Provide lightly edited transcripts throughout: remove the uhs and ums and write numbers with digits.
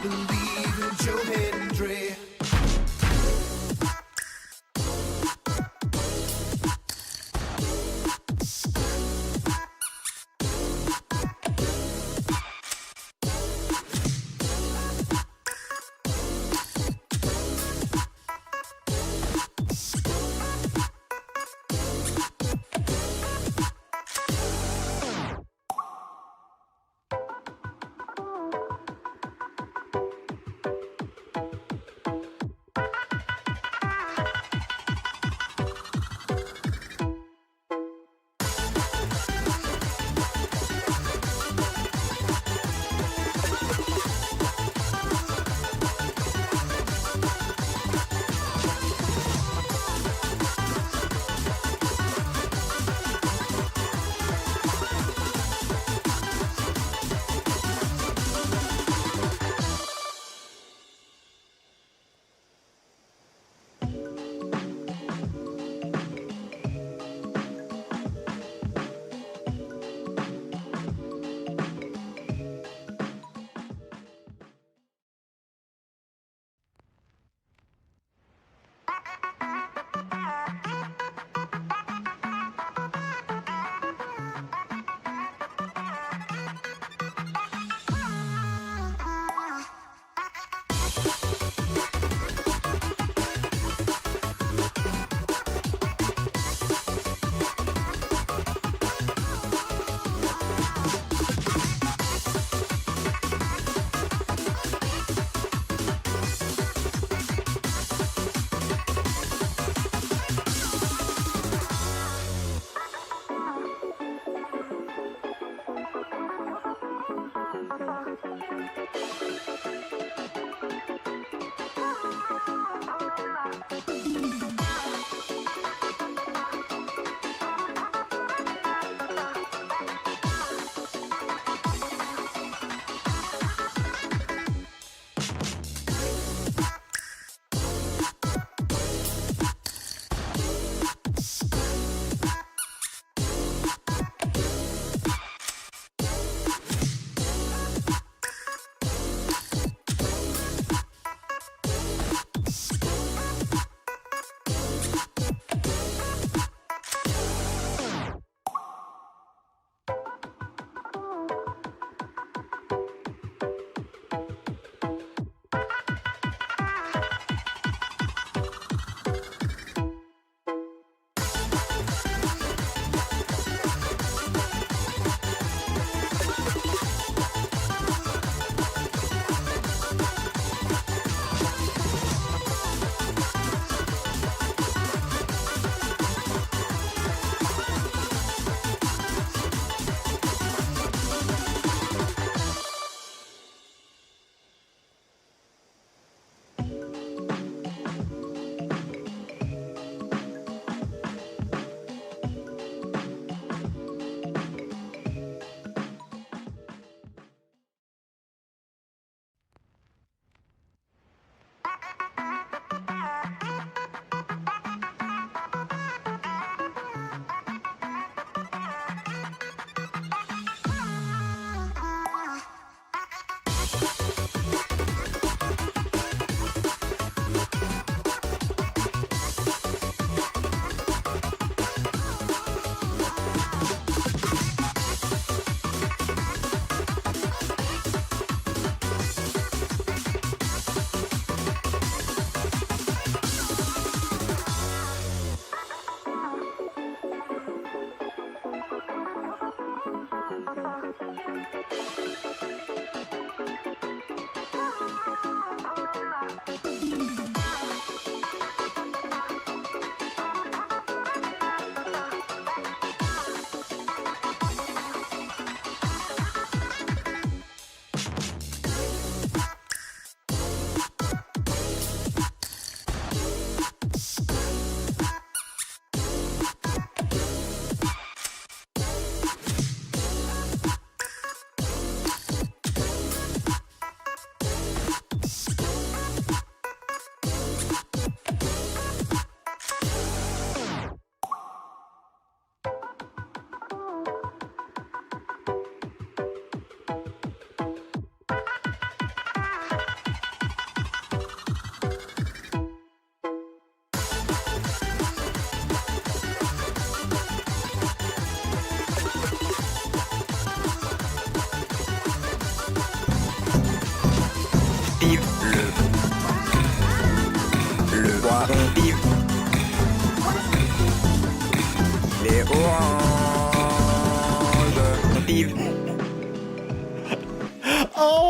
believe in Joe Hendry.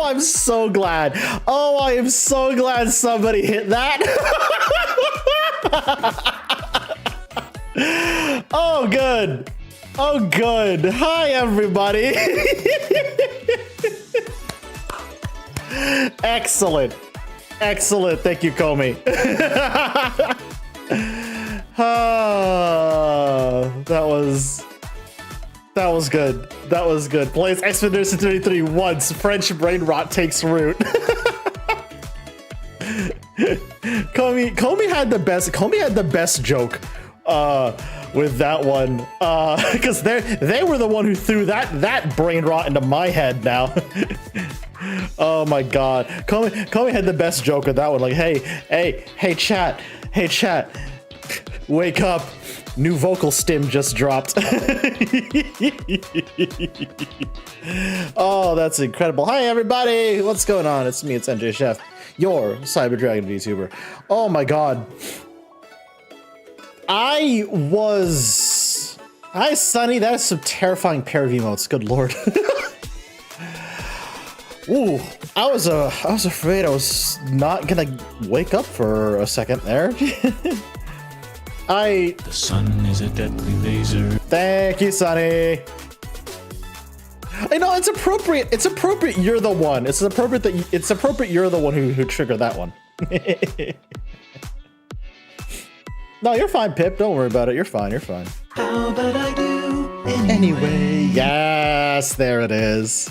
I'm so glad. Oh, I am so glad somebody hit that. Oh, good. Oh, good. Hi, everybody. Excellent. Excellent. Thank you, Comey. That was good. That was good. Plays Expedition 33 once. French brain rot takes root. Comey had the best. Comey had the best joke with that one because they were the one who threw that brain rot into my head now. Oh my god. Comey had the best joke with that one. Like, hey chat, wake up. New vocal stim just dropped. Oh, that's incredible. Hi everybody, what's going on? It's me, it's NJChef, your Cyber Dragon VTuber. Oh my god. Hi, Sunny. That is some terrifying pair of emotes. Good lord. Ooh, I was afraid I was not gonna wake up for a second there. The sun is a deadly laser. Thank you, Sunny. I know it's appropriate. It's appropriate. You're the one. It's appropriate that it's appropriate. You're the one who triggered that one. No, you're fine, Pip. Don't worry about it. You're fine. You're fine. How about I do anyway? Yes, there it is.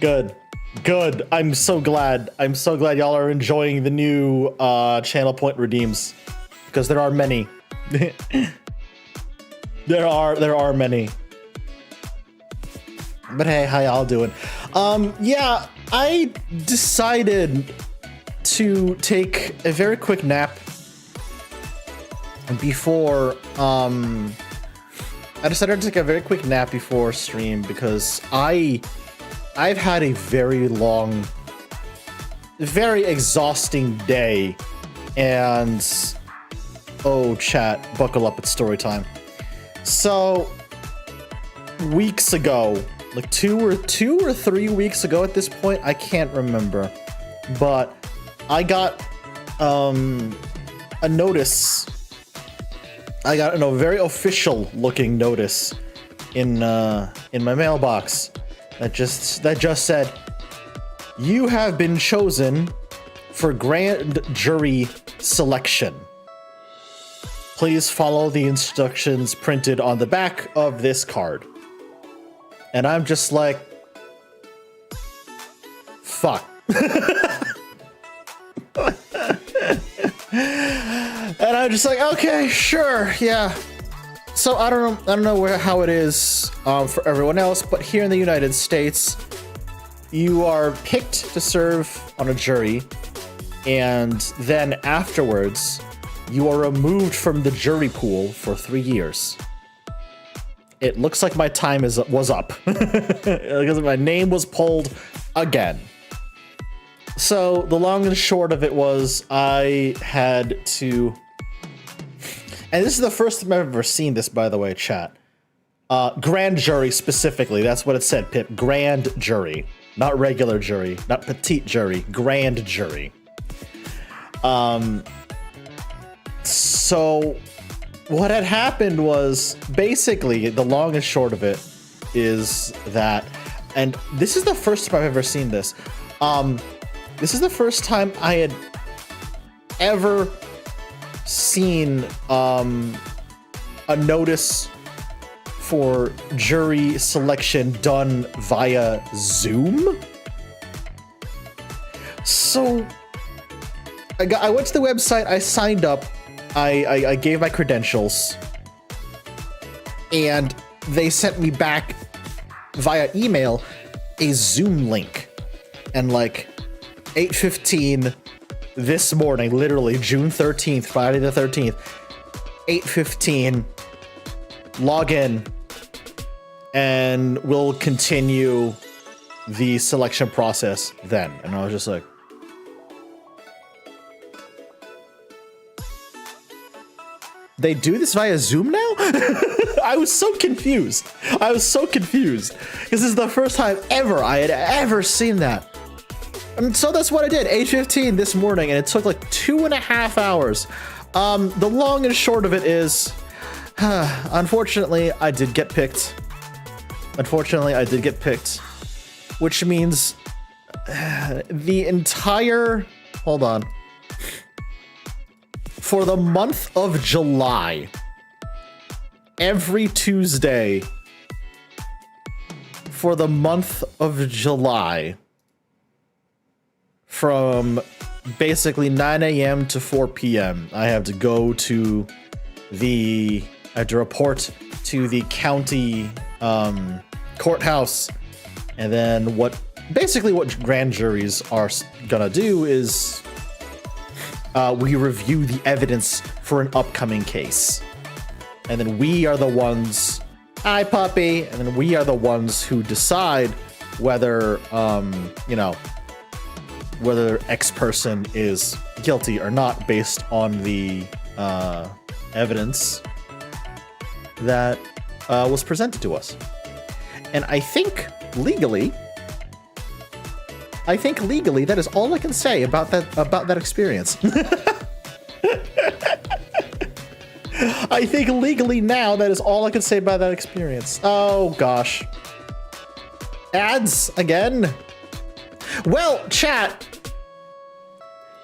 Good. Good. I'm so glad. I'm so glad y'all are enjoying the new channel point redeems, because there are many. there are many. But hey, how y'all doing? Yeah, I decided to take a very quick nap before I decided to take a very quick nap before stream because I've had a very long, very exhausting day, and oh chat, buckle up, it's story time. So weeks ago, like two or 3 weeks ago at this point, I can't remember, but I got a notice. I got a very official looking notice in my mailbox that just said, "You have been chosen for grand jury selection. Please follow the instructions printed on the back of this card." And I'm just like, fuck. And I'm just like, okay, sure, yeah. So I don't know how it is for everyone else, but here in the United States, you are picked to serve on a jury, and then afterwards, you are removed from the jury pool for 3 years. It looks like my time was up because my name was pulled again. So the long and short of it was I had to, and this is the first time I've ever seen this, by the way, chat. Grand jury specifically, that's what it said, Pip. Grand jury, not regular jury, not petite jury, grand jury. So what had happened was, basically, the long and short of it is that, and this is the first time I've ever seen this. This is the first time I had ever seen a notice for jury selection done via Zoom. So I went to the website, I signed up, I gave my credentials, and they sent me back via email a Zoom link. And like 8:15 this morning, literally June 13th, Friday the 13th, 8:15, log in, and we'll continue the selection process then. And I was just like, they do this via Zoom now? I was so confused. Because this is the first time ever I had ever seen that. And so that's what I did, 8:15 this morning, and it took like 2.5 hours. The long and short of it is, unfortunately, I did get picked. Which means the entire, hold on, for the month of July, every Tuesday for the month of July, from basically 9 a.m. to 4 p.m. I have to go to I have to report to the county courthouse, and then what grand juries are gonna do is we review the evidence for an upcoming case, and then we are the ones, hi puppy, and then we are the ones who decide whether whether X person is guilty or not based on the evidence that was presented to us. And I think legally that is all I can say about that experience. I think legally now that is all I can say about that experience. Oh gosh. Ads again? Well, chat,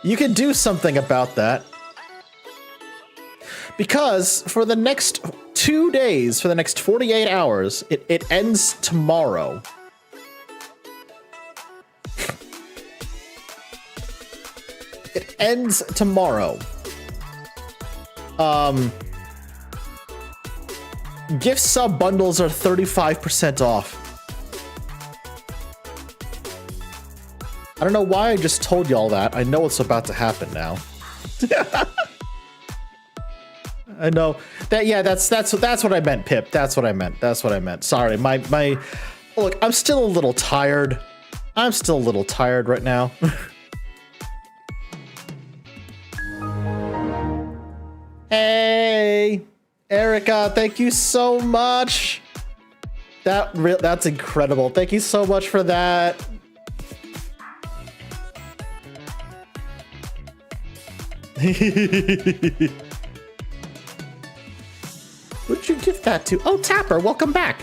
you can do something about that. Because for the next 2 days, for the next 48 hours, it ends tomorrow. It ends tomorrow. Gift sub bundles are 35% off. I don't know why I just told y'all that. I know what's about to happen now. I know that. Yeah, that's what I meant, Pip. That's what I meant. Sorry, my. Look, I'm still a little tired. Right now. Hey, Erica, thank you so much. That's incredible. Thank you so much for that. Who'd you give that to? Oh, Tapper, welcome back.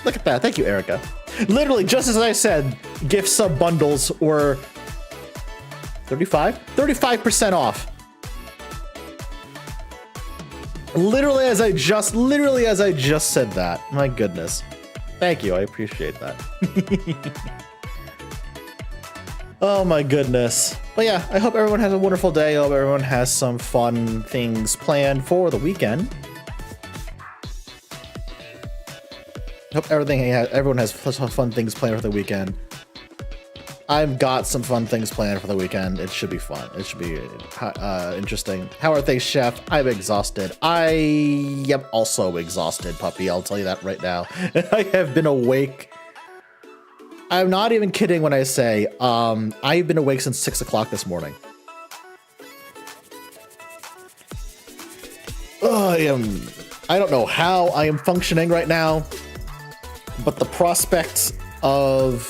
Look at that. Thank you, Erica. Literally, just as I said, gift sub bundles were 35% off. Literally as I just said that. My goodness. Thank you. I appreciate that. Oh my goodness. But yeah, I hope everyone has a wonderful day. I hope everyone has some fun things planned for the weekend. I hope everyone has fun things planned for the weekend. I've got some fun things planned for the weekend. It should be fun. It should be interesting. How are things, Chef? I'm exhausted. I am also exhausted, puppy. I'll tell you that right now. I have been awake. I'm not even kidding when I say I've been awake since 6 o'clock this morning. I don't know how I am functioning right now, but the prospect of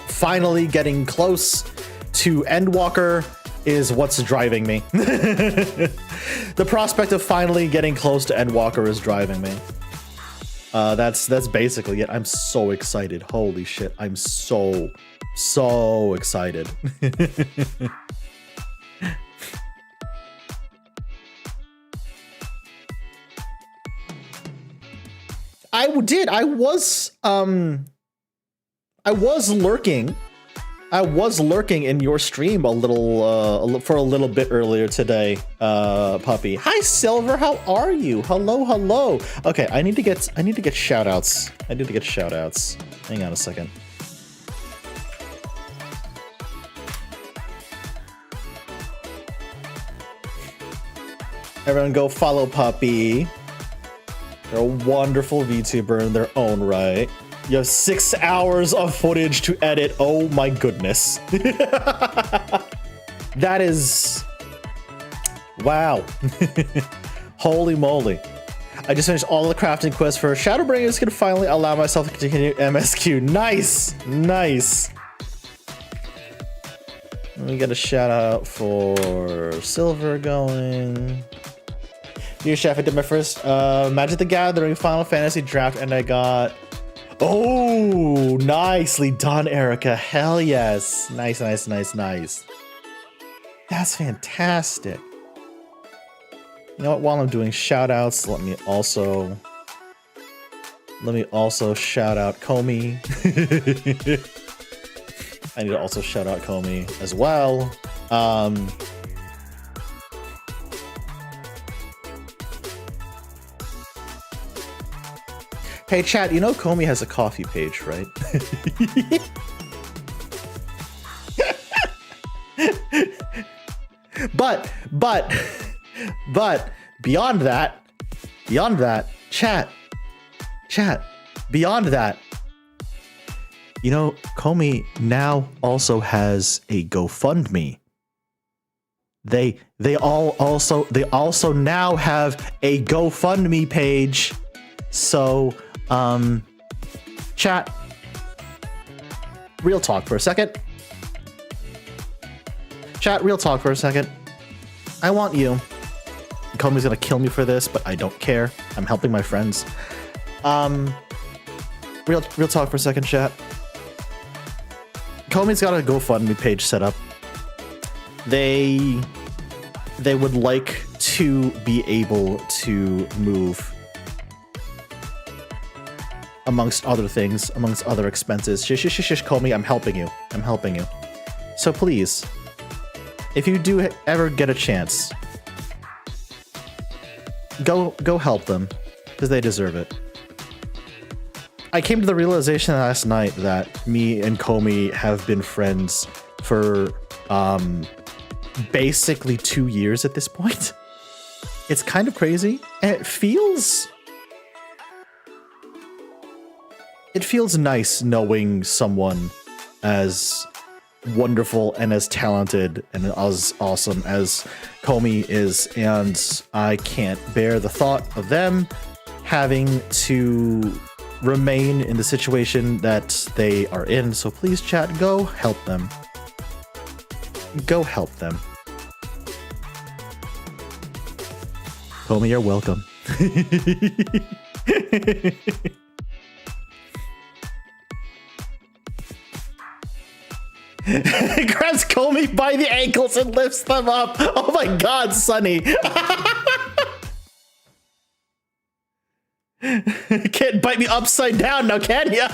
finally getting close to Endwalker is what's driving me. The prospect of finally getting close to Endwalker is driving me. That's basically it. I'm so excited. Holy shit. I'm so excited. I was lurking in your stream for a little bit earlier today, puppy. Hi Silver, how are you? Hello. Okay, I need to get shout outs. Hang on a second. Everyone go follow Puppy. They're a wonderful VTuber in their own right. You have 6 hours of footage to edit. Oh my goodness. That is... Wow. Holy moly. I just finished all the crafting quests for Shadowbringer. Is going to finally allow myself to continue MSQ. Nice. We get a shout out for Silver going. Dear Chef, I did my first Magic the Gathering Final Fantasy draft and I got... Oh, nicely done, Erica. Hell yes. Nice, nice, nice, nice. That's fantastic. You know what? While I'm doing shout outs, let me also shout out Comey. I need to also shout out Comey as well. Hey chat, you know Comey has a coffee page, right? but beyond that, chat, beyond that, you know, Comey now also has a GoFundMe. They also now have a GoFundMe page. So, chat, real talk for a second. Chat, real talk for a second. I want you. Comey's gonna kill me for this, but I don't care. I'm helping my friends. Real talk for a second, chat. Comey's got a GoFundMe page set up. They would like to be able to move, amongst other things, amongst other expenses. Shish, Comey, I'm helping you. I'm helping you. So please, if you do ever get a chance, go help them, because they deserve it. I came to the realization last night that me and Comey have been friends for basically 2 years at this point. It's kind of crazy, and it feels nice knowing someone as wonderful and as talented and as awesome as Comey is, and I can't bear the thought of them having to remain in the situation that they are in. So please, chat, go help them. Go help them. Comey, you're welcome. Grabs Comey by the ankles and lifts them up. Oh my god, Sonny. Can't bite me upside down now, can ya?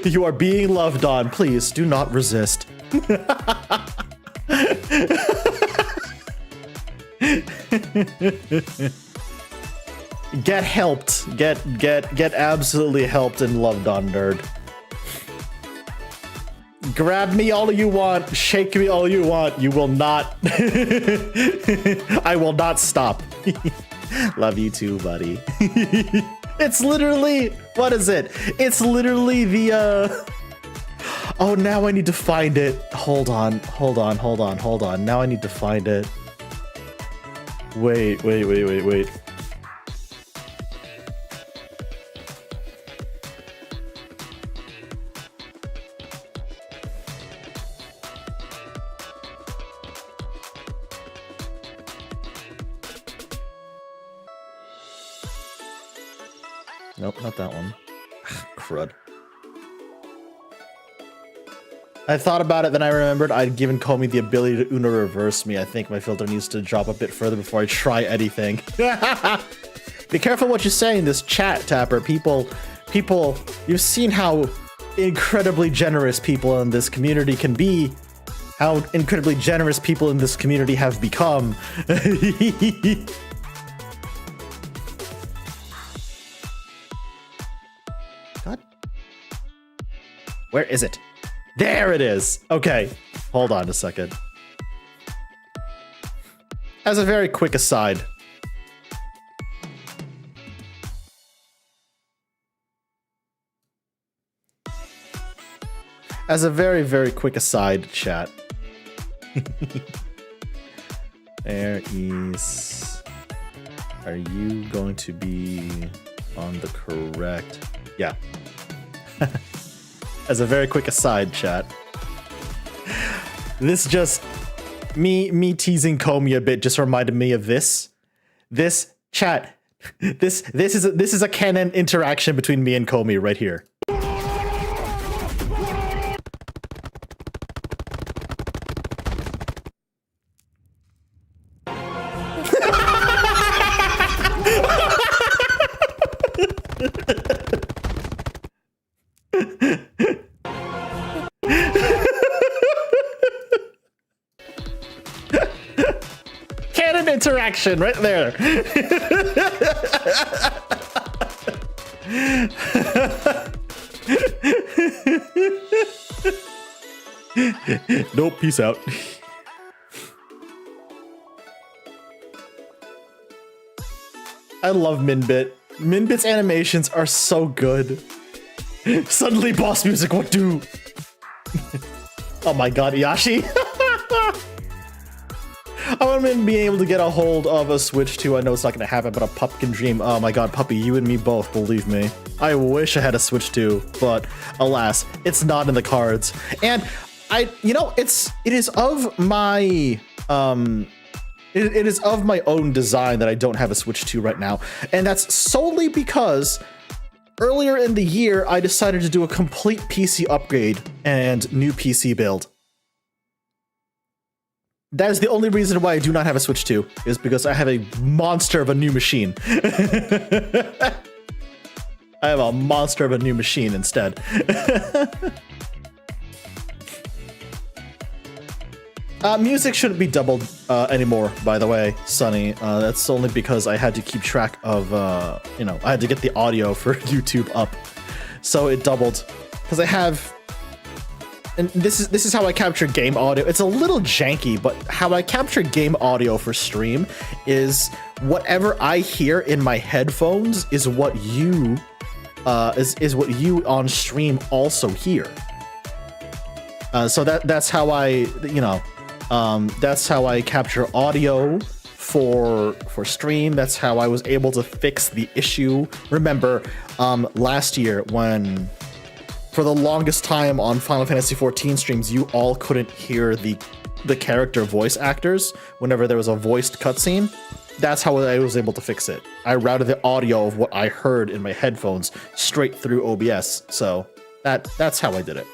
You are being loved on. Please do not resist. Get helped. Get absolutely helped and loved on, nerd. Grab me all you want. Shake me all you want. You will not. I will not stop. Love you too, buddy. It's literally, what is it? It's literally the, oh, now I need to find it. Hold on. Now I need to find it. Wait. Nope, not that one. Crud. I thought about it, then I remembered I'd given Comey the ability to Uno reverse me. I think my filter needs to drop a bit further before I try anything. Be careful what you say in this chat, Tapper. People, you've seen how incredibly generous people in this community can be. How incredibly generous people in this community have become. God. Where is it? There it is. Okay, hold on a second. As a very quick aside, chat. There is. Are you going to be on the correct? Yeah. as a very quick aside, chat. This just me teasing Comey a bit just reminded me of this. This chat. This is a canon interaction between me and Comey right here. Canon interaction right there. Nope, peace out. I love Minbit. Minbit's animations are so good. Suddenly boss music, what do? Oh my god, Yashi. I want him being able to get a hold of a Switch 2. I know it's not gonna happen, but a pumpkin dream. Oh my god, Puppy, you and me both, believe me. I wish I had a Switch 2, but alas, it's not in the cards. And it is of my it is of my own design that I don't have a Switch 2 right now. And that's solely because earlier in the year, I decided to do a complete PC upgrade and new PC build. That is the only reason why I do not have a Switch 2, is because I have a monster of a new machine. I have a monster of a new machine instead. Music shouldn't be doubled anymore, by the way, Sunny. That's only because I had to keep track of, I had to get the audio for YouTube up. So it doubled. Because I have... And this is how I capture game audio. It's a little janky, but how I capture game audio for stream is whatever I hear in my headphones is what you is what you on stream also hear. So that's how I that's how I capture audio for stream. That's how I was able to fix the issue. Remember, last year when, for the longest time on Final Fantasy XIV streams, you all couldn't hear the character voice actors whenever there was a voiced cutscene. That's how I was able to fix it. I routed the audio of what I heard in my headphones straight through OBS. So that's how I did it.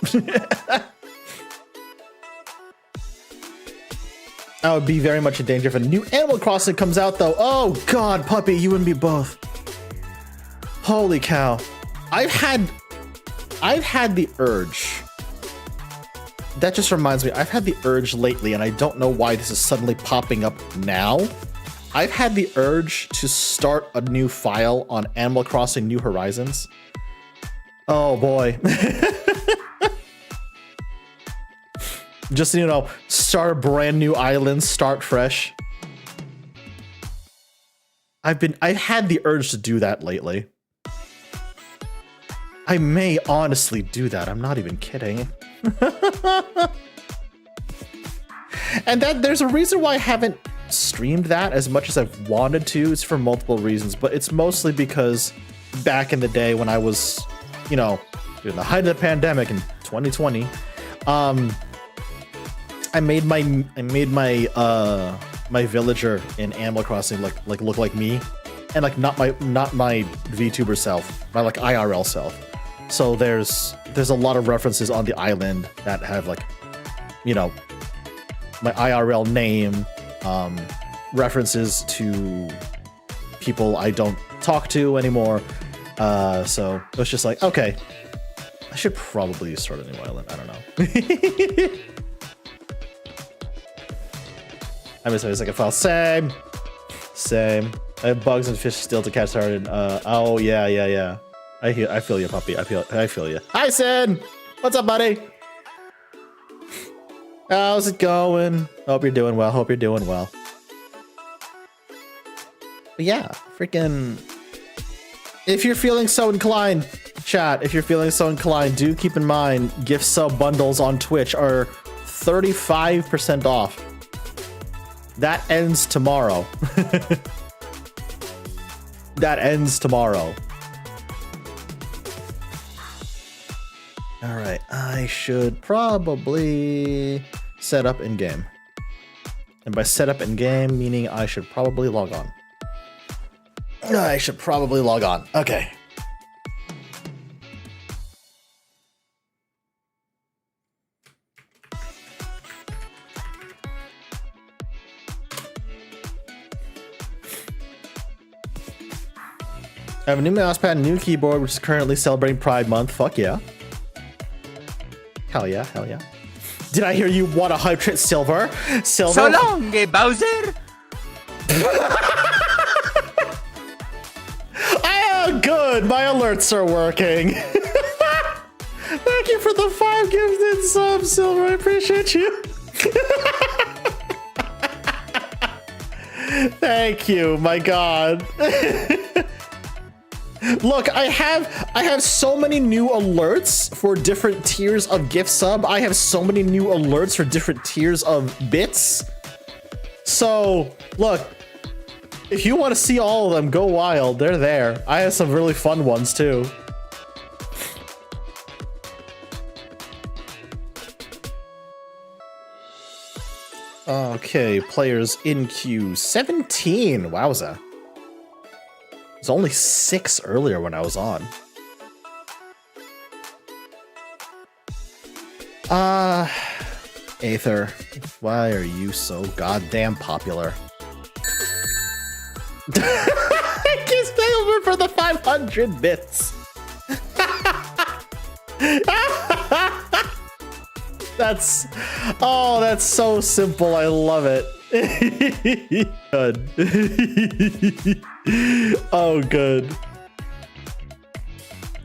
I would be very much in danger if a new Animal Crossing comes out, though. Oh god, Puppy, you and me both. Holy cow. I've had the urge. That just reminds me, I've had the urge lately, and I don't know why this is suddenly popping up now. I've had the urge to start a new file on Animal Crossing New Horizons. Oh boy. Just, start a brand new island, start fresh. I've had the urge to do that lately. I may honestly do that. I'm not even kidding. And there's a reason why I haven't streamed that as much as I've wanted to. It's for multiple reasons, but it's mostly because back in the day when I was, during the height of the pandemic in 2020, I made my my villager in Animal Crossing look like me, and not my VTuber self, my IRL self. So there's a lot of references on the island that have my IRL name, references to people I don't talk to anymore. So it was just like, okay, I should probably start a new island. I don't know. I miss my second file. Same. I have bugs and fish still to catch started. Oh yeah. I feel you, Puppy. I feel you. Hi, Sin. What's up, buddy? How's it going? Hope you're doing well. But yeah, freaking. If you're feeling so inclined, chat. If you're feeling so inclined, do keep in mind gift sub bundles on Twitch are 35% off. That ends tomorrow. That ends tomorrow. All right, I should probably set up in game. And by set up in game, meaning I should probably log on. I should probably log on. Okay. I have a new mouse pad and new keyboard, which is currently celebrating Pride Month. Fuck yeah. Hell yeah, hell yeah. Did I hear you want a hype trip, Silver? Silver? So long, Bowser! Oh, good. My alerts are working. Thank you for the 5 gifted subs, Silver. I appreciate you. Thank you. My God. Look, I have so many new alerts for different tiers of gift sub. I have so many new alerts for different tiers of bits. So, look, if you want to see all of them, go wild. They're there. I have some really fun ones too. Okay, players in queue 17. Wowza. It was only 6 earlier when I was on. Aether, why are you so goddamn popular? I can stay over for the 500 bits. That's so simple. I love it. Good. Oh, good.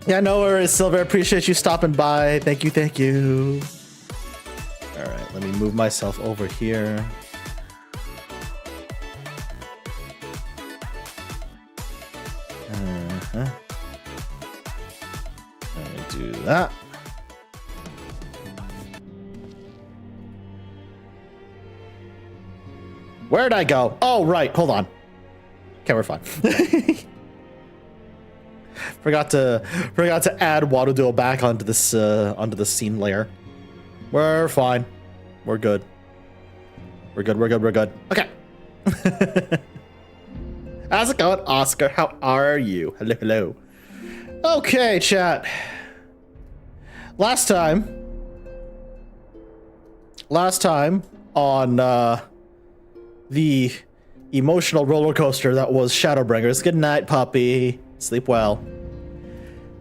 Yeah, no worries, Silver. Appreciate you stopping by. Thank you, thank you. All right, let me move myself over here. Let me do that. Where'd I go? Oh, right. Hold on. Okay, we're fine. Forgot to add Waddle back onto the scene layer. We're fine. We're good. We're good. Okay. How's it going, Oscar? How are you? Hello. Okay, chat. Last time on the emotional roller coaster that was Shadowbringers. Good night, puppy. Sleep well.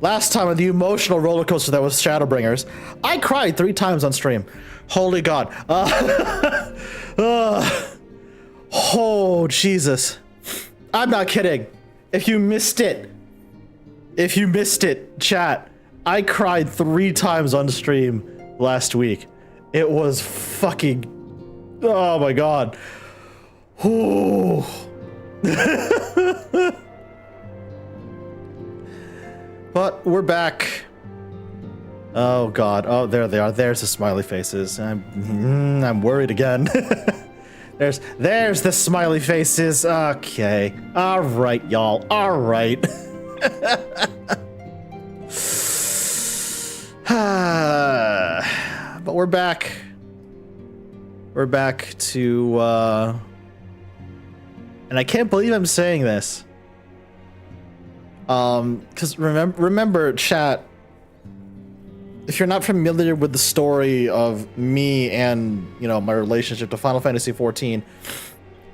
Last time on the emotional roller coaster that was Shadowbringers, I cried 3 times on stream. Holy God. Oh, Jesus. I'm not kidding. If you missed it, chat, I cried 3 times on stream last week. It was fucking... Oh my God. Ooh. But we're back. Oh God. Oh, there they are. There's the smiley faces. I'm worried again. There's the smiley faces. Okay. All right, y'all. All right. But we're back. We're back to and I can't believe I'm saying this. Because remember, chat, if you're not familiar with the story of me and, you know, my relationship to Final Fantasy XIV,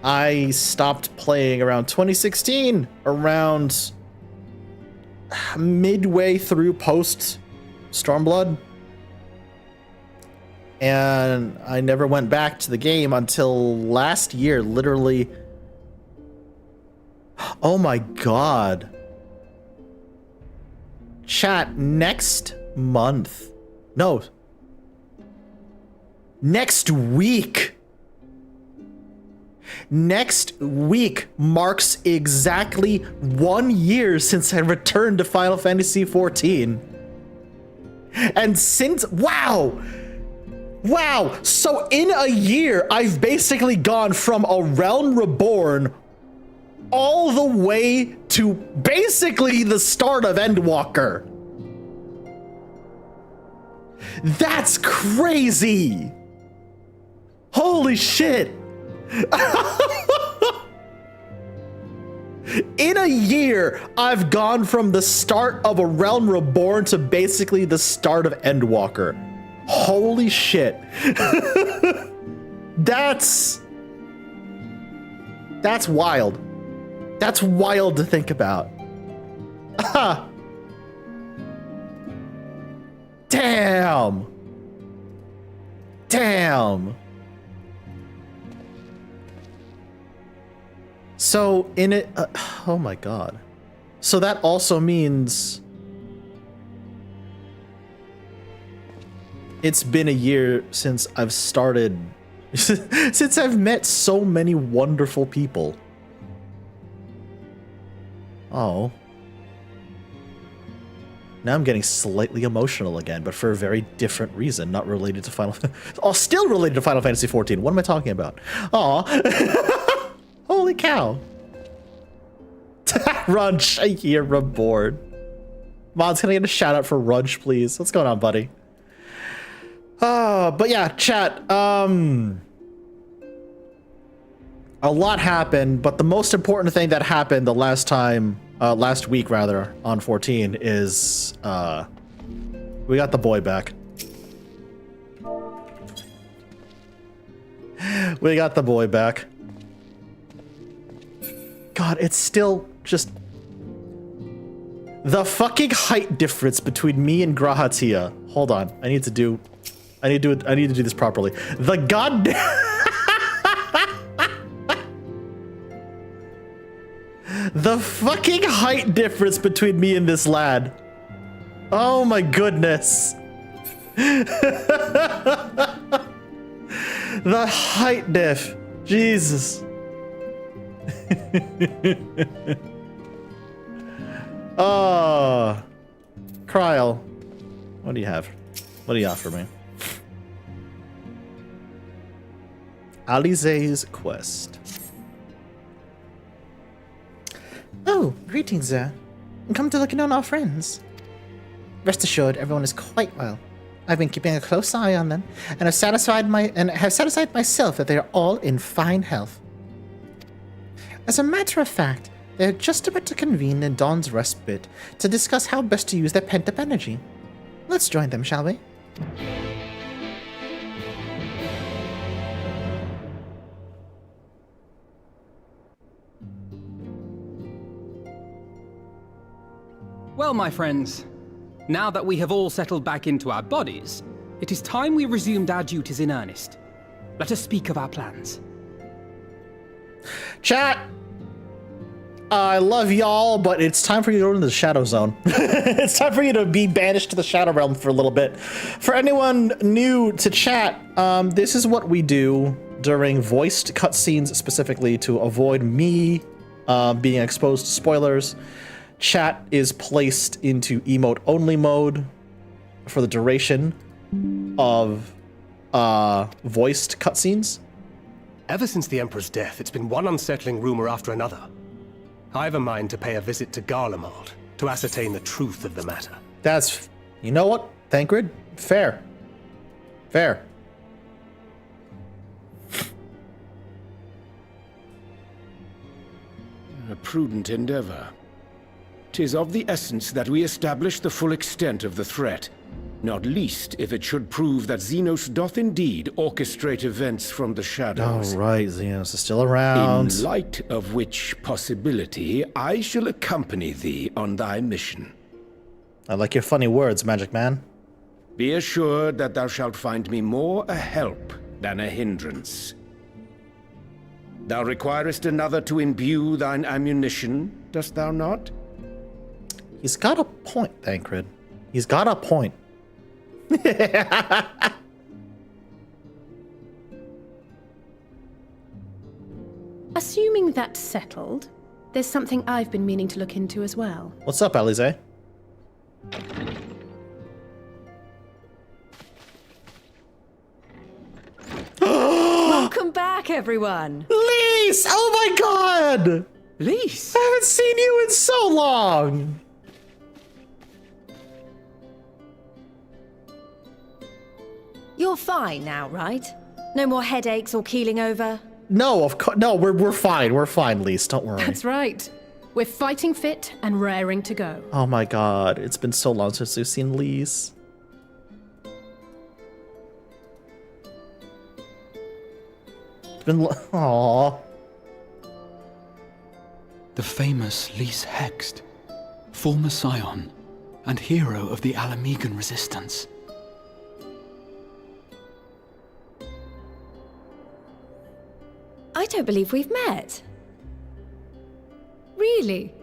I stopped playing around 2016, around midway through post Stormblood. And I never went back to the game until last year, literally. Oh my God. Chat, next month. No. Next week. Next week marks exactly 1 year since I returned to Final Fantasy XIV. And since, wow. So in a year, I've basically gone from A Realm Reborn all the way to basically the start of Endwalker. That's crazy! Holy shit! In a year, I've gone from the start of A Realm Reborn to basically the start of Endwalker. Holy shit. That's wild. That's wild to think about. Damn. Damn. So in it, oh my god. So that also means it's been a year since I've started, since I've met so many wonderful people. Oh. Now I'm getting slightly emotional again, but for a very different reason, not related to Final Oh, still related to Final Fantasy XIV. What am I talking about? Aw. Holy cow. Runch, a year reborn. Mods, can I get a shout out for Runch, please? What's going on, buddy? But yeah, chat. A lot happened, but the most important thing that happened the last week rather, on 14 is, we got the boy back. We got the boy back. God, it's still just the fucking height difference between me and Grahatia. Hold on, I need to do this properly. The goddamn the fucking height difference between me and this lad. Oh my goodness. The height diff. Jesus. Oh, Kryl, what do you have? What do you have for me? Alize's quest. Oh, greetings, sir. Come to look in on our friends. Rest assured, everyone is quite well. I've been keeping a close eye on them, and have satisfied myself that they are all in fine health. As a matter of fact, they are just about to convene in Dawn's Respite to discuss how best to use their pent-up energy. Let's join them, shall we? Well, my friends, now that we have all settled back into our bodies, it is time we resumed our duties in earnest. Let us speak of our plans. Chat! I love y'all, but it's time for you to go into the Shadow Zone. It's time for you to be banished to the Shadow Realm for a little bit. For anyone new to chat, this is what we do during voiced cutscenes specifically to avoid me being exposed to spoilers. Chat is placed into emote-only mode for the duration of voiced cutscenes. Ever since the Emperor's death, it's been one unsettling rumor after another. I have a mind to pay a visit to Garlemald to ascertain the truth of the matter. That's, you know what, Thancred? Fair. Fair. A prudent endeavor. 'Tis of the essence that we establish the full extent of the threat, not least if it should prove that Zenos doth indeed orchestrate events from the shadows. Oh, right, Zenos is still around. In light of which possibility, I shall accompany thee on thy mission. I like your funny words, Magic Man. Be assured that thou shalt find me more a help than a hindrance. Thou requirest another to imbue thine ammunition, dost thou not? He's got a point, Thancred. He's got a point. Assuming that's settled, there's something I've been meaning to look into as well. What's up, Alize? Welcome back, everyone! Lise! Oh my god! Lise! I haven't seen you in so long! You're fine now, right? No more headaches or keeling over? No, of course. No, we're fine. We're fine, Lise. Don't worry. That's right. We're fighting fit and raring to go. Oh my god. It's been so long since we've seen Lise. It's been. Aww. The famous Lise Hext, former scion and hero of the Alamegan resistance. I don't believe we've met. Really?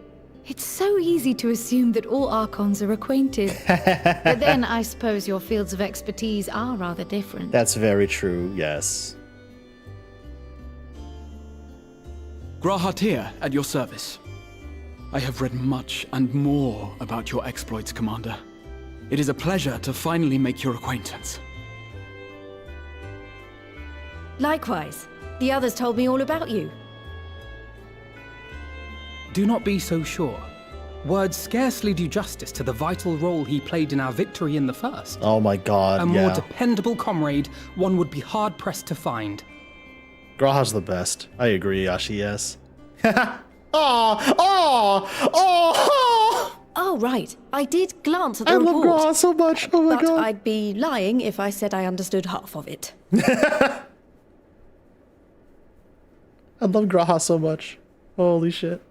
It's so easy to assume that all Archons are acquainted. But then I suppose your fields of expertise are rather different. That's very true, yes. Grahatir at your service. I have read much and more about your exploits, Commander. It is a pleasure to finally make your acquaintance. Likewise. The others told me all about you. Do not be so sure. Words scarcely do justice to the vital role he played in our victory in the first. Oh my god, A more dependable comrade one would be hard-pressed to find. Graha's the best. I agree, Yashi, yes. Oh, right. I did glance at the I report. love Graha so much. Oh my but god. I'd be lying if I said I understood half of it. I love Graha so much. Holy shit.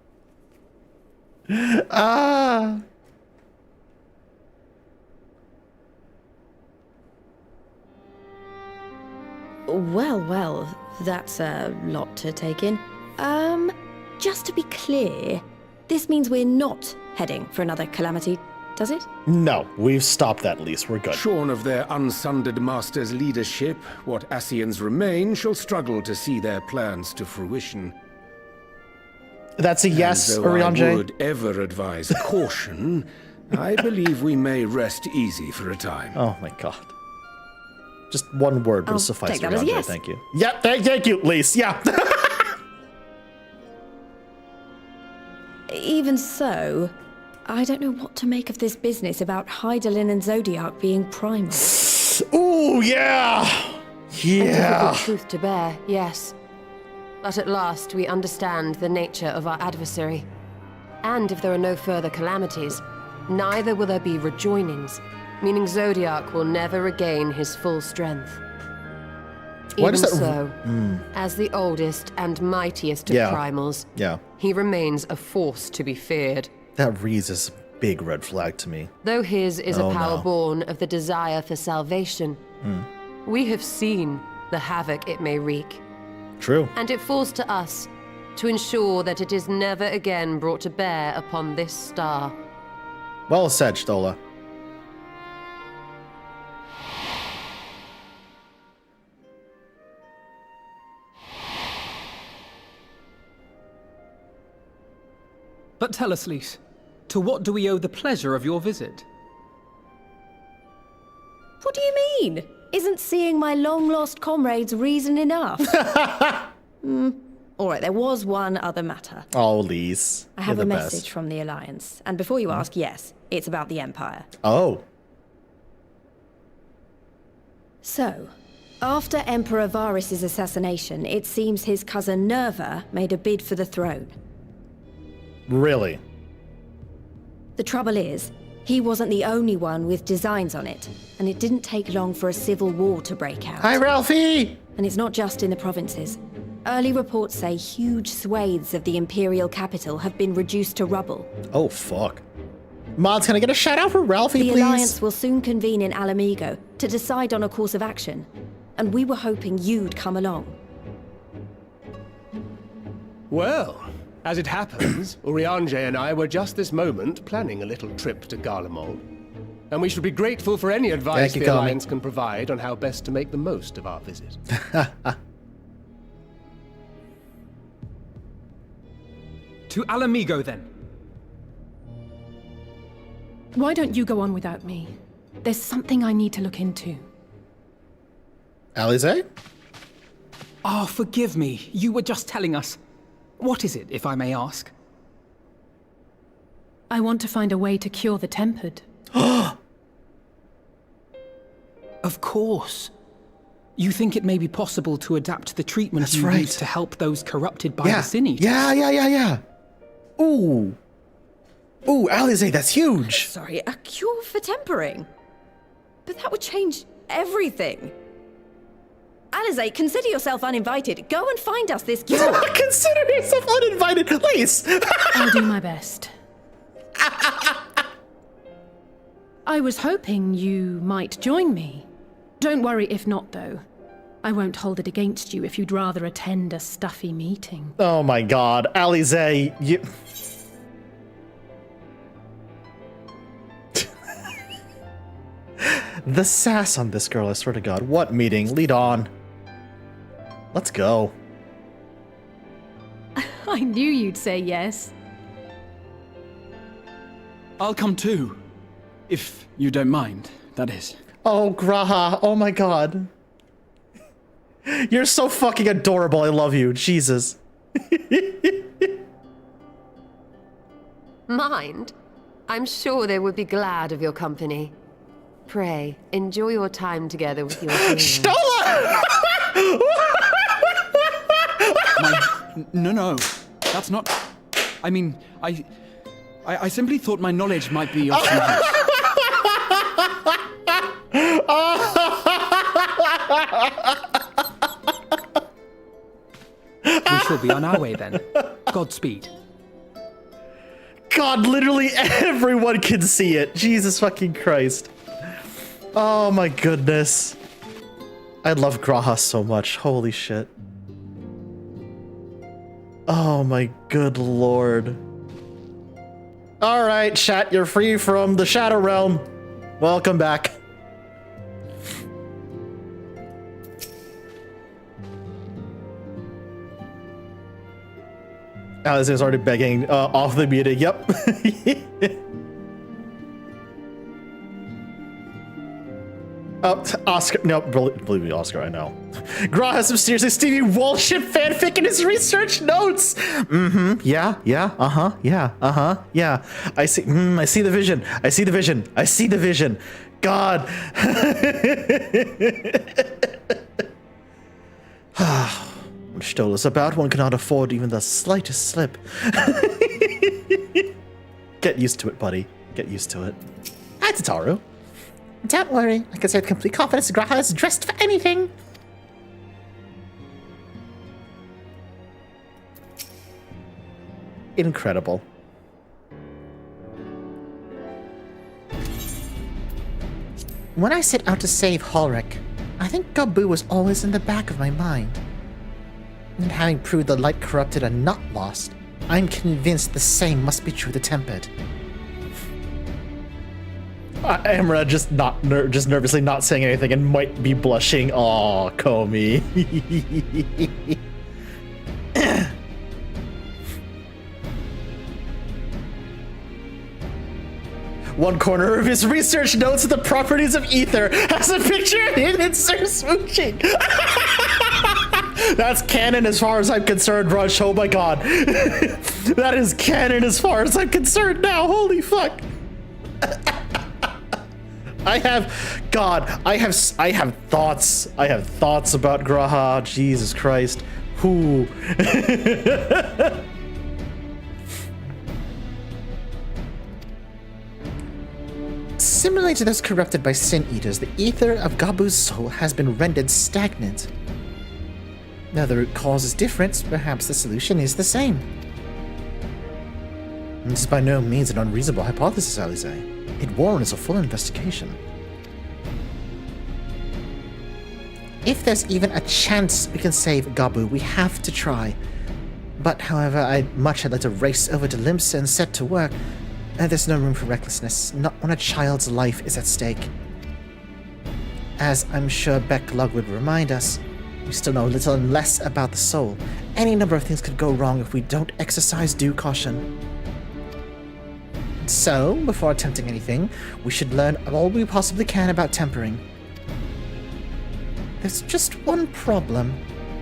Ah. Well, that's a lot to take in. Just to be clear, this means we're not heading for another calamity, does it? No, we've stopped that, Lise. We're good. Shorn of their unsundered master's leadership, what Ascians remain shall struggle to see their plans to fruition. That's a yes, And though I Oriange. would ever advise caution, I believe we may rest easy for a time. Oh my god. Just one word will I'll suffice, take that as a Oriange. yes. Thank you. Yeah, thank you, Lise. Yeah. Even so, I don't know what to make of this business about Hydaelyn and Zodiac being primal. Ooh, yeah. A Yeah. difficult truth to bear, yes. But at last we understand the nature of our adversary. And if there are no further calamities, neither will there be rejoinings, meaning Zodiac will never regain his full strength. Why Even does that- so, as the oldest and mightiest of Yeah. primals, Yeah. he remains a force to be feared. That reads as a big red flag to me. Though his is Oh, a power no. born of the desire for salvation, we have seen the havoc it may wreak. True. And it falls to us to ensure that it is never again brought to bear upon this star. Well said, Stola. But tell us, Lise, to what do we owe the pleasure of your visit? What do you mean? Isn't seeing my long-lost comrades reason enough? All right, there was one other matter. Oh, Lise. I have You're a the message best. from the Alliance. And before you ask, yes, it's about the Empire. Oh. So, after Emperor Varys' assassination, it seems his cousin Nerva made a bid for the throne. Really? The trouble is, he wasn't the only one with designs on it, and it didn't take long for a civil war to break out. Hi, Ralphie! And it's not just in the provinces. Early reports say huge swathes of the Imperial capital have been reduced to rubble. Oh, fuck. Mods, can I get a shout out for Ralphie, The please? Alliance will soon convene in Alamigo to decide on a course of action, and we were hoping you'd come along. Well, as it happens, Oriange and I were just this moment planning a little trip to Garlemald. And we should be grateful for any advice Thank you, the Carmen. Alliance can provide on how best to make the most of our visit. To Alamigo, then. Why don't you go on without me? There's something I need to look into. Alize? Ah, forgive me. You were just telling us. What is it, if I may ask? I want to find a way to cure the tempered. Of course. You think it may be possible to adapt the treatment That's you right. use to help those corrupted by Yeah. the Sin Eaters? Yeah. Ooh, Alize, that's huge. Sorry, a cure for tempering? But that would change everything. Alize, consider yourself uninvited. Go and find us this cure. Consider yourself uninvited, please. I'll do my best. I was hoping you might join me. Don't worry if not, though. I won't hold it against you if you'd rather attend a stuffy meeting. Oh my god, Alize, you... The sass on this girl, I swear to god. What meeting? Lead on. Let's go. I knew you'd say yes. I'll come too. If you don't mind, that is. Oh, Graha, oh my god. You're so fucking adorable, I love you, Jesus. Mind? I'm sure they would be glad of your company. Pray, enjoy your time together with your hero. Stola! No, that's not... I mean, I simply thought my knowledge might be of some use. We shall be on our way then. Godspeed. God, literally everyone can see it. Jesus fucking Christ. Oh my goodness. I love Graha so much. Holy shit. Oh my good lord. Alright, chat, you're free from the Shadow Realm. Welcome back. Alice is already begging off the meeting. Yep. Oh, Oscar. No, believe me, Oscar, I know. Gra has some seriously Stevie Wallship fanfic in his research notes. Yeah. Yeah. I see. I see the vision. I see the vision. God. When Stoll is about, one cannot afford even the slightest slip. Get used to it, buddy. Get used to it. Hi, Tataru. Don't worry, I can say with complete confidence Graha is dressed for anything. Incredible. When I set out to save Holric, I think Gabu was always in the back of my mind. And having proved the light corrupted and not lost, I'm convinced the same must be true of the tempered. Amra just nervously not saying anything and might be blushing. Aw, Comey. One corner of his research notes of the properties of ether has a picture of him and Sir Smooching. That's canon as far as I'm concerned, Rush. Oh my god. That is canon as far as I'm concerned now. Holy fuck. I have thoughts. I have thoughts about Graha. Jesus Christ. Who? Similarly to those corrupted by Sin Eaters, the ether of Gabu's soul has been rendered stagnant. Now the root cause is different, perhaps the solution is the same. This is by no means an unreasonable hypothesis, Alize. It warrants a full investigation. If there's even a chance we can save Gabu, we have to try. But, however, I'd like to race over to Limsa and set to work. There's no room for recklessness, not when a child's life is at stake. As I'm sure Becklug would remind us, we still know little and less about the soul. Any number of things could go wrong if we don't exercise due caution. So, before attempting anything, we should learn all we possibly can about tempering. There's just one problem.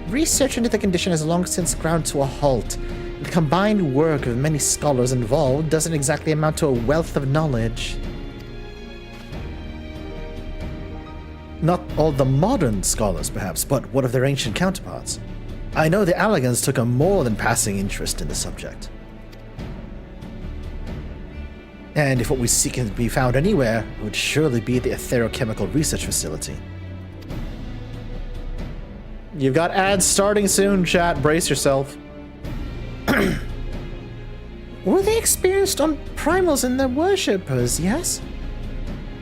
Research into the condition has long since ground to a halt. The combined work of many scholars involved doesn't exactly amount to a wealth of knowledge. Not all the modern scholars, perhaps, but what of their ancient counterparts? I know the Allegans took a more than passing interest in the subject. And if what we seek can be found anywhere, it would surely be the Etherochemical Research Facility. You've got ads starting soon, chat. Brace yourself. Were they experienced on primals and their worshippers, yes?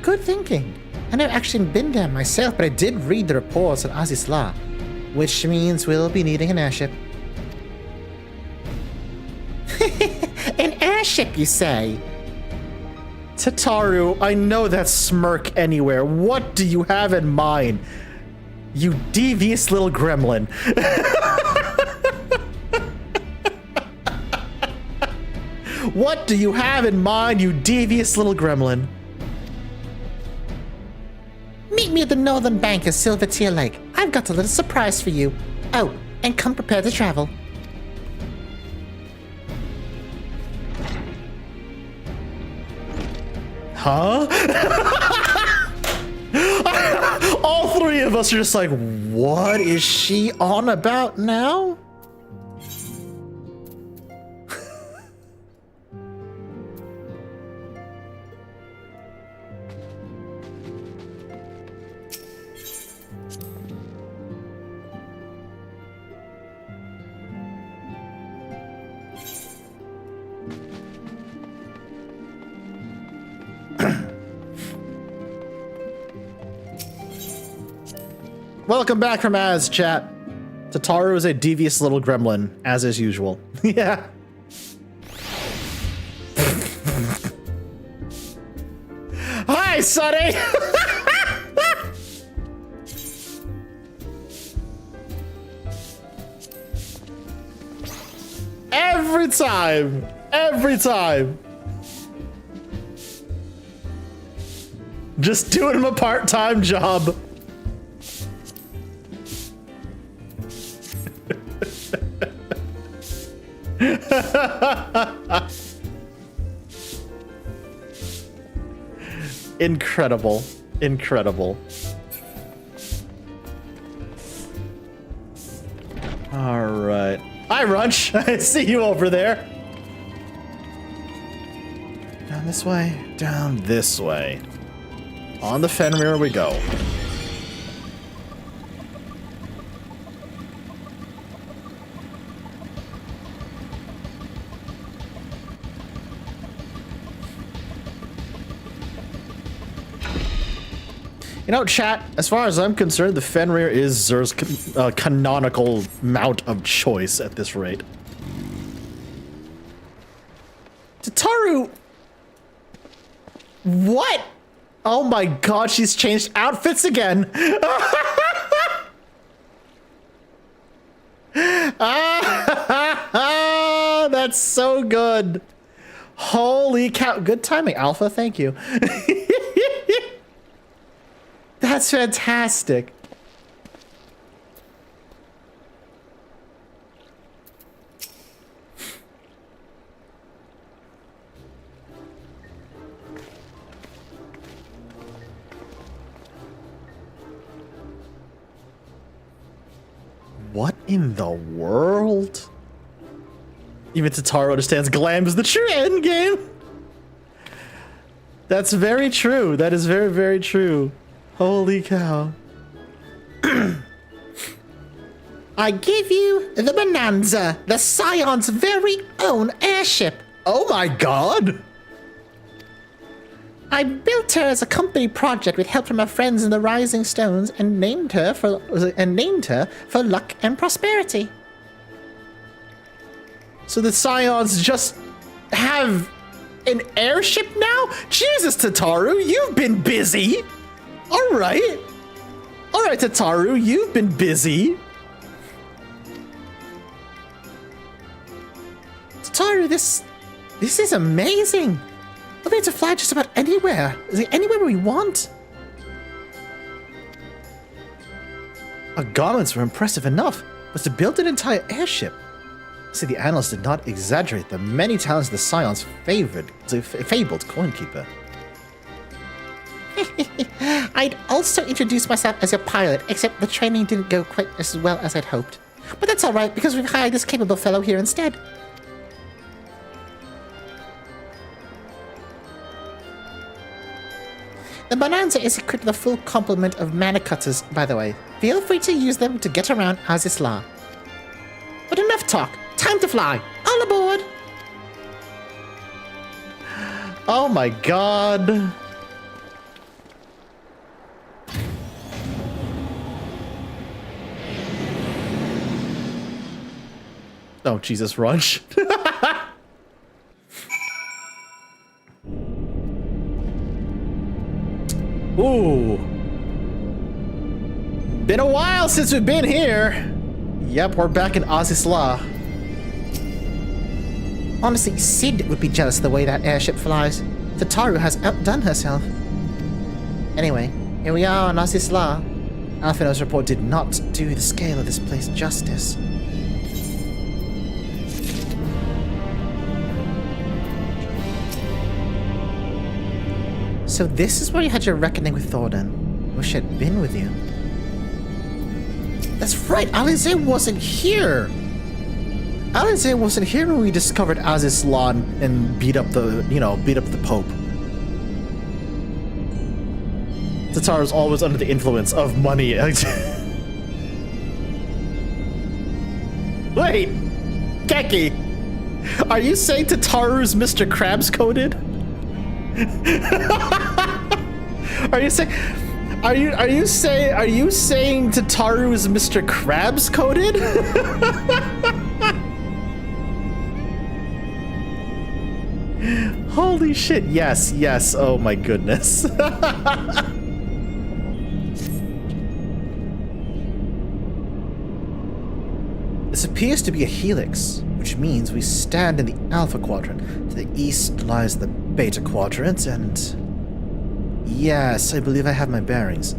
Good thinking. I never actually been there myself, but I did read the reports on Azizla, which means we'll be needing an airship. An airship, you say? Tataru, I know that smirk anywhere. What do you have in mind? You devious little gremlin. What do you have in mind, you devious little gremlin? Meet me at the northern bank of Silvertear Lake. I've got a little surprise for you. Oh, and come prepared to travel. Huh? All three of us are just like, what is she on about now? Welcome back from Az, chat. Tataru is a devious little gremlin, as is usual. Yeah. Hi, Sonny! Every time! Every time! Just doing him a part-time job. Incredible. Incredible. All right. Hi, Runch. I see you over there. Down this way. Down this way. On the Fenrir we go. You know, chat, as far as I'm concerned, the Fenrir is Zer's canonical mount of choice at this rate. Tataru! What? Oh my god, she's changed outfits again! That's so good! Holy cow. Good timing, Alpha, thank you. That's fantastic. What in the world? Even Tataru understands glam is the true end game. That's very true. That is very, very true. Holy cow. I give you the Bonanza, the Scion's very own airship. Oh my god! I built her as a company project with help from our friends in the Rising Stones and named her for luck and prosperity. So the Scions just have an airship now? Jesus, Tataru, you've been busy! Alright. Alright, Tataru, you've been busy. Tataru, this is amazing. We'll be able to fly just about anywhere. Anywhere we want. Our garments were impressive enough, but to build an entire airship. See, the annals did not exaggerate the many talents the Scions fabled coinkeeper. I'd also introduce myself as your pilot, except the training didn't go quite as well as I'd hoped. But that's alright, because we've hired this capable fellow here instead. The Bonanza is equipped with a full complement of mana cutters, by the way. Feel free to use them to get around Azizla. But enough talk. Time to fly. All aboard! Oh my god. Oh, Jesus, Runch. Ooh. Been a while since we've been here. Yep, we're back in Azizla. Honestly, Sid would be jealous of the way that airship flies. Tataru has outdone herself. Anyway, here we are on Azizla. Alphino's report did not do the scale of this place justice. So this is where you had your reckoning with Thordan. Wish I'd been with you. That's right, Alize wasn't here! Alize wasn't here when we discovered Azizla and beat up the, beat up the Pope. Tataru's always under the influence of money. Wait! Keki! Are you saying Tataru's Mr. Krabs coded? Are you saying Tataru is Mr. Krabs coded? Holy shit, yes, yes, oh my goodness. This appears to be a helix, which means we stand in the Alpha Quadrant. To the east lies the Beta Quadrant, and... yes, I believe I have my bearings.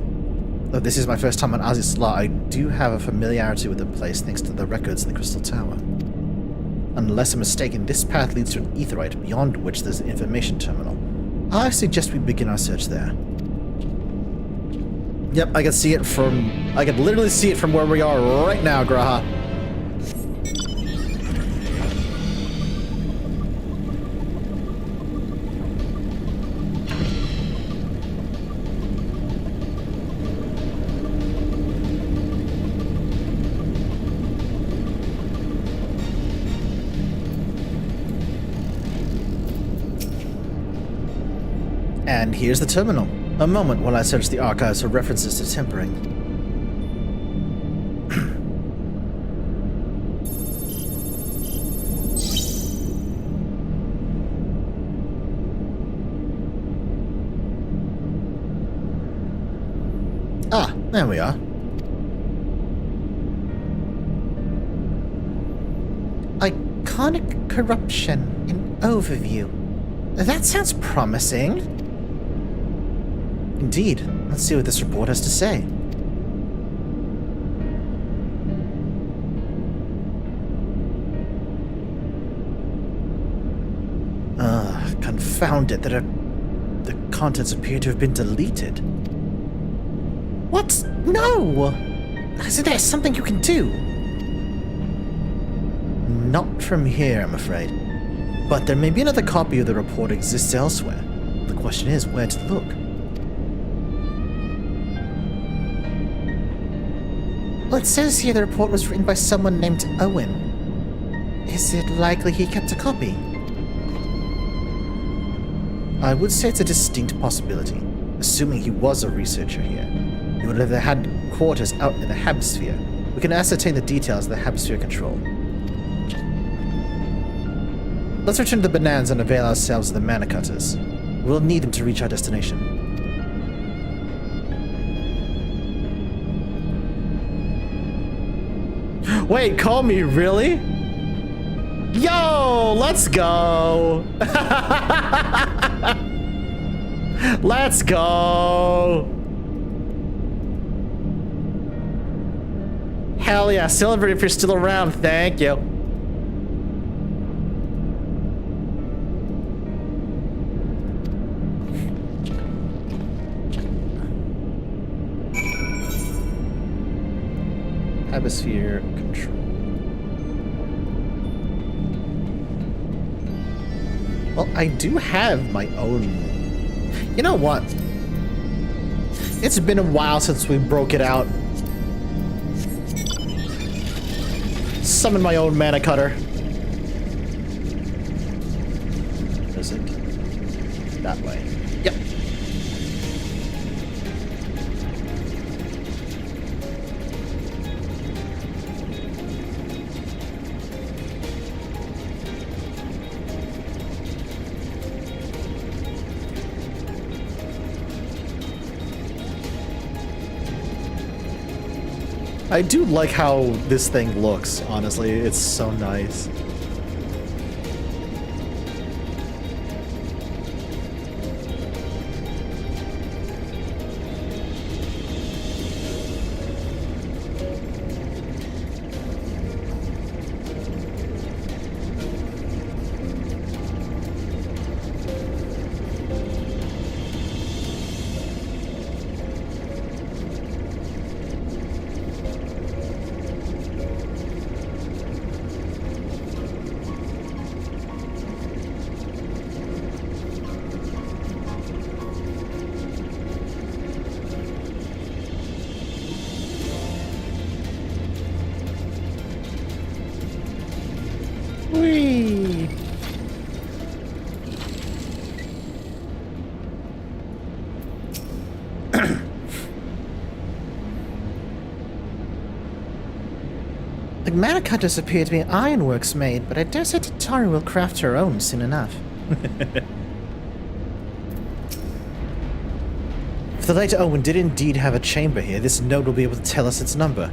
Though this is my first time on Azizla, I do have a familiarity with the place thanks to the records in the Crystal Tower. Unless I'm mistaken, this path leads to an aetherite, beyond which there's an information terminal. I suggest we begin our search there. Yep, I can see it from... I can literally see it from where we are right now, Graha. And here's the terminal. A moment while I search the archives for references to tempering. Ah, there we are. Iconic corruption in overview. That sounds promising. Indeed. Let's see what this report has to say. Confound it, the contents appear to have been deleted. What? No! Isn't there something you can do? Not from here, I'm afraid. But there may be another copy of the report exists elsewhere. The question is where to look. Well, it says here the report was written by someone named Owen. Is it likely he kept a copy? I would say it's a distinct possibility, assuming he was a researcher here. He would have had quarters out in the Habsphere. We can ascertain the details of the Habsphere control. Let's return to the Bonanza and avail ourselves of the mana cutters. We'll need them to reach our destination. Wait, call me, really? Yo, let's go. Let's go. Hell yeah, Silver, if you're still around, thank you. Hemisphere control. Well, I do have my own. You know what? It's been a while since we broke it out. Summon my own mana cutter. Is it? That way. Yep. I do like how this thing looks, honestly. It's so nice. Whee! The mana cutters appear to be ironworks made, but I dare say Tatari will craft her own soon enough. If the later Owen did indeed have a chamber here, this node will be able to tell us its number.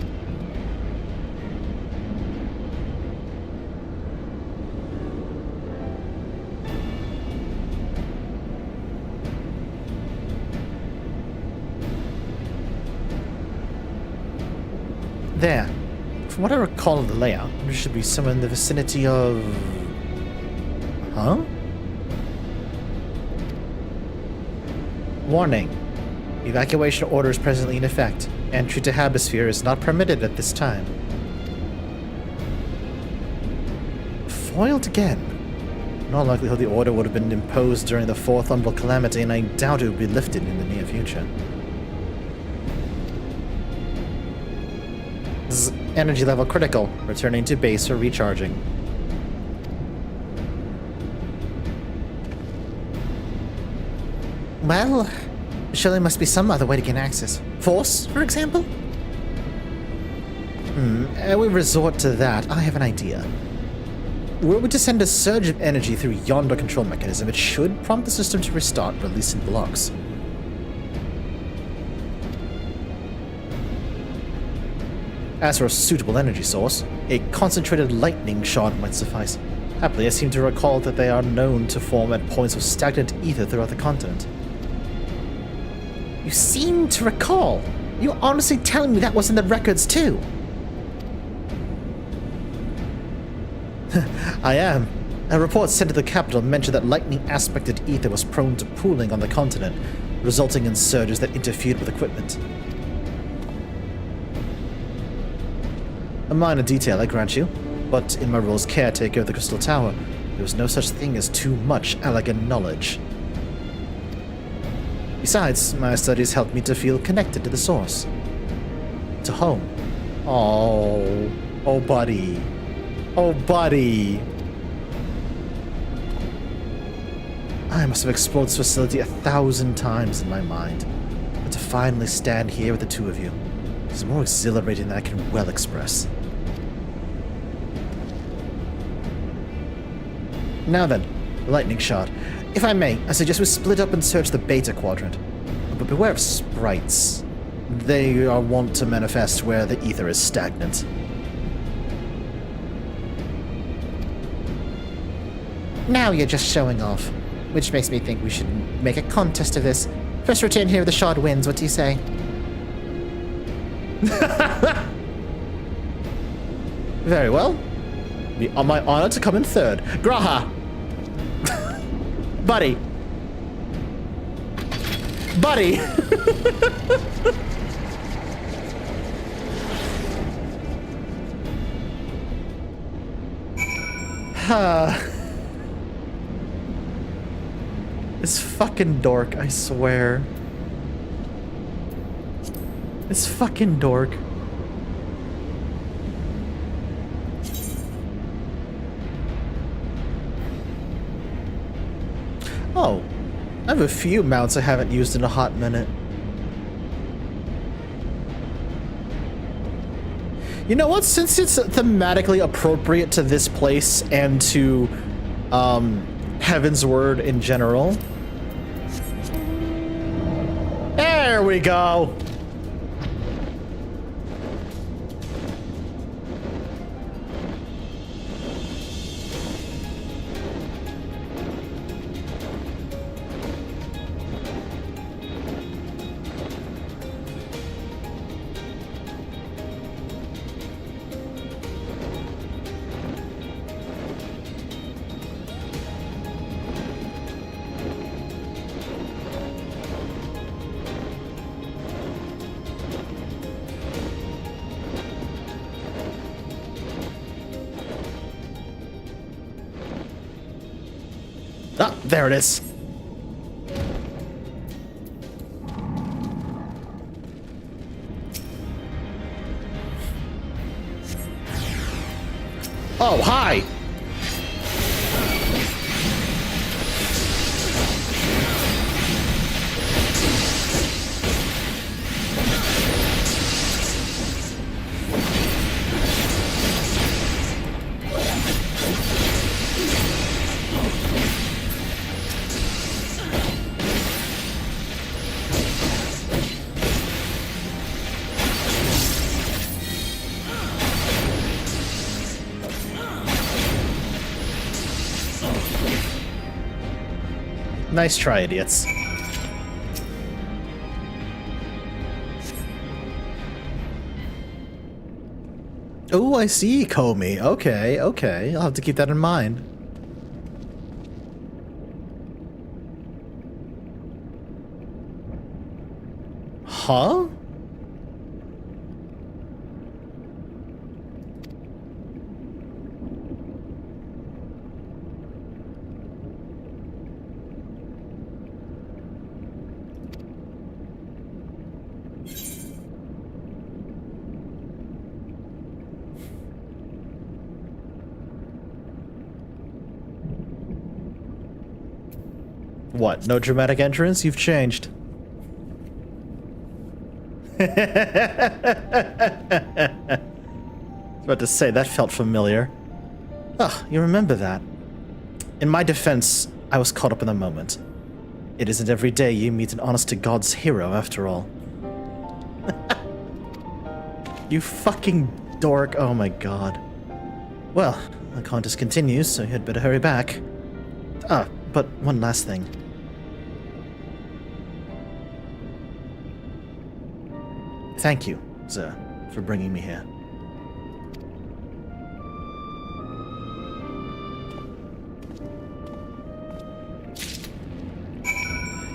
There. From what I recall of the layout, there should be somewhere in the vicinity of... Huh? Warning. Evacuation order is presently in effect. Entry to Hemisphere is not permitted at this time. Foiled again. In all likelihood, the order would have been imposed during the Fourth Umbral Calamity, and I doubt it would be lifted in the near future. Energy level critical. Returning to base for recharging. Well, surely must be some other way to gain access. Force, for example? We resort to that. I have an idea. Were we to send a surge of energy through yonder control mechanism, it should prompt the system to restart, releasing blocks. As for a suitable energy source, a concentrated lightning shot might suffice. Happily, I seem to recall that they are known to form at points of stagnant ether throughout the continent. You seem to recall? You're honestly telling me that was in the records too? I am. A report sent to the capital mentioned that lightning-aspected ether was prone to pooling on the continent, resulting in surges that interfered with equipment. A minor detail, I grant you, but in my role as caretaker of the Crystal Tower, there was no such thing as too much elegant knowledge. Besides, my studies helped me to feel connected to the source. To home. Oh, buddy. Oh, buddy. I must have explored this facility 1,000 times in my mind, but to finally stand here with the two of you is more exhilarating than I can well express. Now then, the lightning shot. If I may, I suggest we split up and search the beta quadrant. But beware of sprites. They are wont to manifest where the ether is stagnant. Now you're just showing off. Which makes me think we should make a contest of this. First return here with the shot wins, what do you say? Very well. Be on my honor to come in third. Graha! Buddy! Buddy! This fucking dork, I swear. This fucking dork. Oh, I have a few mounts I haven't used in a hot minute. You know what? Since it's thematically appropriate to this place and to Heaven's Word in general. There we go. Ah, there it is. Oh, hi! Nice try, idiots. Oh, I see, Comey. Okay, okay. I'll have to keep that in mind. Huh? What? No dramatic entrance? You've changed. I was about to say, that felt familiar. Ah, you remember that. In my defense, I was caught up in the moment. It isn't every day you meet an honest-to-God's hero, after all. You fucking dork. Oh my god. Well, the contest continues, so you'd better hurry back. Ah, but one last thing. Thank you, sir, for bringing me here.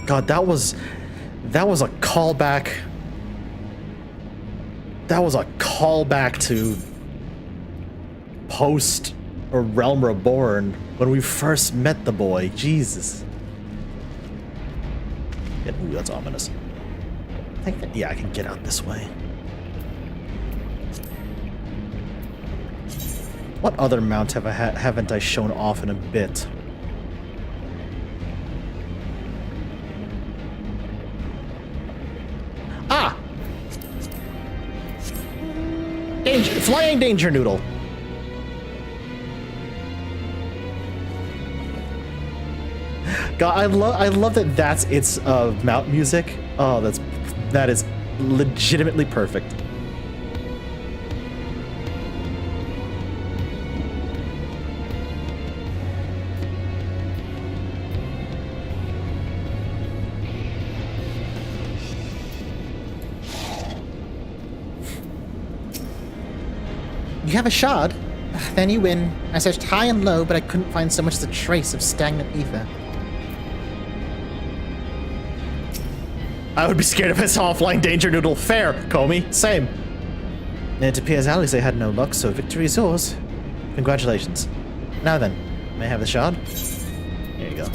God, that was a callback. That was a callback to post or Realm Reborn when we first met the boy. Jesus. Yeah, ooh, that's ominous. I think that, yeah, I can get out this way. What other mount haven't I shown off in a bit? Ah! Flying Danger Noodle. God, I love that that's its mount music. Oh, that is legitimately perfect. You have a shard? Then you win. I searched high and low, but I couldn't find so much as a trace of stagnant ether. I would be scared if I saw a Flying Danger Noodle. Fair, Comey. Same. It appears Alice had no luck, so victory is yours. Congratulations. Now then, may I have the shard? Here you go.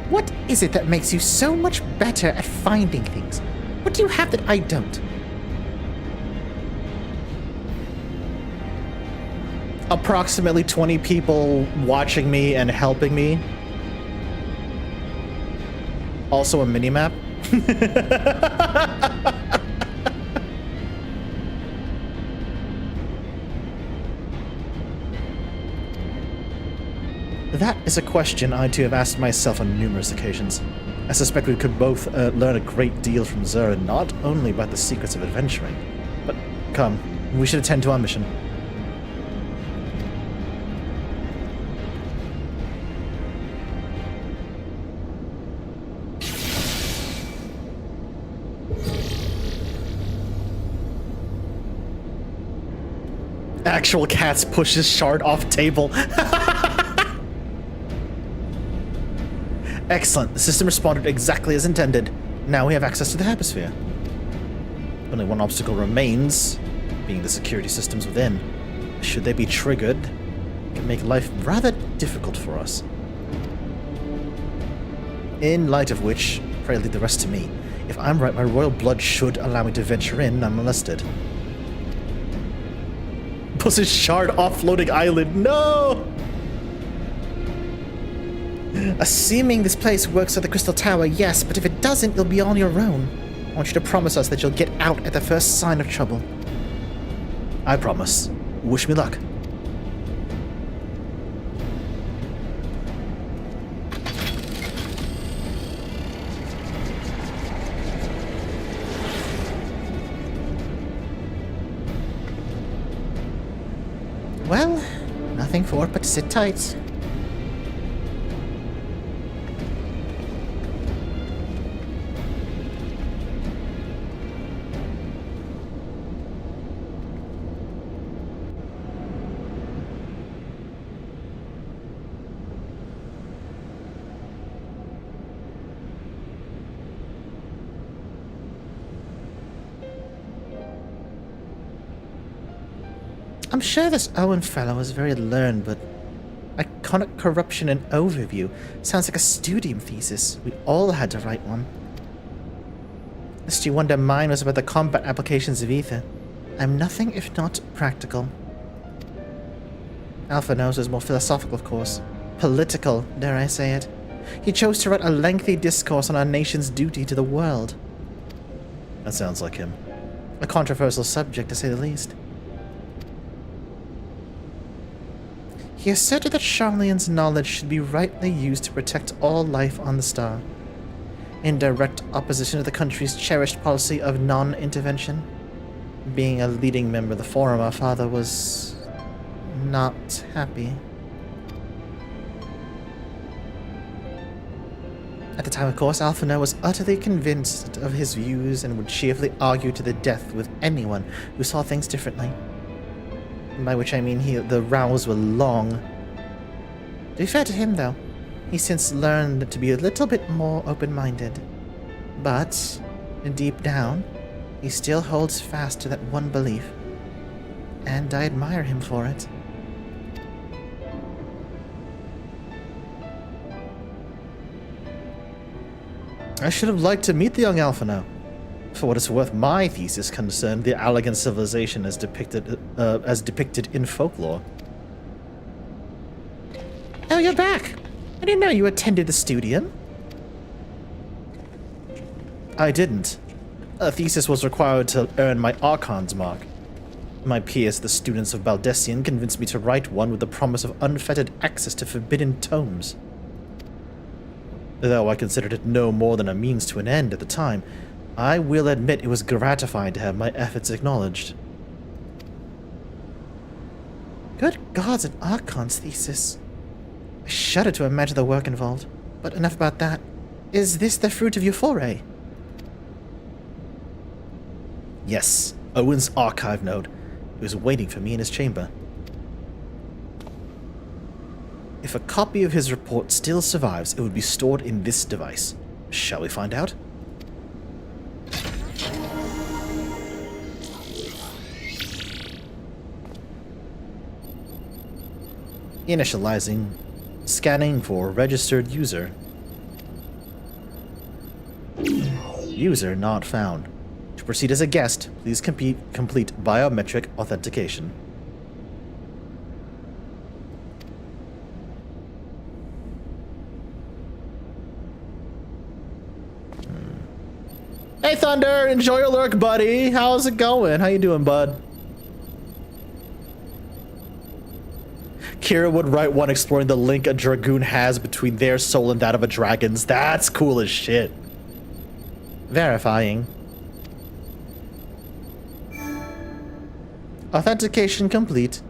What is it that makes you so much better at finding things? What do you have that I don't? Approximately 20 people watching me and helping me. Also a minimap. That is a question I too have asked myself on numerous occasions. I suspect we could both learn a great deal from Zura, not only about the secrets of adventuring, but come, we should attend to our mission. Actual cats pushes shard off table. Excellent. The system responded exactly as intended. Now we have access to the Hypersphere. Only one obstacle remains, being the security systems within. Should they be triggered, it can make life rather difficult for us. In light of which, pray leave the rest to me. If I'm right, my royal blood should allow me to venture in unmolested. Pushes shard offloading island. No! Assuming this place works at the Crystal Tower, yes, but if it doesn't, you'll be on your own. I want you to promise us that you'll get out at the first sign of trouble. I promise. Wish me luck. Well, nothing for it but to sit tight. I'm sure this Owen fellow is very learned, but iconic corruption and overview sounds like a studium thesis. We all had to write one. Lest you wonder, mine was about the combat applications of ether. I'm nothing if not practical. Alpha knows is more philosophical, of course. Political, dare I say it. He chose to write a lengthy discourse on our nation's duty to the world. That sounds like him. A controversial subject, to say the least. He asserted that Charlian's knowledge should be rightly used to protect all life on the star, in direct opposition to the country's cherished policy of non-intervention. Being a leading member of the Forum, our father was not happy. At the time, of course, Alphinaud was utterly convinced of his views and would cheerfully argue to the death with anyone who saw things differently. By which I mean the rows were long. To be fair to him, though, he's since learned to be a little bit more open-minded. But, deep down, he still holds fast to that one belief. And I admire him for it. I should have liked to meet the young Alphinaud. For what it's worth, my thesis concerned the Allegan civilization as depicted in folklore. Oh, you're back! I didn't know you attended the studium. I didn't. A thesis was required to earn my Archon's mark. My peers, the students of Baldessian, convinced me to write one with the promise of unfettered access to forbidden tomes. Though I considered it no more than a means to an end at the time, I will admit it was gratifying to have my efforts acknowledged. Good gods, an Archon's thesis. I shudder to imagine the work involved. But enough about that. Is this the fruit of your foray? Yes, Owen's archive node. He was waiting for me in his chamber. If a copy of his report still survives, it would be stored in this device. Shall we find out? Initializing. Scanning for registered user. User not found. To proceed as a guest, please complete biometric authentication. Hey Thunder, enjoy your lurk, buddy. How's it going? How you doing, bud? Kira would write one exploring the link a dragoon has between their soul and that of a dragon's. That's cool as shit. Verifying. Authentication complete.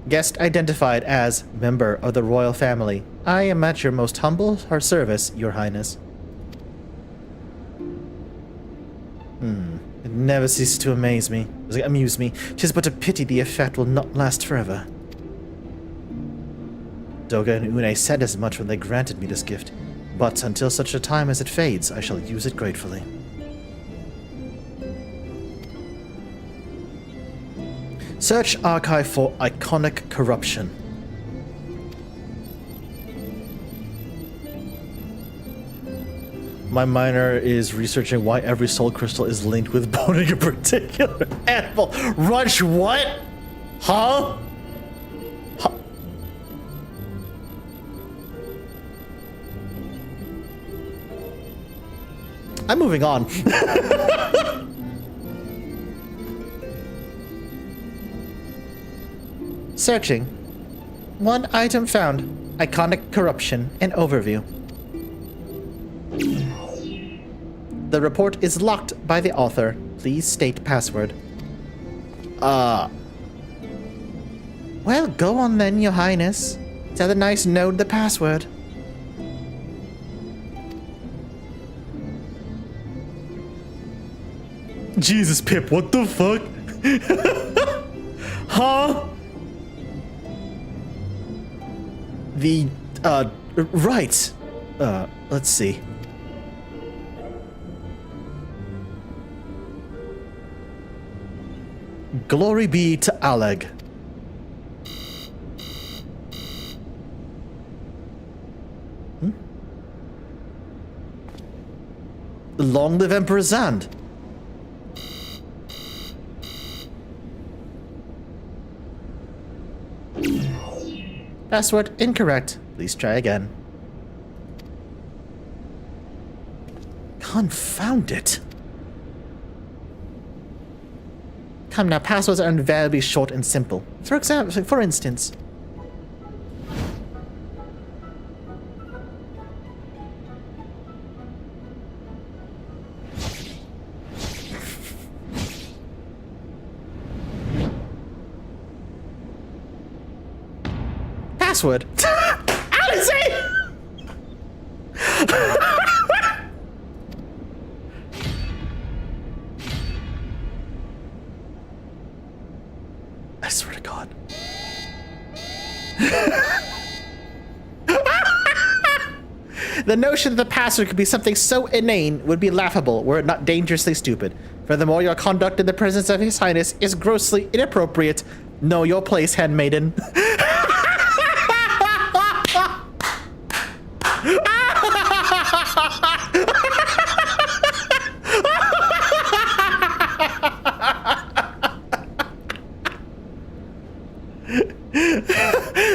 Guest identified as member of the royal family. I am at your most humble service, Your Highness. It never ceases to amuse me. 'Tis but a pity the effect will not last forever. Doga and Une said as much when they granted me this gift, but until such a time as it fades, I shall use it gratefully. Search archive for iconic corruption. My miner is researching why every soul crystal is linked with boning a particular animal. Rush what? Huh? I'm moving on. Searching. One item found. Iconic corruption. An overview. The report is locked by the author. Please state password. Well, go on then, Your Highness. Tell the nice node the password. Jesus, Pip, what the fuck? Huh? Right. Let's see. Glory be to Aleg. Long live Emperor Zand. Password incorrect. Please try again. Confound it. Come now, passwords are invariably short and simple. For instance. Password. Alice! I swear to God. The notion that the password could be something so inane would be laughable were it not dangerously stupid. Furthermore, your conduct in the presence of His Highness is grossly inappropriate. Know your place, handmaiden.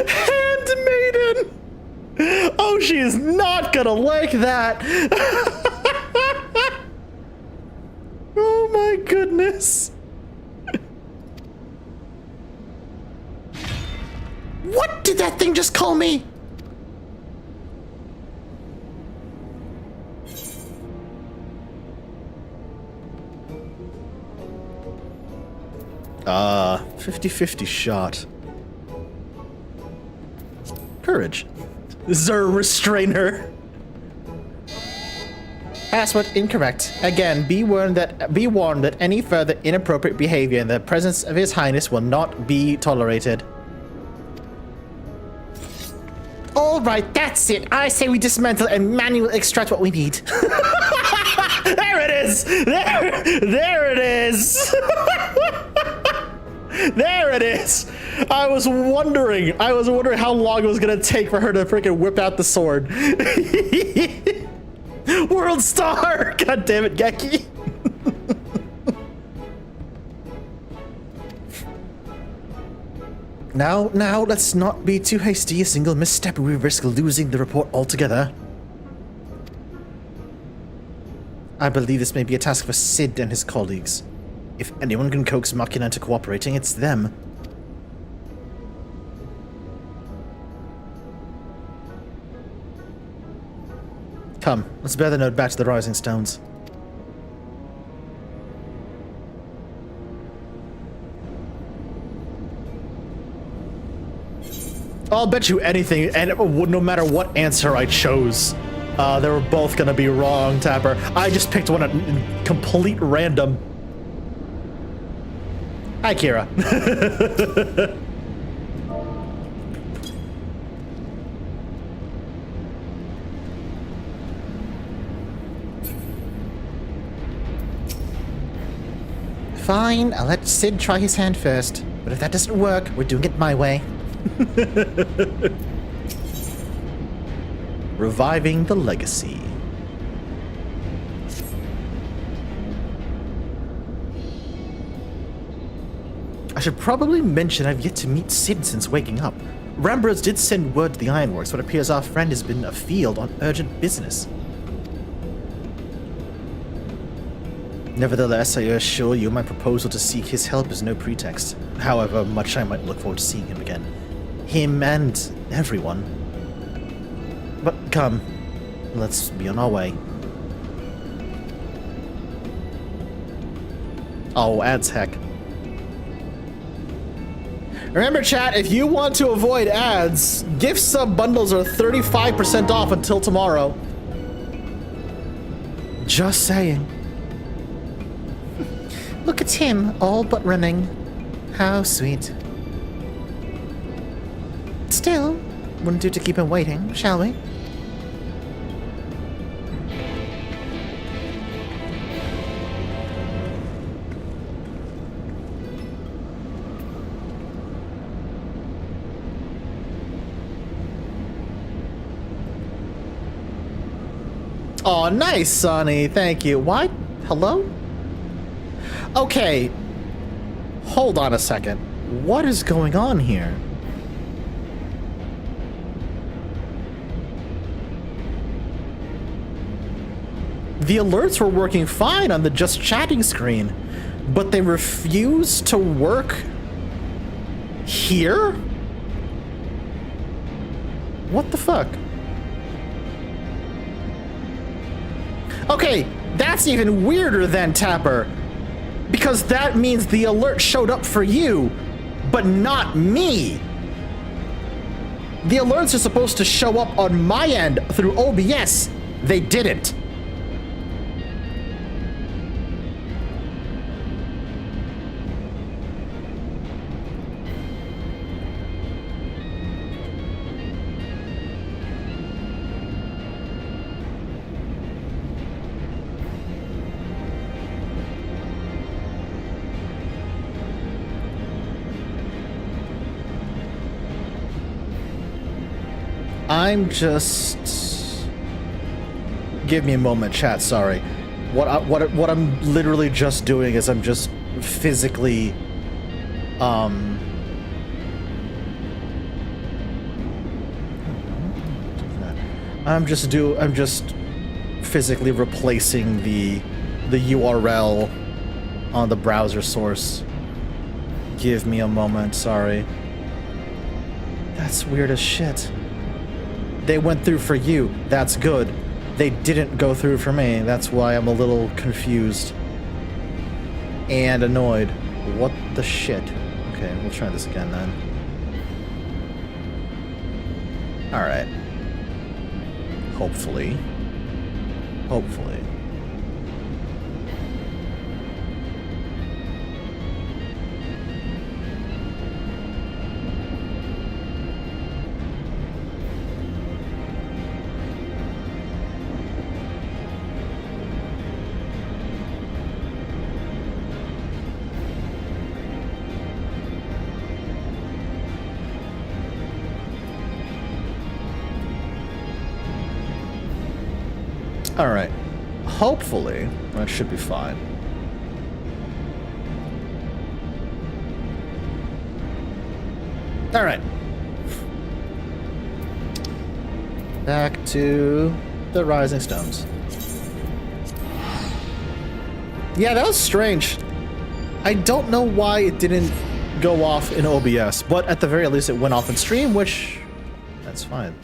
Handmaiden! Oh, she is not gonna like that! Oh my goodness! What did that thing just call me? Ah, 50-50 shot. Courage. Zer, restrain her. Password incorrect. Again, be warned that any further inappropriate behavior in the presence of His Highness will not be tolerated. All right, that's it. I say we dismantle and manually extract what we need. There it is. There it is. There it is. I was wondering how long it was gonna take for her to freaking whip out the sword. World star! God damn it, Geki. Now, let's not be too hasty. A single misstep, we risk losing the report altogether. I believe this may be a task for Sid and his colleagues. If anyone can coax Machina into cooperating, it's them. Come, let's bear the note back to the Rising Stones. I'll bet you anything, and no matter what answer I chose, they were both gonna be wrong, Tapper. I just picked one at complete random. Hi, Kira. Fine, I'll let Sid try his hand first. But if that doesn't work, we're doing it my way. Reviving the legacy. I should probably mention I've yet to meet Sid since waking up. Rambros did send word to the Ironworks, but it appears our friend has been afield on urgent business. Nevertheless, I assure you my proposal to seek his help is no pretext, however much I might look forward to seeing him again. Him and everyone. But come, let's be on our way. Oh, ads heck. Remember, chat, if you want to avoid ads, gift sub bundles are 35% off until tomorrow. Just saying. Look at him, all but running. How sweet. Still, wouldn't do to keep him waiting, shall we? Oh, nice, Sonny. Thank you. What? Hello? Okay. Hold on a second. What is going on here? The alerts were working fine on the just chatting screen, but they refused to work here? What the fuck? Okay, that's even weirder than Tapper, because that means the alert showed up for you, but not me. The alerts are supposed to show up on my end through OBS. They didn't. I'm just... Give me a moment, chat, sorry. What I'm literally just doing is I'm just physically... I'm just physically replacing the URL on the browser source. Give me a moment, sorry. That's weird as shit. They went through for you. That's good. They didn't go through for me. That's why I'm a little confused. And annoyed. What the shit? Okay, we'll try this again then. Alright. Hopefully. Hopefully. Alright. Hopefully, that should be fine. Alright. Back to the Rising Stones. Yeah, that was strange. I don't know why it didn't go off in OBS, but at the very least it went off in stream, which... that's fine.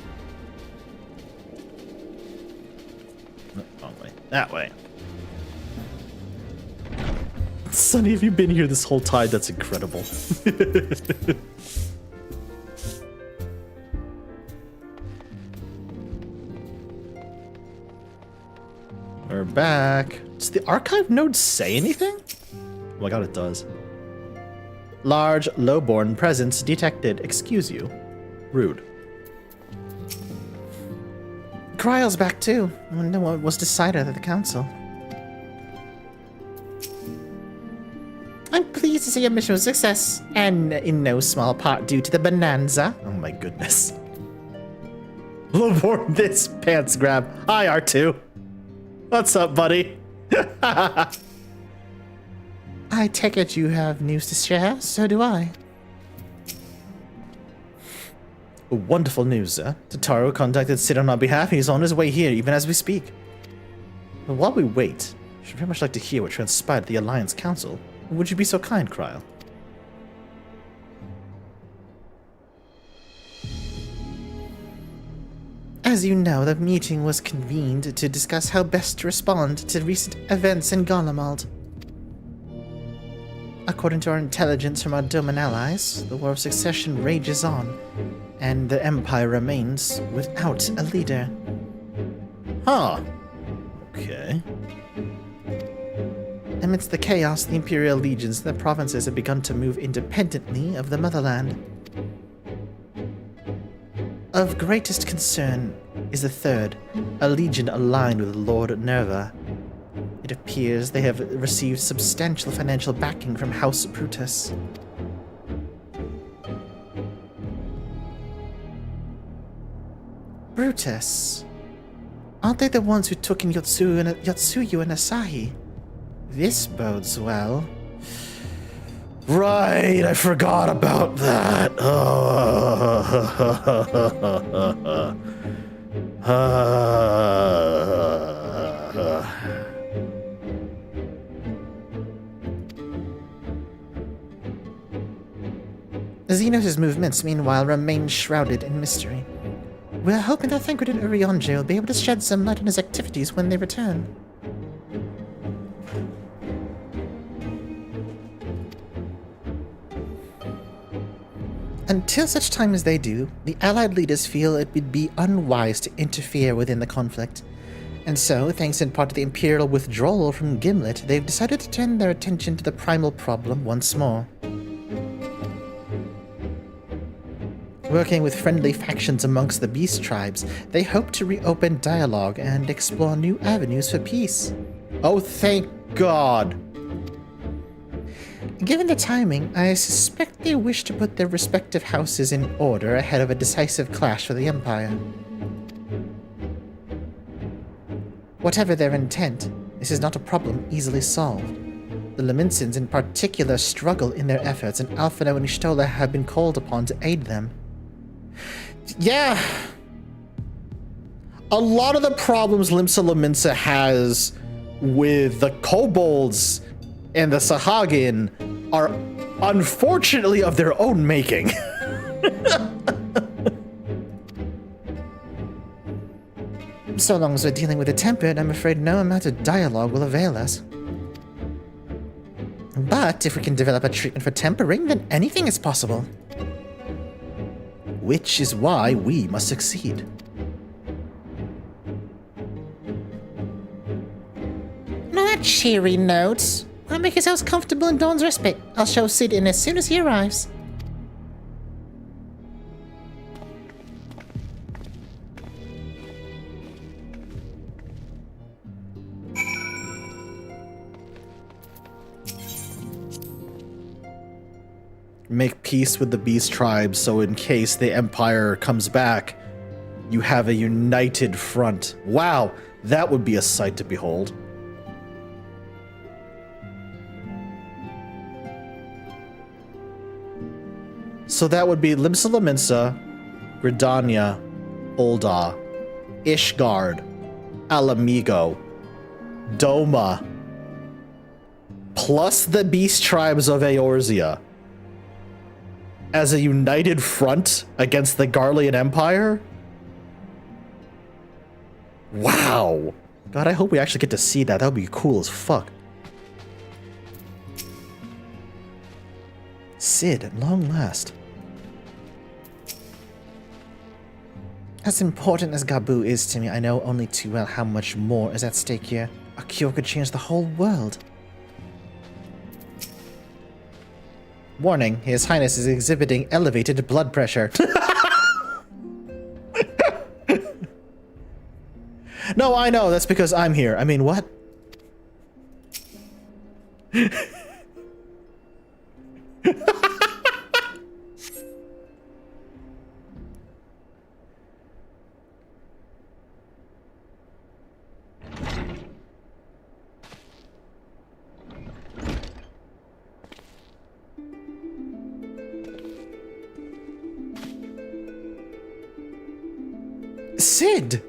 No, wrong way. That way. Sonny, have you been here this whole time? That's incredible. We're back. Does the archive node say anything? Oh my god, it does. Large, low-born presence detected. Excuse you. Rude. Kryle's back too. I wonder what was decided at the council. I'm pleased to see your mission was a success, and in no small part due to the bonanza. Oh my goodness. Low-born this pants grab. Hi, R2. What's up, buddy? I take it you have news to share, so do I. Wonderful news, sir. Tataru contacted Sid on our behalf, and he's on his way here even as we speak. But while we wait, I should very much like to hear what transpired at the Alliance Council. Would you be so kind, Kryle? As you know, the meeting was convened to discuss how best to respond to recent events in Garlemald. According to our intelligence from our Doman allies, the War of Succession rages on, and the Empire remains without a leader. Huh. Okay. Amidst the chaos, the Imperial legions in the provinces have begun to move independently of the motherland. Of greatest concern is the third, a legion aligned with Lord Nerva. It appears they have received substantial financial backing from House Brutus. Brutus? Aren't they the ones who took in Yotsuyu and Asahi? This bodes well. Right, I forgot about that. Zenos' movements, meanwhile, remain shrouded in mystery. We're hoping that Thancred and Urionje will be able to shed some light on his activities when they return. Until such time as they do, the Allied leaders feel it would be unwise to interfere within the conflict. And so, thanks in part to the Imperial withdrawal from Gimlet, they've decided to turn their attention to the primal problem once more. Working with friendly factions amongst the beast tribes, they hope to reopen dialogue and explore new avenues for peace. Oh, thank God! Given the timing, I suspect they wish to put their respective houses in order ahead of a decisive clash for the Empire. Whatever their intent, this is not a problem easily solved. The Laminsons in particular struggle in their efforts, and Alphino and Ishtola have been called upon to aid them. Yeah. A lot of the problems Limsa Lominsa has with the kobolds and the Sahagin are unfortunately of their own making. So long as we're dealing with the tempered, I'm afraid no amount of dialogue will avail us. But if we can develop a treatment for tempering, then anything is possible. Which is why we must succeed. On that cheery note, well, make yourselves comfortable in Dawn's respite. I'll show Sid in as soon as he arrives. Make peace with the beast tribes, so in case the Empire comes back, you have a united front. Wow, That would be a sight to behold. So that would be Limsa Lominsa, Gridania, Ul'dah, Ishgard, Alamigo, Doma, plus the beast tribes of Eorzea as a united front against the Garlean Empire? Wow. God, I hope we actually get to see that. That would be cool as fuck. Cid, at long last. As important as Gabu is to me, I know only too well how much more is at stake here. A cure could change the whole world. Warning, His Highness is exhibiting elevated blood pressure. No, I know, that's because I'm here. I mean, what? Cid!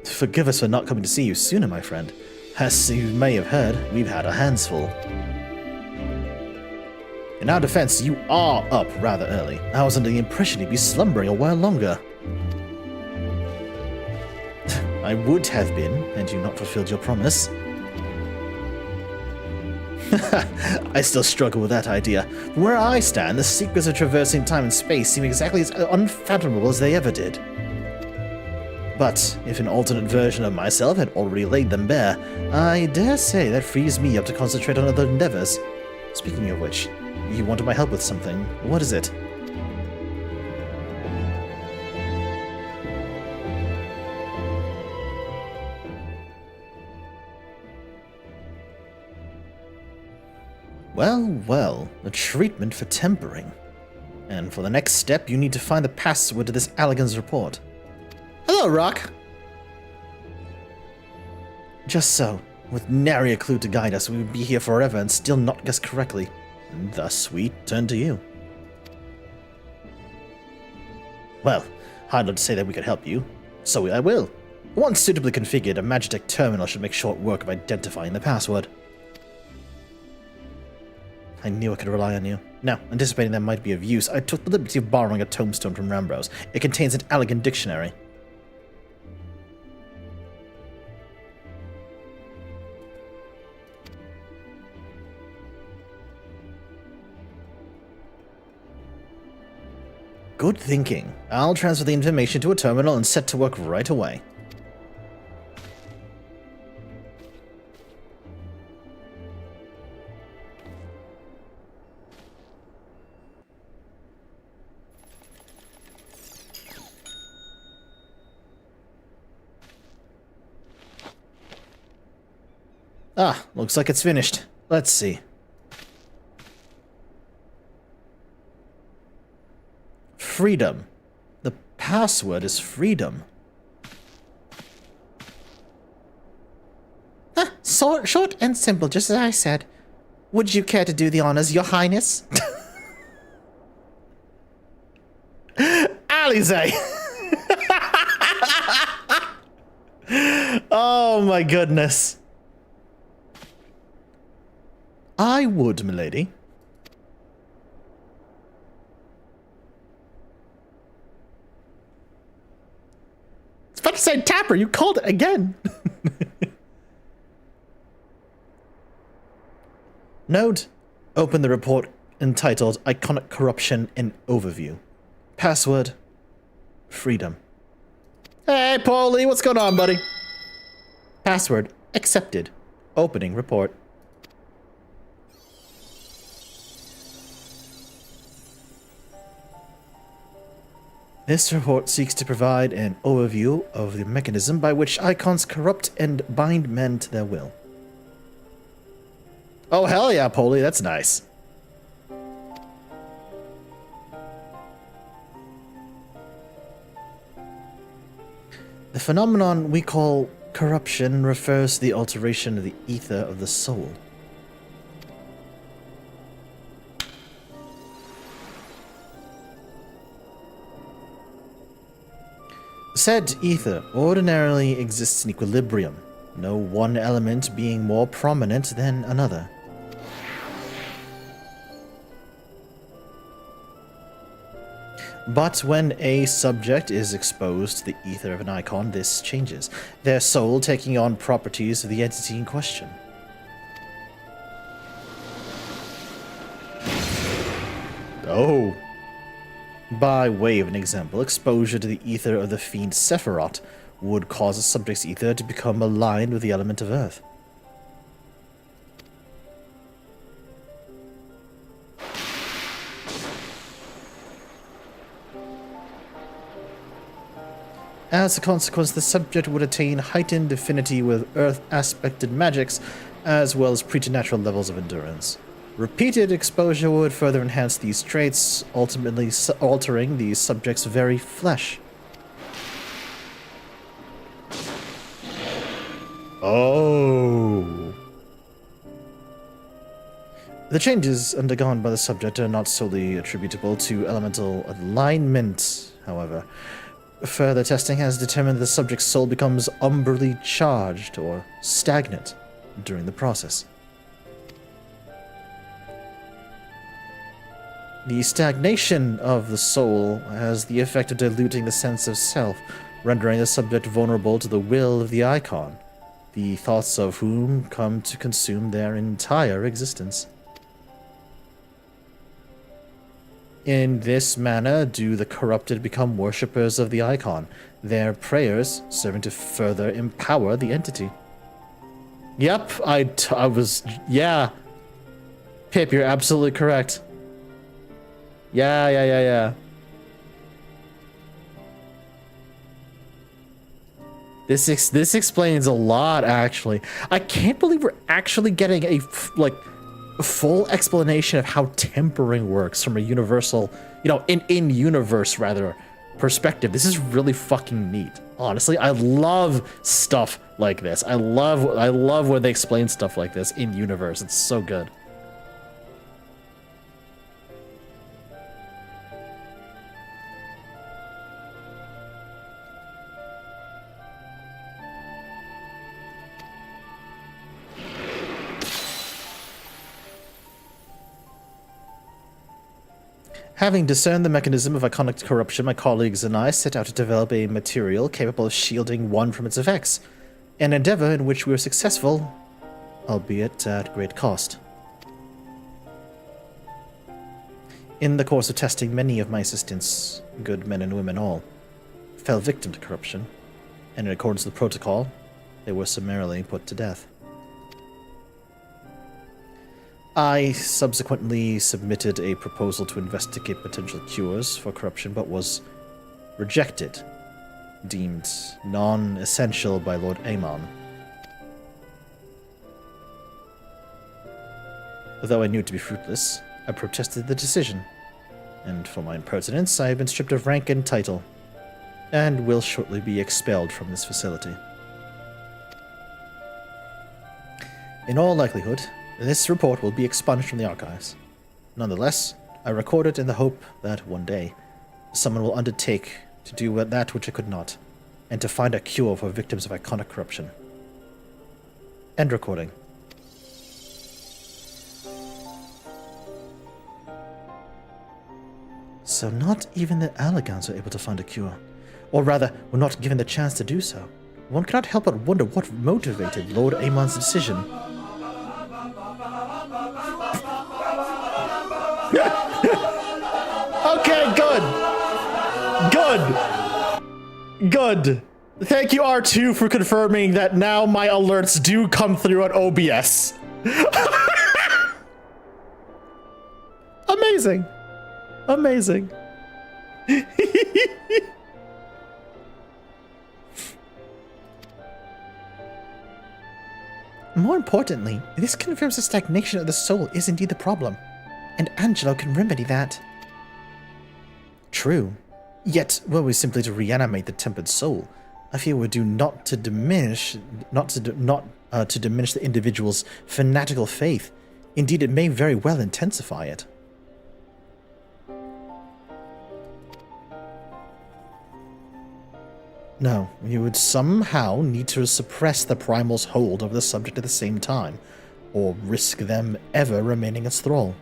Forgive us for not coming to see you sooner, my friend. As you may have heard, we've had our hands full. In our defense, you are up rather early. I was under the impression you'd be slumbering a while longer. I would have been, had you not fulfilled your promise. I still struggle with that idea. From where I stand, the secrets of traversing time and space seem exactly as unfathomable as they ever did. But if an alternate version of myself had already laid them bare, I dare say that frees me up to concentrate on other endeavors. Speaking of which, you wanted my help with something. What is it? Well, well, a treatment for tempering. And for the next step, you need to find the password to this Allagan's report. Hello, Rock. Just so. With nary a clue to guide us, we would be here forever and still not guess correctly. And thus we turn to you. Well, I'd love to say that we could help you. So I will. Once suitably configured, a Magitech terminal should make short work of identifying the password. I knew I could rely on you. Now, anticipating that might be of use, I took the liberty of borrowing a tombstone from Rambrose. It contains an elegant dictionary. Good thinking. I'll transfer the information to a terminal and set to work right away. Ah, looks like it's finished. Let's see. Freedom. The password is freedom. So short and simple, just as I said. Would you care to do the honors, Your Highness? Alize! Oh my goodness. I would, milady. It's about to say Tapper, you called it again. Node, open the report entitled Iconic Corruption in Overview. Password, freedom. Hey, Paulie, what's going on, buddy? Password, accepted. Opening report. This report seeks to provide an overview of the mechanism by which icons corrupt and bind men to their will. Oh, hell yeah, Polly, that's nice. The phenomenon we call corruption refers to the alteration of the ether of the soul. Said ether ordinarily exists in equilibrium, no one element being more prominent than another. But when a subject is exposed to the ether of an icon, this changes, their soul taking on properties of the entity in question. Oh. By way of an example, exposure to the ether of the fiend Sephiroth would cause a subject's ether to become aligned with the element of earth. As a consequence, the subject would attain heightened affinity with earth-aspected magics, as well as preternatural levels of endurance. Repeated exposure would further enhance these traits, ultimately altering the subject's very flesh. Oh. The changes undergone by the subject are not solely attributable to elemental alignment, however. Further testing has determined that the subject's soul becomes umbrally charged or stagnant during the process. The stagnation of the soul has the effect of diluting the sense of self, rendering the subject vulnerable to the will of the icon, the thoughts of whom come to consume their entire existence. In this manner do the corrupted become worshippers of the icon, their prayers serving to further empower the entity. Yep, yeah. Pip, you're absolutely correct. Yeah. This explains a lot, actually. I can't believe we're actually getting a full explanation of how tempering works from a universal, in-universe rather, perspective. This is really fucking neat. Honestly, I love stuff like this. I love when they explain stuff like this in universe. It's so good. Having discerned the mechanism of iconic corruption, my colleagues and I set out to develop a material capable of shielding one from its effects, an endeavor in which we were successful, albeit at great cost. In the course of testing, many of my assistants, good men and women all, fell victim to corruption, and in accordance with protocol, they were summarily put to death. I subsequently submitted a proposal to investigate potential cures for corruption, but was rejected, deemed non-essential by Lord Amon. Though I knew it to be fruitless, I protested the decision, and for my impertinence, I have been stripped of rank and title, and will shortly be expelled from this facility. In all likelihood, this report will be expunged from the archives. Nonetheless, I record it in the hope that one day, someone will undertake to do that which I could not, and to find a cure for victims of iconic corruption. End recording. So not even the Allegans are able to find a cure. Or rather, were not given the chance to do so. One cannot help but wonder what motivated Lord Amon's decision. Okay, good. Thank you, R2, for confirming that now my alerts do come through on OBS. Amazing. More importantly, this confirms the stagnation of the soul is indeed the problem, and Angelo can remedy that. True. Yet, were we simply to reanimate the tempered soul, I fear would do not to diminish the individual's fanatical faith. Indeed, it may very well intensify it. No, you would somehow need to suppress the primal's hold over the subject at the same time, or risk them ever remaining its thrall.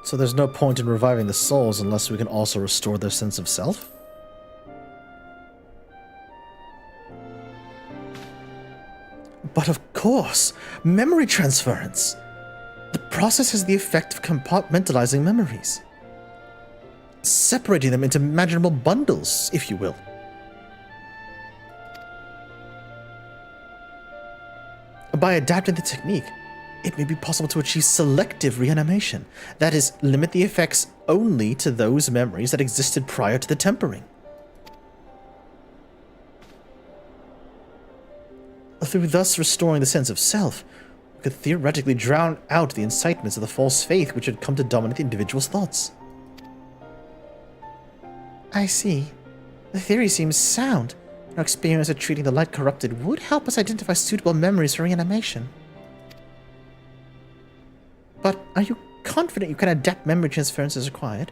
So there's no point in reviving the souls unless we can also restore their sense of self? But of course, memory transference! The process has the effect of compartmentalizing memories. Separating them into imaginable bundles, if you will. By adapting the technique, it may be possible to achieve selective reanimation. That is, limit the effects only to those memories that existed prior to the tempering. Through thus restoring the sense of self, we could theoretically drown out the incitements of the false faith which had come to dominate the individual's thoughts. I see. The theory seems sound. Our experience of treating the light corrupted would help us identify suitable memories for reanimation. But are you confident you can adapt memory transference as required?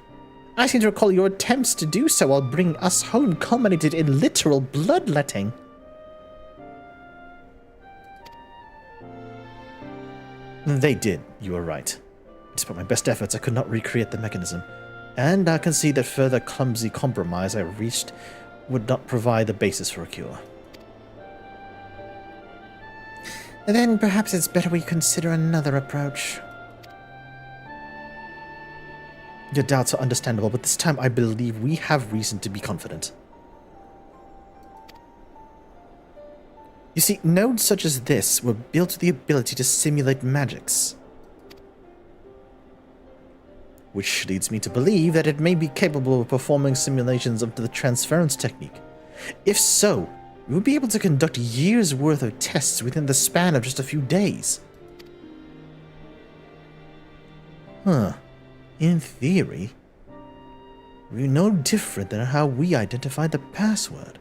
I seem to recall your attempts to do so while bringing us home culminated in literal bloodletting. They did, you are right. Despite my best efforts, I could not recreate the mechanism, and I concede that further clumsy compromise I reached would not provide the basis for a cure. Then perhaps it's better we consider another approach. Your doubts are understandable, but this time I believe we have reason to be confident. You see, nodes such as this were built with the ability to simulate magics. Which leads me to believe that it may be capable of performing simulations of the transference technique. If so, we would be able to conduct years' worth of tests within the span of just a few days. In theory, we're no different than how we identified the password.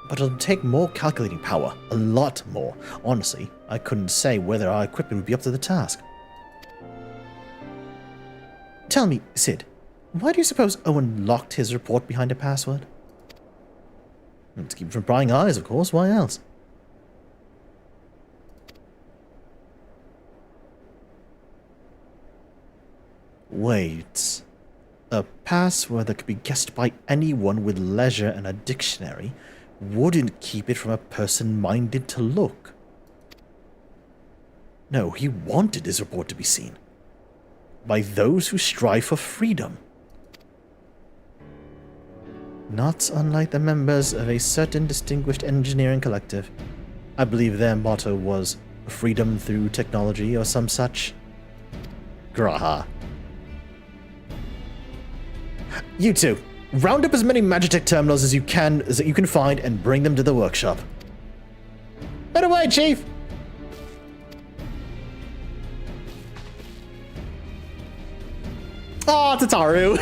But it'll take more calculating power, a lot more. Honestly, I couldn't say whether our equipment would be up to the task. Tell me, Sid, why do you suppose Owen locked his report behind a password? To keep from prying eyes, of course, why else? Wait, a password that could be guessed by anyone with leisure and a dictionary wouldn't keep it from a person minded to look. No, he wanted his report to be seen. By those who strive for freedom. Not unlike the members of a certain distinguished engineering collective. I believe their motto was freedom through technology or some such. Graha. You two, round up as many Magitech terminals as you can find and bring them to the workshop. Right away, Chief! Aw, Tataru!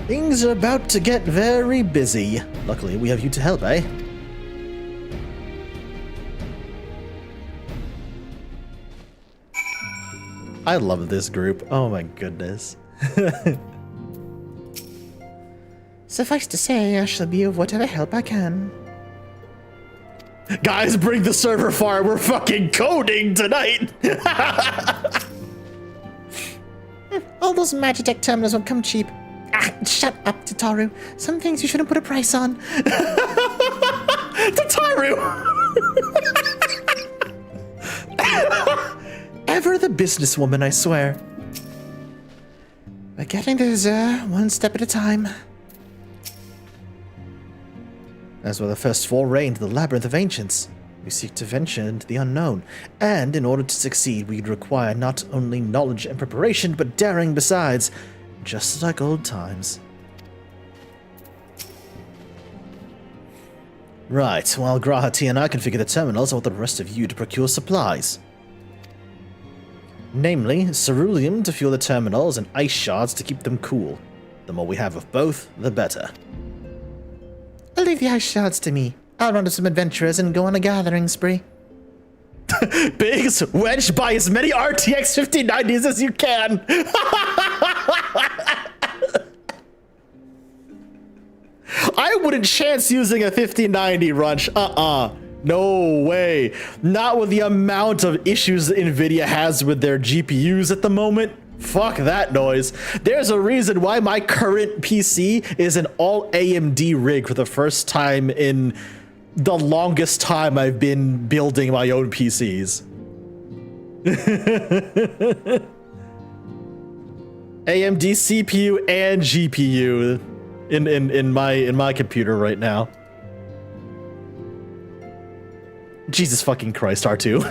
Things are about to get very busy. Luckily, we have you to help, eh? I love this group. Oh my goodness. Suffice to say, I shall be of whatever help I can. Guys, bring the server farm. We're fucking coding tonight. All those Magitech terminals won't come cheap. Ah, shut up, Tataru. Some things you shouldn't put a price on. Tataru! Ever the businesswoman, I swear. We're getting to Zer one step at a time. As we're the first foray into the Labyrinth of Ancients, we seek to venture into the unknown, and in order to succeed, we'd require not only knowledge and preparation, but daring besides, just like old times. Right, while Grahati and I configure the terminals, I want the rest of you to procure supplies. Namely, ceruleum to fuel the terminals and ice shards to keep them cool. The more we have of both, the better. I'll leave the ice shards to me. I'll run to some adventurers and go on a gathering spree. Biggs, wedge buy as many RTX 5090s as you can! I wouldn't chance using a 5090 Runch. No way. Not with the amount of issues NVIDIA has with their GPUs at the moment. Fuck that noise. There's a reason why my current PC is an all AMD rig for the first time in the longest time I've been building my own PCs. AMD CPU and GPU in my computer right now. Jesus fucking Christ, R2.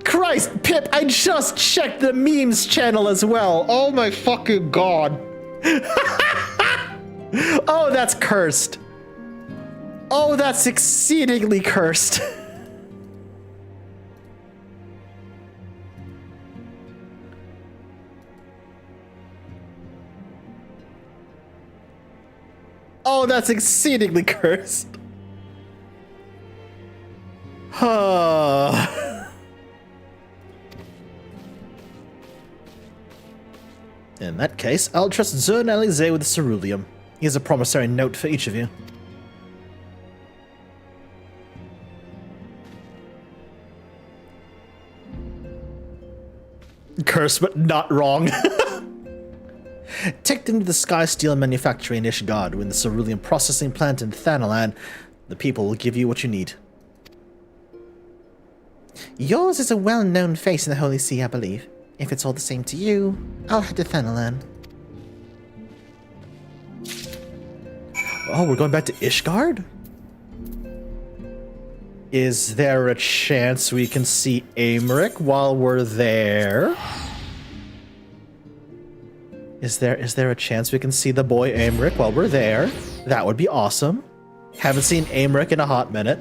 Christ, Pip, I just checked the memes channel as well. Oh my fucking god. Oh, that's cursed. Oh, that's exceedingly cursed. Oh, that's exceedingly cursed. In that case, I'll trust Zur and Elise with the ceruleum. Here's a promissory note for each of you. Cursed, but not wrong. Take them to the Sky Steel manufactory in Ishgard, in the ceruleum processing plant in Thanalan. The people will give you what you need. Yours is a well-known face in the Holy See, I believe. If it's all the same to you, I'll head to Thanalan. Oh, we're going back to Ishgard? Is there a chance we can see Aymeric while we're there? Is there a chance we can see the boy Aymeric while we're there? That would be awesome. Haven't seen Aymeric in a hot minute.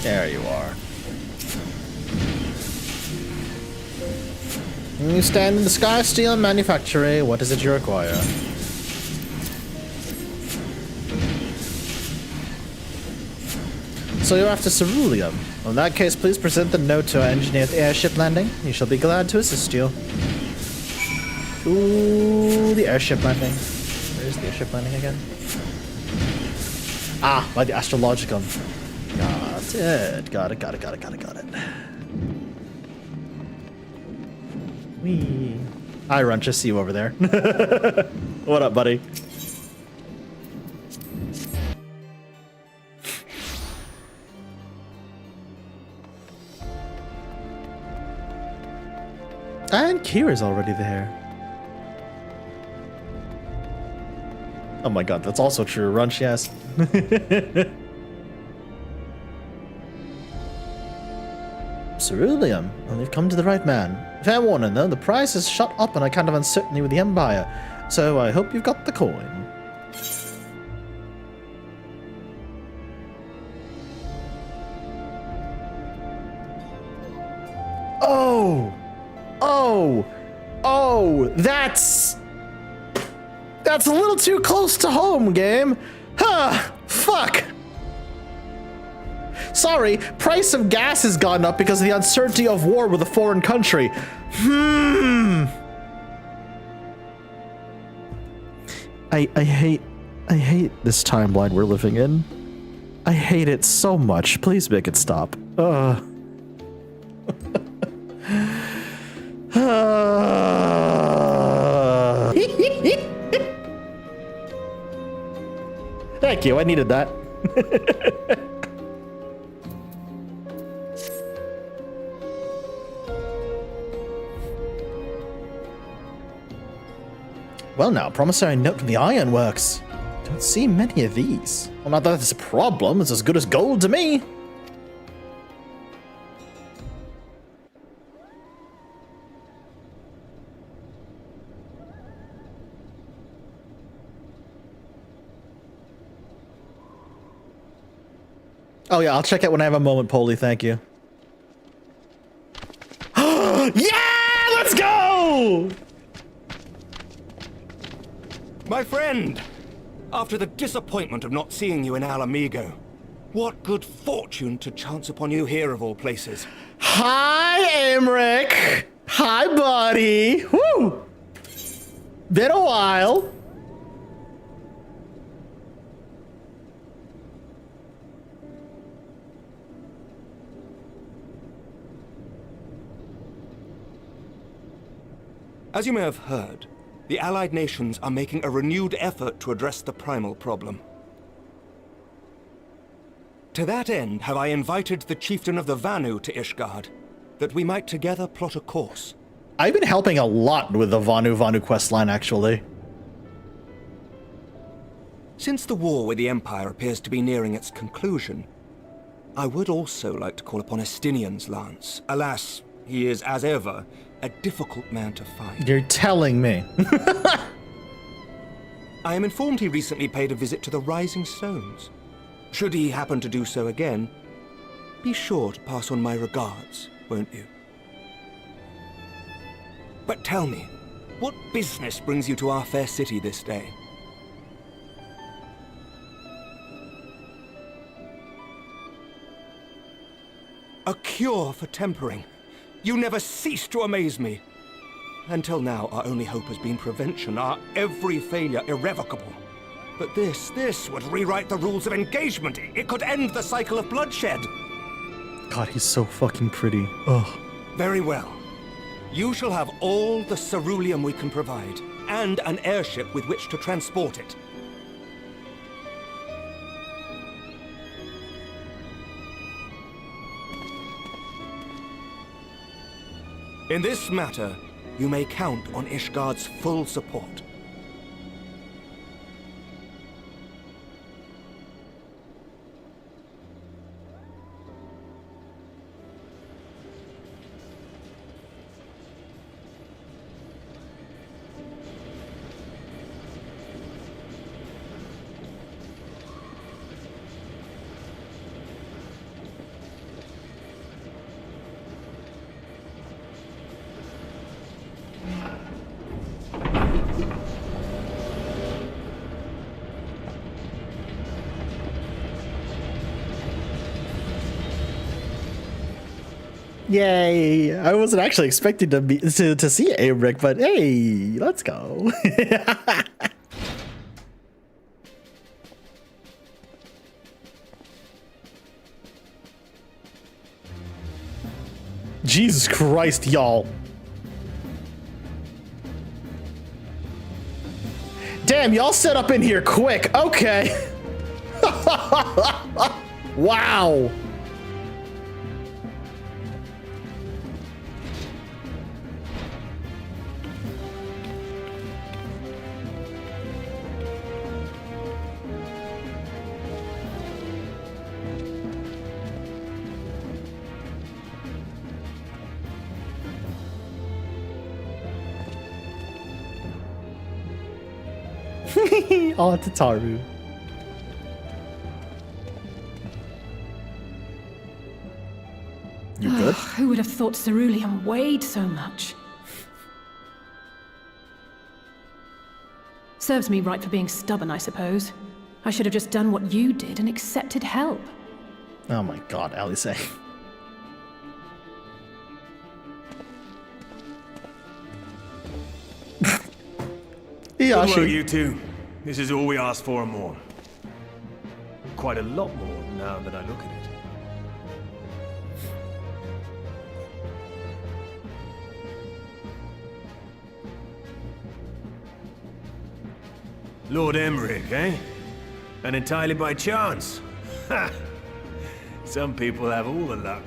There you are. You stand in the Sky Steel manufactory. What is it you require? So you're after ceruleum. In that case, please present the note to our engineer at the airship landing. He shall be glad to assist you. Ooh, the airship landing. Where's the airship landing again? Ah, by the Astrologicum. Got it. Wee. Hi, Runch, I see you over there. What up, buddy? And Kira's already there. Oh my god, that's also true, Runch, yes. Ceruleum. Well, you've come to the right man. Fair warning, though, the price has shot up on account of uncertainty with the Empire, so I hope you've got the coin. That's a little too close to home, game. Huh, fuck. Sorry, price of gas has gone up because of the uncertainty of war with a foreign country. I hate this timeline we're living in. I hate it so much. Please make it stop. Thank you, I needed that. Well now, promissory note from the Ironworks. Don't see many of these. Well, not that it's a problem, it's as good as gold to me. Oh yeah, I'll check it when I have a moment, Polly, thank you. Yeah, let's go! My friend, after the disappointment of not seeing you in Alamigo, what good fortune to chance upon you here of all places. Hi, Emric. Hi, buddy. Woo! Been a while. As you may have heard, the Allied nations are making a renewed effort to address the primal problem. To that end, have I invited the chieftain of the Vanu to Ishgard, that we might together plot a course. I've been helping a lot with the Vanu questline, actually. Since the war with the Empire appears to be nearing its conclusion, I would also like to call upon Estinian's lance. Alas, he is, as ever, a difficult man to find. You're telling me. I am informed he recently paid a visit to the Rising Stones. Should he happen to do so again, be sure to pass on my regards, won't you? But tell me, what business brings you to our fair city this day? A cure for tempering. You never cease to amaze me. Until now, our only hope has been prevention, our every failure irrevocable. But this would rewrite the rules of engagement. It could end the cycle of bloodshed. God, he's so fucking pretty. Ugh. Very well. You shall have all the ceruleum we can provide, and an airship with which to transport it. In this matter, you may count on Ishgard's full support. Yay! I wasn't actually expecting to see Emric, but hey, let's go. Jesus Christ, y'all. Damn, y'all set up in here quick. Okay. Wow. Oh, Tataru. You good? Who would have thought ceruleum weighed so much? Serves me right for being stubborn, I suppose. I should have just done what you did and accepted help. Oh my god, Alice. Good work, you two. This is all we asked for and more. Quite a lot more now that I look at it. Lord Emric, eh? And entirely by chance. Ha! Some people have all the luck.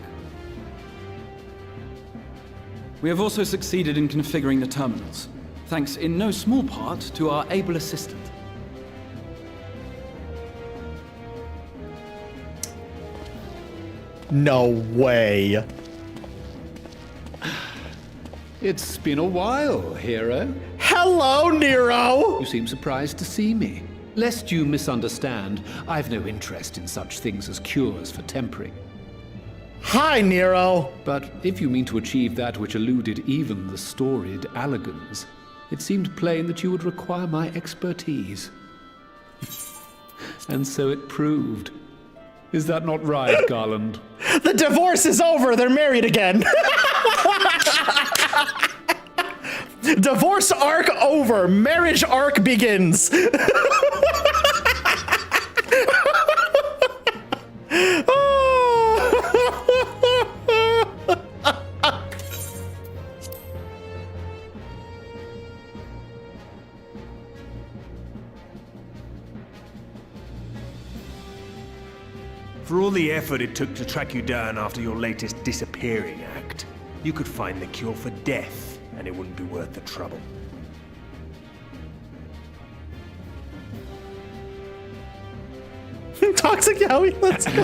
We have also succeeded in configuring the terminals. thanks in no small part to our able assistant. No way. It's been a while, hero. Hello, Nero! You seem surprised to see me. Lest you misunderstand, I've no interest in such things as cures for tempering. Hi, Nero! But if you mean to achieve that which eluded even the storied Allagans, it seemed plain that you would require my expertise. And so it proved. Is that not right, Garland? The divorce is over! They're married again! Divorce arc over! Marriage arc begins! For all the effort it took to track you down after your latest disappearing act, you could find the cure for death, and it wouldn't be worth the trouble. Toxic Yowie, let's go.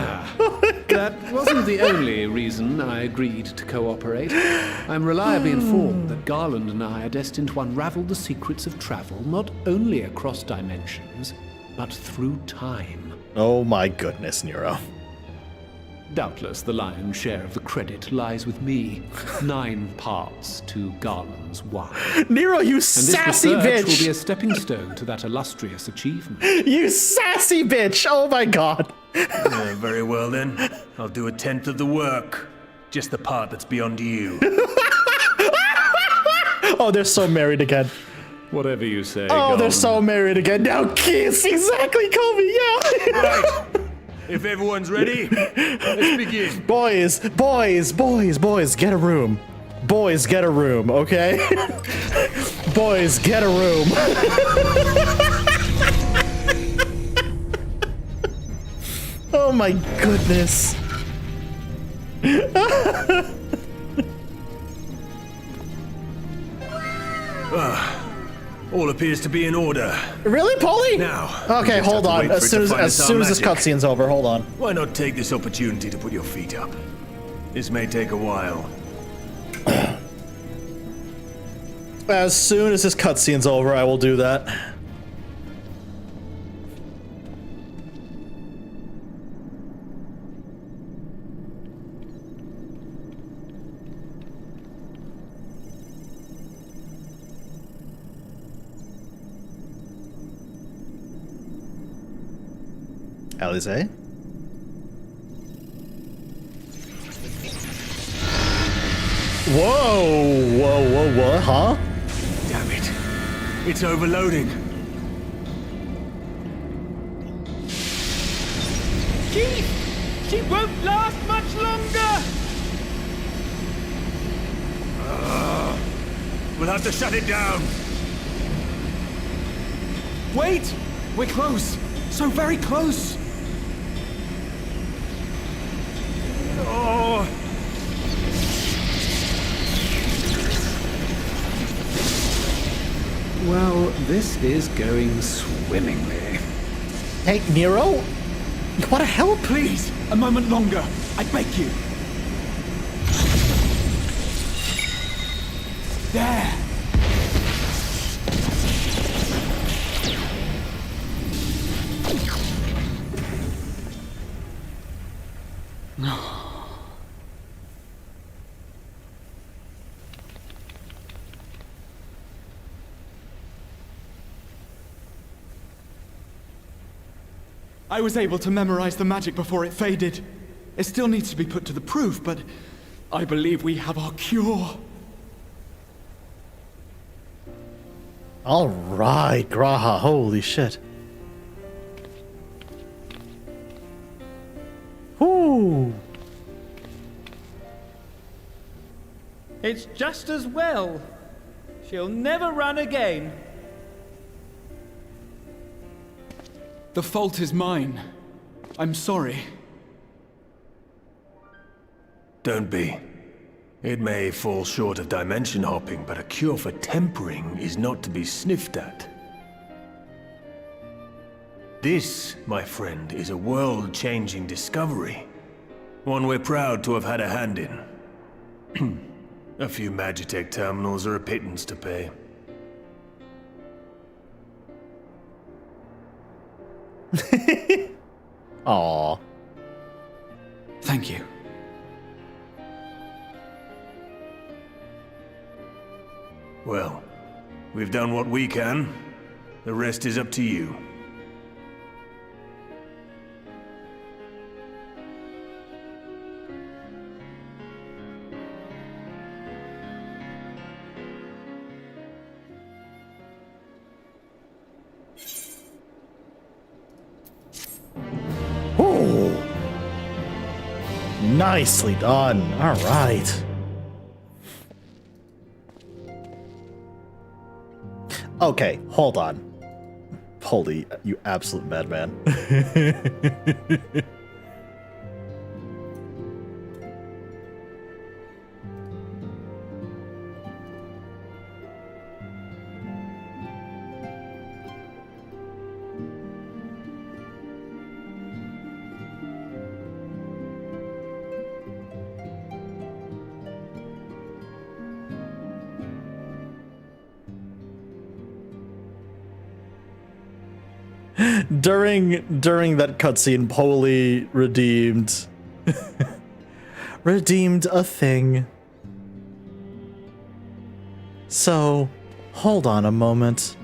That wasn't the only reason I agreed to cooperate. I'm reliably informed that Garland and I are destined to unravel the secrets of travel not only across dimensions, but through time. Oh my goodness, Nero. Doubtless the lion's share of the credit lies with me. 9 parts to Garland's 1. Nero, you and sassy this research bitch! will be a stepping stone to that illustrious achievement. You sassy bitch! Oh my god. Very well then. I'll do 1/10 of the work. Just the part that's beyond you. Oh, they're so married again. Whatever you say, Oh, they're Garland. so married again. Now kiss! Exactly, Kobe, yeah! Right. If everyone's ready, let's begin. Boys, get a room. Boys, get a room, okay? Boys, get a room. Oh my goodness. All appears to be in order. Really, Polly? Now. Okay, hold on. As soon as this cutscene's over, hold on. Why not take this opportunity to put your feet up? This may take a while. As soon as this cutscene's over, I will do that. Alize? Whoa, huh? Damn it. It's overloading. Chief! She won't last much longer! We'll have to shut it down. Wait! We're close! So very close! Oh. Well, this is going swimmingly. Hey, Nero? You wanna help? Please, a moment longer. I beg you. There! I was able to memorize the magic before it faded. It still needs to be put to the proof, but I believe we have our cure. All right, Graha. Holy shit. Whoo. It's just as well. She'll never run again. The fault is mine. I'm sorry. Don't be. It may fall short of dimension hopping, but a cure for tempering is not to be sniffed at. This, my friend, is a world-changing discovery. One we're proud to have had a hand in. A few Magitech terminals are a pittance to pay. Aww. Thank you. Well, we've done what we can. The rest is up to you. Ooh. Nicely done. All right. Okay, hold on. Holy, you absolute madman. During that cutscene, Poli redeemed a thing. So, hold on a moment.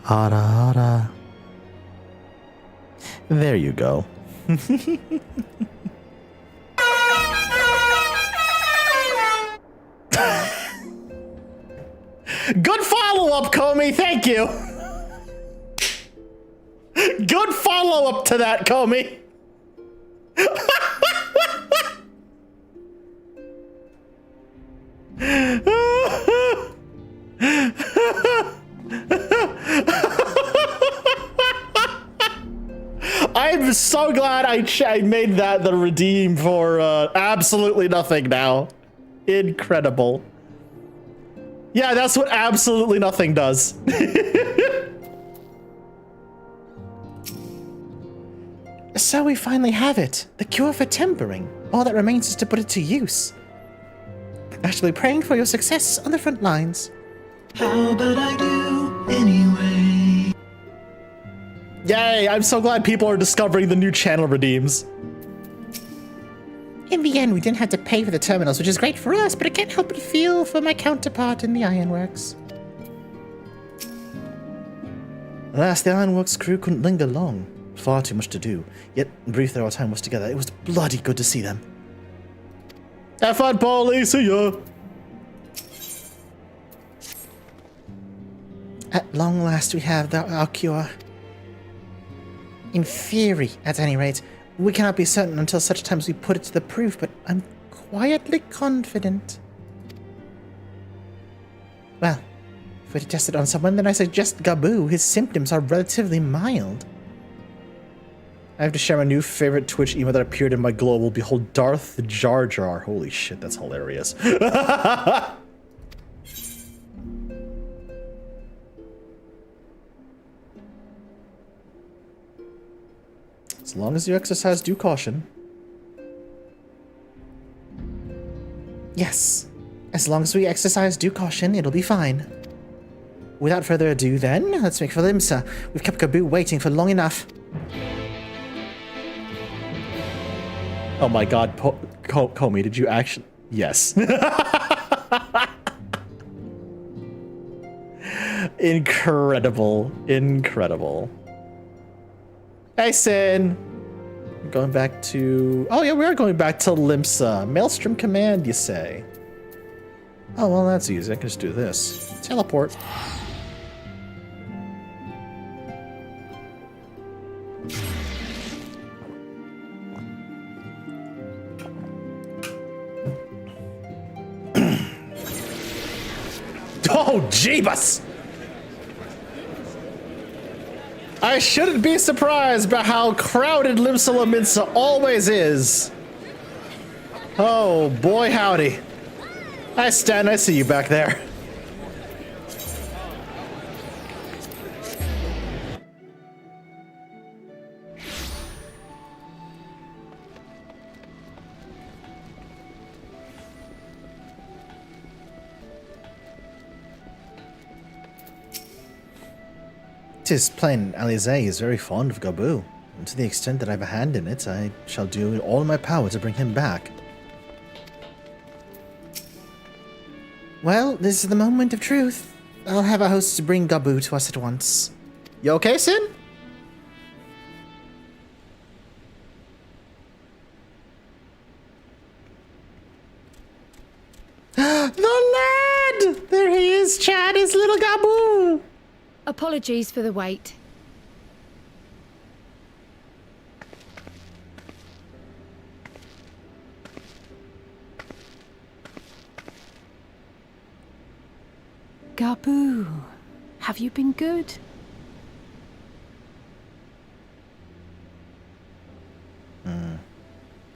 Ara ara. There you go. Good follow-up, Comey. Thank you. Good follow-up to that, Comey. I'm so glad I made that the redeem for absolutely nothing now. Incredible. Yeah, that's what absolutely nothing does. So we finally have it. The cure for tempering. All that remains is to put it to use. Actually praying for your success on the front lines. How about I do anyway? Yay, I'm so glad people are discovering the new channel redeems. In the end, we didn't have to pay for the terminals, which is great for us, but I can't help but feel for my counterpart in the Ironworks. Alas, the Ironworks crew couldn't linger long. Far too much to do. Yet, brief though our time was together, it was bloody good to see them. Have fun, Paulie. See ya. At long last, we have our cure. In theory, at any rate. We cannot be certain until such times we put it to the proof, but I'm quietly confident. Well, if we test it on someone, then I suggest Gaboo. His symptoms are relatively mild. I have to share my new favorite Twitch email that appeared in my global. Behold, Darth Jar Jar. Holy shit, that's hilarious. As long as you exercise due caution. Yes. As long as we exercise due caution, it'll be fine. Without further ado, then, let's make for Limsa. We've kept Gaboo waiting for long enough. Oh my god, Comey, did you actually... Yes. Incredible. Incredible. Hey, Sin. Going back to... Oh, yeah, we are going back to Limsa. Maelstrom Command, you say? Oh, well, that's easy. I can just do this. Teleport. Oh, Jeebus! I shouldn't be surprised by how crowded Limsala Minsa always is. Oh, boy howdy. Hi, Stan, I see you back there. Tis plain Alizé is very fond of Gabu, and to the extent that I have a hand in it, I shall do all in my power to bring him back. Well, this is the moment of truth. I'll have our hosts bring Gabu to us at once. You okay, Sin? The lad! There he is, Chad, his little Gabu! Apologies for the wait. Gabu, have you been good?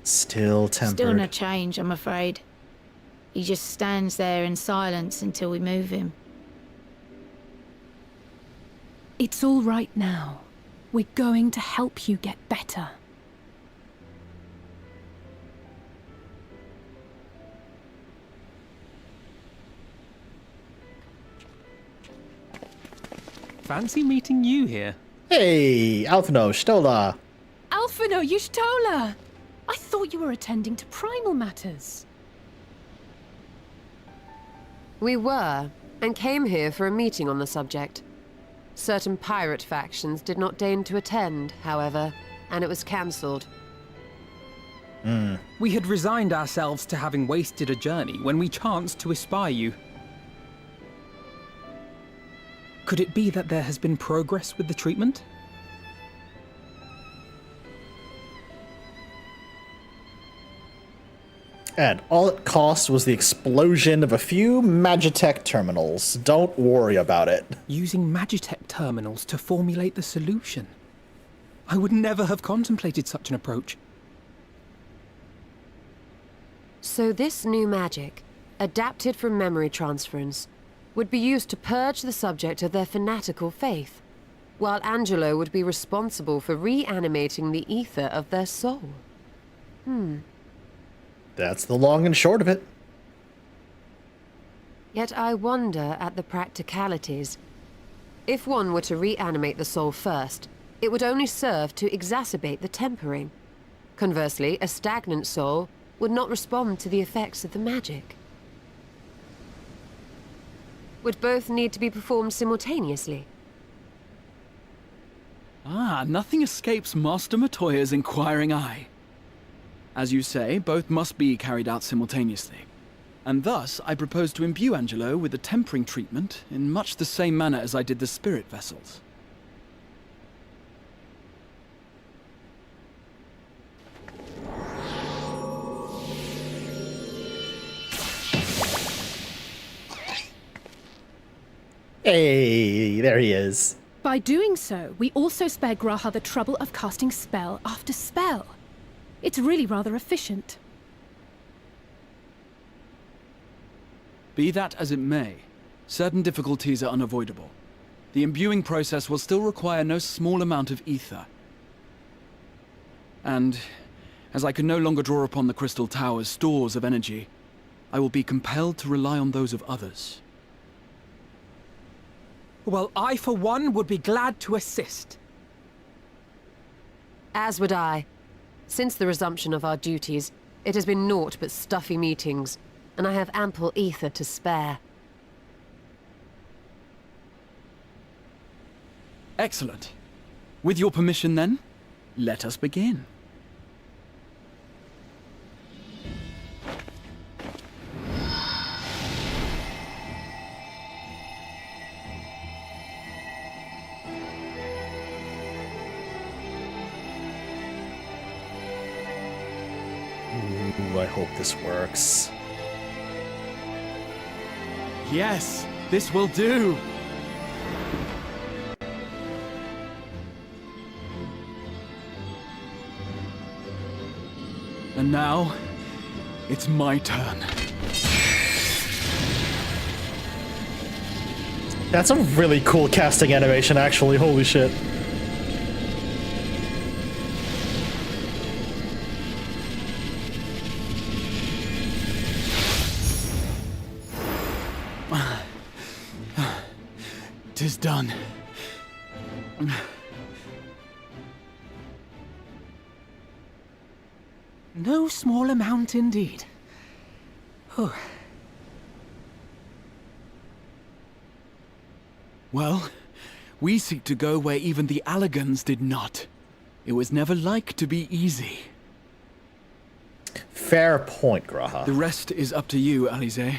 Still tempered. Still no change, I'm afraid. He just stands there in silence until we move him. It's all right now. We're going to help you get better. Fancy meeting you here. Hey, Alphino, Stola. Alphino Yushtola! I thought you were attending to primal matters. We were, and came here for a meeting on the subject. Certain pirate factions did not deign to attend, however, and it was cancelled. We had resigned ourselves to having wasted a journey when we chanced to espy you. Could it be that there has been progress with the treatment? And all it cost was the explosion of a few Magitech terminals. Don't worry about it. Using Magitech terminals to formulate the solution. I would never have contemplated such an approach. So this new magic, adapted from memory transference, would be used to purge the subject of their fanatical faith, while Angelo would be responsible for reanimating the ether of their soul. That's the long and short of it. Yet I wonder at the practicalities. If one were to reanimate the soul first, it would only serve to exacerbate the tempering. Conversely, a stagnant soul would not respond to the effects of the magic. Would both need to be performed simultaneously? Nothing escapes Master Matoya's inquiring eye. As you say, both must be carried out simultaneously. And thus, I propose to imbue Angelo with the tempering treatment in much the same manner as I did the spirit vessels. Hey, there he is. By doing so, we also spare Graha the trouble of casting spell after spell. It's really rather efficient. Be that as it may, certain difficulties are unavoidable. The imbuing process will still require no small amount of ether. And, as I can no longer draw upon the Crystal Tower's stores of energy, I will be compelled to rely on those of others. Well, I, for one, would be glad to assist. As would I. Since the resumption of our duties, it has been naught but stuffy meetings, and I have ample ether to spare. Excellent. With your permission, then, let us begin. Ooh, I hope this works. Yes, this will do. And now, it's my turn. That's a really cool casting animation, actually. Holy shit. Tis done. No small amount indeed. Oh. Well, we seek to go where even the Allagans did not. It was never like to be easy. Fair point, Graha. The rest is up to you, Alize.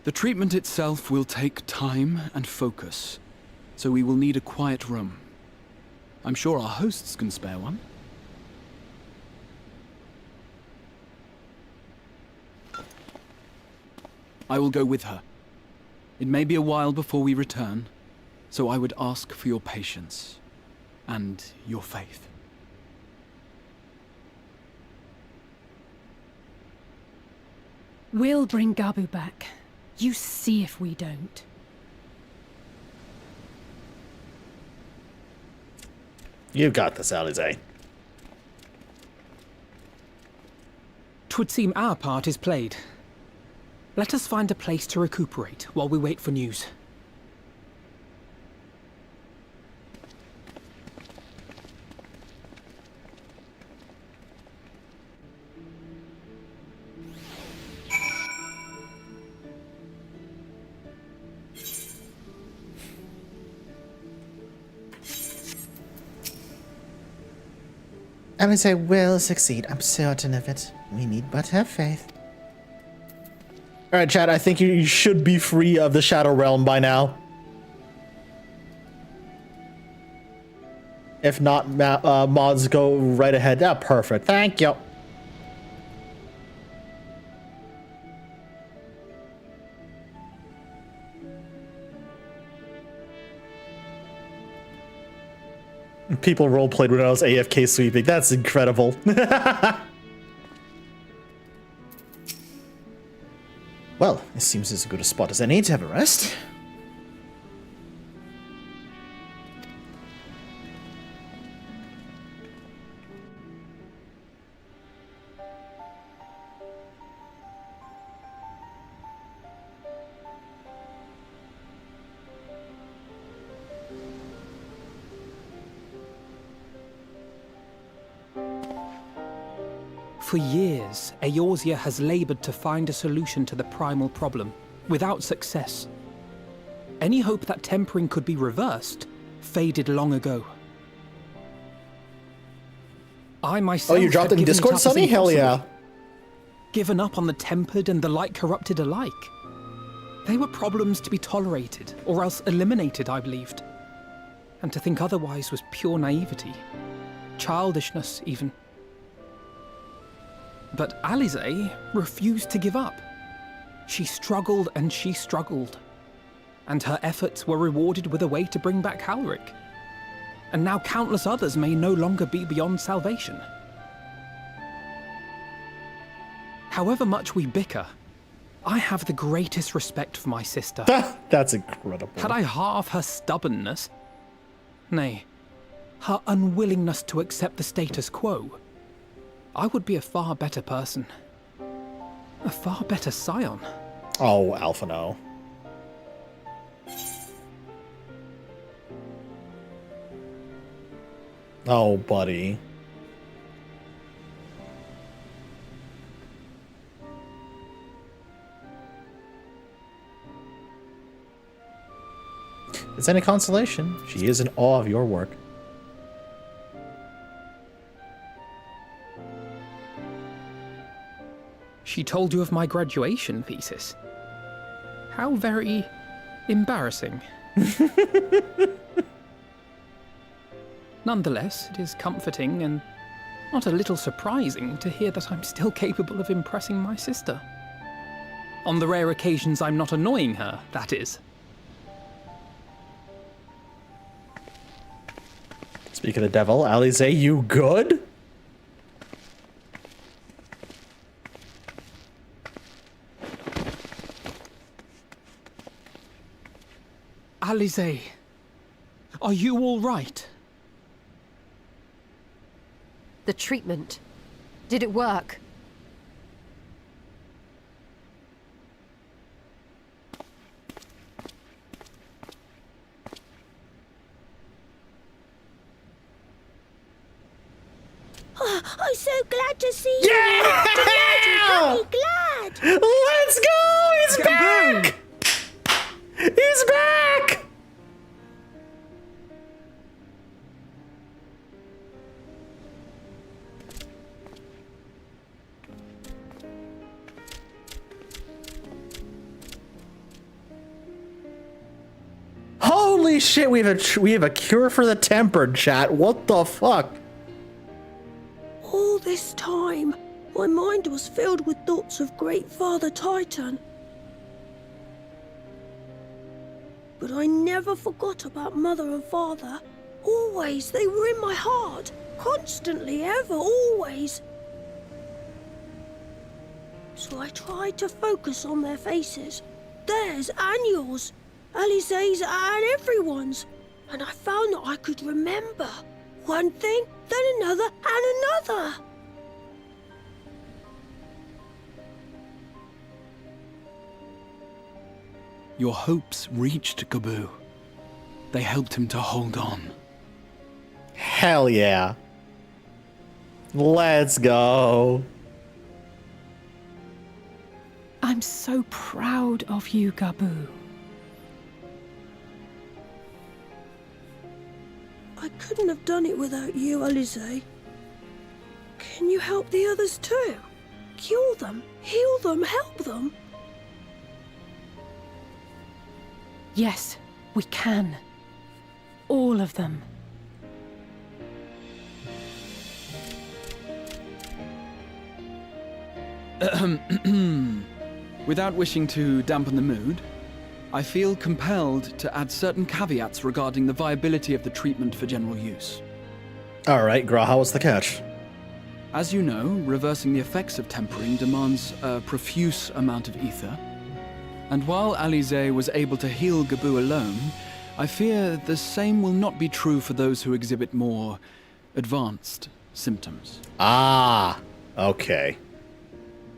The treatment itself will take time and focus, so we will need a quiet room. I'm sure our hosts can spare one. I will go with her. It may be a while before we return, so I would ask for your patience and your faith. We'll bring Gabu back. You see if we don't. You got this, Alize. 'Twould seem our part is played. Let us find a place to recuperate while we wait for news. Alize will succeed. I'm certain of it. We need but have faith. All right, Chad, I think you should be free of the Shadow Realm by now. If not, mods, go right ahead. Ah, perfect. Thank you. People roleplayed when I was AFK sweeping. That's incredible. Well, it seems as good a spot as any to have a rest. For years, Eorzea has labored to find a solution to the primal problem, without success. Any hope that tempering could be reversed faded long ago. I myself. Oh, you dropped it in Discord, Sonny? Hell yeah. Given up on the tempered and the light corrupted alike. They were problems to be tolerated, or else eliminated, I believed. And to think otherwise was pure naivety. Childishness, even. But Alize refused to give up. She struggled and she struggled. And her efforts were rewarded with a way to bring back Halric. And now countless others may no longer be beyond salvation. However much we bicker, I have the greatest respect for my sister. That's incredible. Had I half her stubbornness, nay, her unwillingness to accept the status quo, I would be a far better person. A far better scion. Oh, Alphino. Oh, buddy. If it's any consolation, she is in awe of your work. She told you of my graduation thesis. How very embarrassing. Nonetheless, it is comforting and not a little surprising to hear that I'm still capable of impressing my sister. On the rare occasions I'm not annoying her, that is. Speaking of the devil, Alize, you good? Alize, are you all right? The treatment. Did it work? Oh, I'm so glad to see you. Yeah! Delighted, glad. Let's go! He's back! He's back! Holy shit, we have a cure for the tempered, chat. What the fuck? All this time, my mind was filled with thoughts of Great Father Titan. But I never forgot about Mother and Father. Always, they were in my heart. Constantly, ever, always. So I tried to focus on their faces. Theirs and yours. Alize's and everyone's. And I found that I could remember. One thing, then another, and another. Your hopes reached Gaboo. They helped him to hold on. Hell yeah. Let's go. I'm so proud of you, Gaboo. I couldn't have done it without you, Alize. Can you help the others too? Cure them, heal them, help them? Yes, we can. All of them. Without wishing to dampen the mood, I feel compelled to add certain caveats regarding the viability of the treatment for general use. Alright, Graha, what's the catch? As you know, reversing the effects of tempering demands a profuse amount of ether. And while Alize was able to heal Gaboo alone, I fear the same will not be true for those who exhibit more advanced symptoms. Ah, okay.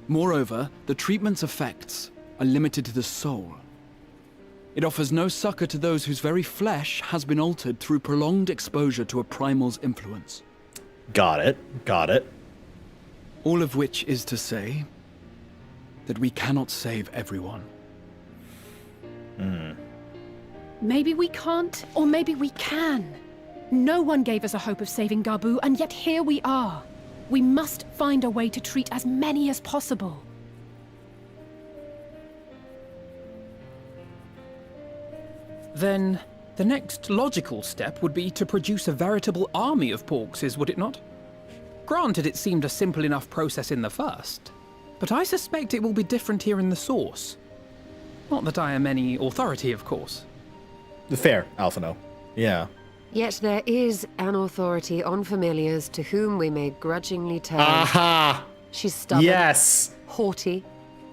Moreover, the treatment's effects are limited to the soul. It offers no succor to those whose very flesh has been altered through prolonged exposure to a primal's influence. Got it, got it. All of which is to say that we cannot save everyone. Maybe we can't, or maybe we can. No one gave us a hope of saving Gaboo, and yet here we are. We must find a way to treat as many as possible. Then the next logical step would be to produce a veritable army of porkses, would it not? Granted, it seemed a simple enough process in the first, but I suspect it will be different here in the source. Not that I am any authority, of course. Fair, Alphino. Yeah. Yet there is an authority on familiars to whom we may grudgingly turn. Aha! She's stubborn. Yes! Haughty,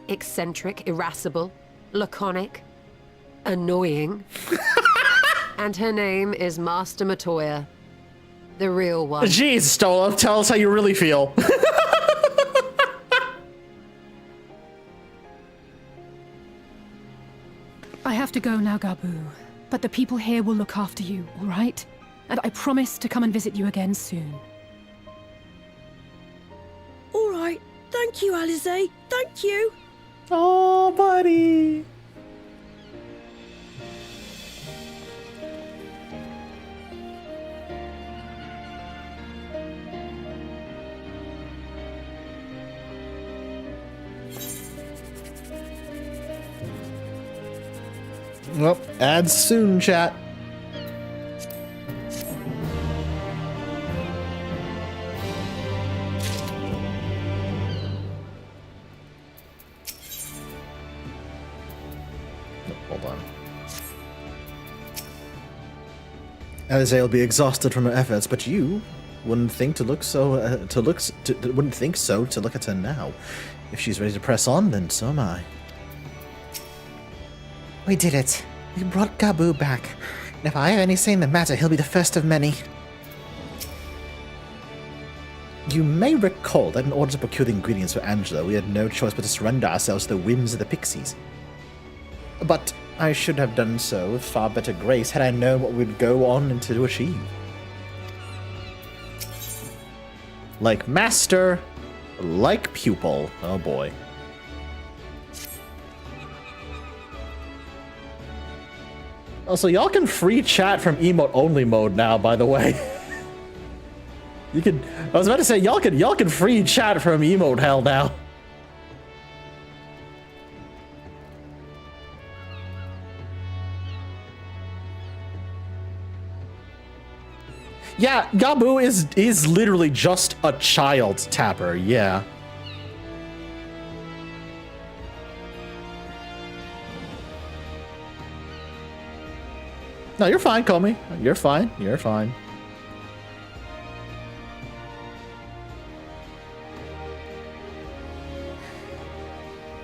eccentric, irascible, laconic, annoying. And her name is Master Matoya. The real one. Jeez, Stola, tell us how you really feel. I have to go now, Gaboo. But the people here will look after you, all right? And I promise to come and visit you again soon. All right. Thank you, Alize. Thank you. Oh, buddy. Well, ads soon, chat. Hold on. Alize will be exhausted from her efforts, but you wouldn't think to look so. Wouldn't think so to look at her now. If she's ready to press on, then so am I. We did it. We brought Gabu back. And if I have any say in the matter, he'll be the first of many. You may recall that in order to procure the ingredients for Angela, we had no choice but to surrender ourselves to the whims of the pixies. But I should have done so with far better grace had I known what we'd go on to achieve. Like master, like pupil. Oh boy. Also, y'all can free chat from emote only mode now, by the way. You can. I was about to say y'all can free chat from emote hell now. Yeah, Gabu is literally just a child tapper. Yeah. No, you're fine, Comey. You're fine. You're fine.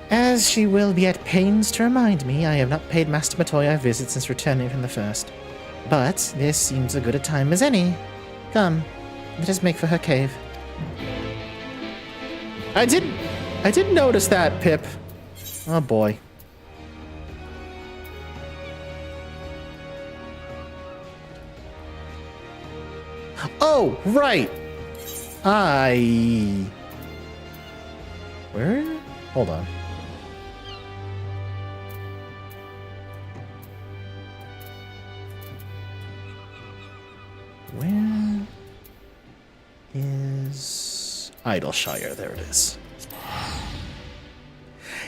As she will be at pains to remind me, I have not paid Master Matoya a visit since returning from the first. But this seems as good a time as any. Come, let us make for her cave. I did notice that, Pip. Oh boy. Oh, right. Where? Hold on. Where is Idleshire? There it is.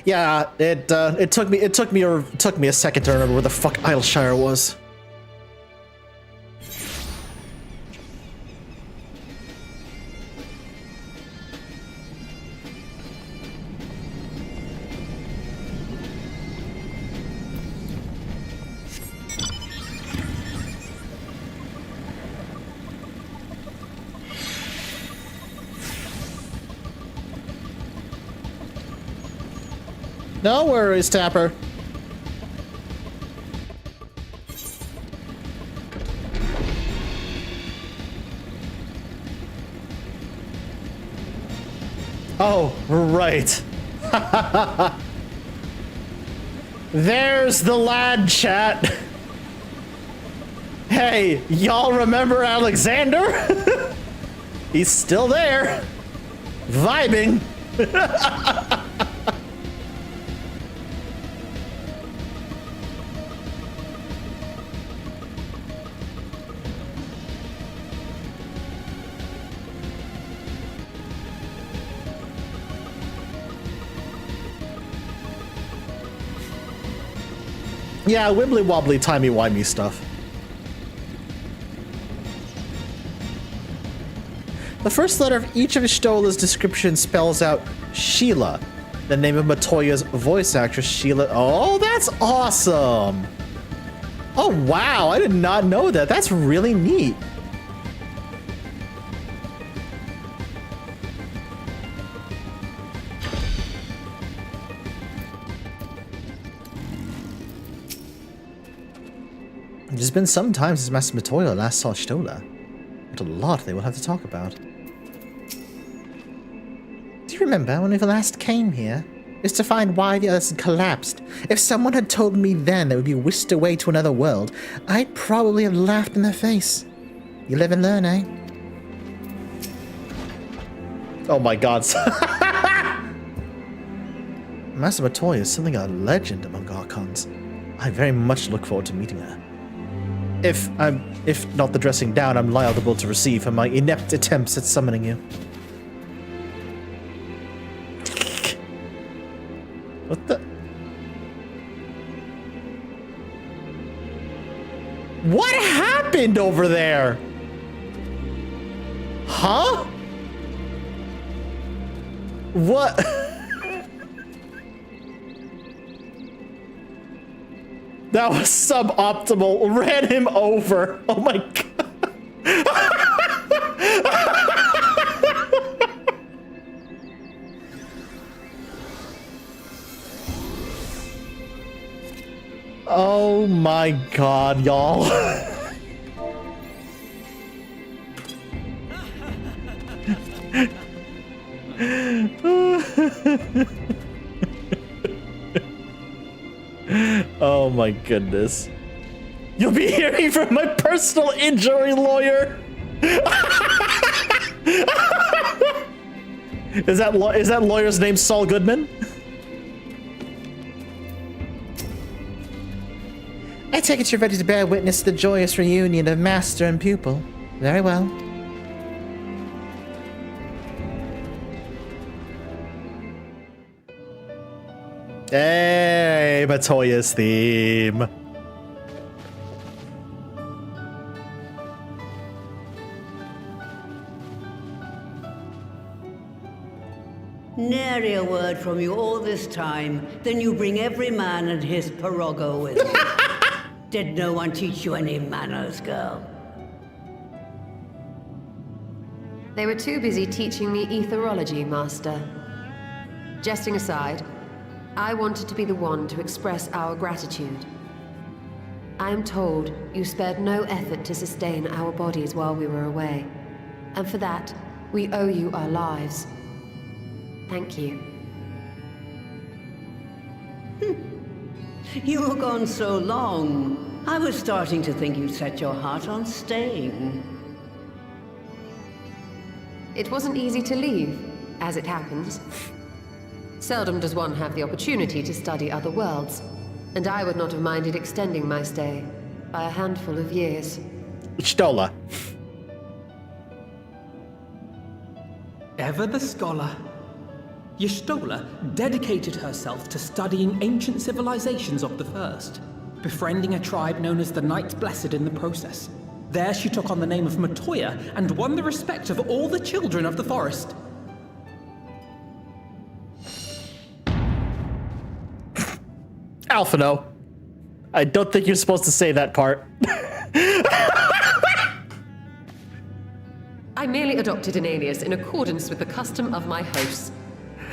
Yeah, it took me a second to remember where the fuck Idleshire was. No worries, Tapper. Oh, right. There's the lad, chat. Hey, y'all remember Alexander? He's still there. Vibing. Yeah, wibbly wobbly, timey wimey stuff. The first letter of each of Ishtola's descriptions spells out Sheila, the name of Matoya's voice actress, Sheila. Oh, that's awesome! Oh, wow, I did not know that. That's really neat. It's been some time since Master Matoya last saw Shtola. What a lot they will have to talk about. Do you remember when we last came here? It's to find why the others had collapsed. If someone had told me then they would be whisked away to another world, I'd probably have laughed in their face. You live and learn, eh? Oh my god. Master Matoya is something of a legend among Archons. I very much look forward to meeting her. If not the dressing down I'm liable to receive for my inept attempts at summoning you. What the? What happened over there? Huh? What? That was suboptimal. Ran him over. Oh my god. Oh my god, y'all. Oh my goodness. You'll be hearing from my personal injury lawyer. Is that lawyer's name Saul Goodman? I take it you're ready to bear witness to the joyous reunion of master and pupil. Very well. Hey, Matoya's theme. Nary a word from you all this time. Then you bring every man and his pirogo with you. Did no one teach you any manners, girl? They were too busy teaching me etherology, Master. Jesting aside, I wanted to be the one to express our gratitude. I am told you spared no effort to sustain our bodies while we were away. And for that, we owe you our lives. Thank you. You were gone so long. I was starting to think you'd set your heart on staying. It wasn't easy to leave, as it happens. Seldom does one have the opportunity to study other worlds, and I would not have minded extending my stay by a handful of years. Stola. Ever the scholar. Y'shtola dedicated herself to studying ancient civilizations of the First, befriending a tribe known as the Knights Blessed in the process. There she took on the name of Matoya and won the respect of all the children of the forest. Alphino. I don't think you're supposed to say that part. I merely adopted an alias in accordance with the custom of my hosts.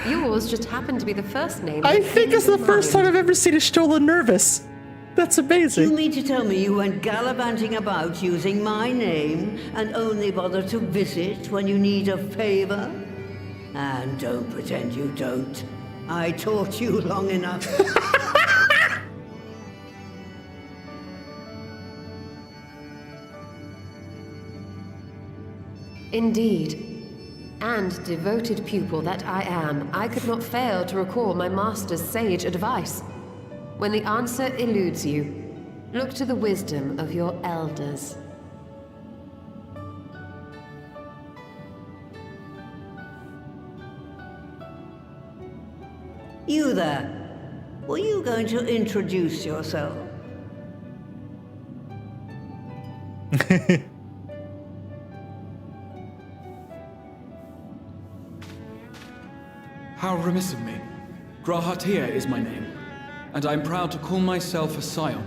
Yours just happened to be the first name. I think it's the first time I've ever seen Y'shtola nervous. That's amazing. You mean to tell me you went gallivanting about using my name and only bother to visit when you need a favor? And don't pretend you don't. I taught you long enough. Indeed. And devoted pupil that I am, I could not fail to recall my master's sage advice. When the answer eludes you, look to the wisdom of your elders. You there. Were you going to introduce yourself? How remiss of me. Grahatia is my name, and I'm proud to call myself a scion.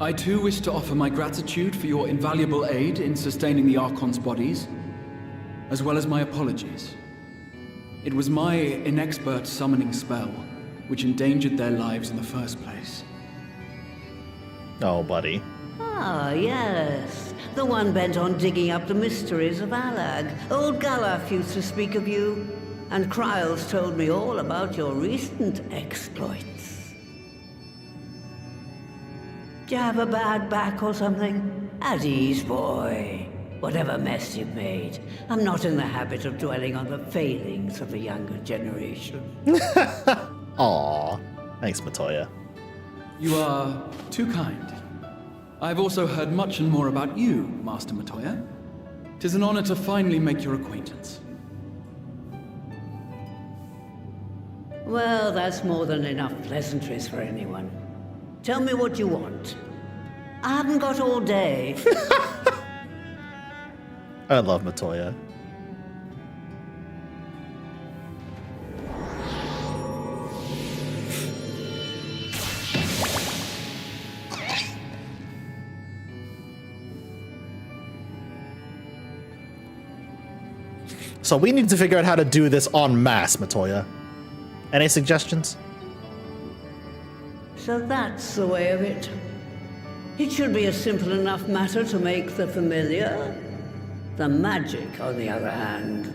I too wish to offer my gratitude for your invaluable aid in sustaining the Archon's bodies, as well as my apologies. It was my inexpert summoning spell which endangered their lives in the first place. Oh, buddy. Ah, yes. The one bent on digging up the mysteries of Alag. Old Galaf used to speak of you, and Kryles told me all about your recent exploits. Do you have a bad back or something? At ease, boy. Whatever mess you've made, I'm not in the habit of dwelling on the failings of the younger generation. Aw. Thanks, Matoya. You are too kind. I've also heard much and more about you, Master Matoya. 'Tis an honor to finally make your acquaintance. Well, that's more than enough pleasantries for anyone. Tell me what you want. I haven't got all day. I love Matoya. So we need to figure out how to do this en masse, Matoya. Any suggestions? So that's the way of it. It should be a simple enough matter to make the familiar. The magic, on the other hand.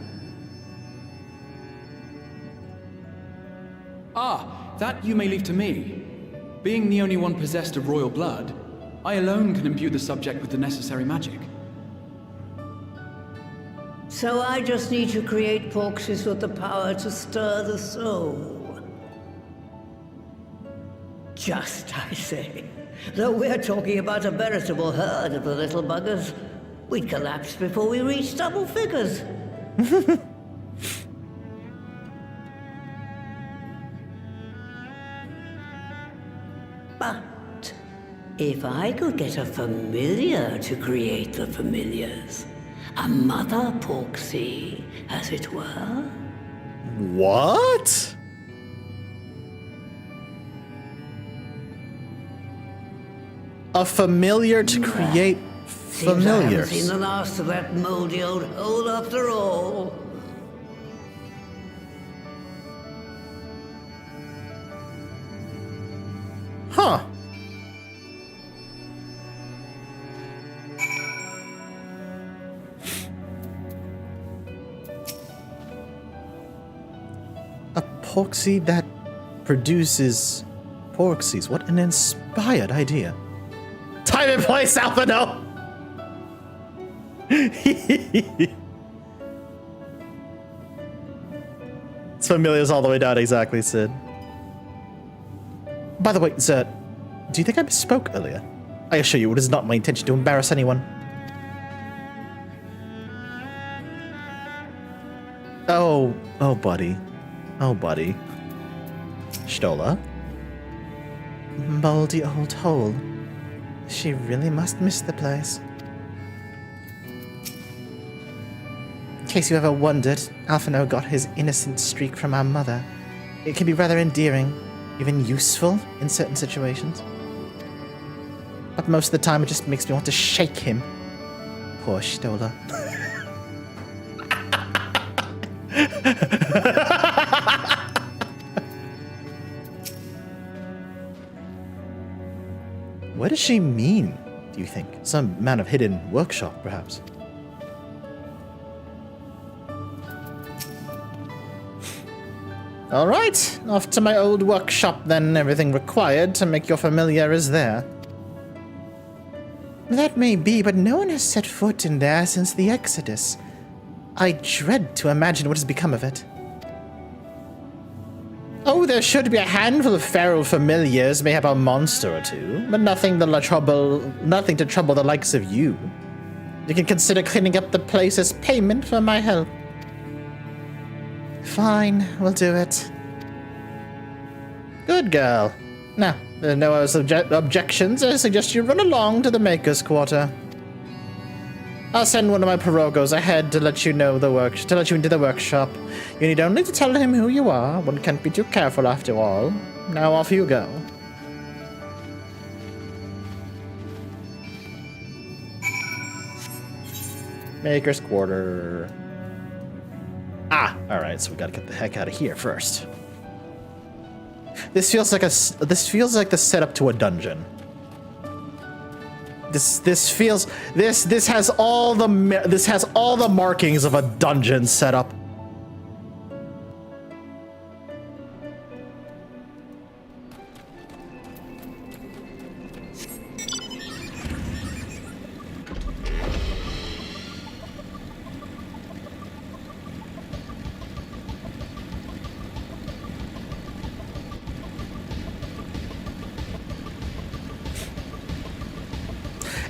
Ah, that you may leave to me. Being the only one possessed of royal blood, I alone can imbue the subject with the necessary magic. So I just need to create porxies with the power to stir the soul. Just, I say. Though we're talking about a veritable herd of the little buggers, we'd collapse before we reached double figures. But if I could get a familiar to create the familiars, a mother porxie, as it were. What? A familiar to create Seems I haven't familiars. seen the last of that moldy old hole after all. Huh. A porxie that produces porxies. What an inspired idea. Time and place, Alphino! It's familiars all the way down, exactly, Sid. By the way, Zert, do you think I misspoke earlier? I assure you, it is not my intention to embarrass anyone. Oh, buddy. Oh, buddy. Stola? Moldy old hole. She really must miss the place. In case you ever wondered, Alphino got his innocent streak from our mother. It can be rather endearing, even useful in certain situations. But most of the time it just makes me want to shake him. Poor Stola. What does she mean, do you think? Some man of hidden workshop, perhaps? Alright, off to my old workshop then. Everything required to make your familiar is there. That may be, but no one has set foot in there since the Exodus. I dread to imagine what has become of it. Oh, there should be a handful of feral familiars, mayhap a monster or two, but nothing to trouble the likes of you. You can consider cleaning up the place as payment for my help. Fine, we'll do it. Good girl. Now, there are no other objections. I suggest you run along to the Maker's Quarter. I'll send one of my pirogos ahead to let you into the workshop. You need only to tell him who you are. One can't be too careful after all. Now off you go. Maker's Quarter. Ah, all right. So we got to get the heck out of here first. This feels like the setup to a dungeon. This has all the markings of a dungeon setup.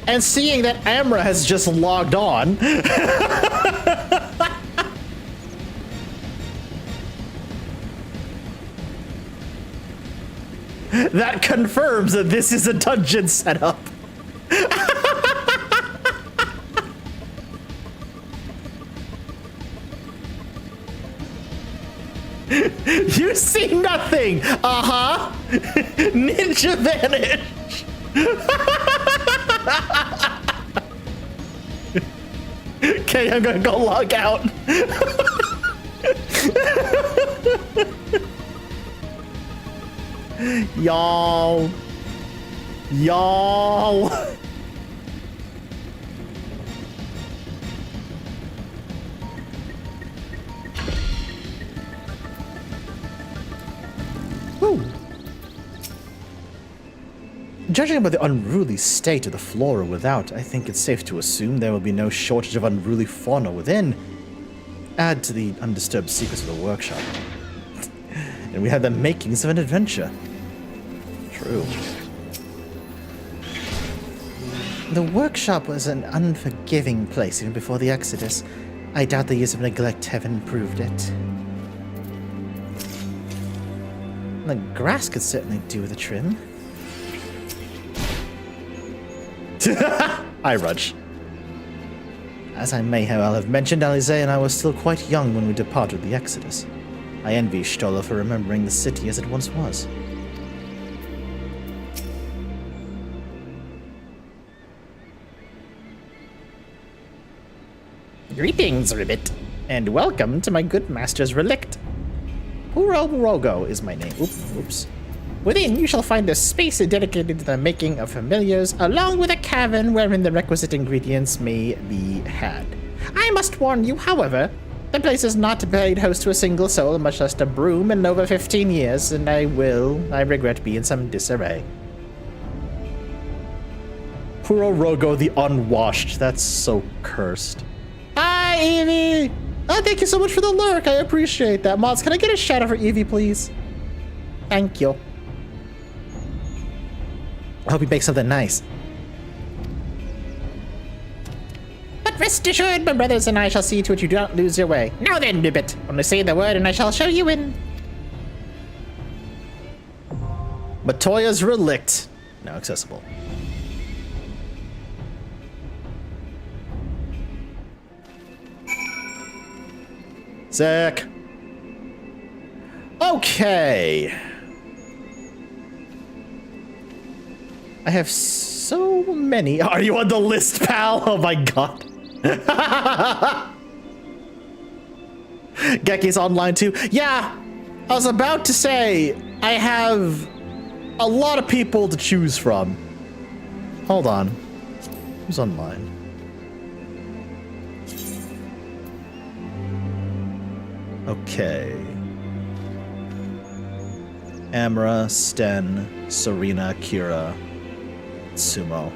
And seeing that Amra has just logged on. That confirms that this is a dungeon setup. You see nothing. Uh-huh. Ninja vanish. Okay, I'm gonna go log out. Y'all. Y'all. Woo. Judging by the unruly state of the flora without, I think it's safe to assume there will be no shortage of unruly fauna within. Add to the undisturbed secrets of the workshop, and we have the makings of an adventure. True. The workshop was an unforgiving place even before the Exodus. I doubt the years of neglect have improved it. The grass could certainly do with a trim. I Rudge. As I may have mentioned, Alize and I were still quite young when we departed the Exodus. I envy Stola for remembering the city as it once was. Greetings, Ribbit, and welcome to my good master's relict. Rogo is my name. Oops. Within, you shall find a space dedicated to the making of familiars, along with a cavern wherein the requisite ingredients may be had. I must warn you, however, the place is not paid host to a single soul, much less a broom, in over 15 years, and I regret being in some disarray. Rogo the Unwashed, that's so cursed. Hi, Evie! Oh, thank you so much for the lurk, I appreciate that. Mods, can I get a shout out for Evie, please? Thank you. I hope you make something nice. But rest assured, my brothers and I shall see to it you do not lose your way. Now then, Ribbit, only say the word and I shall show you in. Matoya's Relict. Now accessible. Sick. Okay. I have so many. Are you on the list, pal? Oh my god. Geki's online too. Yeah, I was about to say, I have a lot of people to choose from. Hold on. Who's online? Okay. Amra, Sten, Serena, Kira, Sumo.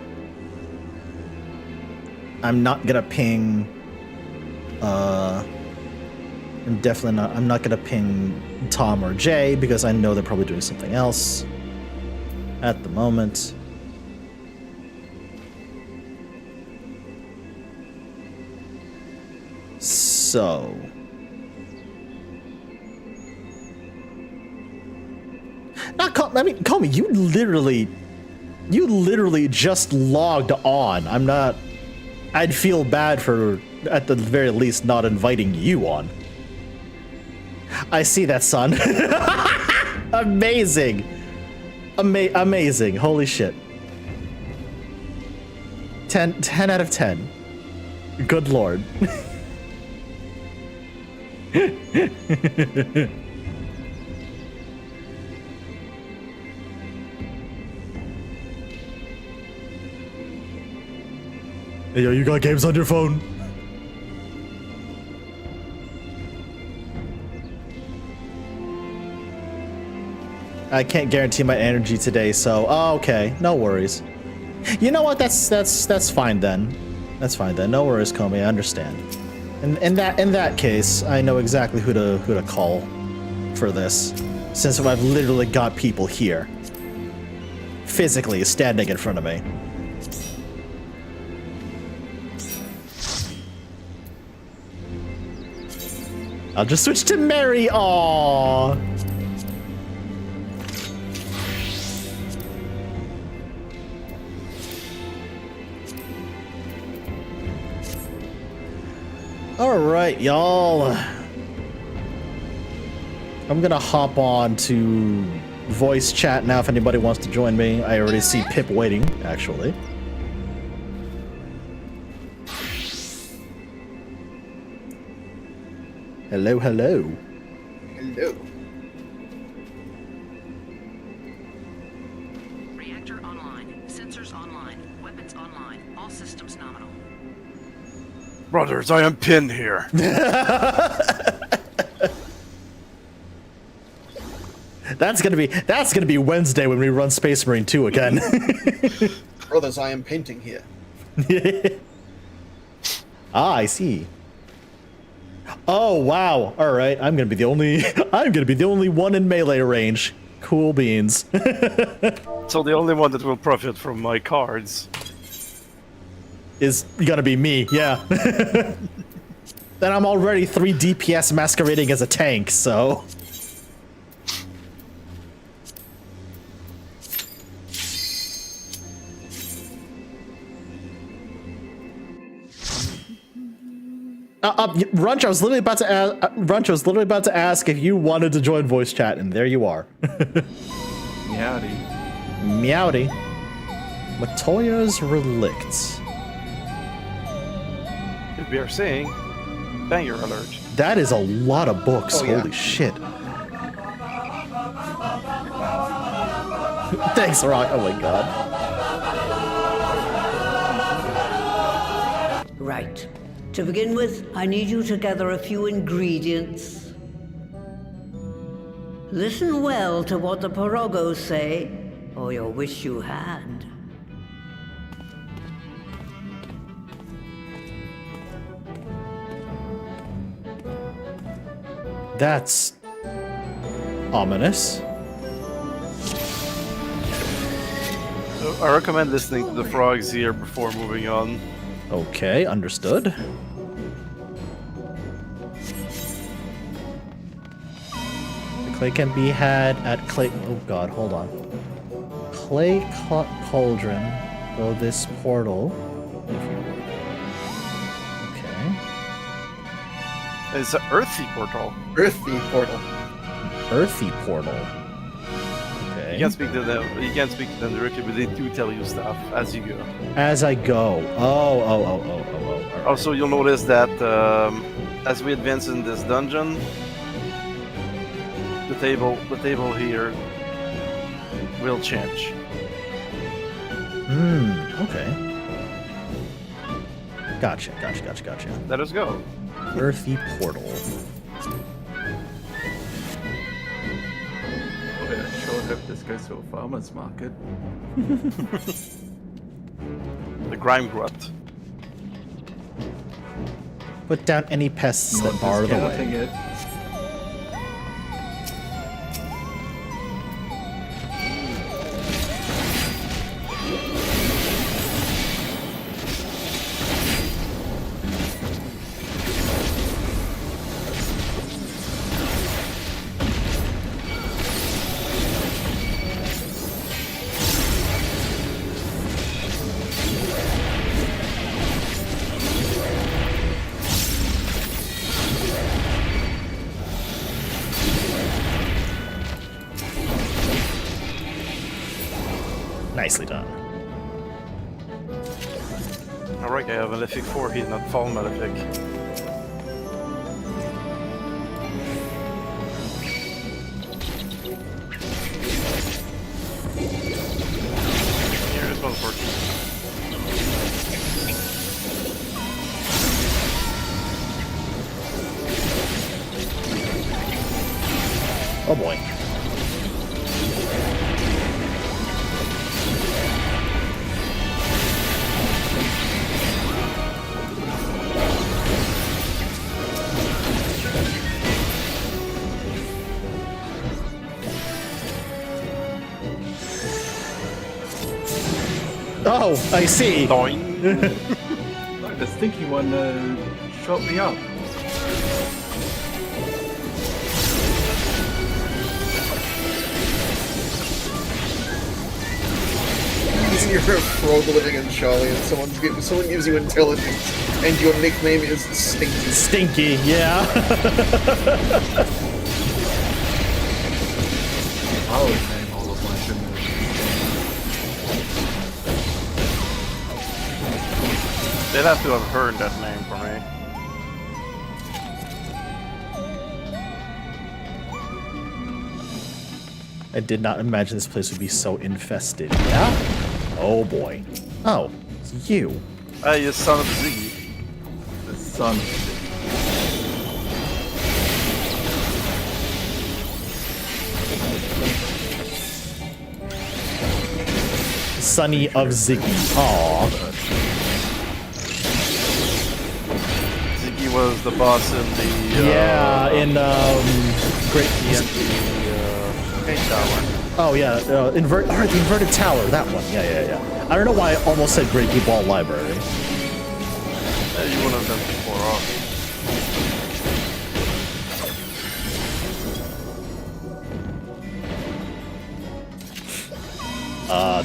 I'm not gonna ping. I'm not gonna ping Tom or Jay because I know they're probably doing something else at the moment. So. Call me, you literally just logged on. I'd feel bad for, at the very least, not inviting you on. I see that, son. Amazing. Amazing. Holy shit. 10 out of 10. Good lord. Hey, yo, you got games on your phone? I can't guarantee my energy today, so okay, no worries. You know what? That's fine then. That's fine then. No worries, Comey. I understand. In that case, I know exactly who to call for this, since I've literally got people here, physically standing in front of me. I'll just switch to Mary. Aww. All right, y'all. I'm gonna hop on to voice chat now if anybody wants to join me. I already see Pip waiting, actually. Hello, hello. Hello. just nominal. Brothers, I am pinned here. That's gonna be Wednesday when we run Space Marine 2 again. Brothers, I am painting here. Ah, I see. Oh wow! All right, I'm gonna be the only one in melee range. Cool beans. So the only one that will profit from my cards is gonna be me. Yeah. Then I'm already 3 DPS masquerading as a tank, so. Runch, I was literally about to ask if you wanted to join voice chat, and there you are. Meowdy. Meowdy. Matoya's Relicts. If we are saying, banger alert. That is a lot of books. Oh, yeah. Holy shit. Thanks, Rock. Oh my god. Right. To begin with, I need you to gather a few ingredients. Listen well to what the Porogos say, or you'll wish you had. That's ominous. So I recommend listening to the frogs here before moving on. Okay, understood. The clay can be had at clay. Oh god, hold on. Clay cauldron. Go this portal. If you would. Okay. It's an earthy portal. Earthy portal. Earthy portal. Okay. You can't speak to them. You can't speak to them directly, but they do tell you stuff as you go. As I go. Oh. Also, you'll notice that as we advance in this dungeon, the table here will change. Okay. Gotcha. Let us go. Earthy portal. Boy, I sure hope this goes to a farmer's market. The grime grot. Put down any pests that bar the way. It. Nicely done. Alright, I have a Malefic 4 here, not Fall Malefic. Here, this one's working. Oh boy. Oh, I see. Like the stinky one shot me up. You're a frog living in Charlie, and someone gives you intelligence, and your nickname is Stinky. Stinky, yeah. I would name all of my symbols. They'd have to have heard that name for me. I did not imagine this place would be so infested. Yeah? Oh boy. Oh, it's you. You son of Ziggy. The son. Sonny of Ziggy. Aww. Ziggy was the boss in the Great Tower. Oh yeah, the inverted tower. That one. Yeah. I don't know why I almost said Great Blue Ball Library. You would have done before off.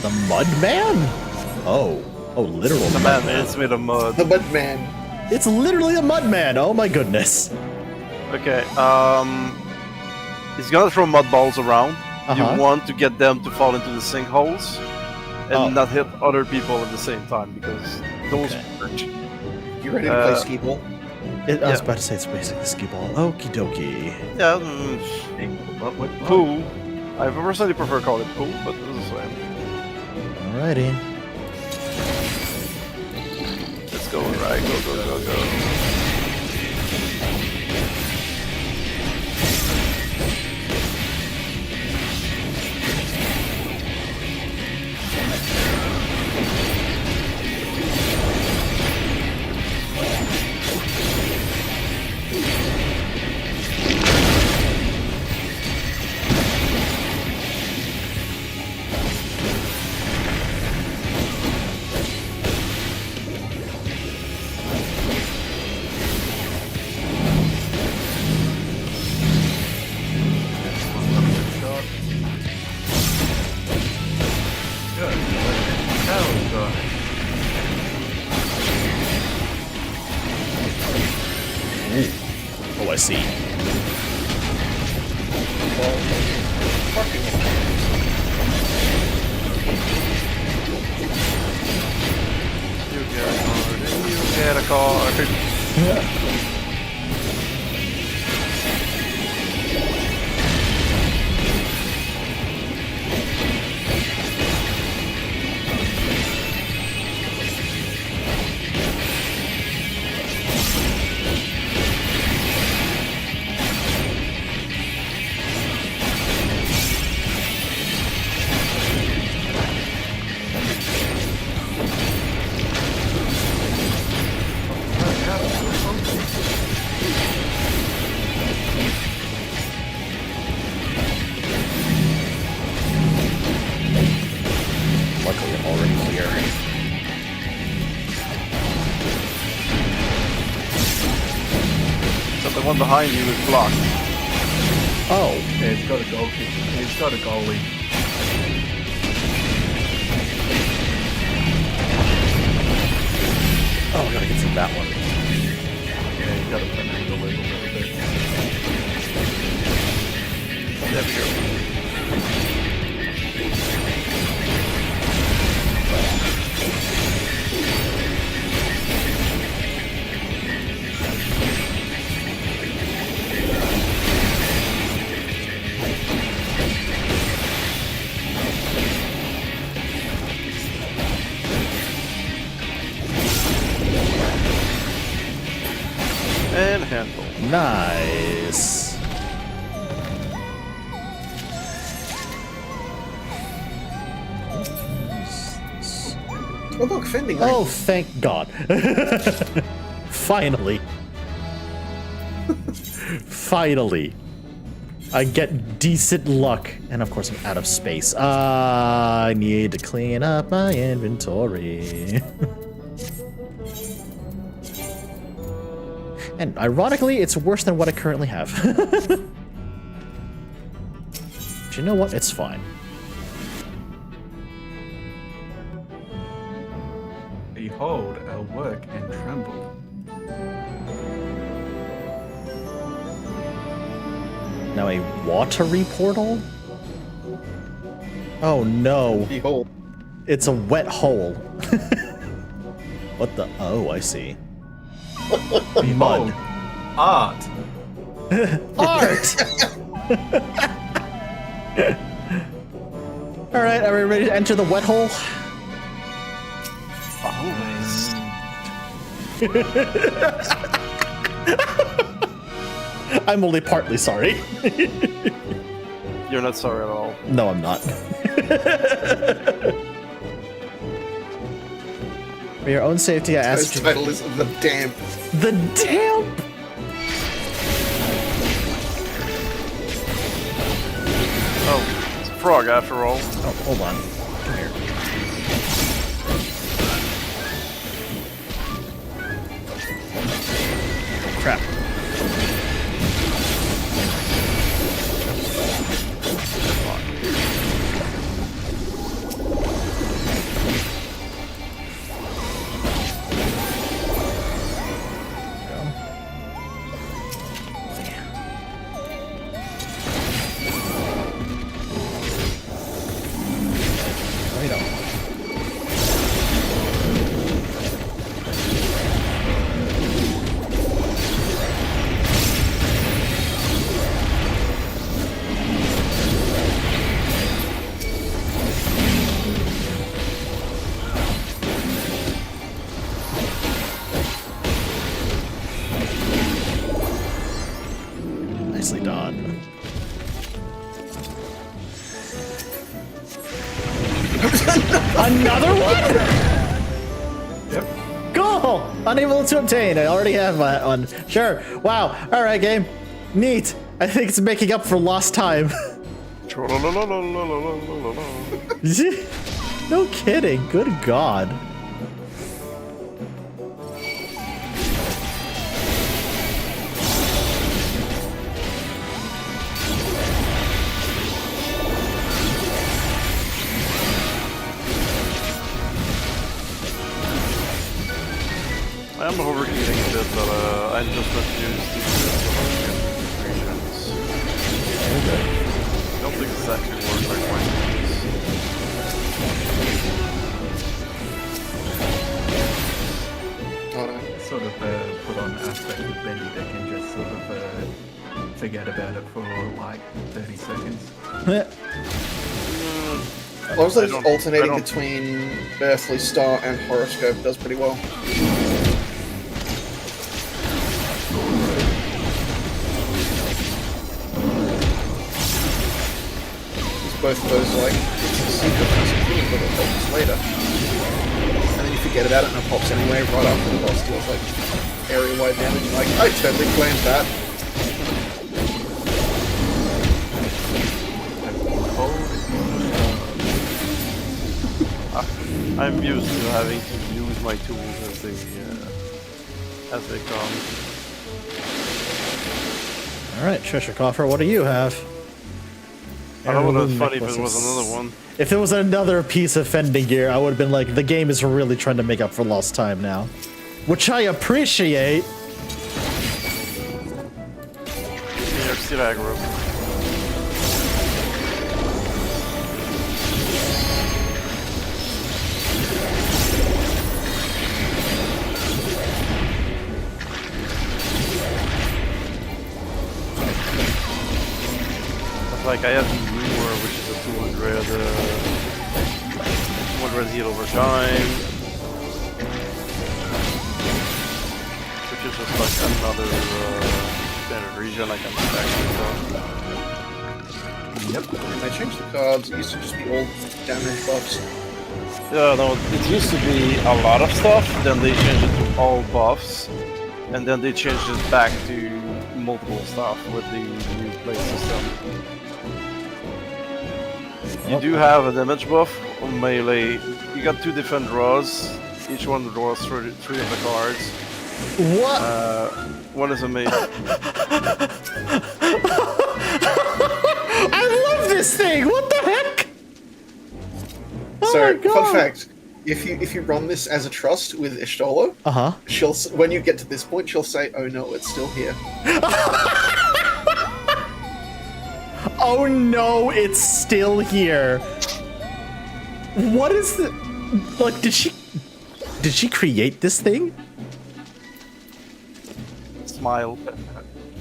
The Mud Man? Oh, literal The Mud man is made of mud. The Mud Man. It's literally a Mud Man. Oh my goodness. Okay, he's gonna throw mud balls around. You want to get them to fall into the sinkholes and not hit other people at the same time because those hurt. You ready to play skee ball? I was about to say it's basically skee ball. Okie dokie. Yeah, pool. I personally prefer calling it pool, but this is the same. Alrighty. Let's go, right? Go. Oh, I see. You get a card. Luckily, I'm already here. So the one behind you is blocked. Oh. Yeah, it's got a goalkeeper. It's got a goalie. Oh, I gotta get through that one. Yeah, you gotta finagle a little bit. There we go. And handle. Nice. Oh look, fending. Oh, thank God. Finally. Finally. I get decent luck. And of course I'm out of space. I need to clean up my inventory. And ironically, it's worse than what I currently have. But you know what? It's fine. Behold our work and tremble. Now a watery portal? Oh no. Behold. It's a wet hole. What the? Oh, I see. Behold. Art. Art! Alright, are we ready to enter the wet hole? Always. I'm only partly sorry. You're not sorry at all. No, I'm not. For your own safety, I ask you. His title is The Damp. The Damp! Oh, it's a frog after all. Oh, hold on. Come here. Crap. Nicely done. Another one? Yep. Cool! Unable to obtain. I already have that one. Sure. Wow. Alright, game. Neat. I think it's making up for lost time. No kidding. Good God. I am overeating a bit, but I'm just not used to nutritions. Okay. Don't exactly work like mine. Sort of put on aspect of Bendy that can just sort of forget about it for like 30 seconds. I was like alternating between Earthly Star and Horoscope does pretty well. Both of those like it's a secret thing, but it pops later. And then you forget about it and it pops anyway right after the boss deals like area wide damage. Like I totally claimed that. I'm used to having to use my tools as they come. Alright, Treasure Coffer, what do you have? I don't know, funny if it was another one. If there was another piece of fending gear, I would have been like, the game is really trying to make up for lost time now. Which I appreciate. You're still aggro. Like I have the Lure, which is a 200 heal over time, which is just like another standard region I can attack with. Yep. They changed the cards. It used to just be all damage buffs. Yeah, no, it used to be a lot of stuff, then they changed it to all buffs, and then they changed it back to multiple stuff with the new play system. You do have a damage buff on melee. You got 2 different draws. Each one draws 3 of the cards. What? One is a mage. I love this thing! What the heck? Oh So, my God. fun fact: if you run this as a trust with Ishtolo, she'll when you get to this point, she'll say, "Oh no, it's still here." Oh no, it's still here. What is the... Like, did she create this thing? Smile.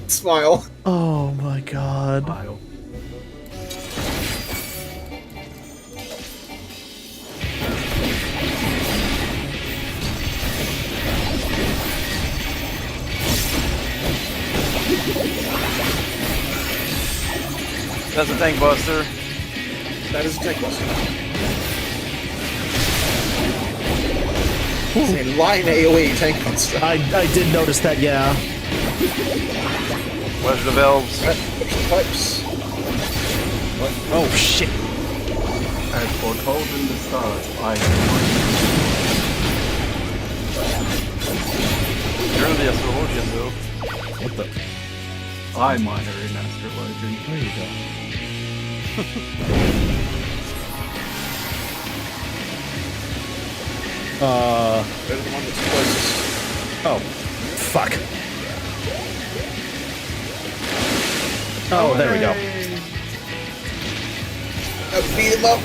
Smile. Oh my God. Smile. That's a tank buster. That is a tank buster. It's a line AoE tank buster. I did notice that, yeah. Where's the valves? Push the pipes. What? Oh shit. As foretold in the start, You're the astrologian though. What the? I minor in astrology. There you go. They're the one that's closest. Oh, fuck. Oh, there we go. Beat him up.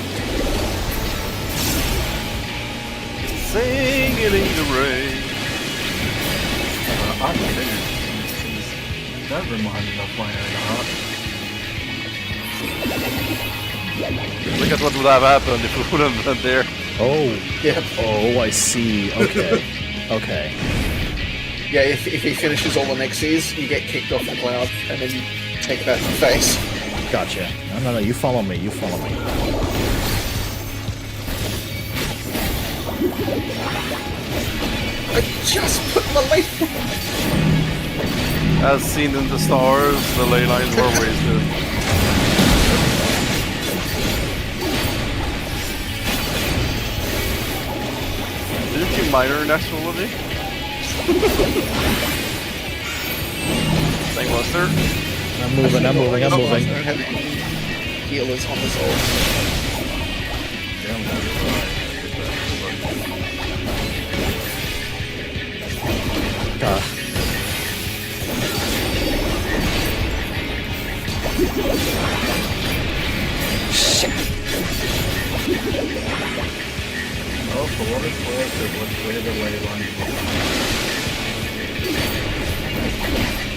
Singing in the rain. I think that reminded me of my own art. Look at what would have happened if we would have been there. Oh. Yeah. Oh, I see. Okay. Okay. Yeah, if he finishes all the Nixies, you get kicked off the cloud, and then you take that in the face. Gotcha. No, you follow me. You follow me. I just put my life. As seen in the stars, the ley lines were wasted. Didn't you minor in astrology? Tank buster. I'm moving. Healers on this ult. God. Shit. Oh, for what it's worth, it was where the ley line was.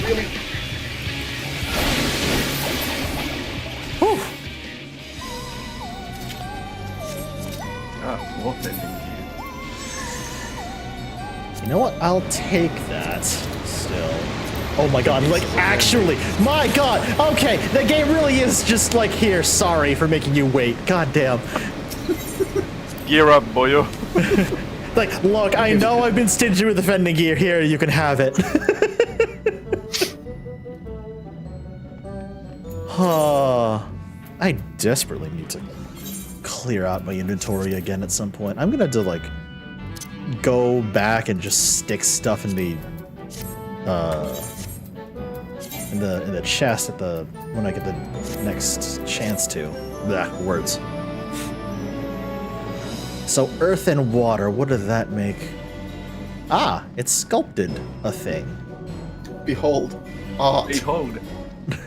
Really? Whew. Ah, what the You know what? I'll take that still. Oh my god, like actually, my god, okay, the game really is just like here, sorry for making you wait, god damn. Gear up, boyo. Like, look, I know I've been stingy with defending gear, here, you can have it. I desperately need to clear out my inventory again at some point. I'm gonna have to like go back and just stick stuff in the chest at the when I get the next chance to. Blah, words. So earth and water, what does that make? Ah, it's sculpted a thing. Behold, art. Behold,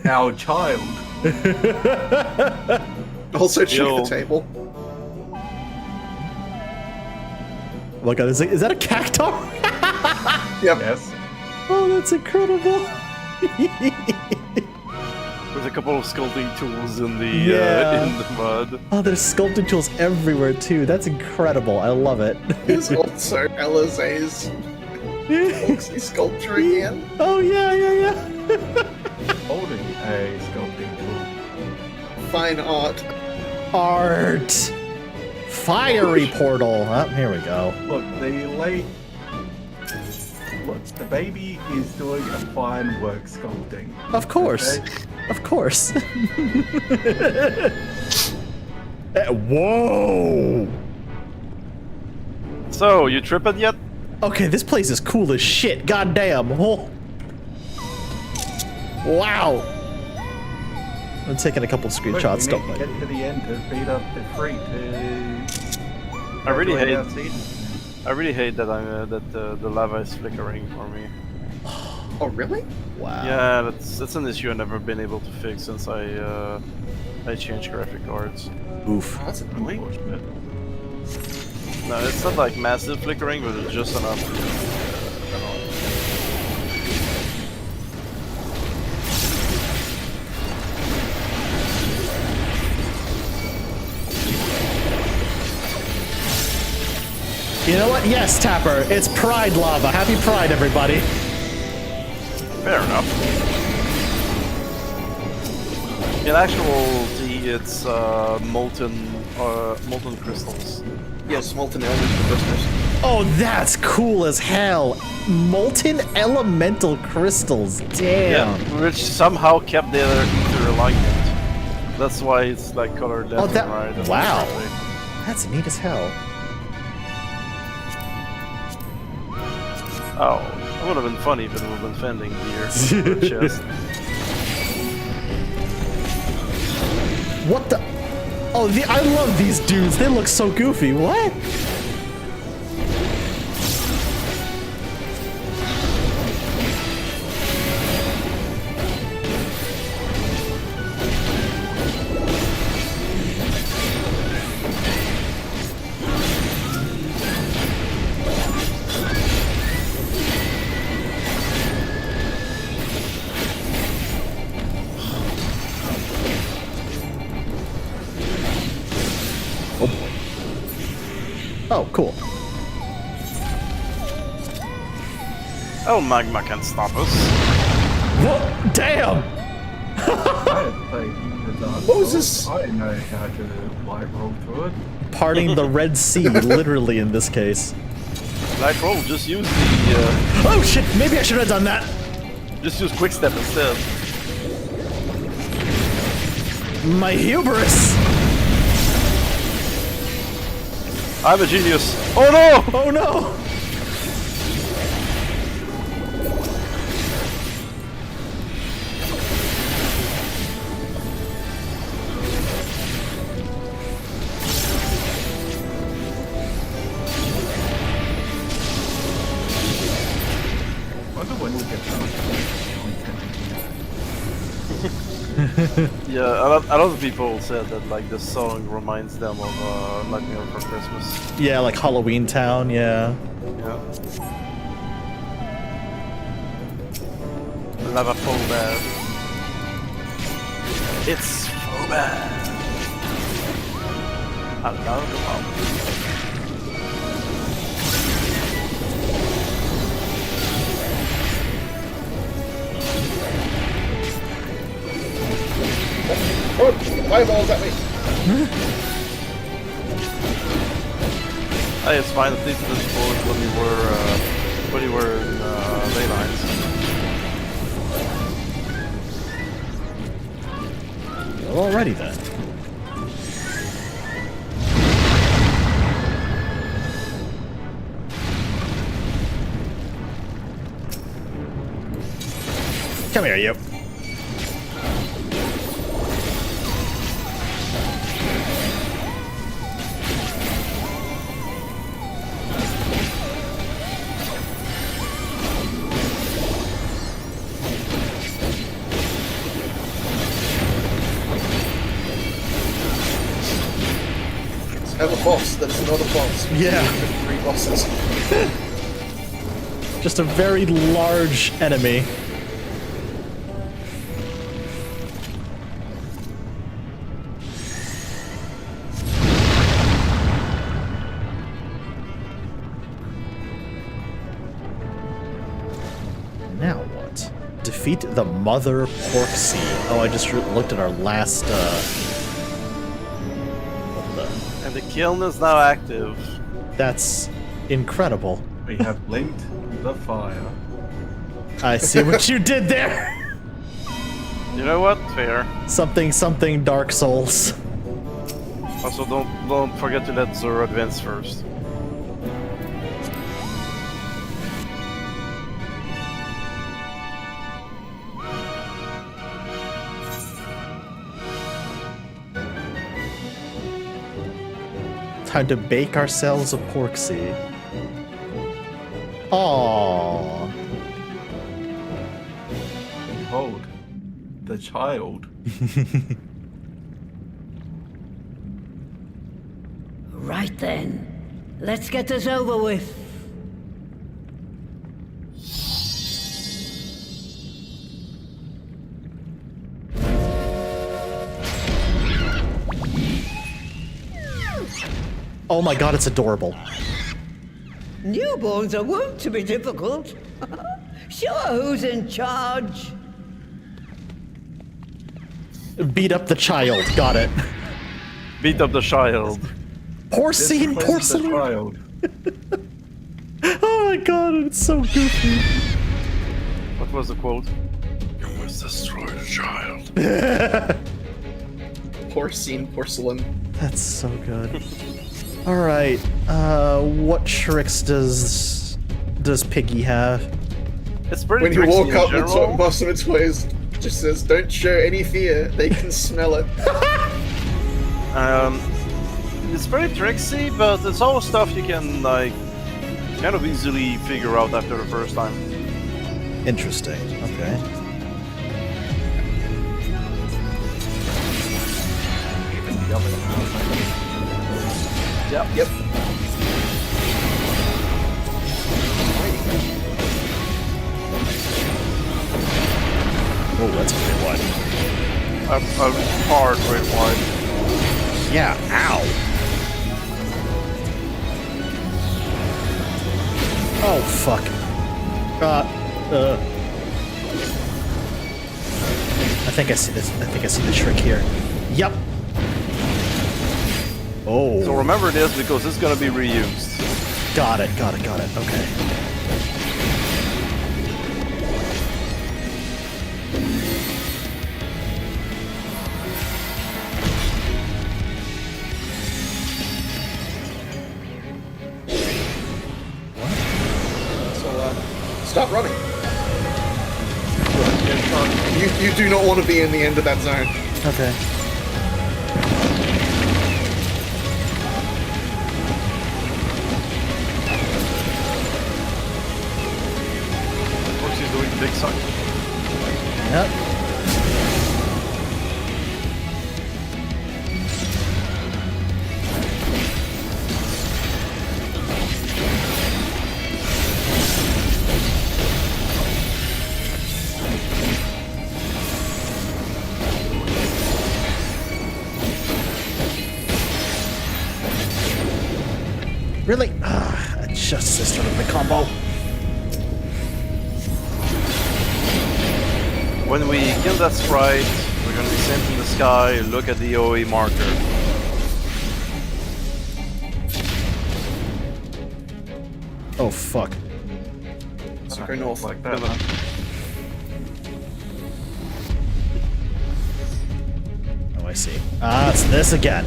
our child. Also check the table. Oh my god, is that a cactar? Yep. Yes. Oh, that's incredible. With a couple of sculpting tools in the mud. Oh, there's sculpting tools everywhere too. That's incredible. I love it. There's also Elize's folksy sculpture again. Oh yeah. Holding a sculpting tool. Fine art. Art. Fiery portal. Oh, here we go. Look, the baby is doing a fine work sculpting. Of course. Okay? Of course. Whoa! So, you tripping yet? Okay, this place is cool as shit. God damn. Oh. Wow. I'm taking a couple screenshots. Wait, we need to get to the end to beat up the freak I really hate that the lava is flickering for me. Oh really? Wow. Yeah, that's an issue I've never been able to fix since I changed graphic cards. Oof. Oh, that's annoying. No, it's not like massive flickering, but it's just enough to You know what? Yes, Tapper. It's Pride lava. Happy Pride, everybody. Fair enough. In actuality, it's molten crystals. Yes, molten elemental crystals. Oh, that's cool as hell. Molten elemental crystals. Damn. Yeah, which somehow kept their ether alignment. That's why it's like colored left and right. And wow. everything. That's neat as hell. Oh, it would have been funny if it would have been fending here. Chest. What the? Oh, I love these dudes. They look so goofy. What? Oh, cool. Oh, magma can stop us. Whoa, damn! What was this? I didn't know how to light roll through it. Parting the Red Sea, literally in this case. Light roll, just use the... Oh shit, maybe I should have done that! Just use quick step instead. My hubris! I'm a genius. Oh no! Oh no! Yeah, a lot of people said that like this song reminds them of Nightmare Before Christmas. Yeah, like Halloween Town, yeah. Yeah. Lava Phobad. It's Phobad. I love the power. Oh, fireballs at me! Hey, it's fine. At least this bullet when you were in ley lines. Well, alrighty then. Come here, you. Have a boss that is another boss. Yeah. 3 bosses. Just a very large enemy. Now what? Defeat the Mother Pork Seed. Oh, I just looked at our last, And the kiln is now active. That's incredible. We have linked the fire. I see what you did there. You know what? Fair. Something Dark Souls. Also, don't forget to let Zoro advance first. Time to bake ourselves a pork seed. Aww. Behold, the child. Right then. Let's get this over with. Oh my god, it's adorable. Newborns are wont to be difficult. Sure, who's in charge? Beat up the child. Got it. Beat up the child. Porcine porcelain. Oh my god, it's so goofy. What was the quote? You must destroy the child. Porcine porcelain. That's so good. All right. What tricks does Piggy have? It's pretty. When you walk up, the Master Toys just says, "Don't show any fear. They can smell it." It's pretty tricksy, but it's all stuff you can like kind of easily figure out after the first time. Interesting. Okay. Yep. Oh, that's a great one. A hard great wide. Yeah, ow. Oh, fuck. I think I see this. I think I see the trick here. Yep. Oh. So remember this because it's gonna be reused. Got it. Okay. Stop running. You do not want to be in the end of that zone. Okay. Of course, he's doing the big suck. Yep. Really? I just started the combo. When we kill that sprite, we're gonna be sent in the sky, look at the OE marker. Oh, fuck. So go north. Like that, huh? Oh, I see. Ah, it's this again.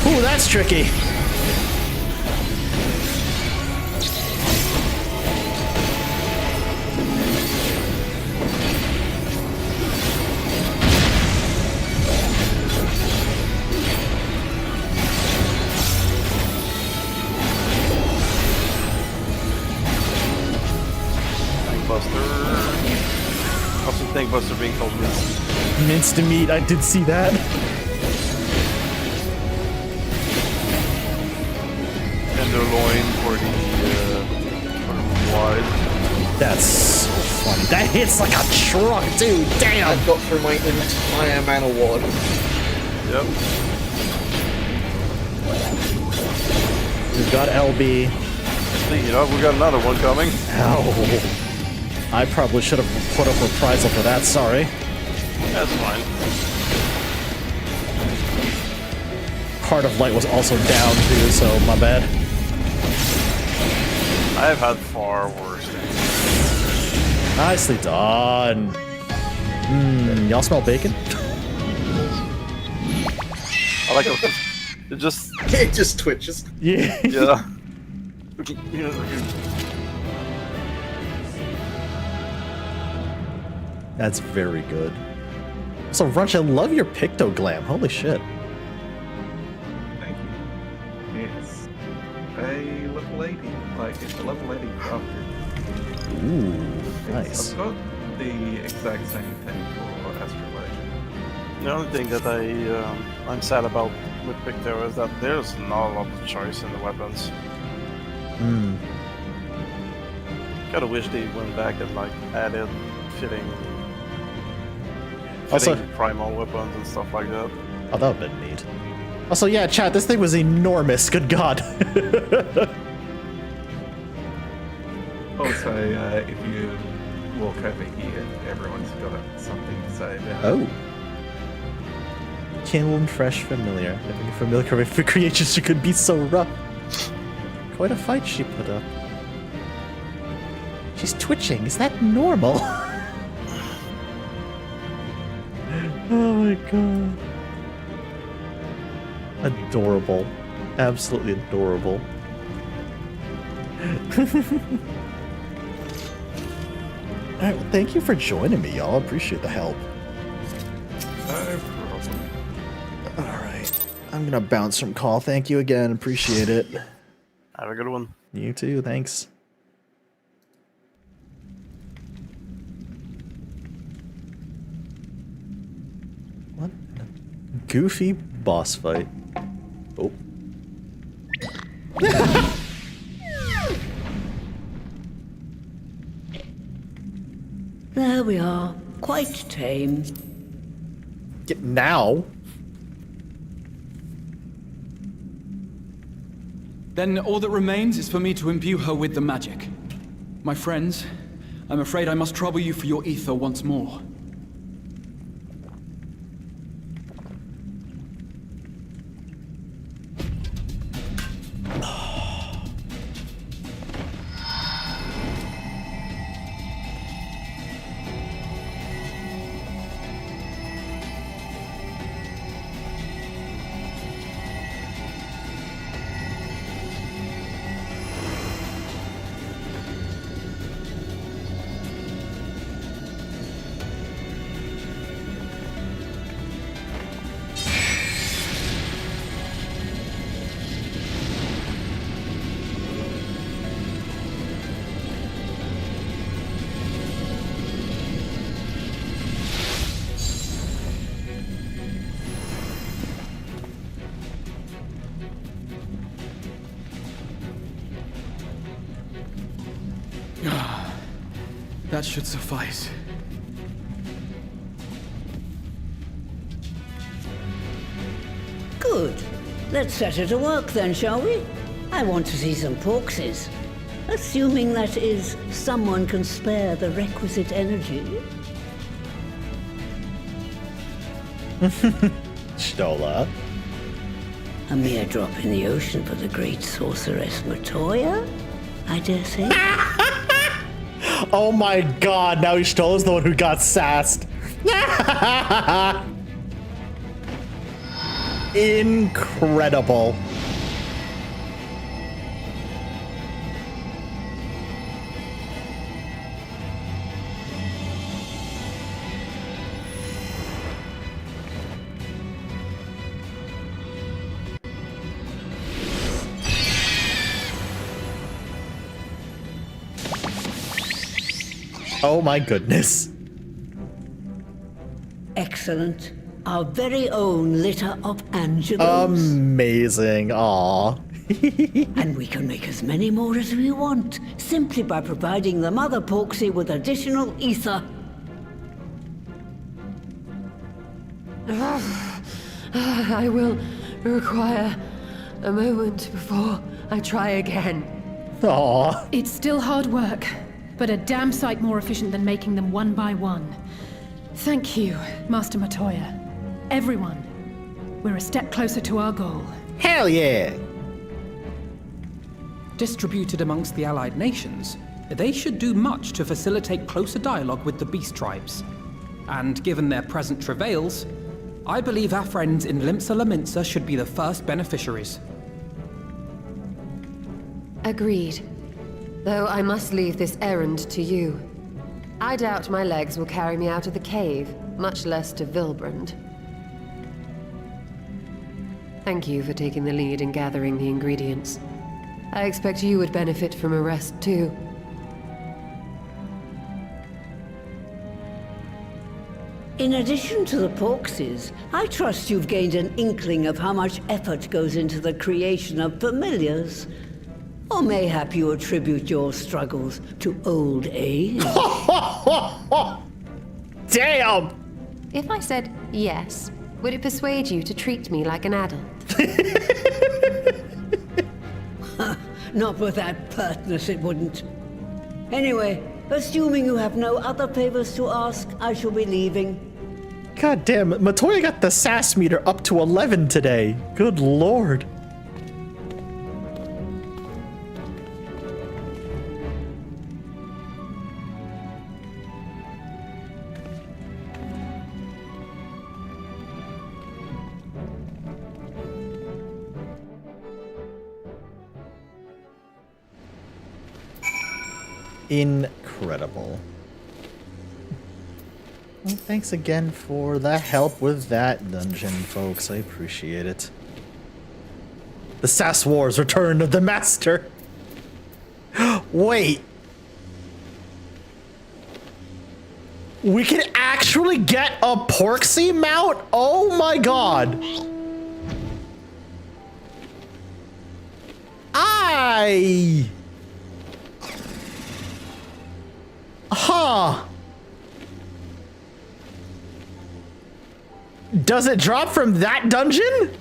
Ooh, that's tricky. Tankbuster being called mince. Mince to meat, I did see that. Tenderloin for the wide. That's so funny. That hits like a truck, dude. Damn. I got through my entire mana ward. Yep. We've got LB. You know, we got another one coming. Ow. I probably should have put up reprisal for that, sorry. That's fine. Heart of Light was also down too, so my bad. I've had far worse things. Nicely done. Y'all smell bacon? I like it. It just... It just twitches. Yeah. Yeah. That's very good. So, Runch, I love your pictoglam. Holy shit. Thank you. It's a little lady. Like, it's a little lady crafted. Ooh, nice. I've got the exact same thing for Astral Legend. The only thing that I'm sad about with Picto is that there's not a lot of choice in the weapons. Kinda wish they went back and like added fitting Also, primal weapons and stuff like that. Oh, that would've been neat. Also, yeah, chat, this thing was enormous. Good god. Also, if you walk over here, everyone's got something to say about Oh. Kiln fresh familiar. Having a familiar for creatures could be so rough. Quite a fight she put up. She's twitching. Is that normal? Oh my god. Adorable. Absolutely adorable. Alright, well, thank you for joining me, y'all. Appreciate the help. Alright. I'm gonna bounce from call. Thank you again. Appreciate it. Have a good one. You too. Thanks. What? Goofy boss fight. Oh. There we are. Quite tame. Now? Then all that remains is for me to imbue her with the magic. My friends, I'm afraid I must trouble you for your ether once more. That should suffice. Good. Let's set her to work then, shall we? I want to see some porkses. Assuming that is, someone can spare the requisite energy. Stola. A mere drop in the ocean for the great sorceress Matoya, I dare say. Oh my god, now Ishtola's the one who got sassed. Incredible. Oh my goodness. Excellent. Our very own litter of Angelos. Amazing. Aw. And we can make as many more as we want, simply by providing the mother Porksy with additional ether. I will require a moment before I try again. Aw. It's still hard work, but a damn sight more efficient than making them one by one. Thank you, Master Matoya. Everyone, we're a step closer to our goal. Hell yeah! Distributed amongst the allied nations, they should do much to facilitate closer dialogue with the beast tribes. And given their present travails, I believe our friends in Limsa Laminsa should be the first beneficiaries. Agreed. Though I must leave this errand to you. I doubt my legs will carry me out of the cave, much less to Vilbrand. Thank you for taking the lead in gathering the ingredients. I expect you would benefit from a rest too. In addition to the Porksies, I trust you've gained an inkling of how much effort goes into the creation of familiars. Or mayhap you attribute your struggles to old age. Damn! If I said yes, would it persuade you to treat me like an adult? Not with that pertness, it wouldn't. Anyway, assuming you have no other favors to ask, I shall be leaving. God damn it, Matoya got the sass meter up to 11 today. Good lord. Incredible. Well, thanks again for the help with that dungeon, folks. I appreciate it. The Sass Wars Return of the Master. Wait. We can actually get a Porksy mount? Oh my god. Huh. Does it drop from that dungeon?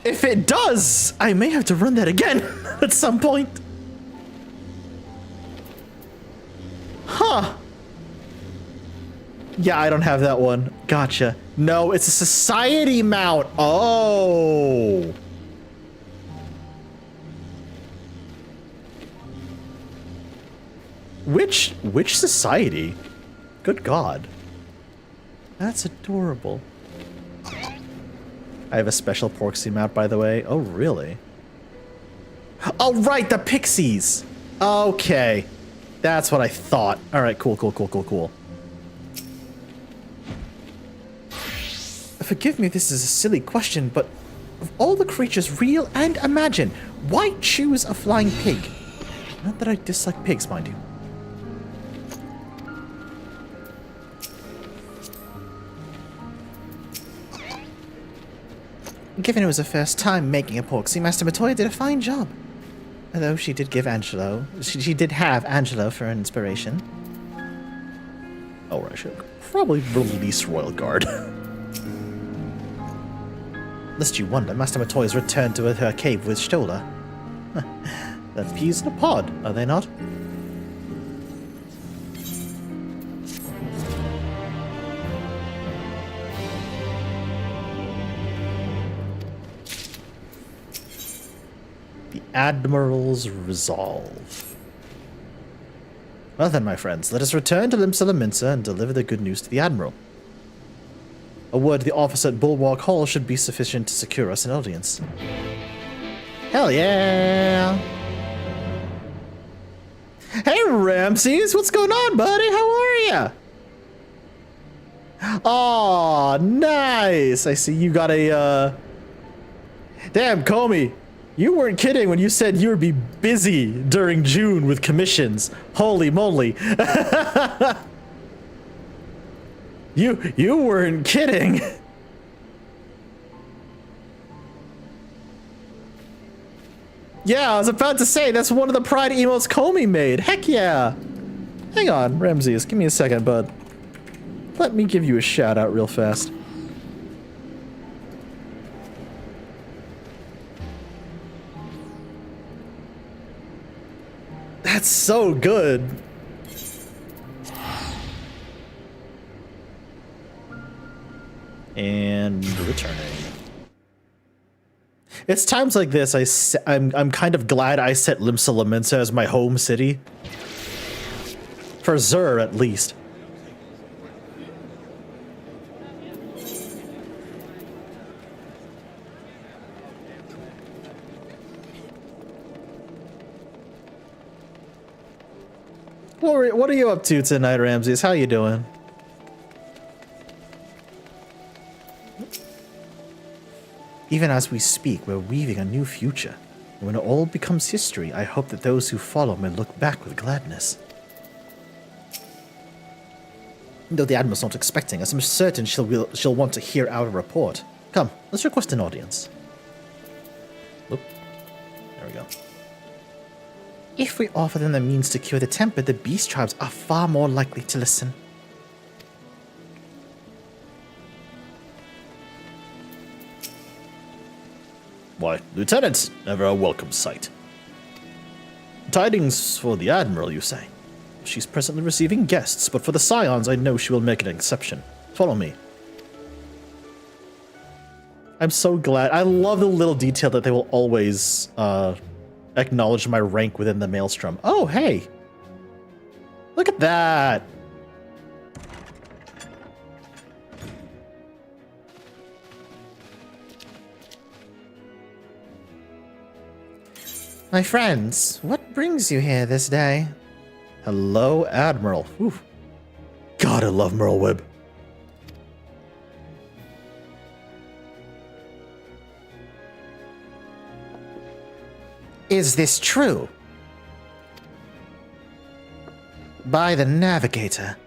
If it does, I may have to run that again at some point. Huh. Yeah, I don't have that one. Gotcha. No, it's a society mount. Oh. Which society? Good God. That's adorable. I have a special Porksy mount, by the way. Oh, really? Oh, right, the pixies. Okay. That's what I thought. All right, cool. Forgive me if this is a silly question, but of all the creatures, real and imagined, why choose a flying pig? Not that I dislike pigs, mind you. Given it was her first time making a Porksy, Master Matoya did a fine job. Although she did give Angelo, she did have Angelo for an inspiration. Oh, I should probably release Royal Guard. Lest you wonder, Master Matoya's returned to her cave with Stola. The peas in a pod, are they not? The Admiral's Resolve. Well then, my friends, let us return to Limsa and deliver the good news to the Admiral. A word to the officer at Bulwark Hall should be sufficient to secure us an audience. Hell yeah! Hey Ramses, what's going on, buddy? How are ya? Aw, nice! I see you got a, Damn, Comey! You weren't kidding when you said you would be busy during June with commissions. Holy moly. You weren't kidding. Yeah, I was about to say, that's one of the Pride emotes Comey made. Heck yeah. Hang on, Ramses, give me a second, bud. Let me give you a shout out real fast. That's so good. And returning. It's times like this I'm kind of glad I set Limsa Lominsa as my home city. For Zur, at least. What are you up to tonight, Ramses? How you doing? Even as we speak, we're weaving a new future. When it all becomes history, I hope that those who follow may look back with gladness. Though the Admiral's not expecting us, I'm certain she'll want to hear our report. Come, let's request an audience. Oop. There we go. If we offer them the means to cure the temper, the beast tribes are far more likely to listen. Why, Lieutenant, never a welcome sight. Tidings for the Admiral, you say? She's presently receiving guests, but for the Scions, I know she will make an exception. Follow me. I'm so glad. I love the little detail that they will always acknowledge my rank within the Maelstrom. Oh, hey. Look at that. My friends, what brings you here this day? Hello, Admiral. Whew. God, I love Merle Webb. Is this true? By the Navigator,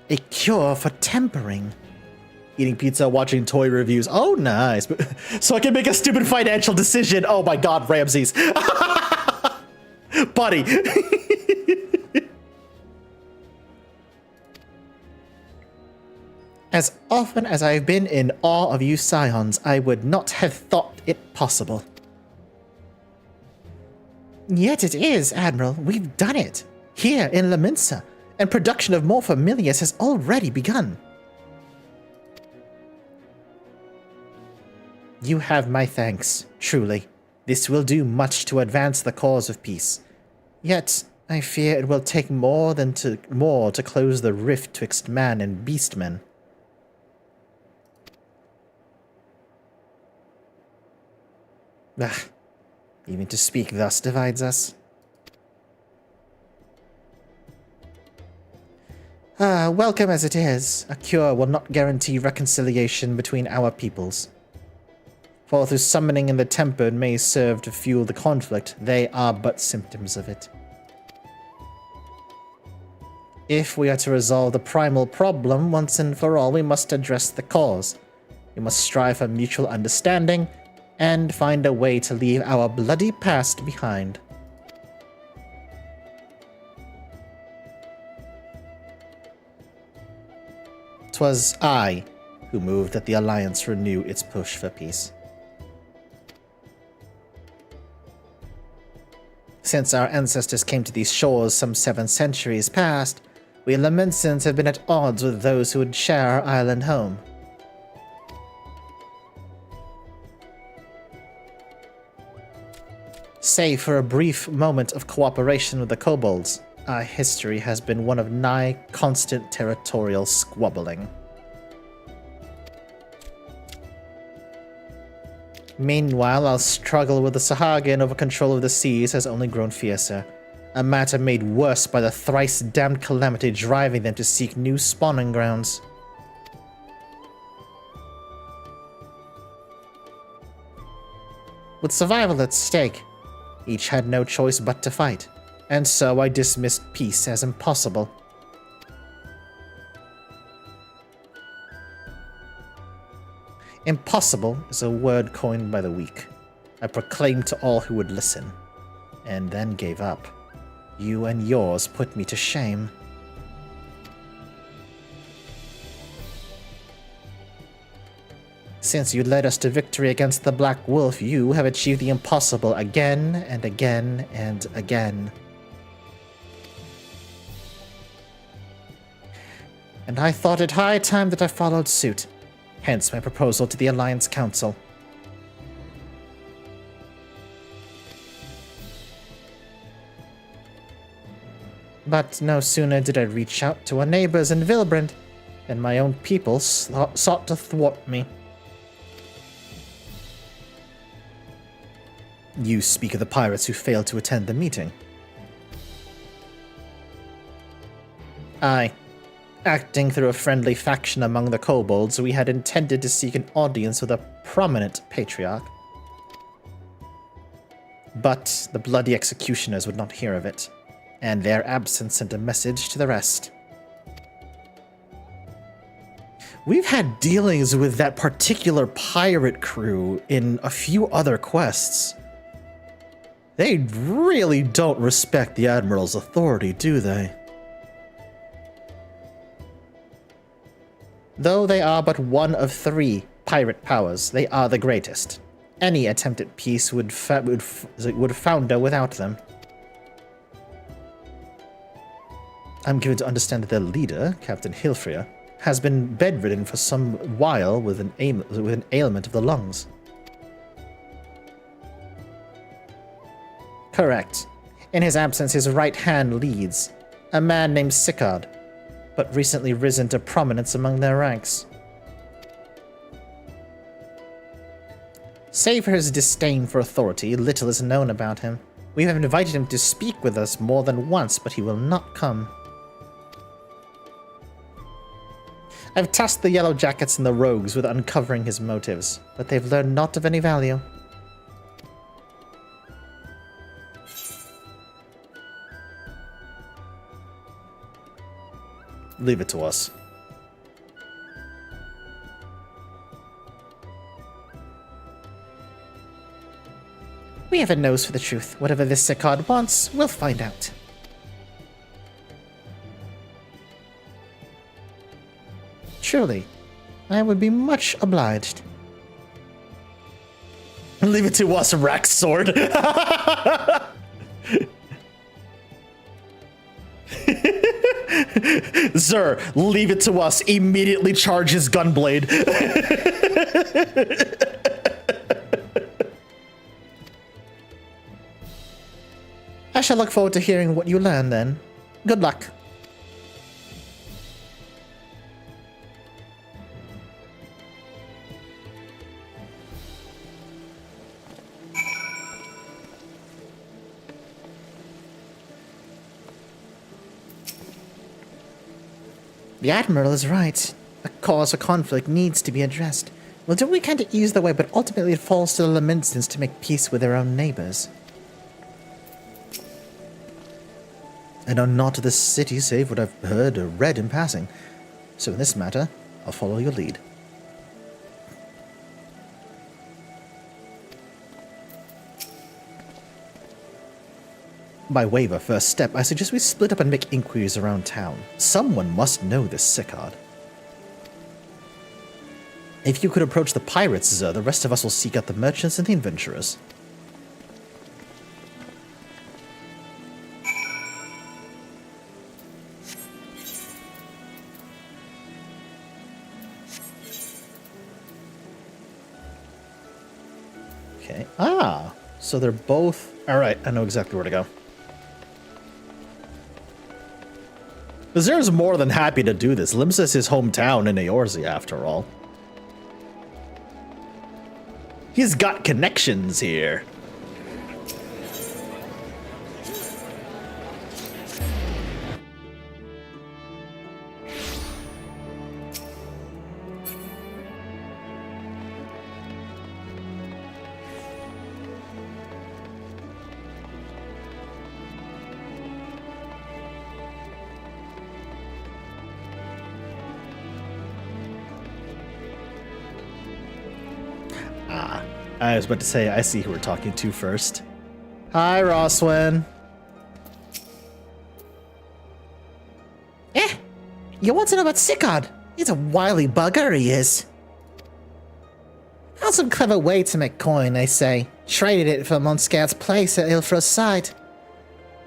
a cure for tempering. Eating pizza, watching toy reviews. Oh, nice. So I can make a stupid financial decision. Oh my God, Ramses. Buddy. As often as I've been in awe of you Scions, I would not have thought it possible. Yet it is, Admiral. We've done it. Here in La Minsa, and production of more familiars has already begun. You have my thanks, truly. This will do much to advance the cause of peace. Yet, I fear it will take more to close the rift twixt man and beastmen. Ah, even to speak thus divides us. Welcome as it is, a cure will not guarantee reconciliation between our peoples. For through summoning in the tempered may serve to fuel the conflict, they are but symptoms of it. If we are to resolve the primal problem once and for all, we must address the cause. We must strive for mutual understanding and find a way to leave our bloody past behind. 'Twas I who moved that the Alliance renew its push for peace. Since our ancestors came to these shores some 7 centuries past, we Laminsans have been at odds with those who would share our island home. Save for a brief moment of cooperation with the kobolds, our history has been one of nigh constant territorial squabbling. Meanwhile, our struggle with the Sahagin over control of the seas has only grown fiercer, a matter made worse by the thrice-damned calamity driving them to seek new spawning grounds. With survival at stake, each had no choice but to fight, and so I dismissed peace as impossible. Impossible is a word coined by the weak. I proclaimed to all who would listen, and then gave up. You and yours put me to shame. Since you led us to victory against the Black Wolf, you have achieved the impossible again and again and again. And I thought it high time that I followed suit. Hence my proposal to the Alliance Council. But no sooner did I reach out to our neighbors in Vilbrand than my own people sought to thwart me. You speak of the pirates who failed to attend the meeting. Aye. Acting through a friendly faction among the kobolds, we had intended to seek an audience with a prominent patriarch. But the bloody executioners would not hear of it, and their absence sent a message to the rest. We've had dealings with that particular pirate crew in a few other quests. They really don't respect the Admiral's authority, do they? Though they are but one of 3 pirate powers, they are the greatest. Any attempt at peace would founder without them. I'm given to understand that their leader, Captain Hilfria, has been bedridden for some while with an ailment of the lungs. Correct. In his absence, his right hand leads, a man named Sicard, but recently risen to prominence among their ranks. Save for his disdain for authority, little is known about him. We have invited him to speak with us more than once, but he will not come. I've tasked the Yellow Jackets and the Rogues with uncovering his motives, but they've learned naught of any value. Leave it to us. We have a nose for the truth. Whatever this Sicard wants, we'll find out. Truly, I would be much obliged. Leave it to us, Rax Sword. Sir, leave it to us. Immediately charge his gunblade. I shall look forward to hearing what you learn then. Good luck. The Admiral is right. A cause of conflict needs to be addressed. We'll do what we can to ease the way, but ultimately it falls to the Laminsons to make peace with their own neighbors. I know not of this city save what I've heard or read in passing. So in this matter, I'll follow your lead. By way of a first step, I suggest we split up and make inquiries around town. Someone must know this Sicard. If you could approach the pirates, Zer, the rest of us will seek out the merchants and the adventurers. Okay. Ah, so they're both... Alright, I know exactly where to go. Zer's more than happy to do this. Limsa is his hometown in Eorzea, after all. He's got connections here. I was about to say, I see who we're talking to first. Hi, Roswin. You want to know about Sicard? He's a wily bugger, he is. Found some clever way to make coin, they say. Traded it for Monscout's place at Ilfra's side.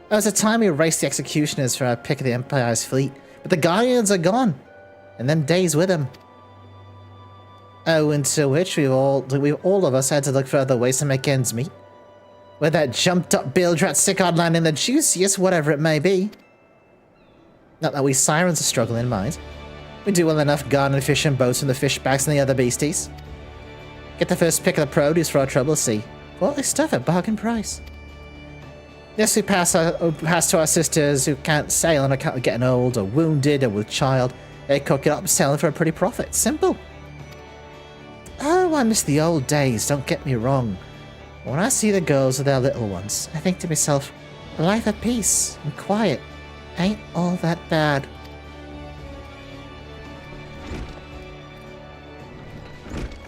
There was a time we raced the executioners for our pick of the Empire's fleet, but the Guardians are gone, and them days with them. Owing to which we've all of us had to look for other ways to make ends meet. With that jumped up Bildrat Sicard landing the juiciest, whatever it may be. Not that we sirens are struggling, mind. We do well enough garden fishing boats from the fishbacks and the other beasties. Get the first pick of the produce for our trouble, see. Quality stuff at bargain price. Yes, we pass to our sisters who can't sail on account of getting old or wounded or with child. They cook it up and sell it for a pretty profit. Simple. Oh, I miss the old days, don't get me wrong. When I see the girls with their little ones, I think to myself, a life of peace and quiet ain't all that bad.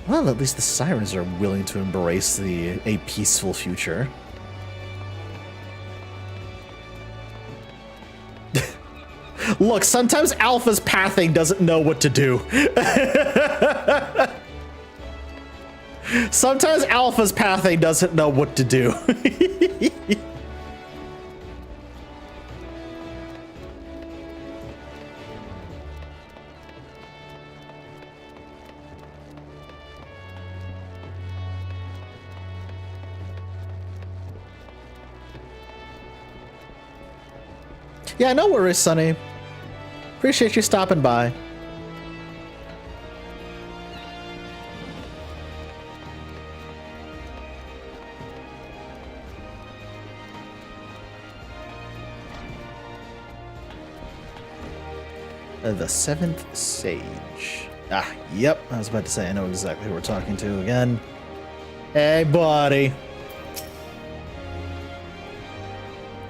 Well, at least the sirens are willing to embrace a peaceful future. Look, sometimes Alpha's pathing doesn't know what to do. Sometimes Alpha's pathing doesn't know what to do. Yeah, no worries, Sonny. Appreciate you stopping by. The Seventh Sage. Ah, yep. I was about to say, I know exactly who we're talking to again. Hey, buddy.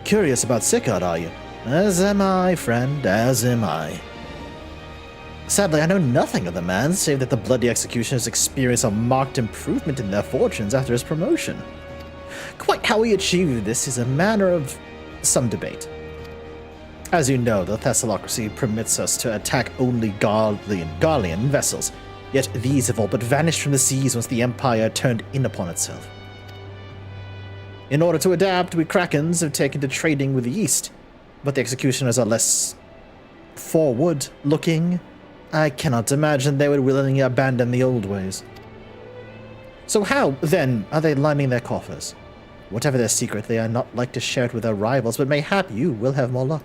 Curious about Sickard, are you? As am I, friend, as am I. Sadly, I know nothing of the man, save that the Bloody Executioners experienced a marked improvement in their fortunes after his promotion. Quite how he achieved this is a matter of some debate. As you know, the Thessalocracy permits us to attack only Garlean vessels, yet these have all but vanished from the seas once the Empire turned in upon itself. In order to adapt, we Krakens have taken to trading with the East, but the Executioners are less forward-looking. I cannot imagine they would willingly abandon the old ways. So how, then, are they lining their coffers? Whatever their secret, they are not like to share it with their rivals, but mayhap you will have more luck.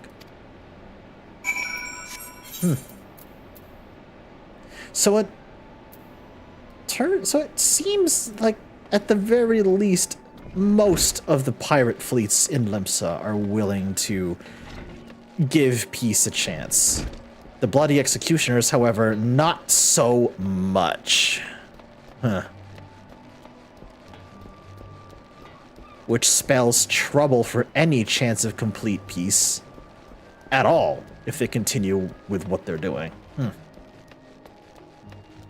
So it seems like, at the very least, most of the pirate fleets in Limsa are willing to give peace a chance. The Bloody Executioners, however, not so much. Which spells trouble for any chance of complete peace at all if they continue with what they're doing.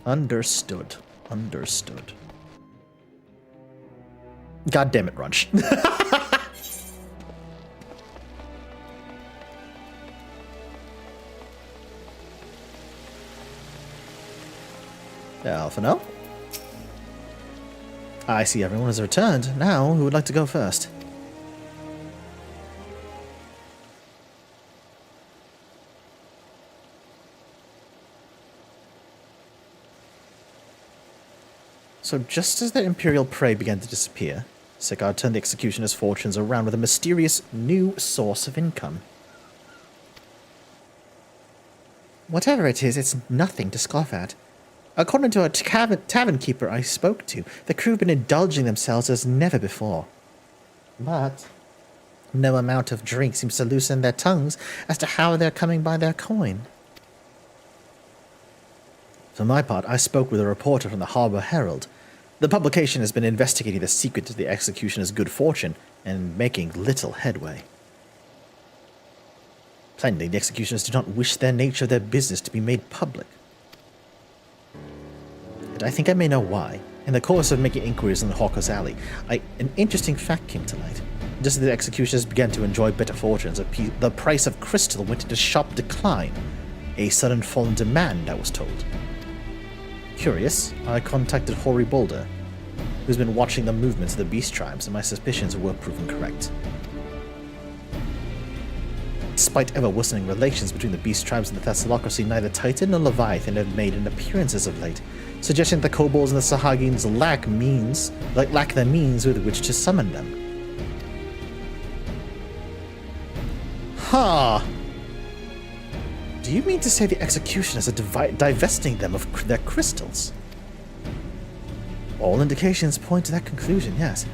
Understood. Understood. God damn it, Runch. Alphano? I see everyone has returned. Now, who would like to go first? So just as the Imperial prey began to disappear, Sickard turned the Executioner's fortunes around with a mysterious new source of income. Whatever it is, it's nothing to scoff at. According to a tavern keeper I spoke to, the crew have been indulging themselves as never before. But no amount of drink seems to loosen their tongues as to how they're coming by their coin. For my part, I spoke with a reporter from the Harbour Herald. The publication has been investigating the secret of the Executioner's good fortune and making little headway. Plainly, the Executioners do not wish their nature of their business to be made public. And I think I may know why. In the course of making inquiries in the Hawker's Alley, an interesting fact came to light. Just as the Executioners began to enjoy better fortunes, the price of crystal went into sharp decline. A sudden fall in demand, I was told. Curious, I contacted Hori Boulder, who's been watching the movements of the beast tribes, and my suspicions were proven correct. Despite ever-worsening relations between the beast tribes and the Thessalocracy, neither Titan nor Leviathan have made an appearance as of late, suggesting that the kobolds and the Sahagins lack the means with which to summon them. Huh. Do you mean to say the Executioners are divesting them of their crystals? All indications point to that conclusion, yes.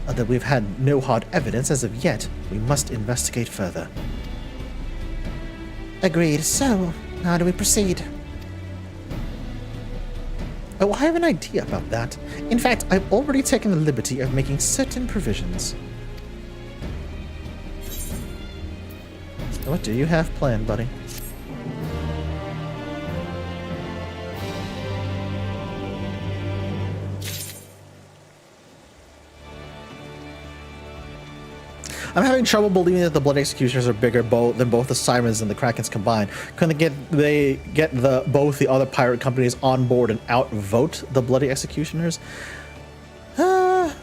Although we've had no hard evidence as of yet, we must investigate further. Agreed. So, how do we proceed? Oh, I have an idea about that. In fact, I've already taken the liberty of making certain provisions. What do you have planned, buddy? I'm having trouble believing that the Blood Executioners are bigger than both the Sirens and the Krakens combined. Couldn't they get both the other pirate companies on board and outvote the Bloody Executioners? That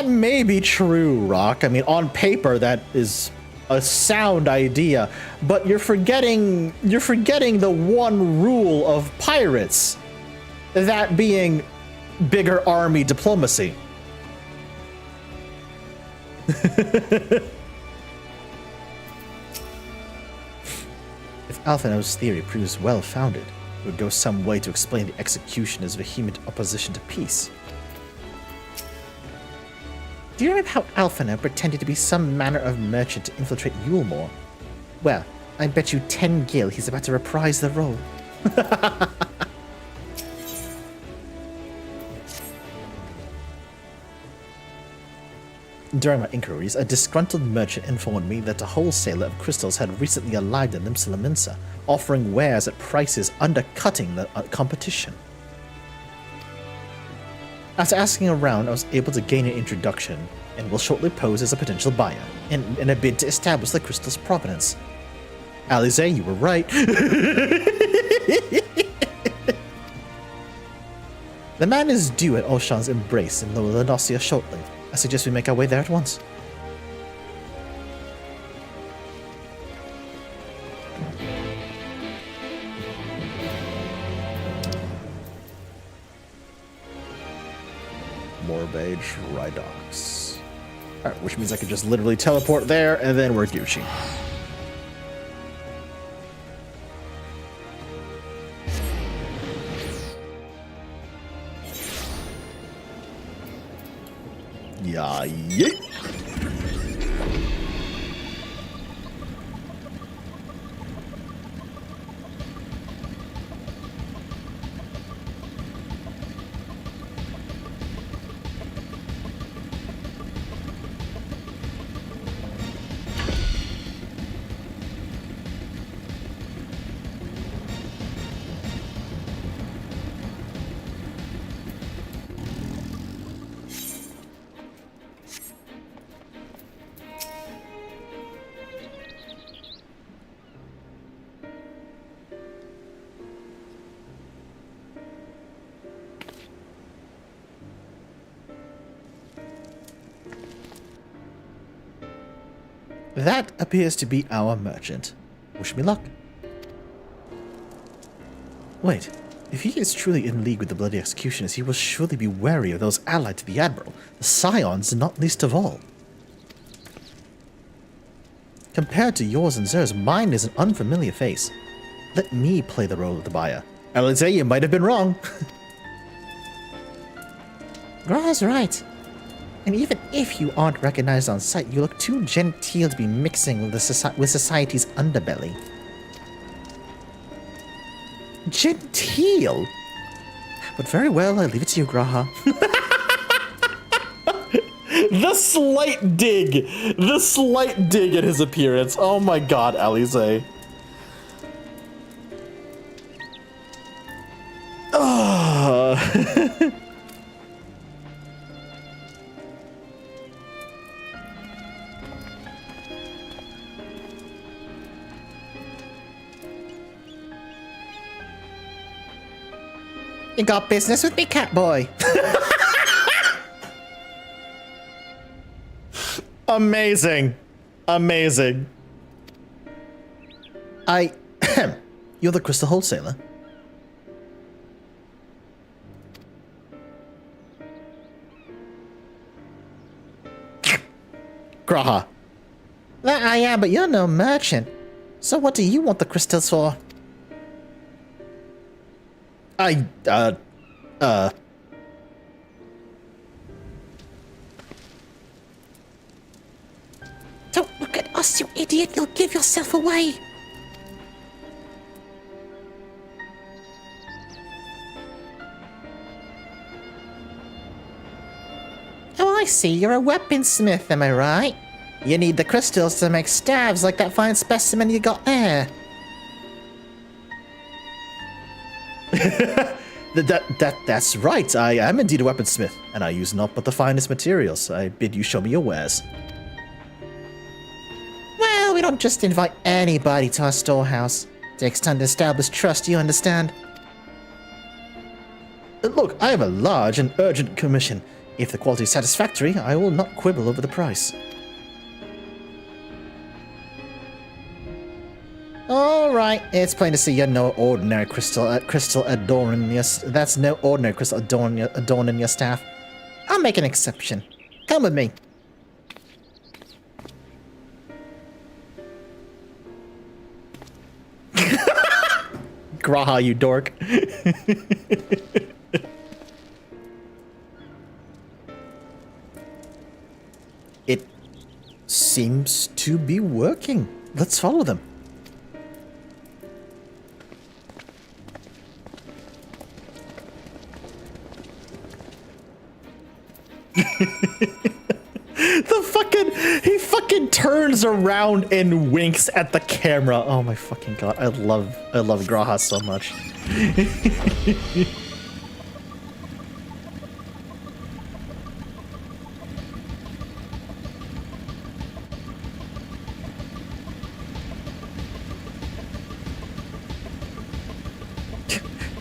may be true, Rock. I mean, on paper, that is a sound idea, but you're forgetting the one rule of pirates, that being bigger army diplomacy. Alphino's theory proves well-founded, it would go some way to explain the executioner's vehement opposition to peace. Do you remember how Alphino pretended to be some manner of merchant to infiltrate Yulemoor? Well, I bet you 10 gil he's about to reprise the role. During my inquiries, a disgruntled merchant informed me that a wholesaler of crystals had recently arrived in Limsa, offering wares at prices undercutting the competition. After asking around, I was able to gain an introduction, and will shortly pose as a potential buyer, in a bid to establish the crystal's provenance. Alize, you were right. The man is due at Oshan's embrace in Lower Ladosia shortly. I suggest we make our way there at once. Morbage Rydox. Alright, which means I could just literally teleport there, and then we're Gucci. Yeah, yeet. That appears to be our merchant. Wish me luck. Wait, if he is truly in league with the Bloody Executioners, he will surely be wary of those allied to the Admiral, the Scions not least of all. Compared to yours and Zer's, mine is an unfamiliar face. Let me play the role of the buyer. Alize, you might have been wrong. Gra's right. And even if you aren't recognized on sight, you look too genteel to be mixing with society's underbelly. Genteel? But very well, I leave it to you, Graha. The slight dig at his appearance. Oh my god, Alize. You got business with me, Catboy. Amazing. Amazing. You're the crystal wholesaler? Graha. That I am, but you're no merchant. So what do you want the crystals for? Don't look at us, you idiot. You'll give yourself away. Oh, I see. You're a weaponsmith, am I right? You need the crystals to make staves like that fine specimen you got there. That's right. I am indeed a weaponsmith, and I use naught but the finest materials. I bid you show me your wares. Well, we don't just invite anybody to our storehouse. Takes time to establish trust, you understand? Look, I have a large and urgent commission. If the quality is satisfactory, I will not quibble over the price. Alright, it's plain to see you're no ordinary crystal adorning your... That's no ordinary crystal adorning your staff. I'll make an exception. Come with me. Graha, you dork. It seems to be working. Let's follow them. He fucking turns around and winks at the camera. Oh my fucking god. I love Graha so much.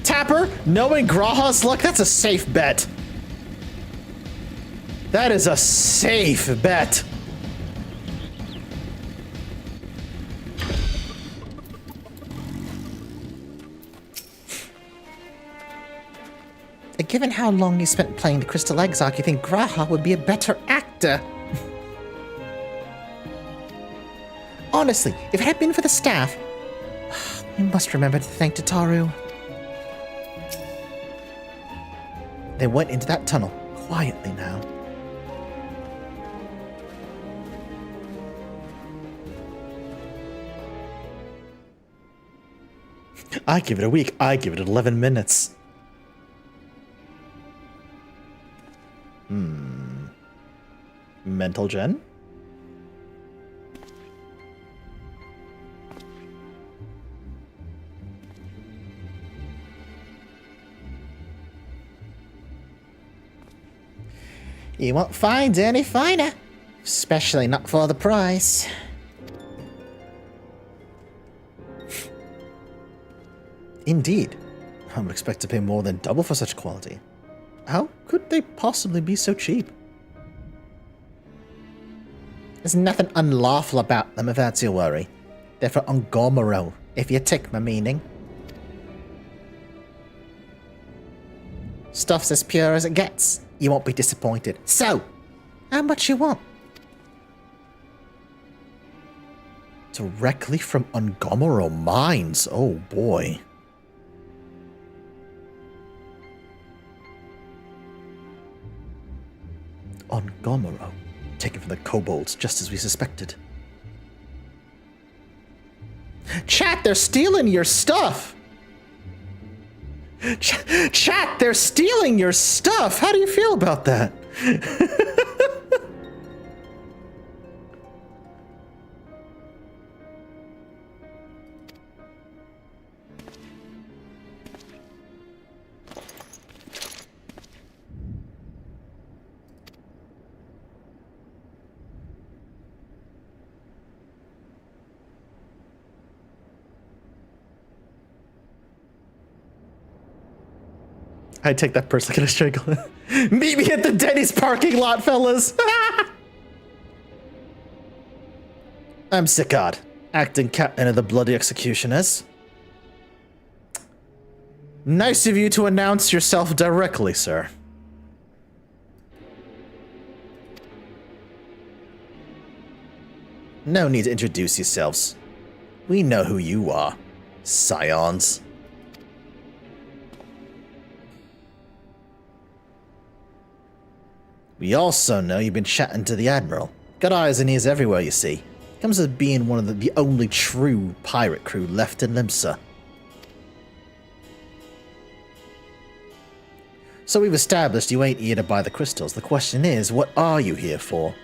Tapper, knowing Graha's luck, that's a safe bet. That is a safe bet. Given how long you spent playing the Crystal Exarch, you think Graha would be a better actor? Honestly, if it had been for the staff, we must remember to thank Tataru. They went into that tunnel quietly now. I give it a week. I give it 11 minutes. Mental gen? You won't find any finer. Especially not for the price. Indeed. I would expect to pay more than double for such quality. How could they possibly be so cheap? There's nothing unlawful about them if that's your worry. They're for Ungomaro, if you take my meaning. Stuff's as pure as it gets. You won't be disappointed. So, how much you want? Directly from Ungomaro mines. Oh boy. Ungomaro. Taken from the kobolds, just as we suspected. Chat, they're stealing your stuff! Chat, they're stealing your stuff! How do you feel about that? I take that person like a strangle. Meet me at the Denny's parking lot, fellas. I'm Sikard, acting captain of the Bloody Executioners. Nice of you to announce yourself directly, sir. No need to introduce yourselves. We know who you are, scions. We also know you've been chatting to the Admiral. Got eyes and ears everywhere, you see. Comes as being one of the only true pirate crew left in Limsa. So we've established you ain't here to buy the crystals. The question is, what are you here for?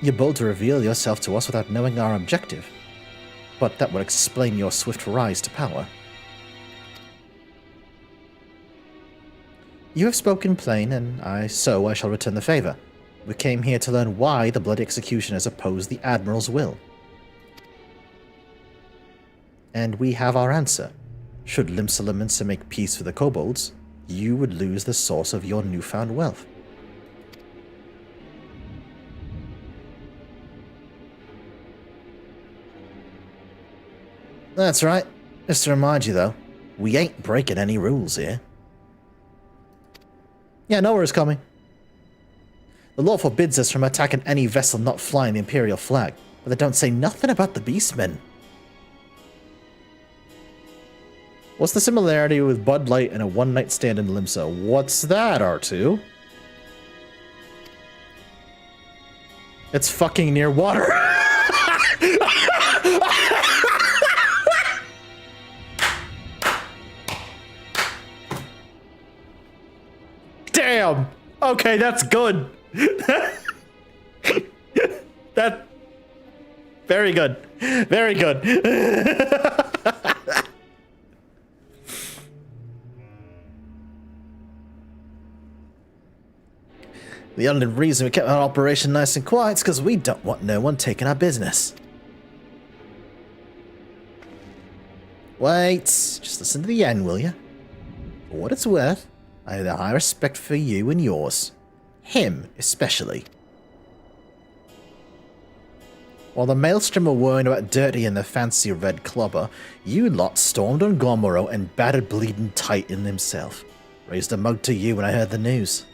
You're bold to reveal yourself to us without knowing our objective. But that would explain your swift rise to power. You have spoken plain, and I shall return the favor. We came here to learn why the Bloody Executioners oppose the Admiral's will. And we have our answer. Should Limsa make peace with the kobolds, you would lose the source of your newfound wealth. That's right. Just to remind you, though, we ain't breaking any rules here. Yeah, nowhere is coming. The law forbids us from attacking any vessel not flying the Imperial flag, but they don't say nothing about the Beastmen. What's the similarity with Bud Light and a one-night stand in Limsa? What's that, R2? It's fucking near water. Damn. Okay, that's good. That. Very good. Very good. The only reason we kept our operation nice and quiet is because we don't want no one taking our business. Wait, just listen to the end, will you? For what it's worth, I have a high respect for you and yours. Him, especially. While the Maelstrom were worrying about Dirty and the fancy red clobber, you lot stormed on Gormoro and battered Bleeding Titan himself. Raised a mug to you when I heard the news.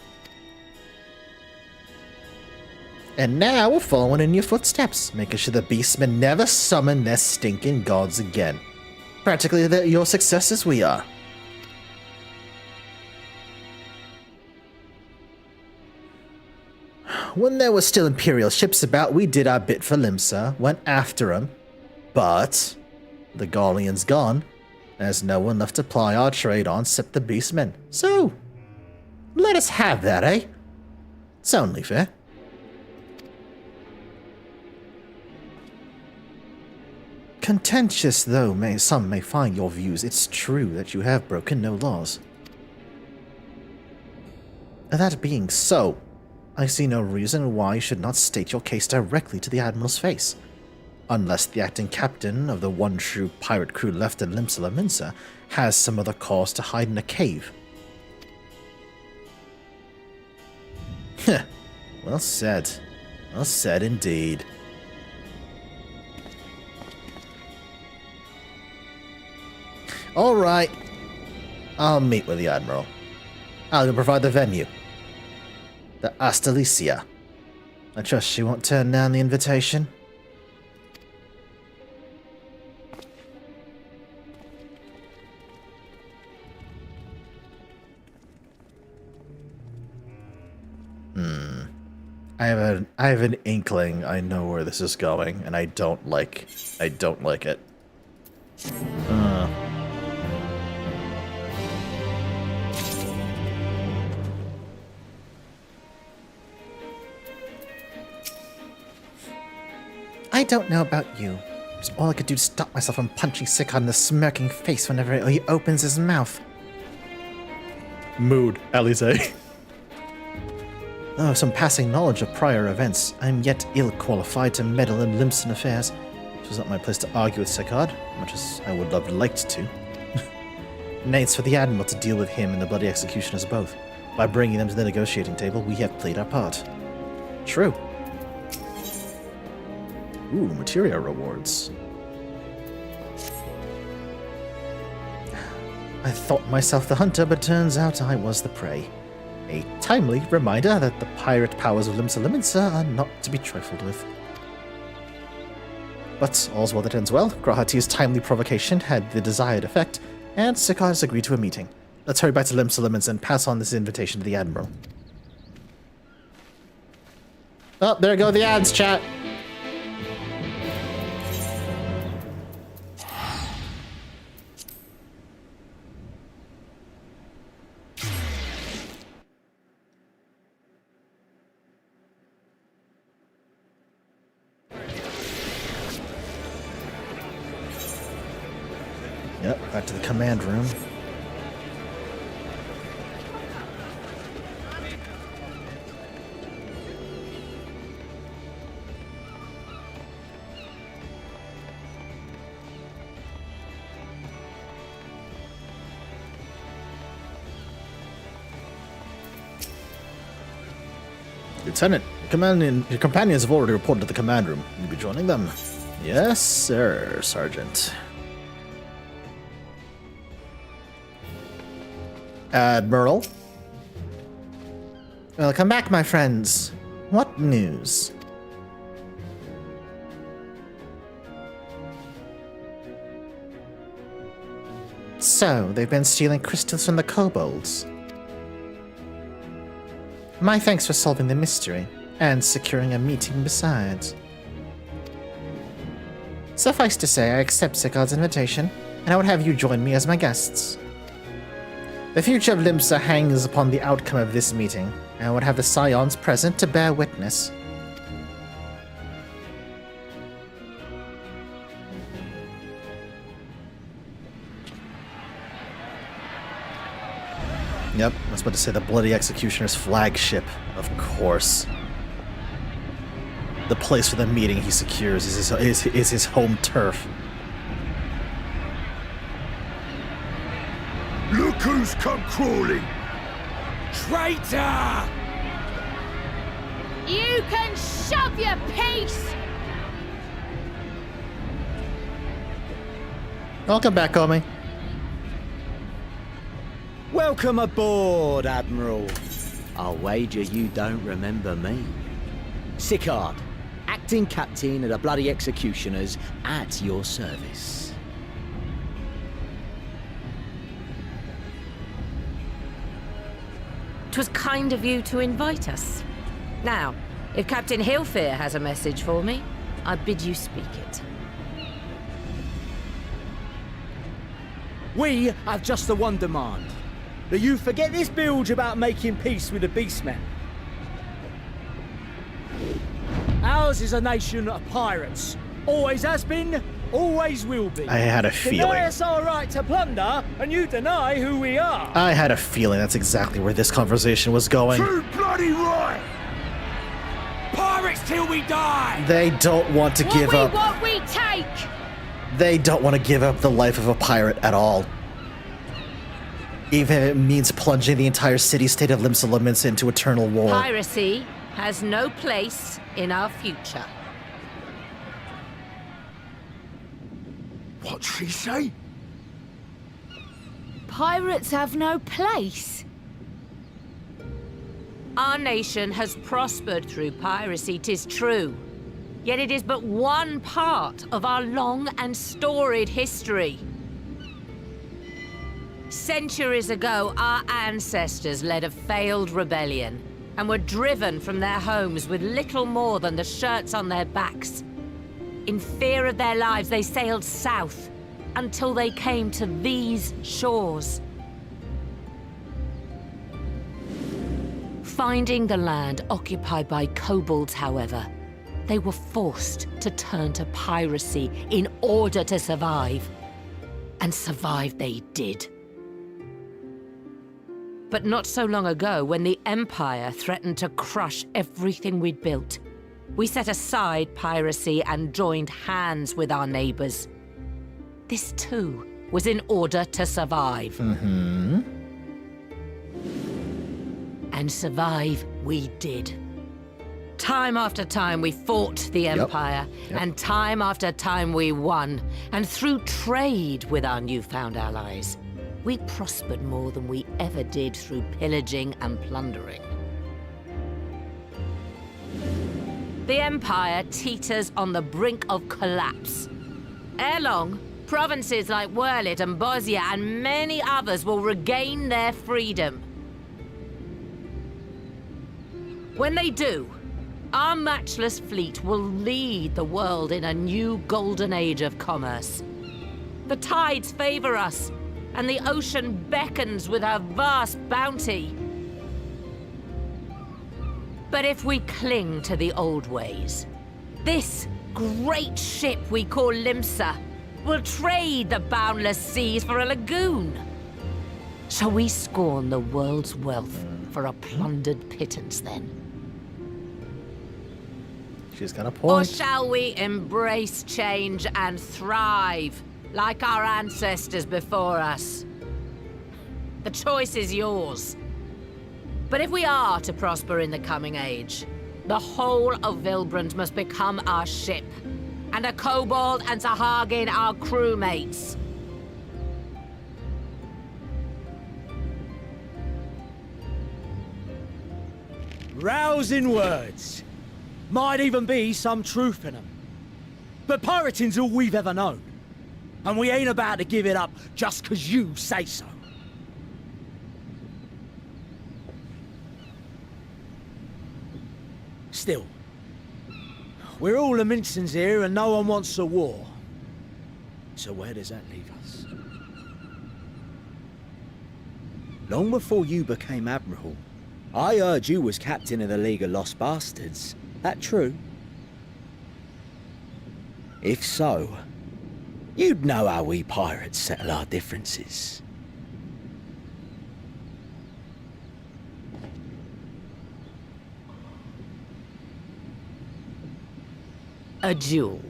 And now we're following in your footsteps, making sure the Beastmen never summon their stinking gods again. Practically your successors we are. When there were still Imperial ships about, we did our bit for Limsa, went after them, but the Galleon's gone. There's no one left to ply our trade on except the Beastmen. So, let us have that, eh? It's only fair. Contentious though some may find your views, it's true that you have broken no laws. That being so, I see no reason why you should not state your case directly to the Admiral's face. Unless the acting captain of the one true pirate crew left in Limsa Lominsa has some other cause to hide in a cave. Heh, well said. Well said indeed. Alright, I'll meet with the Admiral. I'll provide the venue. The Astalicia. I trust she won't turn down the invitation. I have an inkling I know where this is going, and I don't like it. I don't know about you. It's all I could do to stop myself from punching Sikard in the smirking face whenever he opens his mouth. Mood, Alize. Though some passing knowledge of prior events, I am yet ill-qualified to meddle in Limsan affairs. It was not my place to argue with Sikard, much as I would have liked to. Nay, it's for the Admiral to deal with him and the bloody executioners both. By bringing them to the negotiating table, we have played our part. True. Ooh, materia rewards. I thought myself the hunter, but turns out I was the prey. A timely reminder that the pirate powers of Limsa Lominsa are not to be trifled with. But all's well that ends well. Grahati's timely provocation had the desired effect, and Sikard has agreed to a meeting. Let's hurry back to Limsa Lominsa and pass on this invitation to the Admiral. Oh, there go the ads, chat! Yep, back to the command room. Lieutenant, your companions have already reported to the command room. Will you be joining them? Yes, sir, Sergeant. Admiral? Welcome back, my friends. What news? So, they've been stealing crystals from the kobolds. My thanks for solving the mystery, and securing a meeting besides. Suffice to say, I accept Sigurd's invitation, and I would have you join me as my guests. The future of Limsa hangs upon the outcome of this meeting, and I would have the Scions present to bear witness. Yep, I was about to say the Bloody Executioner's flagship, of course. The place for the meeting he secures is his home turf. Look who's come crawling! Traitor! You can shove your piece! Welcome back, Omi. Welcome aboard, Admiral. I'll wager you don't remember me. Sigurd, acting captain of the Bloody Executioners, at your service. 'Twas kind of you to invite us. Now, if Captain Hillfear has a message for me, I bid you speak it. We have just the one demand. That you forget this bilge about making peace with the Beastmen. Ours is a nation of pirates. Always has been, always will be. I had a feeling. Deny us our right to plunder, and you deny who we are. I had a feeling that's exactly where this conversation was going. Too bloody right! Pirates till we die! They don't want to give up. What we take! They don't want to give up the life of a pirate at all. Even if it means plunging the entire city-state of Limsa into eternal war. Piracy has no place in our future. What'd she say? Pirates have no place. Our nation has prospered through piracy, 'tis true. Yet it is but one part of our long and storied history. Centuries ago, our ancestors led a failed rebellion and were driven from their homes with little more than the shirts on their backs. In fear of their lives, they sailed south until they came to these shores. Finding the land occupied by kobolds, however, they were forced to turn to piracy in order to survive. And survive they did. But not so long ago, when the Empire threatened to crush everything we'd built, we set aside piracy and joined hands with our neighbors. This too was in order to survive. Mm-hmm. And survive we did. Time after time we fought the Empire, and time after time we won. And through trade with our newfound allies, we prospered more than we ever did through pillaging and plundering. The Empire teeters on the brink of collapse. Ere long, provinces like Wurlit and Bosnia and many others will regain their freedom. When they do, our matchless fleet will lead the world in a new golden age of commerce. The tides favor us, and the ocean beckons with her vast bounty. But if we cling to the old ways, this great ship we call Limsa will trade the boundless seas for a lagoon. Shall we scorn the world's wealth for a plundered pittance then? She's got a Or point. shall we embrace change and thrive, like our ancestors before us? The choice is yours. But if we are to prosper in the coming age, the whole of Vilbrand must become our ship, and a kobold and Sahagin our crewmates. Rousing words. Might even be some truth in them. But pirating's all we've ever known. And we ain't about to give it up just 'cause you say so. Still, we're all Aminsons here and no one wants a war. So where does that leave us? Long before you became Admiral, I heard you was captain of the League of Lost Bastards. That true? If so, you'd know how we pirates settle our differences. A duel.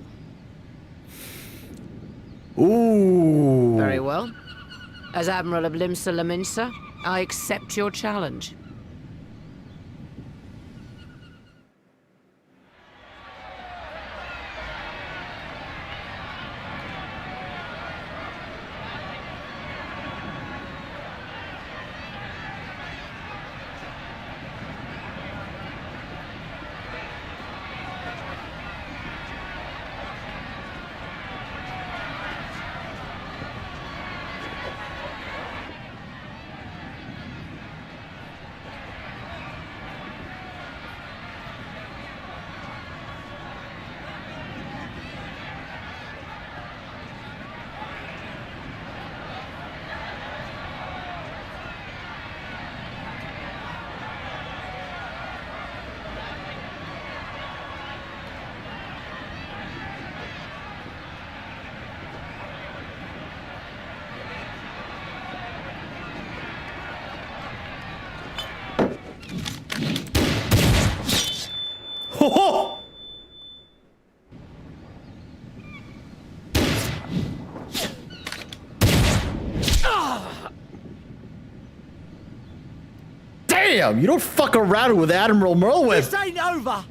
Ooh. Very well. As Admiral of Limsa Laminsa, I accept your challenge. Ho Damn, you don't fuck around with Admiral Merlwyn. This ain't over!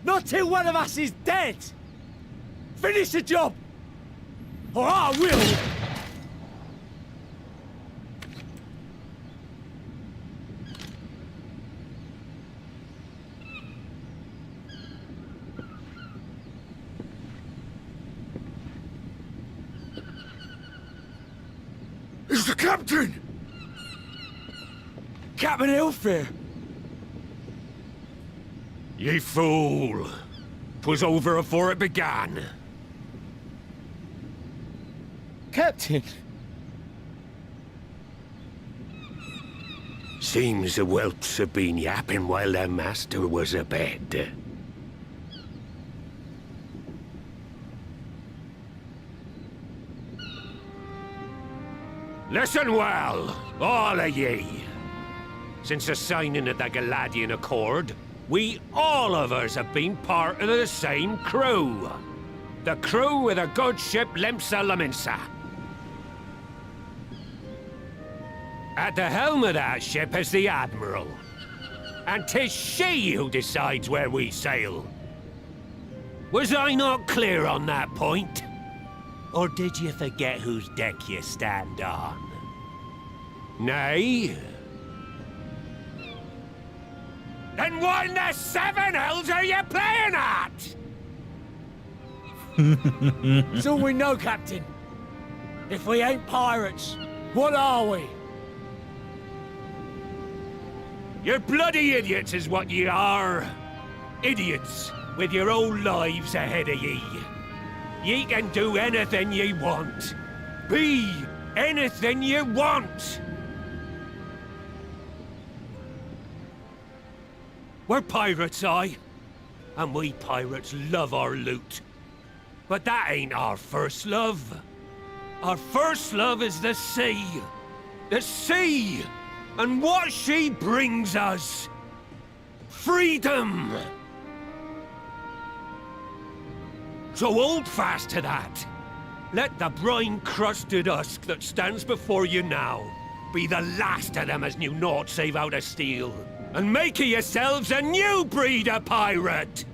Not till one of us is dead! Finish the job! Or I will! It's the captain! Captain Elfair! Ye fool! 'Twas over afore it began. Captain! Seems the whelps have been yapping while their master was abed. Listen well, all of ye. Since the signing of the Galadian Accord, we all of us have been part of the same crew. The crew of the good ship Limsa Laminsa. At the helm of that ship is the Admiral. And 'tis she who decides where we sail. Was I not clear on that point? Or did you forget whose deck you stand on? Nay? Then what in the seven hells are you playing at? It's all we know, Captain. If we ain't pirates, what are we? You're bloody idiots is what ye are. Idiots with your own lives ahead of ye. Ye can do anything ye want. Be anything ye want. We're pirates, aye. And we pirates love our loot. But that ain't our first love. Our first love is the sea. The sea! And what she brings us. Freedom! So hold fast to that. Let the brine-crusted husk that stands before you now be the last of them as knew naught save out of steel. And make of yourselves a new breed of pirate!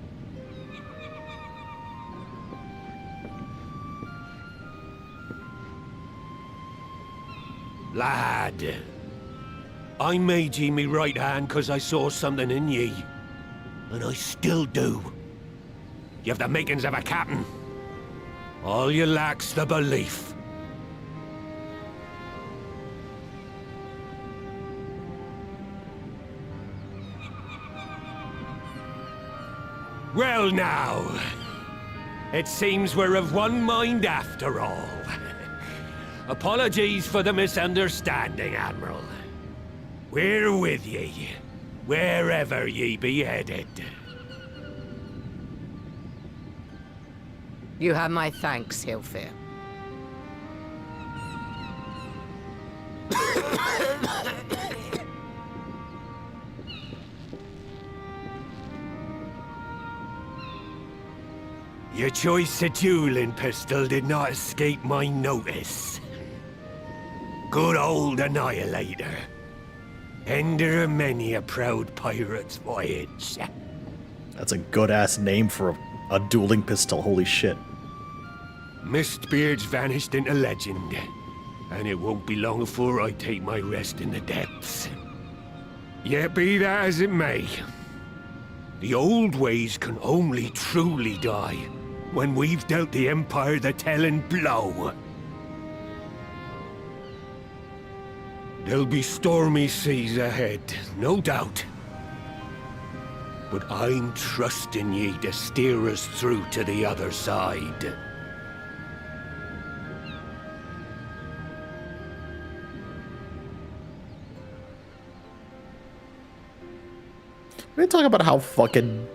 Lad, I made ye me right hand 'cause I saw something in ye. And I still do. You have the makings of a captain. All you lack's the belief. Well now, it seems we're of one mind after all. Apologies for the misunderstanding, Admiral. We're with ye, wherever ye be headed. You have my thanks, Hilfir. Your choice of dueling pistol did not escape my notice. Good old Annihilator. Ender of many a proud pirate's voyage. That's a good-ass name for a dueling pistol, holy shit. Mistbeard's vanished into legend, and it won't be long before I take my rest in the depths. Yet be that as it may, the old ways can only truly die when we've dealt the Empire the telling blow. There'll be stormy seas ahead, no doubt. But I'm trusting ye to steer us through to the other side. We talk about how fucking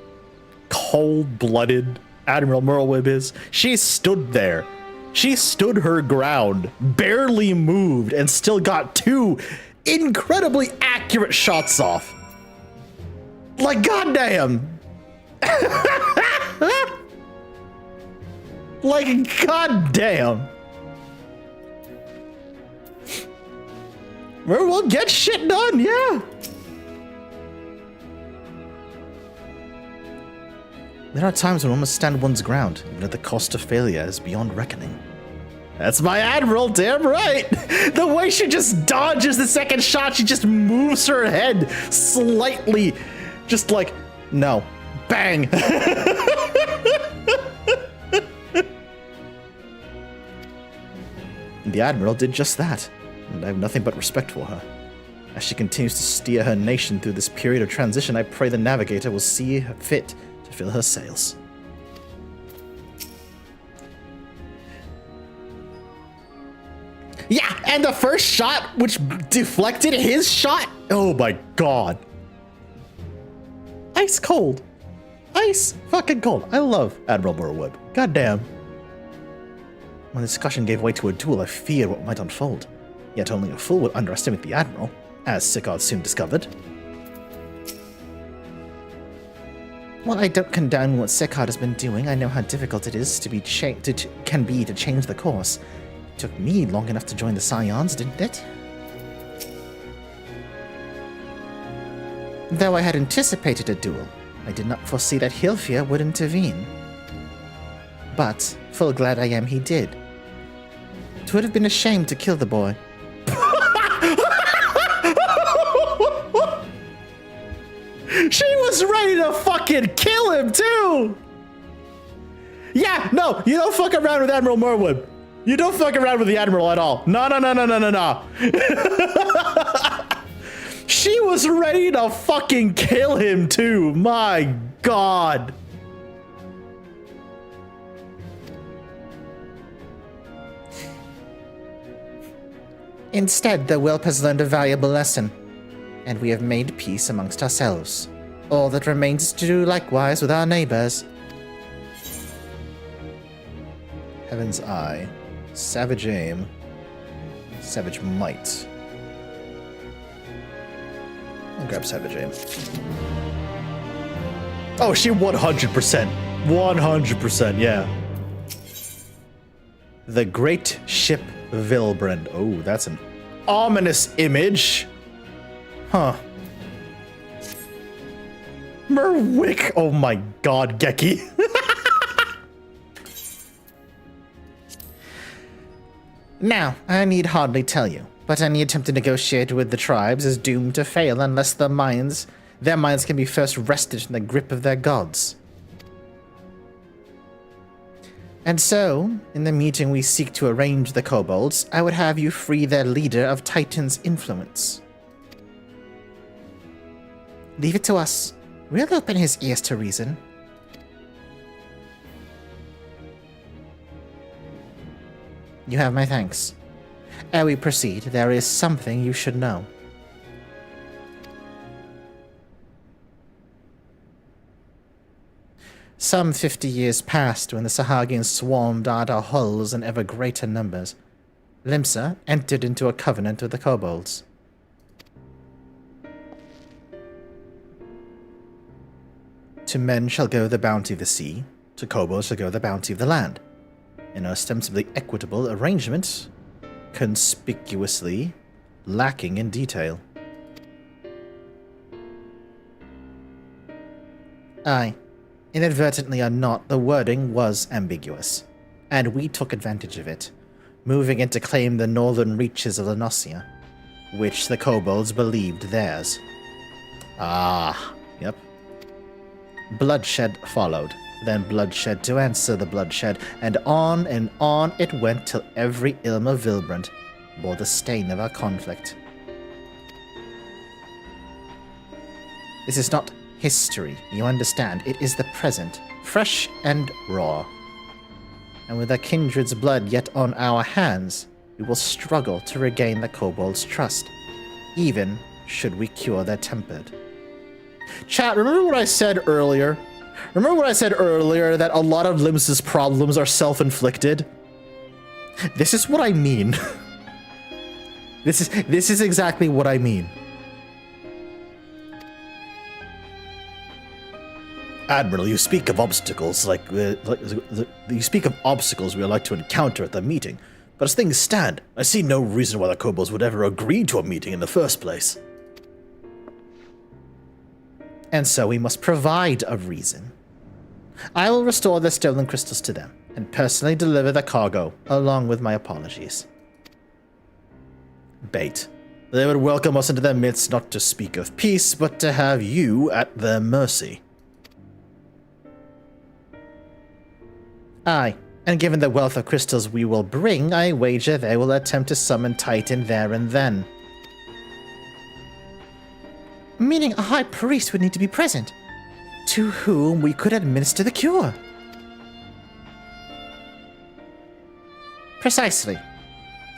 cold-blooded Admiral Merlwyb is. She stood there. She stood her ground, barely moved, and still got 2 incredibly accurate shots off. Like, goddamn. Like, goddamn. We'll get shit done, yeah. There are times when one must stand one's ground, even if the cost of failure is beyond reckoning. That's my Admiral, damn right! The way she just dodges the second shot, she just moves her head slightly. Just like, no. Bang! The Admiral did just that, and I have nothing but respect for her. As she continues to steer her nation through this period of transition, I pray the Navigator will see fit to fill her sails. Yeah, and the first shot, which deflected his shot, oh my god. Ice cold. Ice fucking cold. I love Admiral Merlwyb. Goddamn. When the discussion gave way to a duel, I feared what might unfold. Yet only a fool would underestimate the Admiral, as Sicard soon discovered. While I don't condone what Sicard has been doing, I know how difficult it is to change the course. It took me long enough to join the Scions, didn't it? Though I had anticipated a duel, I did not foresee that Hilfir would intervene. But, full glad I am he did. 'Twould have been a shame to kill the boy. She was ready to fucking kill him, too! Yeah, no, you don't fuck around with Admiral Merlwyb. You don't fuck around with the Admiral at all. No. She was ready to fucking kill him, too. My god. Instead, the whelp has learned a valuable lesson, and we have made peace amongst ourselves. All that remains is to do likewise with our neighbors. Heaven's Eye, Savage Aim, Savage Might. I'll grab Savage Aim. Oh, she 100%. 100%, yeah. The Great Ship Vilbrand. Oh, that's an ominous image. Huh. Merwick. Oh my god, Geki. Now, I need hardly tell you, but any attempt to negotiate with the tribes is doomed to fail unless their minds can be first wrested from the grip of their gods. And so, in the meeting we seek to arrange the kobolds, I would have you free their leader of Titan's influence. Leave it to us. We'll open his ears to reason. You have my thanks. Ere we proceed, there is something you should know. Some 50 years passed when the Sahagins swarmed at our hulls in ever greater numbers. Limsa entered into a covenant with the kobolds. To men shall go the bounty of the sea, to kobolds shall go the bounty of the land. An ostensibly equitable arrangement, conspicuously lacking in detail. Aye. Inadvertently or not, the wording was ambiguous, and we took advantage of it, moving in to claim the northern reaches of Lenosia, which the kobolds believed theirs. Ah, yep. Bloodshed followed, then bloodshed to answer the bloodshed, and on it went till every Ilm of Vilbrand bore the stain of our conflict. This is not history, you understand. It is the present, fresh and raw. And with our kindred's blood yet on our hands, we will struggle to regain the kobolds' trust, even should we cure their tempered. Chat, remember what I said earlier? Remember what I said earlier, that a lot of Limsa's problems are self-inflicted? This is what I mean. This is exactly what I mean. Admiral, you speak of obstacles you speak of obstacles we are like to encounter at the meeting, but as things stand, I see no reason why the kobolds would ever agree to a meeting in the first place. And so we must provide a reason. I will restore the stolen crystals to them, and personally deliver the cargo, along with my apologies. Bait. They would welcome us into their midst not to speak of peace, but to have you at their mercy. Aye, and given the wealth of crystals we will bring, I wager they will attempt to summon Titan there and then. Meaning a high priest would need to be present, to whom we could administer the cure. Precisely.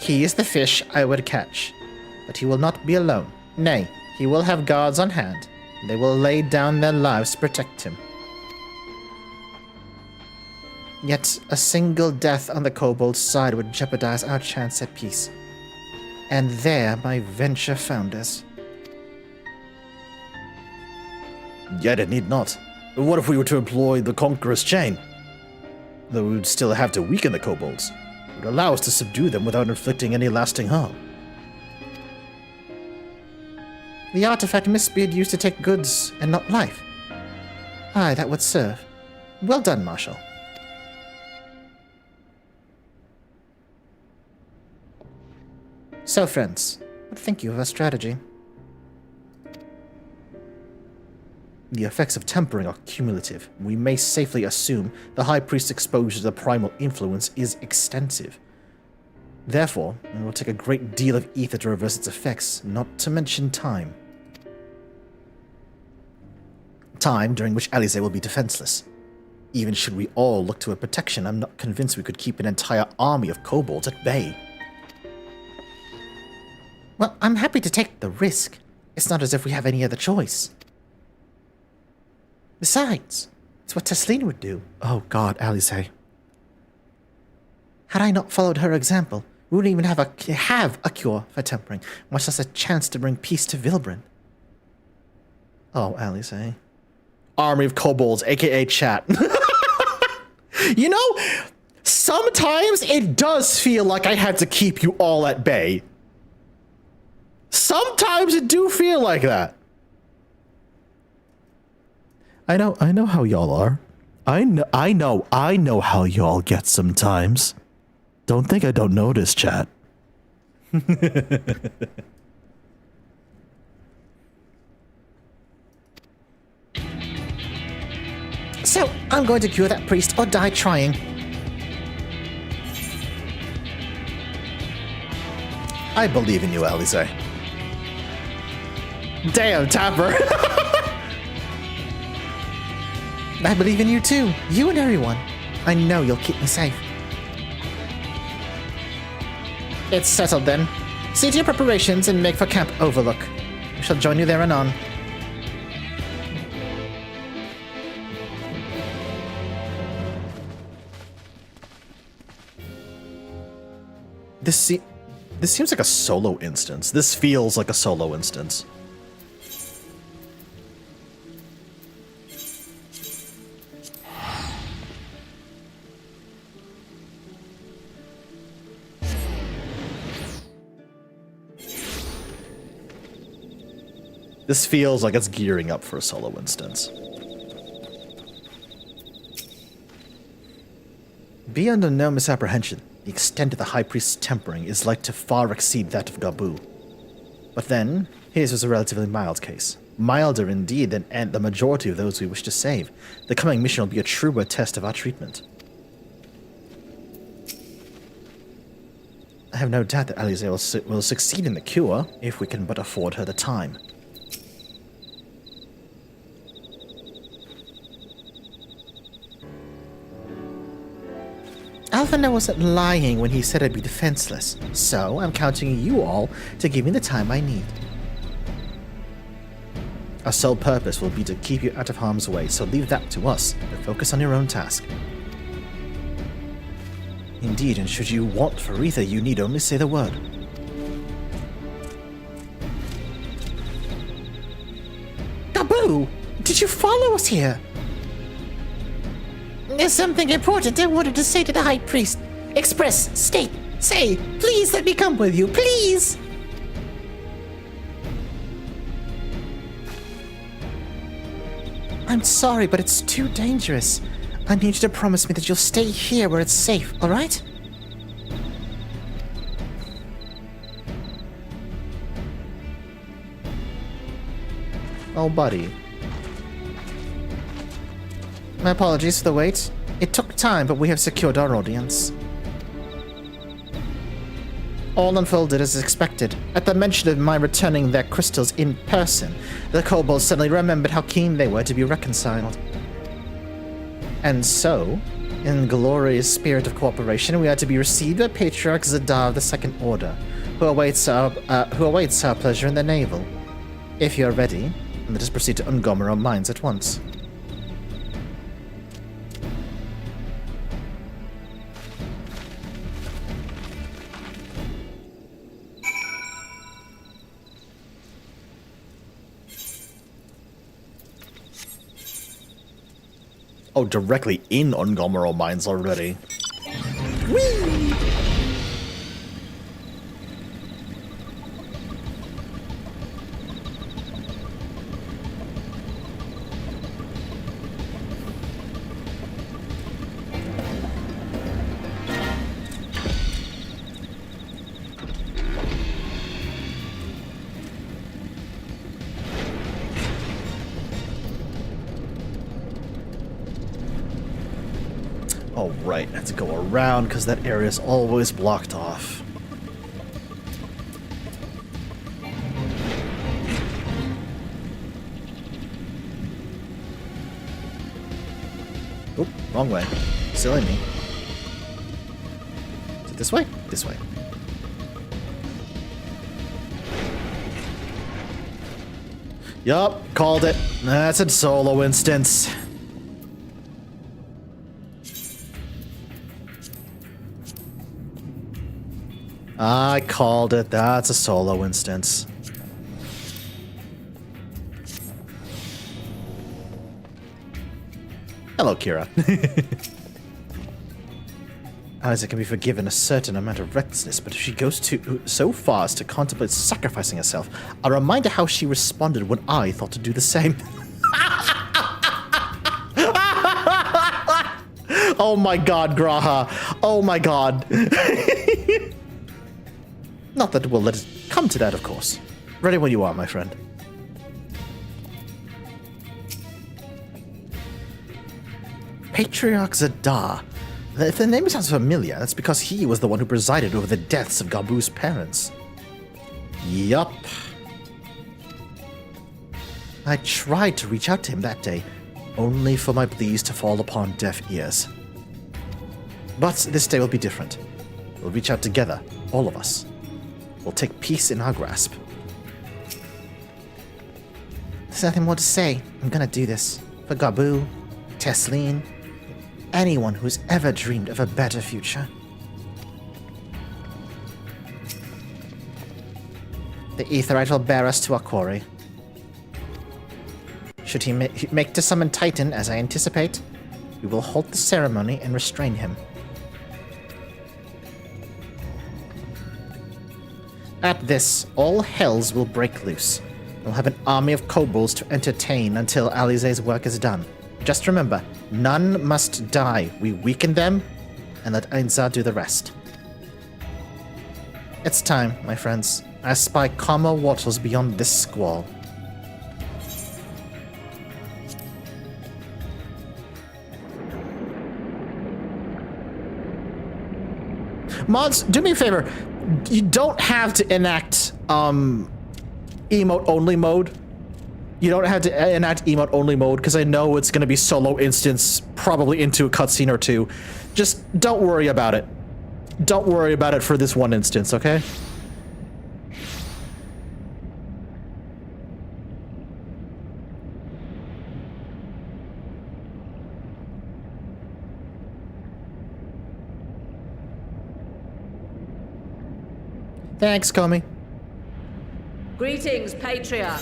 He is the fish I would catch, but he will not be alone. Nay, he will have guards on hand. They will lay down their lives to protect him. Yet a single death on the kobold's side would jeopardize our chance at peace. And there my venture found us. Yet it need not. What if we were to employ the Conqueror's Chain? Though we would still have to weaken the kobolds. It would allow us to subdue them without inflicting any lasting harm. The artifact must be used to take goods and not life. Aye, that would serve. Well done, Marshal. So, friends, what think you of our strategy? The effects of tempering are cumulative. We may safely assume the High Priest's exposure to the primal influence is extensive. Therefore, it will take a great deal of ether to reverse its effects, not to mention time. Time during which Alize will be defenseless. Even should we all look to her protection, I'm not convinced we could keep an entire army of kobolds at bay. Well, I'm happy to take the risk. It's not as if we have any other choice. Besides, it's what Tesleen would do. Oh God, Alize. Had I not followed her example, we wouldn't even have a cure for tempering, much less a chance to bring peace to Vilbrand. Oh, Alize. Army of kobolds, aka chat. You know, sometimes it does feel like I had to keep you all at bay. Sometimes it do feel like that. I know how y'all are. I know how y'all get sometimes. Don't think I don't notice, chat. So, I'm going to cure that priest or die trying. I believe in you, Alize. Damn, Tapper! I believe in you too. You and everyone. I know you'll keep me safe. It's settled then. See to your preparations and make for Camp Overlook. We shall join you there anon. This seems like a solo instance. This feels like a solo instance. This feels like it's gearing up for a solo instance. Be under no misapprehension. The extent of the High Priest's tempering is like to far exceed that of Gabu. But then, his was a relatively mild case. Milder indeed than the majority of those we wish to save. The coming mission will be a truer test of our treatment. I have no doubt that Alize will succeed in the cure, if we can but afford her the time. Alvina wasn't lying when he said I'd be defenseless, so I'm counting on you all to give me the time I need. Our sole purpose will be to keep you out of harm's way, so leave that to us, and focus on your own task. Indeed, and should you want Faritha, you need only say the word. Gabu! Did you follow us here? There's something important I wanted to say to the High Priest. Express, state, say, please let me come with you, please! I'm sorry, but it's too dangerous. I need you to promise me that you'll stay here where it's safe, alright? Oh, buddy. My apologies for the wait. It took time, but we have secured our audience. All unfolded as expected. At the mention of my returning their crystals in person, the kobolds suddenly remembered how keen they were to be reconciled. And so, in glorious spirit of cooperation, we are to be received by Patriarch Zadar of the Second Order, who awaits our pleasure in the navel. If you are ready, let us proceed to ungomer our minds at once. Oh, directly in Ungomeral Mines already. Whee! Oh, right. I have to go around because that area is always blocked off. Oop, wrong way. Silly me. Is it this way? This way. Yup, called it. That's a solo instance. I called it. That's a solo instance. Hello, Kira. Isaac can be forgiven a certain amount of recklessness, but if she goes so far as to contemplate sacrificing herself, I'll remind her how she responded when I thought to do the same. Oh my god, Graha. Oh my god. Not that we'll let it come to that, of course. Ready when you are, my friend. Patriarch Zadar. If the name sounds familiar, that's because he was the one who presided over the deaths of Gabu's parents. Yup. I tried to reach out to him that day, only for my pleas to fall upon deaf ears. But this day will be different. We'll reach out together, all of us. We'll take peace in our grasp. There's nothing more to say. I'm gonna do this. For Gabu, Tesleen, anyone who's ever dreamed of a better future. The Aetheryte will bear us to our quarry. Should he make to summon Titan, as I anticipate, we will halt the ceremony and restrain him. At this, all hells will break loose. We'll have an army of kobolds to entertain until Alize's work is done. Just remember, none must die. We weaken them, and let Ainza do the rest. It's time, my friends. I spy calmer waters beyond this squall. Mods, do me a favor. You don't have to enact emote only mode. You don't have to enact emote only mode because I know it's going to be solo instance, probably into a cutscene or two. Just don't worry about it. Don't worry about it for this one instance, okay? Thanks, Comey. Greetings, Patriarch.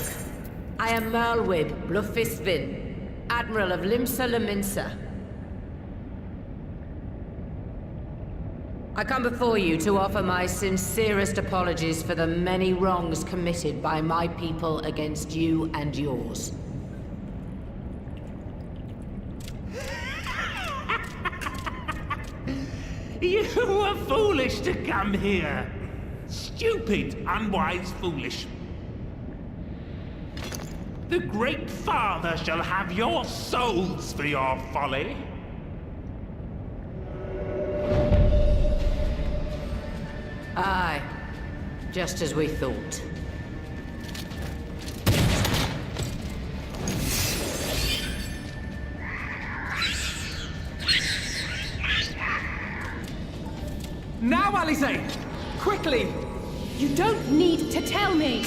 I am Merlwyd Blufisvin, Admiral of Limsa Laminsa. I come before you to offer my sincerest apologies for the many wrongs committed by my people against you and yours. You were foolish to come here. Stupid, unwise, foolish. The Great Father shall have your souls for your folly. Aye, just as we thought. Now, Alize! Quickly! You don't need to tell me!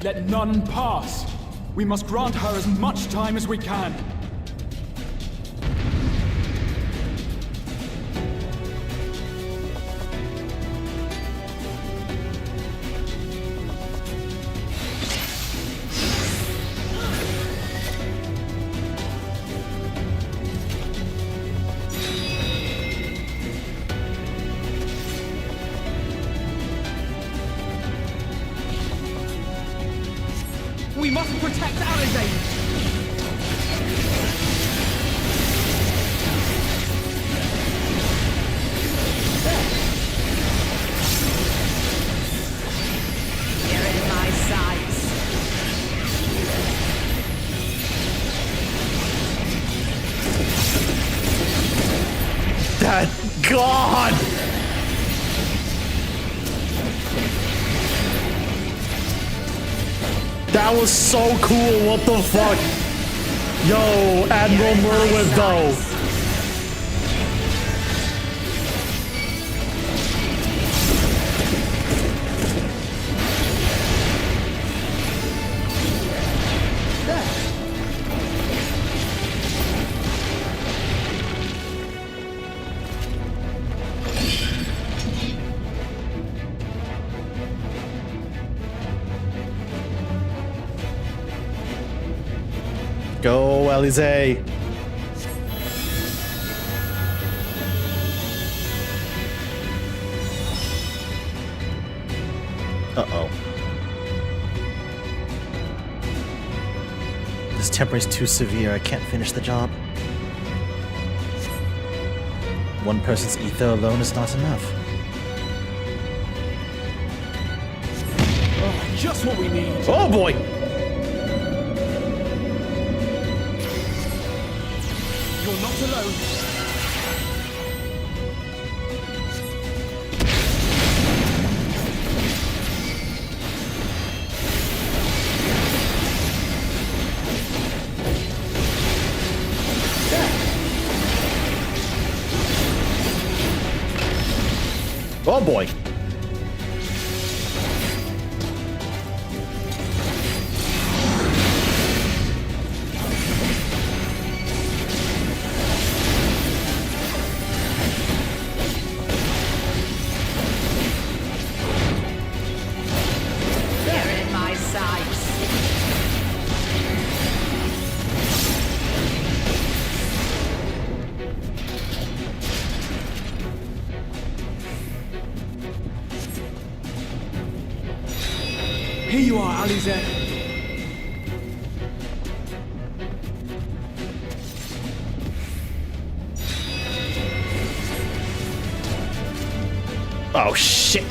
Let none pass. We must grant her as much time as we can. We must protect Alize! You're in my sights. That God! That was so cool, what the fuck? Yo, Admiral Merlwyd though. Go, Alize. Uh-oh. This temper is too severe. I can't finish the job. One person's ether alone is not enough. Oh, just what we need. Oh boy! You're not alone. boy. They're in my sights. Here you are, Alize. Oh, shit.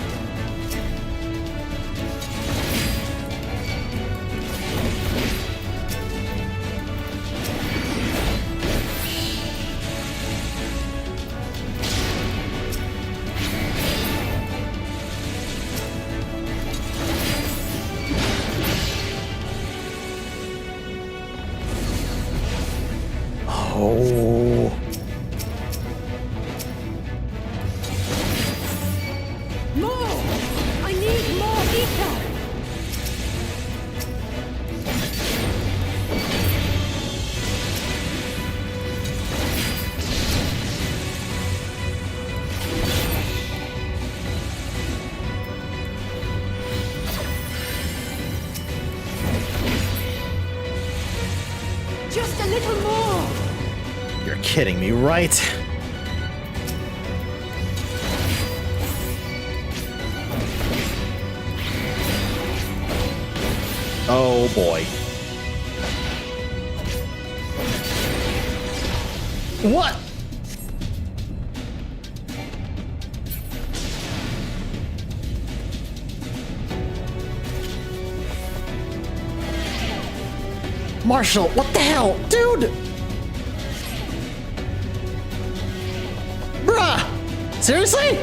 Oh. More! I need more ether! Just a little more! You're kidding me, right? Oh boy. What? Marshall, what the hell? Dude! Bruh! Seriously?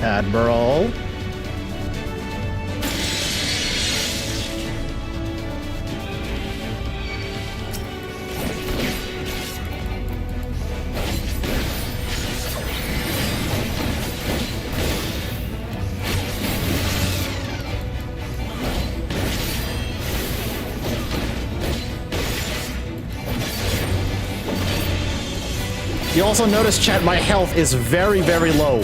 Admiral. You also notice, chat, my health is very, very low.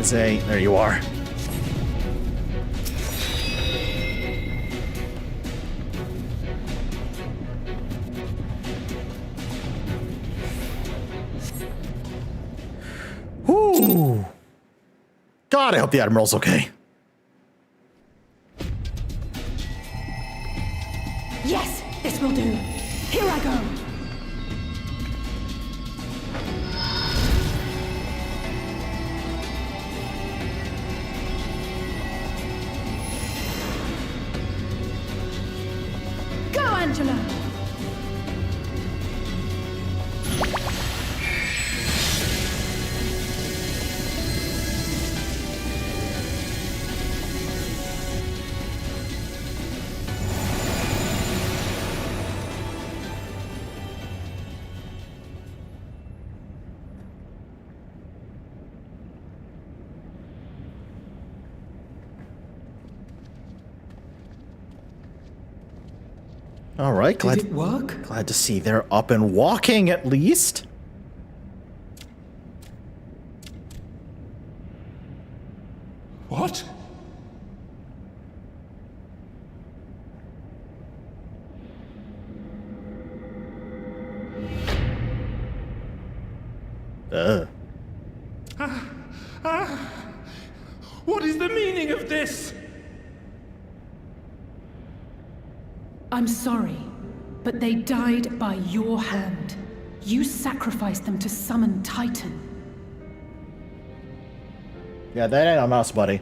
Jose, there you are. Whew. God, I hope the Admiral's okay. This will do. Here I go. Go, Angela! All right, glad Did it work? Glad to see they're up and walking at least. What? What is the meaning of this? I'm sorry, but they died by your hand. You sacrificed them to summon Titan. Yeah, that ain't on us, buddy.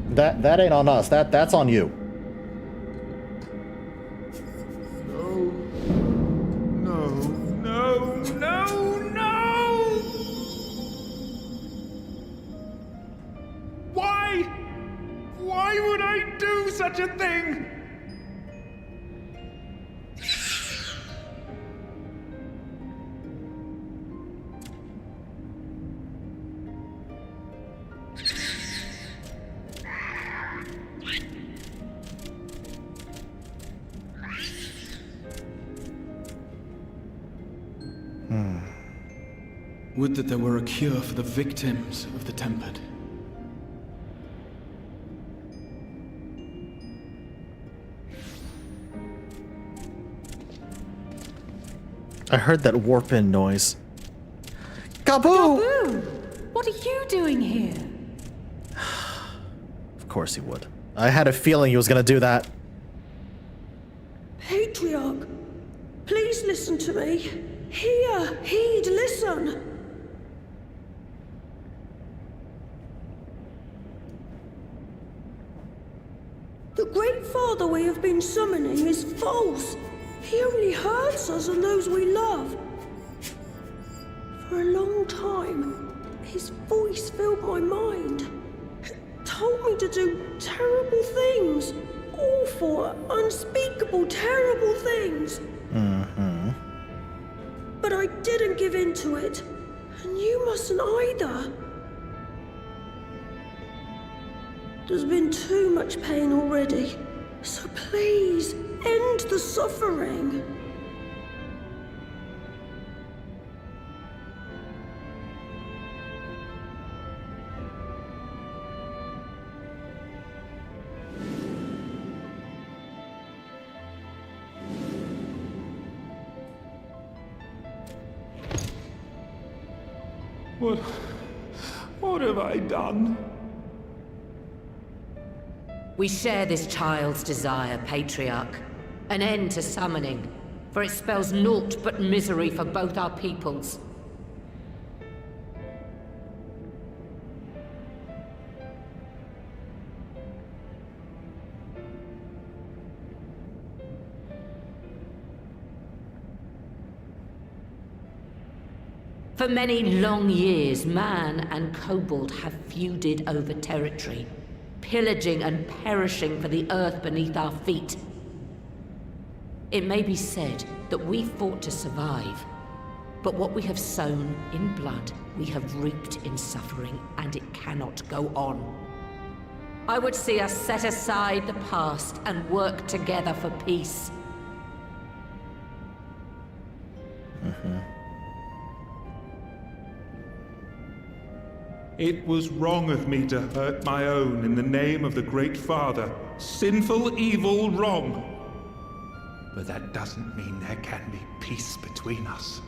That ain't on us. That's on you. No! Why would I do such a thing? Would that there were a cure for the victims of the Tempered. I heard that warp-in noise. Gaboo! Gaboo! What are you doing here? Of course he would. I had a feeling he was gonna do that. Patriarch, please listen to me. Hear, heed, listen. The Great Father we have been summoning is false. He only hurts us and those we love. For a long time, his voice filled my mind. It told me to do terrible things. Awful, unspeakable, terrible things. Mm-hmm. But I didn't give in to it. And you mustn't either. There's been too much pain already. So please, end the suffering. What have I done? We share this child's desire, Patriarch. An end to summoning, for it spells naught but misery for both our peoples. For many long years, man and kobold have feuded over territory, pillaging and perishing for the earth beneath our feet. It may be said that we fought to survive, but what we have sown in blood, we have reaped in suffering, and it cannot go on. I would see us set aside the past and work together for peace. It was wrong of me to hurt my own in the name of the Great Father. Sinful, evil, wrong. But that doesn't mean there can be peace between us.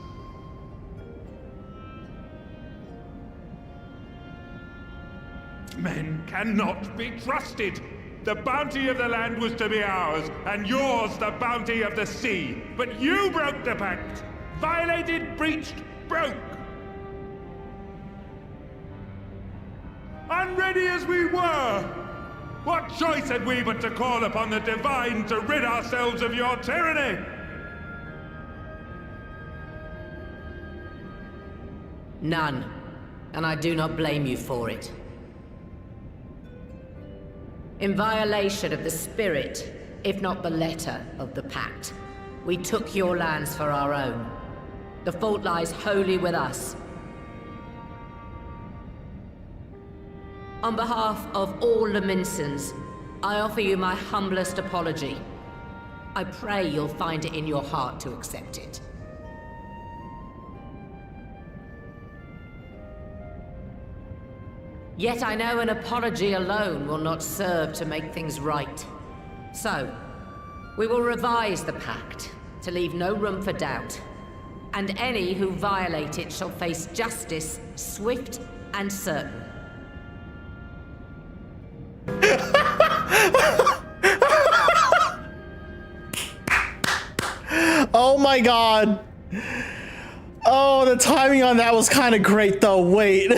Men cannot be trusted. The bounty of the land was to be ours, and yours the bounty of the sea. But you broke the pact! Violated, breached, broke! Unready as we were! What choice had we but to call upon the divine to rid ourselves of your tyranny? None. And I do not blame you for it. In violation of the spirit, if not the letter, of the pact, we took your lands for our own. The fault lies wholly with us. On behalf of all Leminsons, I offer you my humblest apology. I pray you'll find it in your heart to accept it. Yet I know an apology alone will not serve to make things right. So, we will revise the pact to leave no room for doubt. And any who violate it shall face justice, swift and certain. Oh my god. Oh, the timing on that was kind of great though. Wait.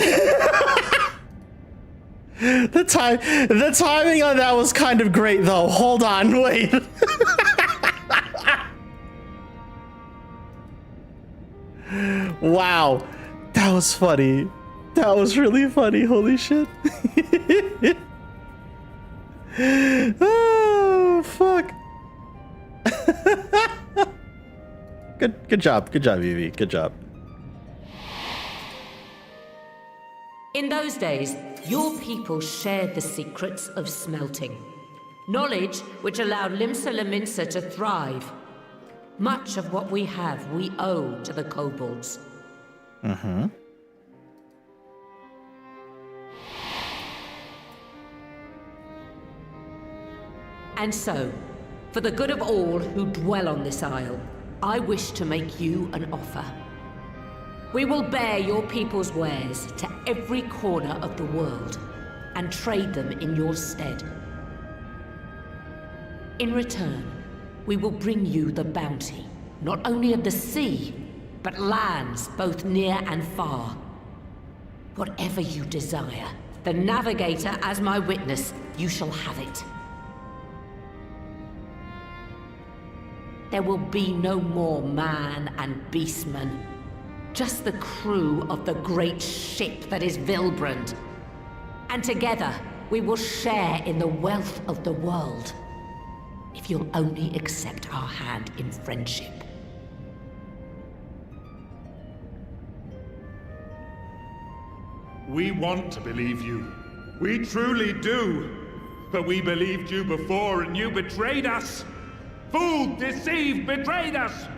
The timing on that was kind of great though. Hold on, wait. Wow. That was funny. That was really funny. Holy shit. Oh, fuck. Good job, Evie. Good job. In those days, your people shared the secrets of smelting. Knowledge which allowed Limsa Leminsa to thrive. Much of what we have, we owe to the kobolds. Mm-hmm. And so, for the good of all who dwell on this isle, I wish to make you an offer. We will bear your people's wares to every corner of the world and trade them in your stead. In return, we will bring you the bounty, not only of the sea, but lands both near and far. Whatever you desire, the Navigator as my witness, you shall have it. There will be no more man and beastman, just the crew of the great ship that is Vilbrand. And together, we will share in the wealth of the world, if you'll only accept our hand in friendship. We want to believe you. We truly do. But we believed you before and you betrayed us. Fooled, deceived, betrayed us!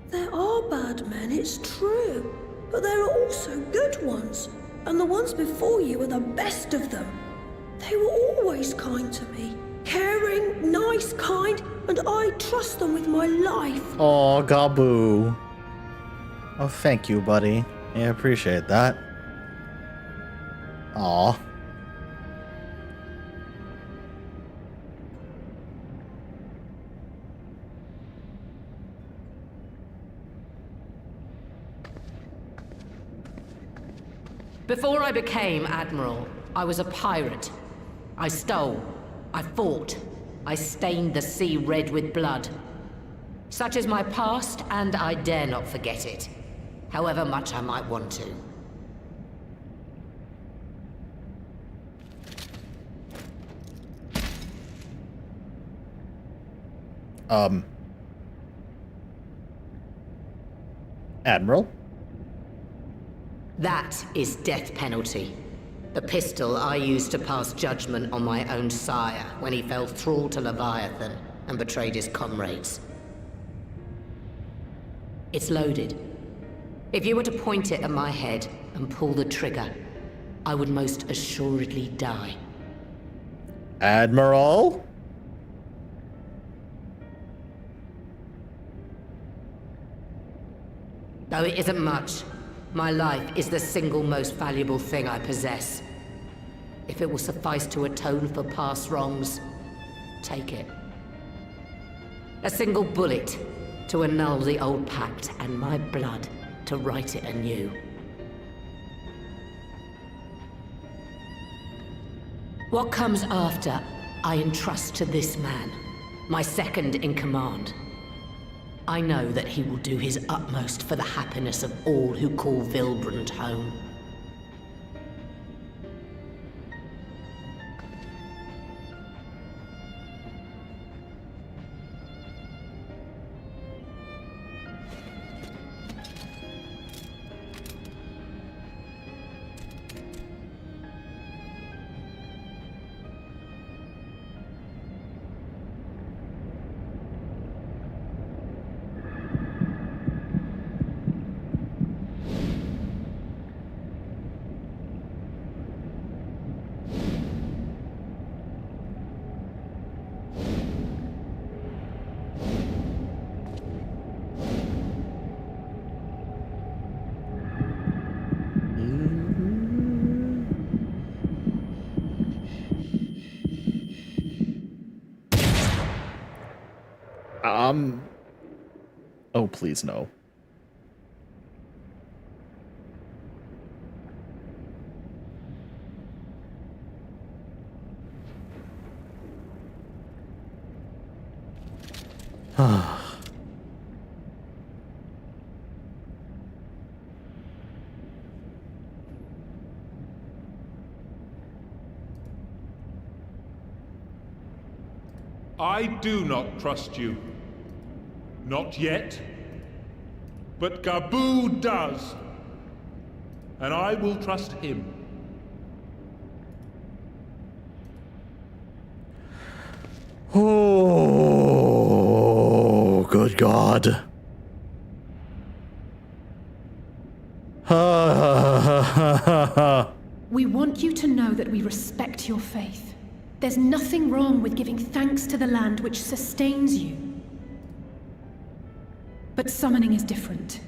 There are bad men, it's true. But there are also good ones. And the ones before you are the best of them. They were always kind to me. Caring, nice, kind, and I trust them with my life. Oh, Gabu. Oh, thank you, buddy. Yeah, I appreciate that. Aw. Before I became Admiral, I was a pirate. I stole, I fought, I stained the sea red with blood. Such is my past, and I dare not forget it, however much I might want to. Admiral? That is death penalty. The pistol I used to pass judgment on my own sire when he fell thrall to Leviathan and betrayed his comrades. It's loaded. If you were to point it at my head and pull the trigger, I would most assuredly die. Admiral? Though it isn't much, my life is the single most valuable thing I possess. If it will suffice to atone for past wrongs, take it. A single bullet to annul the old pact, and my blood to write it anew. What comes after, I entrust to this man, my second in command. I know that he will do his utmost for the happiness of all who call Vilbrand home. Oh, please, no. I do not trust you. Not yet. But Gaboo does. And I will trust him. Oh, good God. We want you to know that we respect your faith. There's nothing wrong with giving thanks to the land which sustains you. But summoning is different.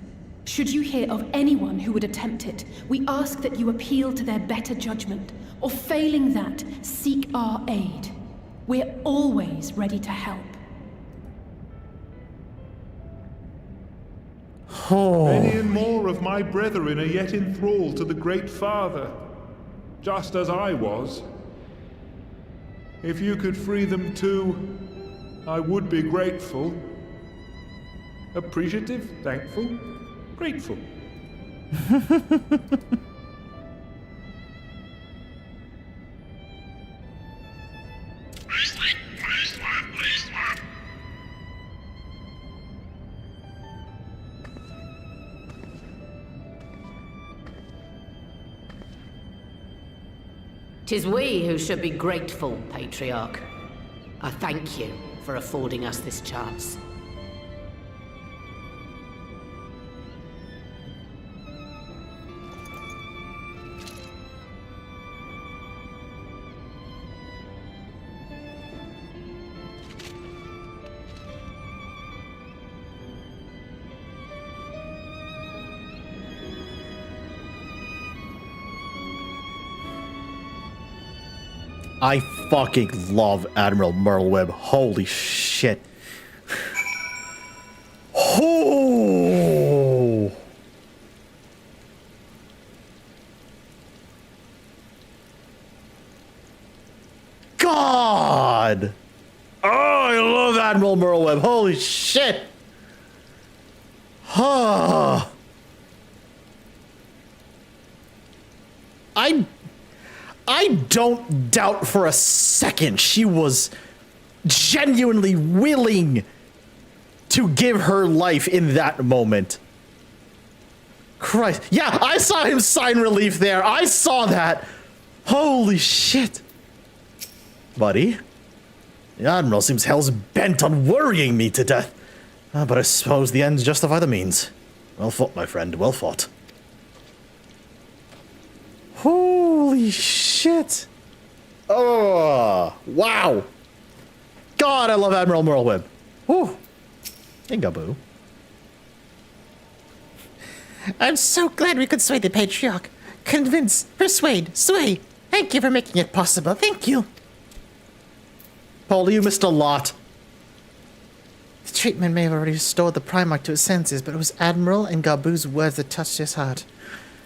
Should you hear of anyone who would attempt it, we ask that you appeal to their better judgment, or failing that, seek our aid. We're always ready to help. Many and more of my brethren are yet enthralled to the Great Father, just as I was. If you could free them too, I would be grateful. Appreciative, thankful, grateful. Tis we who should be grateful, Patriarch. I thank you for affording us this chance. I fucking love Admiral Merleweb. Holy shit. Oh. God. Oh, I love Admiral Merleweb. Holy shit. Huh. I don't doubt for a second she was genuinely willing to give her life in that moment. Christ. Yeah, I saw him sign relief there. I saw that. Holy shit. Buddy, the Admiral seems hell's bent on worrying me to death. But I suppose the ends justify the means. Well fought, my friend. Well fought. Holy shit. Oh, wow. God, I love Admiral Merleweb. Whew. Hey, Gaboo. I'm so glad we could sway the Patriarch. Convince, persuade, sway. Hey, Thank you for making it possible. Thank you. Paul, you missed a lot. The treatment may have already restored the Primarch to his senses, but it was Admiral and Gabu's words that touched his heart.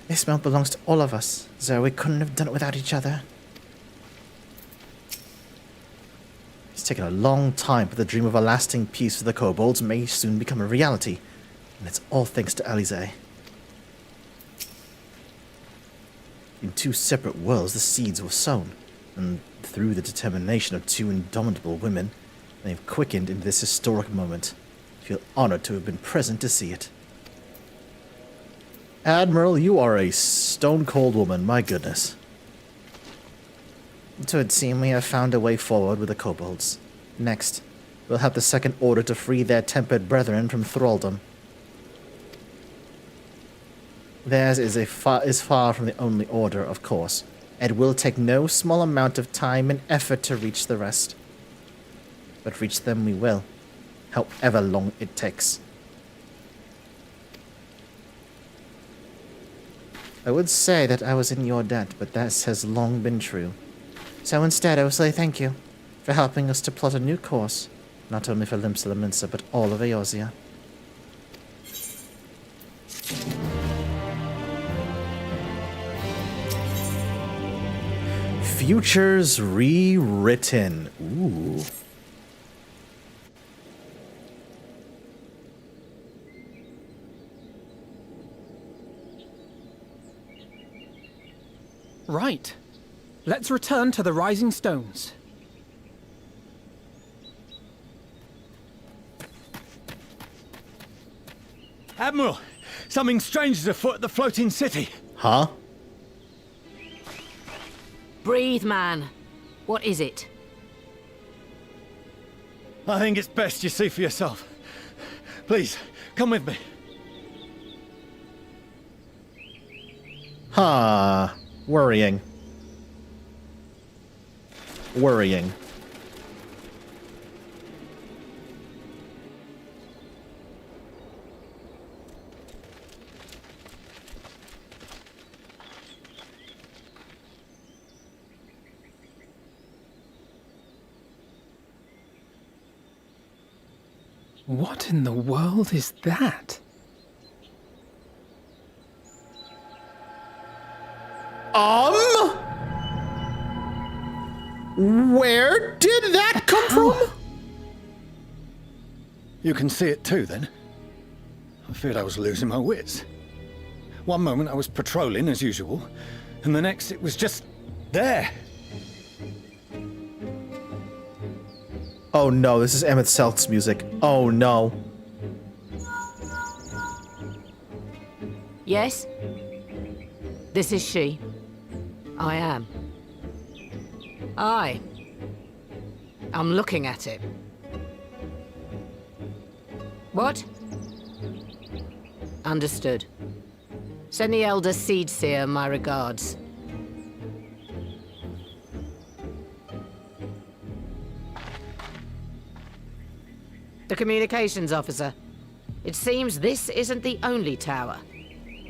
This mount belongs to all of us, so we couldn't have done it without each other. It's taken a long time, but the dream of a lasting peace for the kobolds may soon become a reality. And it's all thanks to Alize. In two separate worlds, the seeds were sown, and through the determination of two indomitable women, they have quickened into this historic moment. I feel honored to have been present to see it. Admiral, you are a stone-cold woman, my goodness. It would seem we have found a way forward with the kobolds. Next, we'll have the Second Order to free their tempered brethren from thraldom. Theirs is far from the only order, of course. It will take no small amount of time and effort to reach the rest. But reach them we will, however long it takes. I would say that I was in your debt, but that has long been true. So instead, I will say thank you for helping us to plot a new course, not only for Limsa Lominsa, but all of Eorzea. Futures rewritten. Ooh. Right. Let's return to the Rising Stones. Admiral, something strange is afoot at the floating city. Huh? Breathe, man. What is it? I think it's best you see for yourself. Please, come with me. Huh. Worrying. Worrying. What in the world is that? Where did that come from? You can see it too, then? I feared I was losing my wits. One moment I was patrolling as usual, and the next it was just there. Oh no, this is Emmett Selk's music. Oh no. Yes? This is she. I am. I'm looking at it. What? Understood. Send the Elder Seedseer my regards. The communications officer. It seems this isn't the only tower.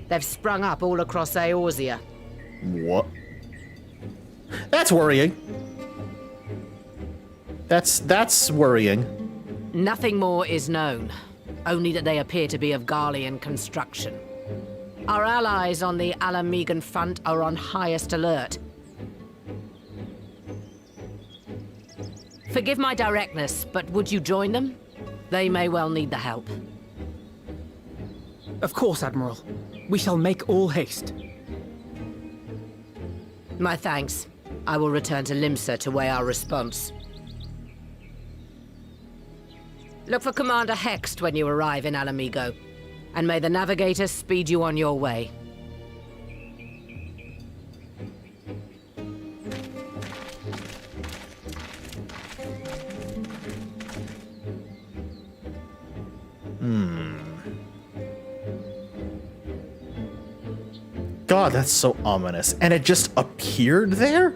They've sprung up all across Eorzea. What? That's worrying. That's worrying. Nothing more is known. Only that they appear to be of Garlean construction. Our allies on the Alamegan front are on highest alert. Forgive my directness, but would you join them? They may well need the help. Of course, Admiral. We shall make all haste. My thanks. I will return to Limsa to weigh our response. Look for Commander Hext when you arrive in Alamigo, and may the Navigator speed you on your way. God, that's so ominous. And it just appeared there?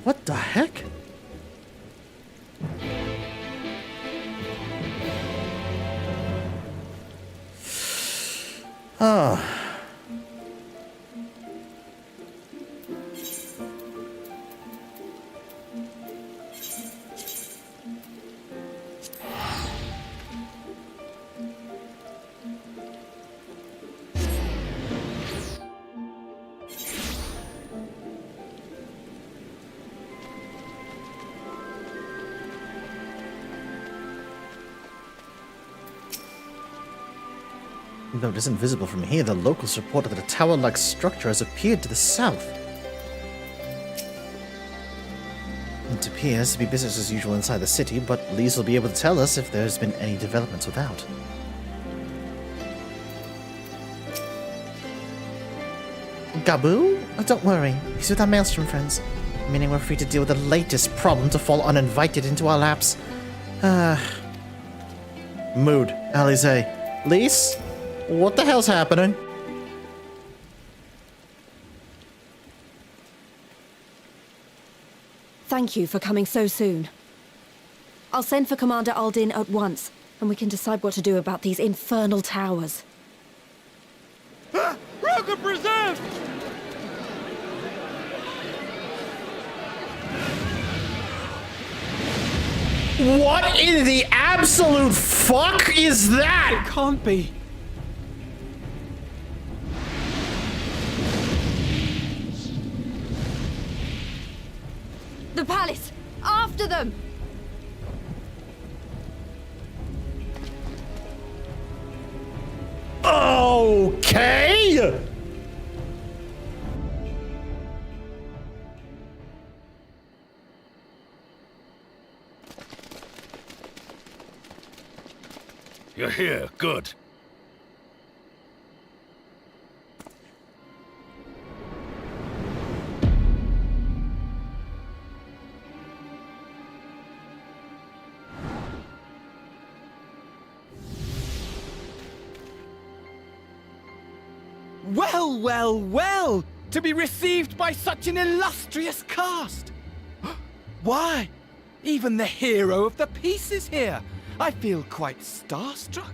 What the heck? Though it isn't visible from here, the locals report that a tower-like structure has appeared to the south. It appears to be business as usual inside the city, but Lise will be able to tell us if there's been any developments without. Gabu? Oh, don't worry. He's with our Maelstrom friends. Meaning we're free to deal with the latest problem to fall uninvited into our laps. Mood. Alize. Lise? What the hell's happening? Thank you for coming so soon. I'll send for Commander Aldin at once, and we can decide what to do about these infernal towers. Rocket present! What in the absolute fuck is that? It can't be. The palace! After them! Okay! You're here, good. Well, well, well! To be received by such an illustrious cast! Why, even the hero of the piece is here! I feel quite starstruck.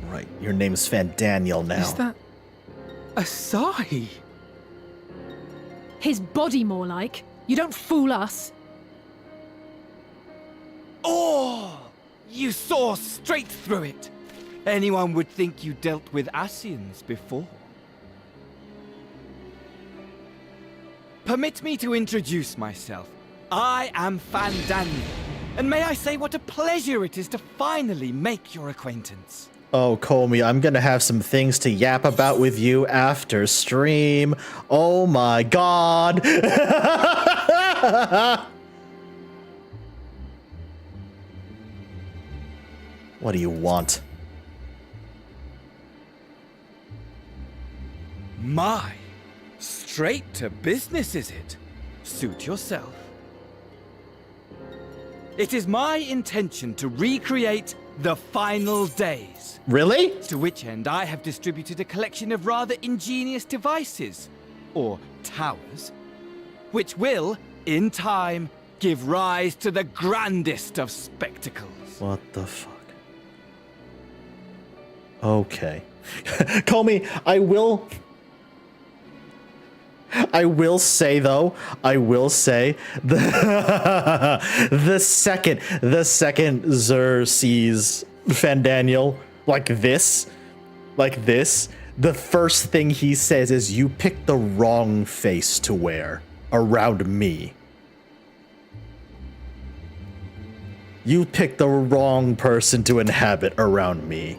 Right, your name's Fandaniel now. Is that Asahi? His body, more like. You don't fool us. Oh! You saw straight through it! Anyone would think you dealt with Asians before. Permit me to introduce myself. I am Fandaniel, and may I say what a pleasure it is to finally make your acquaintance. Oh, Comey, I'm gonna have some things to yap about with you after stream. Oh my god! What do you want? My, straight to business is it? Suit yourself. It is my intention to recreate the final days. Really? To which end I have distributed a collection of rather ingenious devices, or towers, which will, in time, give rise to the grandest of spectacles. What the fuck? Okay. Comey, I will say though, the second Zer sees Fandaniel like this, the first thing he says is, "You picked the wrong face to wear around me. You picked the wrong person to inhabit around me."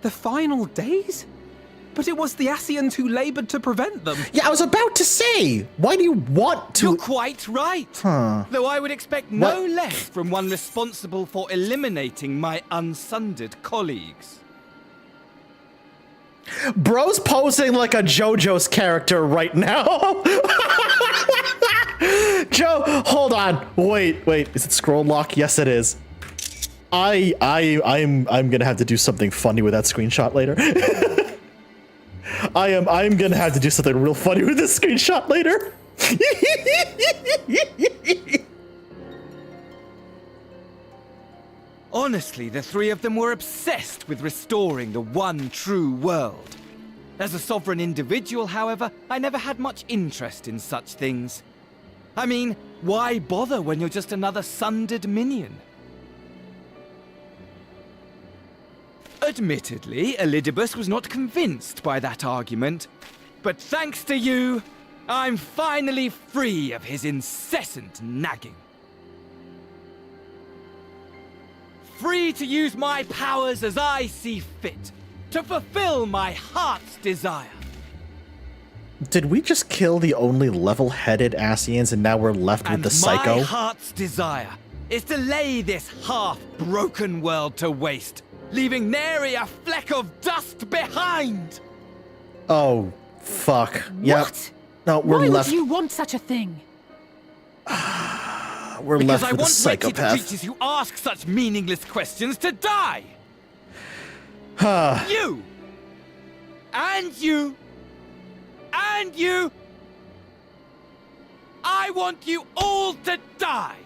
The final days? But it was the Asians who labored to prevent them. Yeah, I was about to say, why do you want to? You're quite right. Huh. Though I would expect no less from one responsible for eliminating my unsundered colleagues. Bro's posing like a JoJo's character right now. Joe, hold on. Wait. Is it scroll lock? Yes, it is. I'm gonna have to do something funny with that screenshot later. I'm gonna have to do something real funny with this screenshot later. Honestly, the three of them were obsessed with restoring the one true world. As a sovereign individual, however, I never had much interest in such things. I mean, why bother when you're just another sundered minion? Admittedly, Elidibus was not convinced by that argument, but thanks to you, I'm finally free of his incessant nagging. Free to use my powers as I see fit, to fulfill my heart's desire. Did we just kill the only level-headed Asians and now we're left with the psycho? My heart's desire is to lay this half-broken world to waste, leaving nary a fleck of dust behind! Oh, fuck. Yep. What? No, we're Why left. would you want such a thing? We're because left I with a want wretched psychopath. creatures who ask such meaningless questions to die! You! And you! And you! I want you all to die!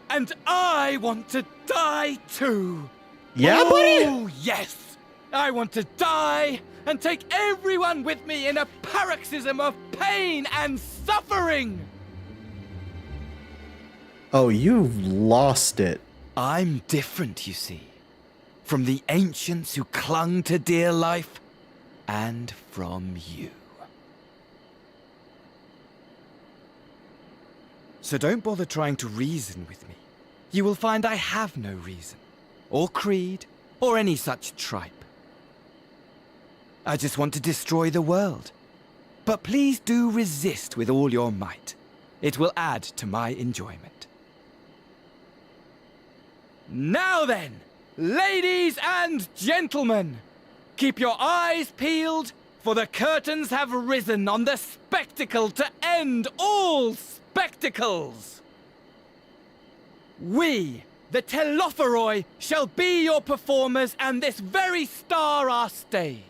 And I want to die too! Yeah, buddy? Oh, yes! I want to die and take everyone with me in a paroxysm of pain and suffering! Oh, you've lost it. I'm different, you see. From the ancients who clung to dear life, and from you. So don't bother trying to reason with me. You will find I have no reason, or creed, or any such tripe. I just want to destroy the world. But please do resist with all your might. It will add to my enjoyment. Now then, ladies and gentlemen, keep your eyes peeled, for the curtains have risen on the spectacle to end all spectacles. We, the Telophoroi, shall be your performers, and this very star our stage.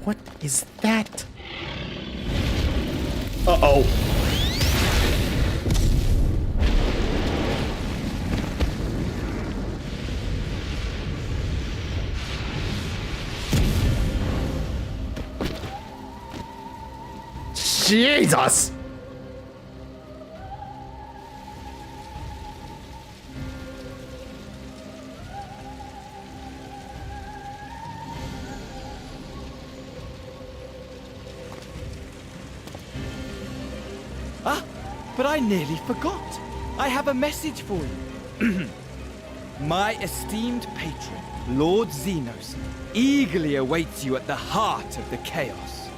What is that? Uh-oh. Jesus! But I nearly forgot. I have a message for you. My esteemed patron, Lord Zenos, eagerly awaits you at the heart of the chaos.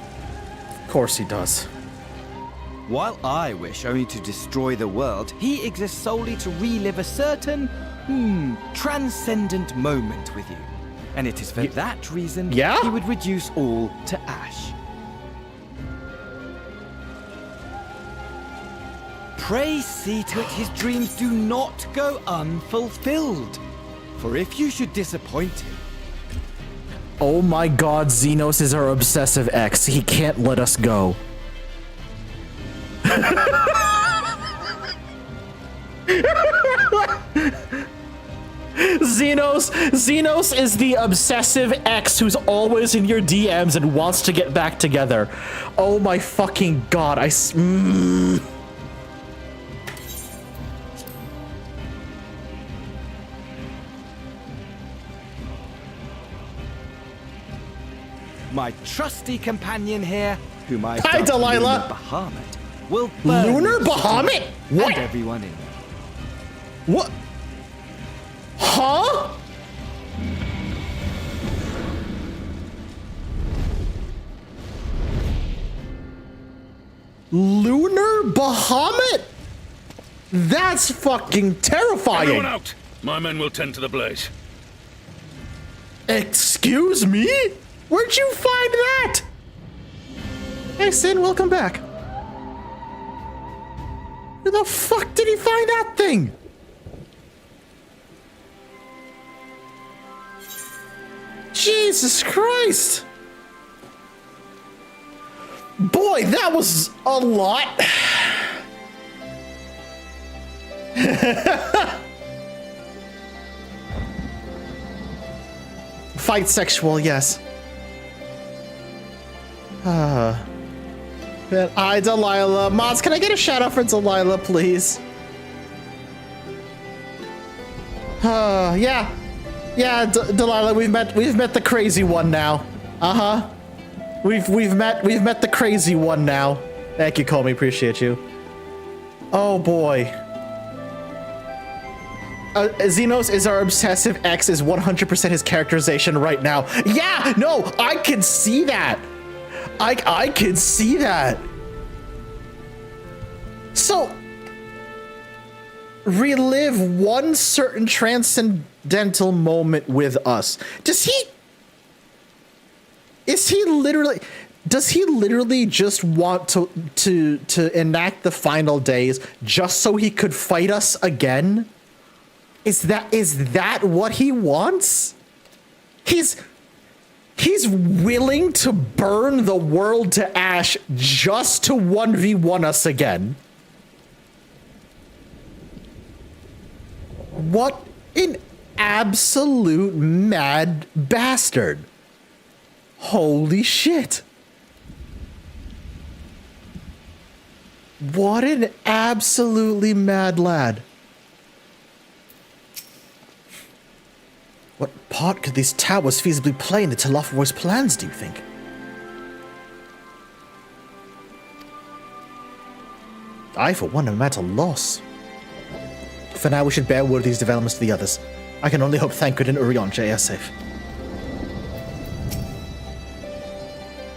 Of course he does. While I wish only to destroy the world, he exists solely to relive a certain, transcendent moment with you. And it is for that reason he would reduce all to ash. Pray see to it his dreams do not go unfulfilled. For if you should disappoint him... Oh my god, Zenos is our obsessive ex. He can't let us go. Zenos is the obsessive ex who's always in your DMs and wants to get back together. Oh my fucking god, My trusty companion here, whom I've Hi, dubbed Delilah. Lunar Bahamut, will burn Lunar you Bahamut? What? And everyone in. What? Huh? Lunar Bahamut? That's fucking terrifying. Everyone out! My men will tend to the blaze. Excuse me? Where'd you find that? Hey, Sin, welcome back. Where the fuck did he find that thing? Jesus Christ! Boy, that was a lot. Fight sexual, yes. Hi, Delilah. Mods, can I get a shout out for Delilah, please? Yeah. Yeah, Delilah, we've met the crazy one now. Uh-huh. We've met the crazy one now. Thank you, Comey, appreciate you. Oh boy. Zenos is our obsessive X is 100% his characterization right now. Yeah, no, I can see that. I can see that. So, relive one certain transcendental moment with us. Does he literally just want to enact the final days just so he could fight us again? Is that what he wants? He's willing to burn the world to ash just to 1v1 us again. What an absolute mad bastard. Holy shit. What an absolutely mad lad. What part could these towers feasibly play in the Telophor's plans, do you think? I, for one, am at a loss. For now, we should bear word of these developments to the others. I can only hope Thancred and Urionja are safe.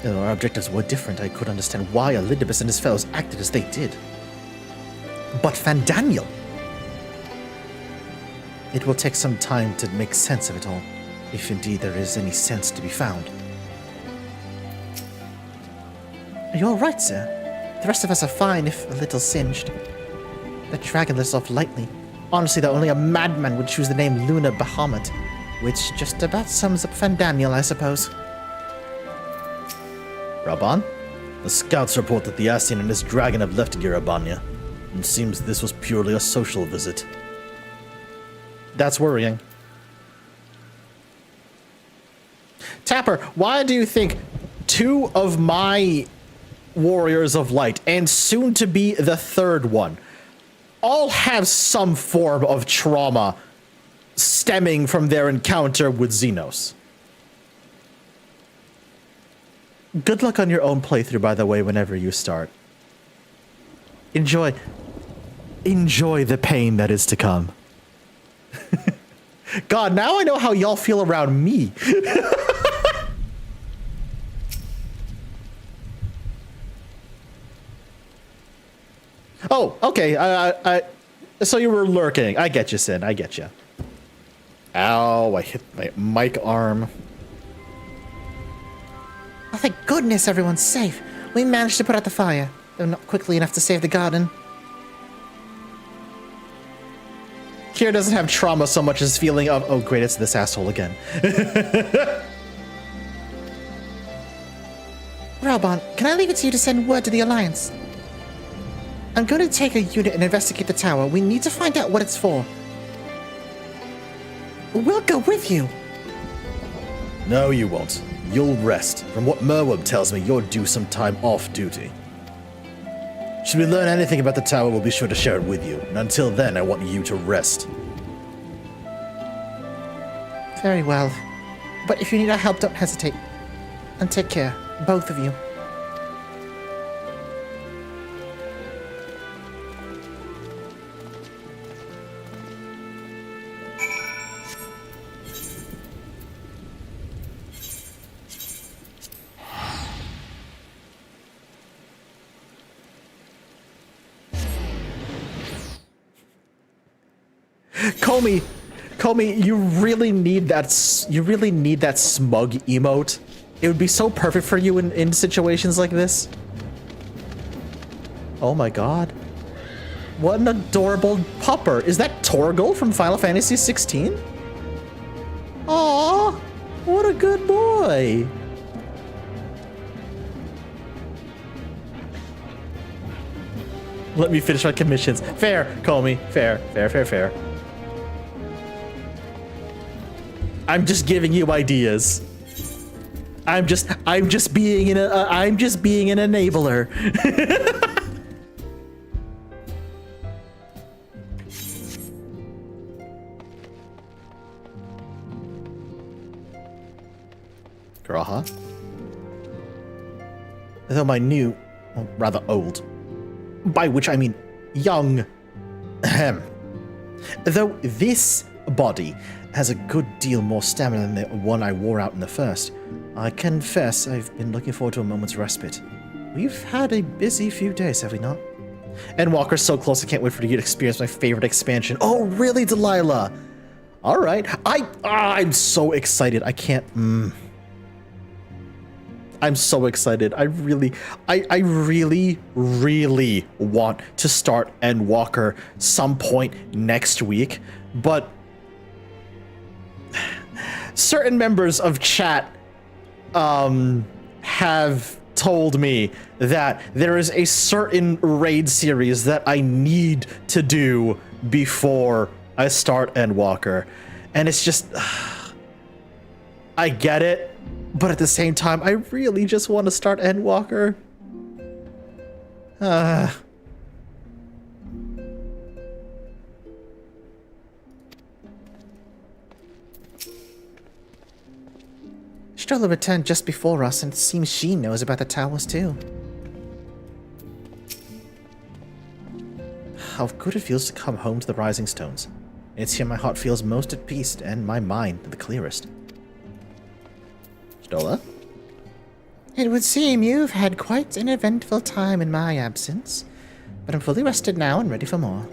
Though our objectives were different, I could understand why Elidibus and his fellows acted as they did. But Fandaniel! It will take some time to make sense of it all, if indeed there is any sense to be found. Are you alright, sir? The rest of us are fine, if a little singed. The dragon lets off lightly. Honestly, though, only a madman would choose the name Luna Bahamut, which just about sums up Fandaniel, I suppose. Raban? The scouts report that the Ascian and his dragon have left Girabanya. It seems this was purely a social visit. That's worrying. Tapper, why do you think two of my warriors of light, and soon to be the third one, all have some form of trauma stemming from their encounter with Zenos? Good luck on your own playthrough, by the way, whenever you start. Enjoy the pain that is to come. God, now I know how y'all feel around me. Oh, okay. So you were lurking. I get you, Sin. I get you. Ow, I hit my mic arm. Oh, thank goodness everyone's safe. We managed to put out the fire, though not quickly enough to save the garden. Kira doesn't have trauma so much as feeling of, oh great, it's this asshole again. Raban, can I leave it to you to send word to the Alliance? I'm going to take a unit and investigate the tower. We need to find out what it's for. We'll go with you. No, you won't. You'll rest. From what Merweb tells me, you're due some time off duty. Should we learn anything about the tower, we'll be sure to share it with you. And until then, I want you to rest. Very well. But if you need our help, don't hesitate. And take care, both of you. Comey, you really need that smug emote. It would be so perfect for you in situations like this. Oh my god. What an adorable pupper. Is that Torgal from Final Fantasy 16? Aww, what a good boy. Let me finish my commissions. Fair, Comey. Fair. I'm just giving you ideas. I'm just being an enabler. Graha. Though my new, well, rather old, by which I mean young, though this body has a good deal more stamina than the one I wore out in the first, I confess I've been looking forward to a moment's respite. We've had a busy few days, have we not? Endwalker's so close, I can't wait for you to experience my favorite expansion. Oh, really, Delilah? All right. I'm so excited. I can't... I'm so excited. I really want to start Endwalker some point next week, but certain members of chat have told me that there is a certain raid series that I need to do before I start Endwalker, and it's just I get it. But at the same time, I really just want to start Endwalker. Stroller returned just before us, and it seems she knows about the towers too. How good it feels to come home to the Rising Stones. It's here my heart feels most at peace, and my mind the clearest. Stola? It would seem you've had quite an eventful time in my absence, but I'm fully rested now and ready for more.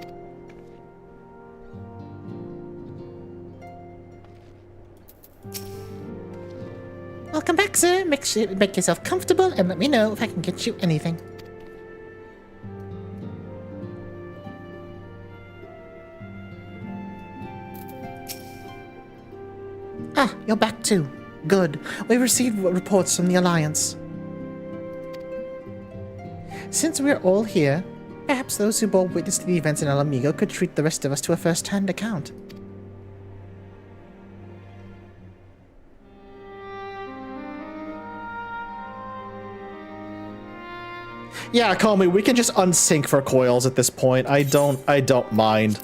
Welcome back, sir. Make yourself comfortable and let me know if I can get you anything. Ah, you're back too. Good. We've received reports from the Alliance. Since we're all here, perhaps those who bore witness to the events in El Amigo could treat the rest of us to a first-hand account. Yeah, call me. We can just unsync for coils at this point. I don't mind.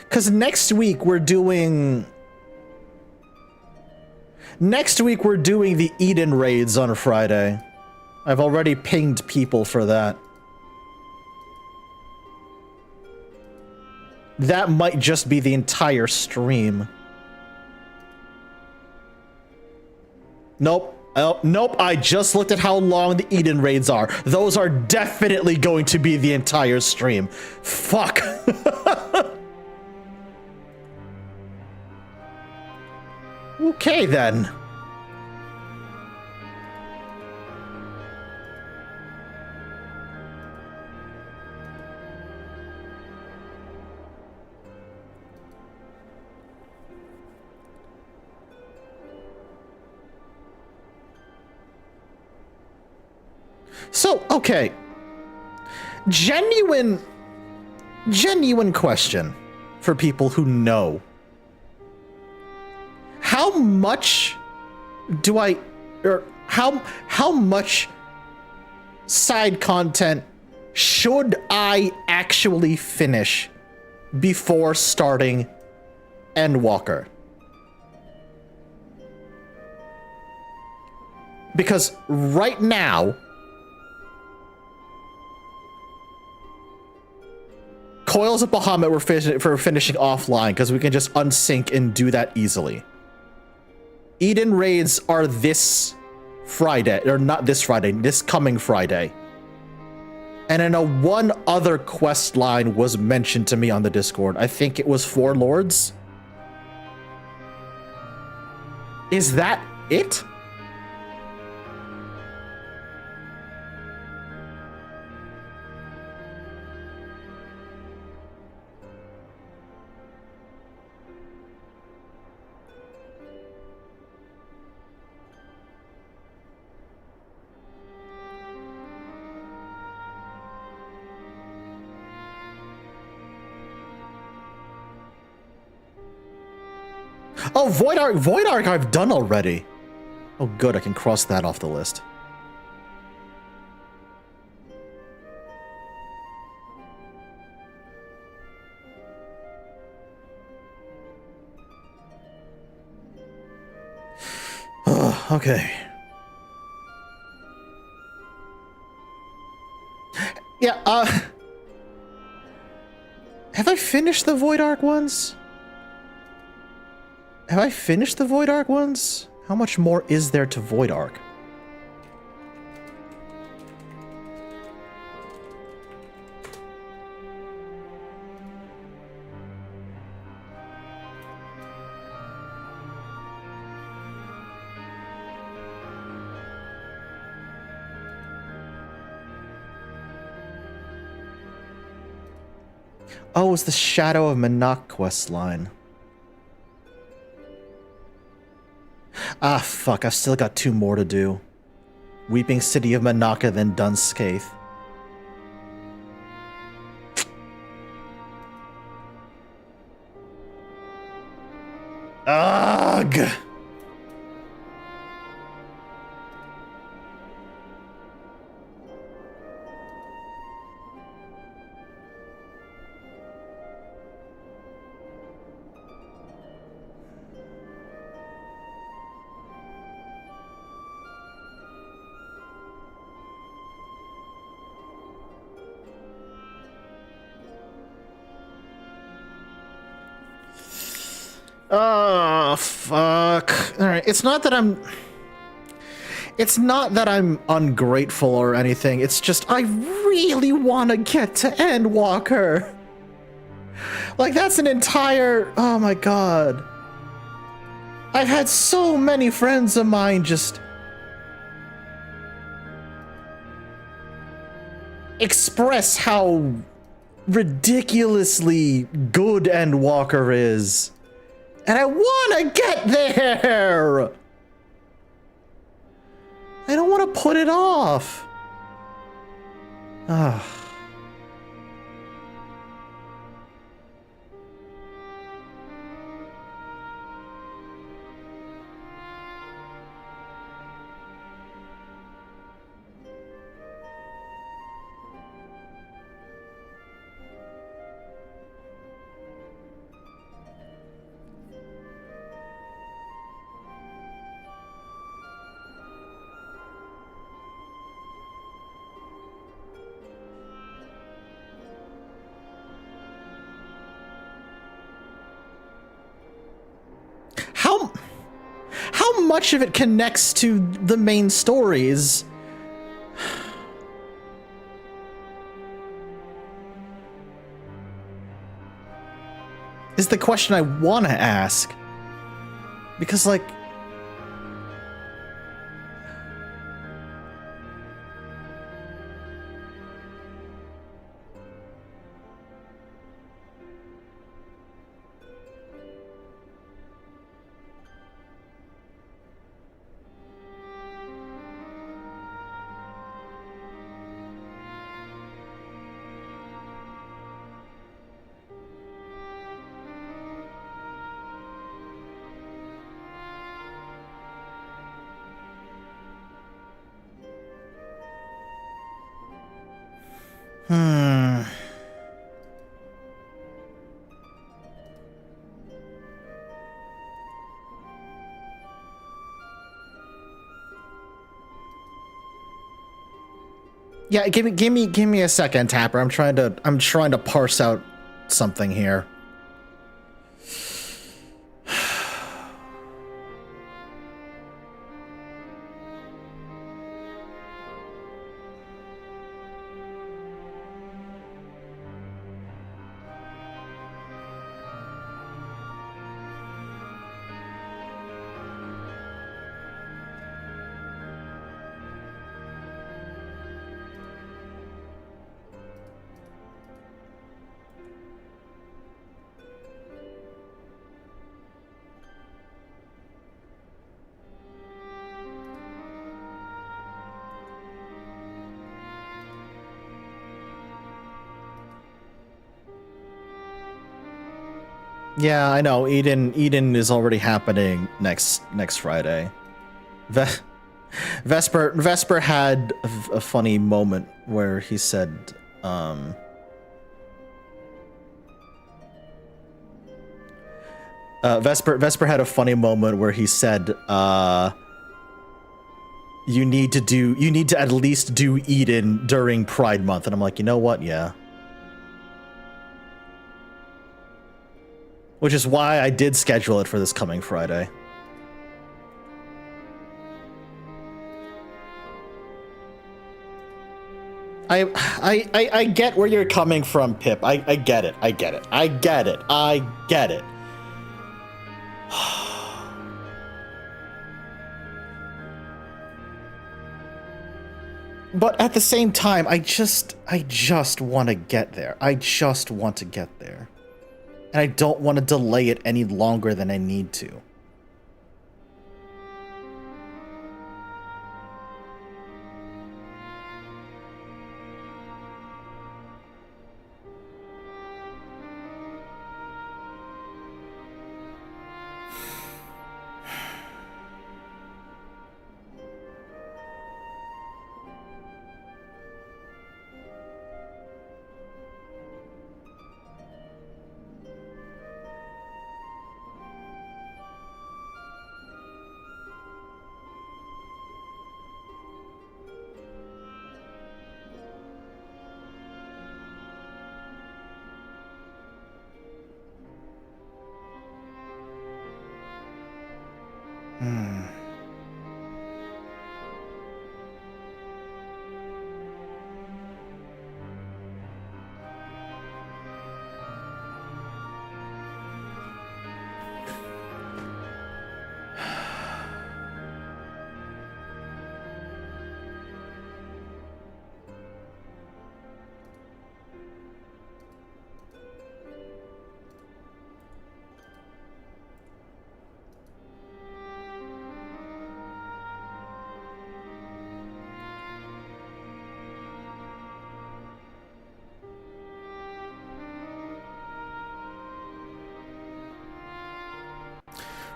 Because next week we're doing the Eden raids on a Friday. I've already pinged people for that. That might just be the entire stream. Nope. Oh, nope, I just looked at how long the Eden raids are. Those are definitely going to be the entire stream. Fuck. Okay, then. So, okay. Genuine question for people who know. How much do I, or how much side content should I actually finish before starting Endwalker? Because right now, Coils of Bahamut we're finishing offline because we can just unsync and do that easily. Eden raids are this Friday, or not this Friday, this coming Friday. And then one other quest line was mentioned to me on the Discord. I think it was 4 Lords. Is that it? Oh, Void Ark. Void Ark I've done already. Oh, good. I can cross that off the list. Okay. Yeah, have I finished the Void Ark ones? Have I finished the Void Ark ones? How much more is there to Void Ark? Oh, it's the Shadow of Manak quest line. Ah, fuck, I've still got 2 more to do. Weeping City of Manaka, then Dunskaith. Ugh! Oh, fuck. Alright, it's not that I'm ungrateful or anything. It's just I really want to get to Endwalker. Like, that's an entire... Oh my god. I've had so many friends of mine just... express how ridiculously good Endwalker is. And I want to get there! I don't want to put it off. Ah. How much of it connects to the main stories? Is the question I want to ask. Because, like... Yeah, give me a second, Tapper. I'm trying to parse out something here. Yeah, I know. Eden is already happening next Friday. Vesper had a funny moment where he said, Vesper had a funny moment where he said, you need to at least do Eden during Pride Month. And I'm like, you know what? Yeah. Which is why I did schedule it for this coming Friday. I get where you're coming from, Pip. I get it. I get it. I get it. I get it. But at the same time, I just want to get there. I just want to get there. And I don't want to delay it any longer than I need to.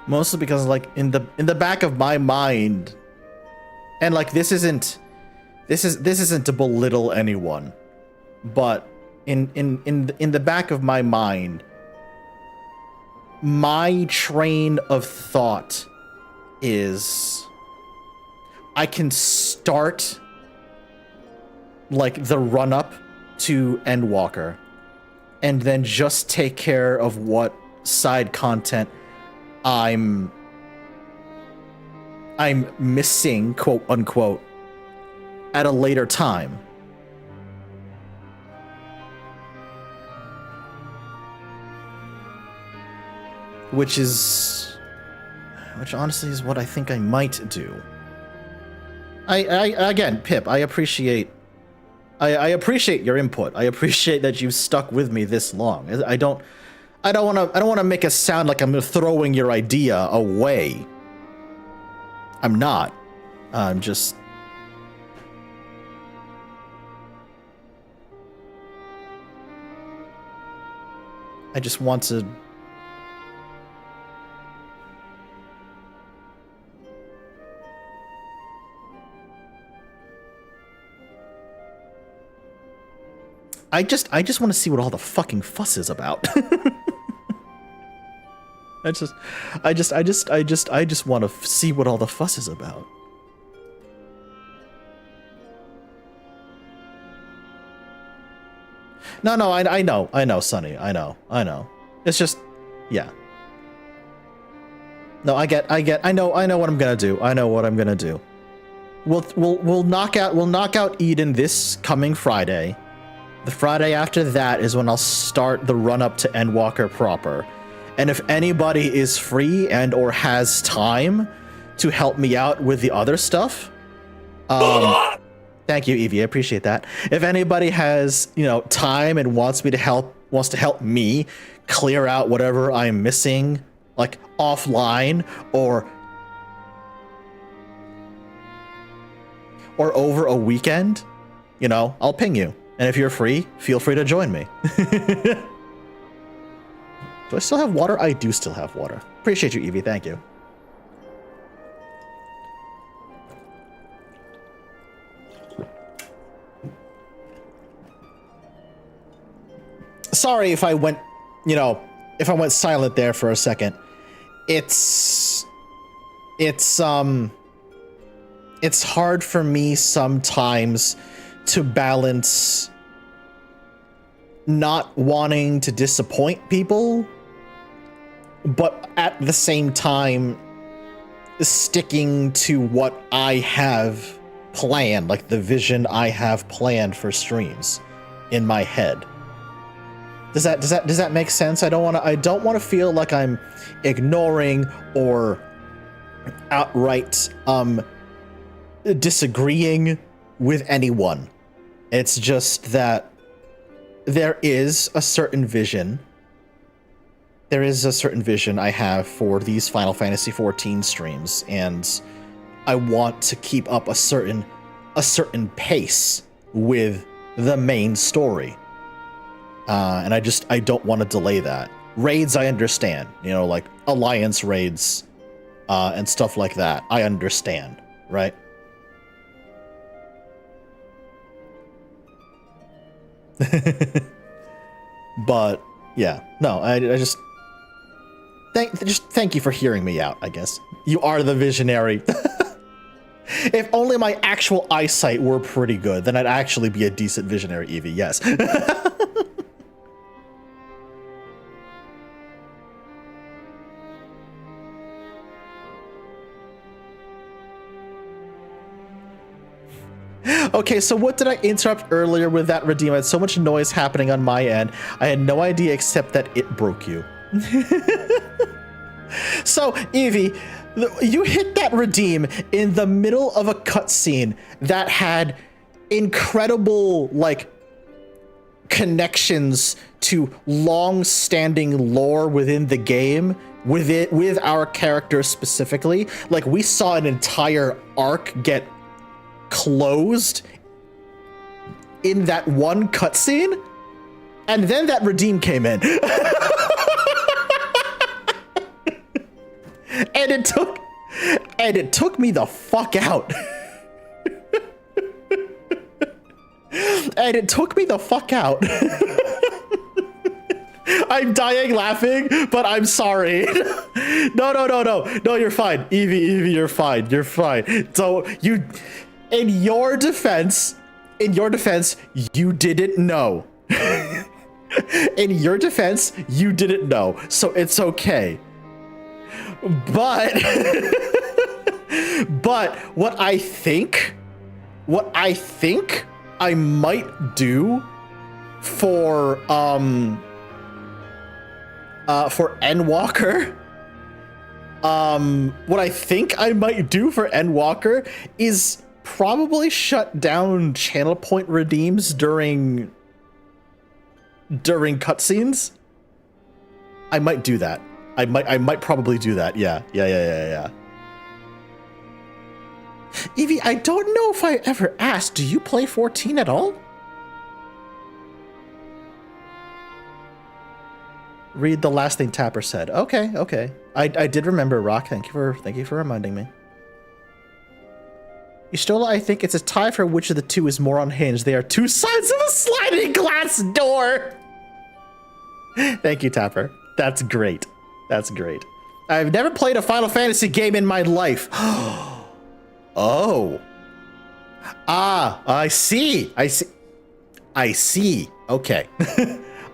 Mostly because, like, in the back of my mind, and like this isn't to belittle anyone, but in the back of my mind, my train of thought is I can start like the run up to Endwalker and then just take care of what side content I'm missing, quote unquote, at a later time. Which honestly is what I think I might do. Again, Pip, I appreciate your input. I appreciate that you've stuck with me this long. I don't want to make it sound like I'm throwing your idea away. I'm not. I'm just... I just want to... I just want to see what all the fucking fuss is about. I just want to see what all the fuss is about. No, I know, Sonny. I know. It's just, yeah. No, I know what I'm gonna do. I know what I'm gonna do. We'll knock out Eden this coming Friday. The Friday after that is when I'll start the run up to Endwalker proper. And if anybody is free and or has time to help me out with the other stuff, thank you, Evie. I appreciate that. If anybody has, time and wants to help me clear out whatever I'm missing, like offline or over a weekend, I'll ping you. And if you're free, feel free to join me. Do I still have water? I do still have water. Appreciate you, Evie. Thank you. Sorry if I went, if I went silent there for a second. It's hard for me sometimes to balance not wanting to disappoint people, but at the same time sticking to what I have planned, like the vision I have planned for streams in my head. Does that make sense? I don't want to feel like I'm ignoring or outright disagreeing with anyone. It's just that there is a certain vision. There is a certain vision I have for these Final Fantasy XIV streams, and I want to keep up a certain pace with the main story. And I don't want to delay that. Raids, I understand, like Alliance raids, and stuff like that. I understand, right? But yeah, no, I just thank you for hearing me out, I guess. You are the visionary. If only my actual eyesight were pretty good, then I'd actually be a decent visionary, Evie, yes. Okay, so what did I interrupt earlier with that redeem? I had so much noise happening on my end. I had no idea except that it broke you. So, Evie, you hit that redeem in the middle of a cutscene that had incredible, connections to long-standing lore within the game, with our character specifically. Like, we saw an entire arc get closed in that one cutscene, and then that redeem came in. and it took me the fuck out. And it took me the fuck out. I'm dying laughing, but I'm sorry. No, you're fine. Evie, you're fine. You're fine. So in your defense, you didn't know. In your defense, you didn't know. So it's okay. But what I think I might do for Endwalker, what I think I might do for Endwalker is probably shut down channel point redeems during cutscenes. I might do that. I might probably do that. Yeah. Evie, I don't know if I ever asked, do you play 14 at all? Read the last thing Tapper said. Okay. I did remember, Rock. Thank you for reminding me. Yustola, I think it's a tie for which of the two is more unhinged. They are two sides of a sliding glass door. Thank you, Tapper. That's great. I've never played a Final Fantasy game in my life. Oh. I see. Okay.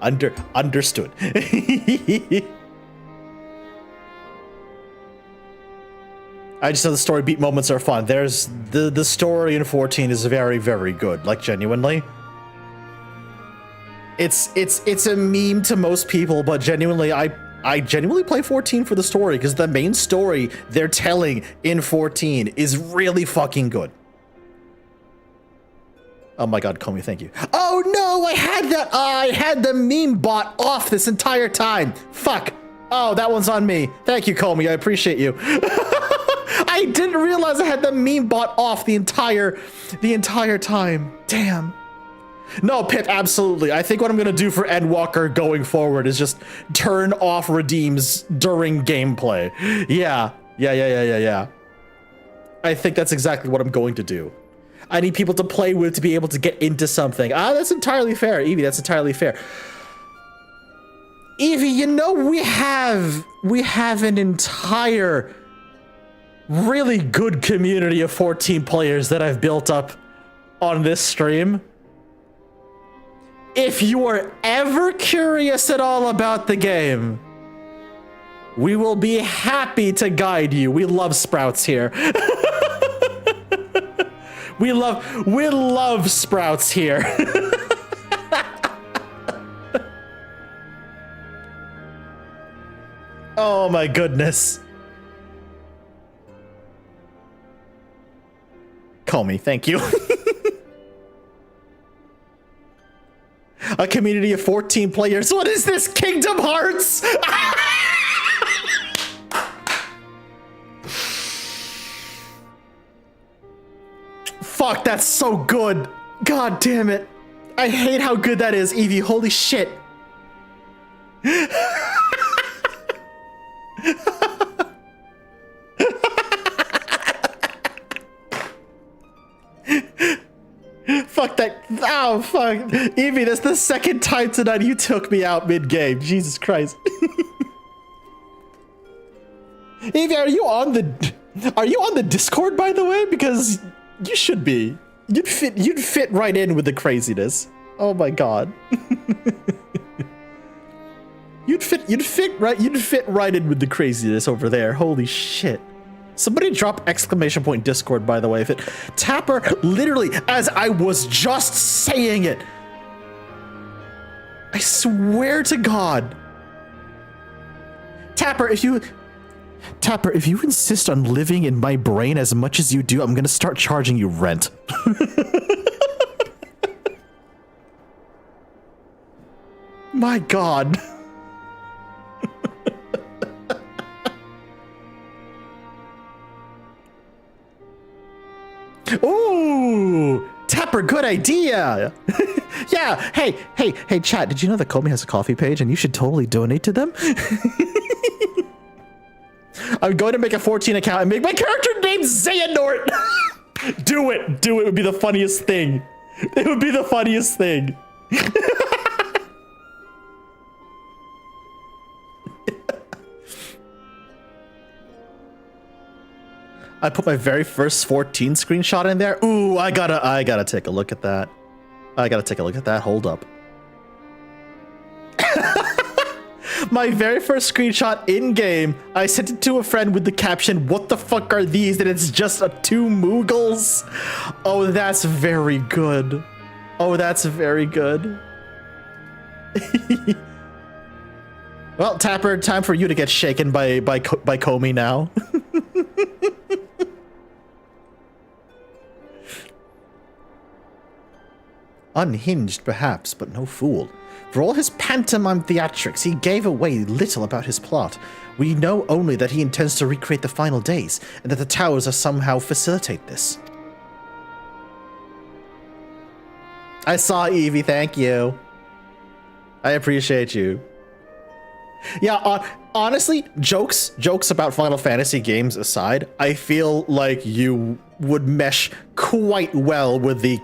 Understood. I just know the story beat moments are fun. There's the story in 14 is very, very good. Like, genuinely. It's a meme to most people, but genuinely, I genuinely play 14 for the story, because the main story they're telling in 14 is really fucking good. Oh my god, Comey, thank you. Oh no, I had the meme bot off this entire time. Fuck. Oh, that one's on me. Thank you, Comey, I appreciate you. I didn't realize I had the meme bot off the entire time. Damn. No, Pip, absolutely. I think what I'm gonna do for Endwalker going forward is just turn off redeems during gameplay. Yeah. I think that's exactly what I'm going to do. I need people to play with to be able to get into something. That's entirely fair, Evie. That's entirely fair. Evie, you know, we have an entire really good community of 14 players that I've built up on this stream. If you are ever curious at all about the game, we will be happy to guide you. We love Sprouts here. We love Sprouts here. Oh my goodness. Call me, thank you. A community of 14 players. What is this, Kingdom Hearts? Fuck, that's so good. God damn it. I hate how good that is, Evie. Holy shit. Fuck that. Oh, fuck. Evie, that's the second time tonight you took me out mid-game. Jesus Christ. Evie, are you on the Discord, by the way? Because you should be. You'd fit right in with the craziness. Oh my god. You'd fit right in with the craziness over there. Holy shit. Somebody drop exclamation point Discord, by the way. If it Tapper, literally, as I was just saying it. I swear to God. Tapper, if you insist on living in my brain as much as you do, I'm gonna start charging you rent. My God. Ooh, Tapper, good idea. Yeah, hey, chat, did you know that Comey has a coffee page and you should totally donate to them? I'm going to make a 14 account and make my character named Xehanort. Do it. It would be the funniest thing. It would be the funniest thing. I put my very first 14 screenshot in there. Ooh, I gotta take a look at that. Hold up. My very first screenshot in game, I sent it to a friend with the caption, "What the fuck are these?" And it's just two Moogles. Oh, that's very good. Well, Tapper, time for you to get shaken by Comey now. Unhinged, perhaps, but no fool. For all his pantomime theatrics, he gave away little about his plot. We know only that he intends to recreate the final days, and that the towers are somehow facilitate this. I saw Evie, thank you. I appreciate you. Yeah, honestly, jokes about Final Fantasy games aside, I feel like you would mesh quite well with the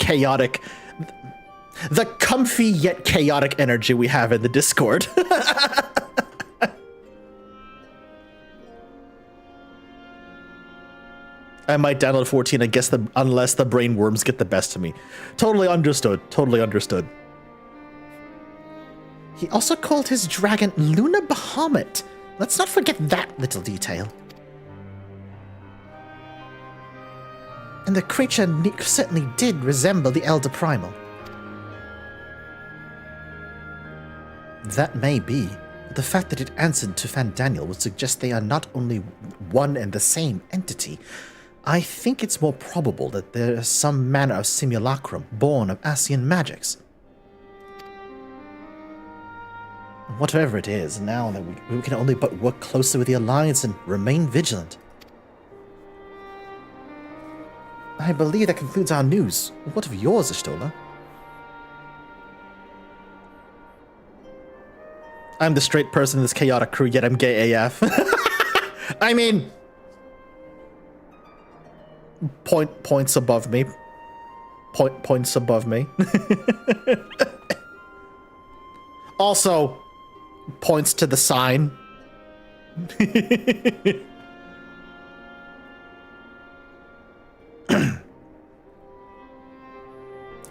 comfy yet chaotic energy we have in the Discord. I might download 14, unless the brain worms get the best of me. Totally understood. He also called his dragon Luna Bahamut. Let's not forget that little detail. And the creature certainly did resemble the Elder Primal. That may be, but the fact that it answered to Fandaniel would suggest they are not only one and the same entity. I think it's more probable that there is some manner of simulacrum born of Asian magics. Whatever it is, now that we can only but work closely with the Alliance and remain vigilant. I believe that concludes our news. What of yours, Ashtola? I'm the straight person in this chaotic crew, yet I'm gay AF. I mean, points above me. Points above me. Also, points to the sign.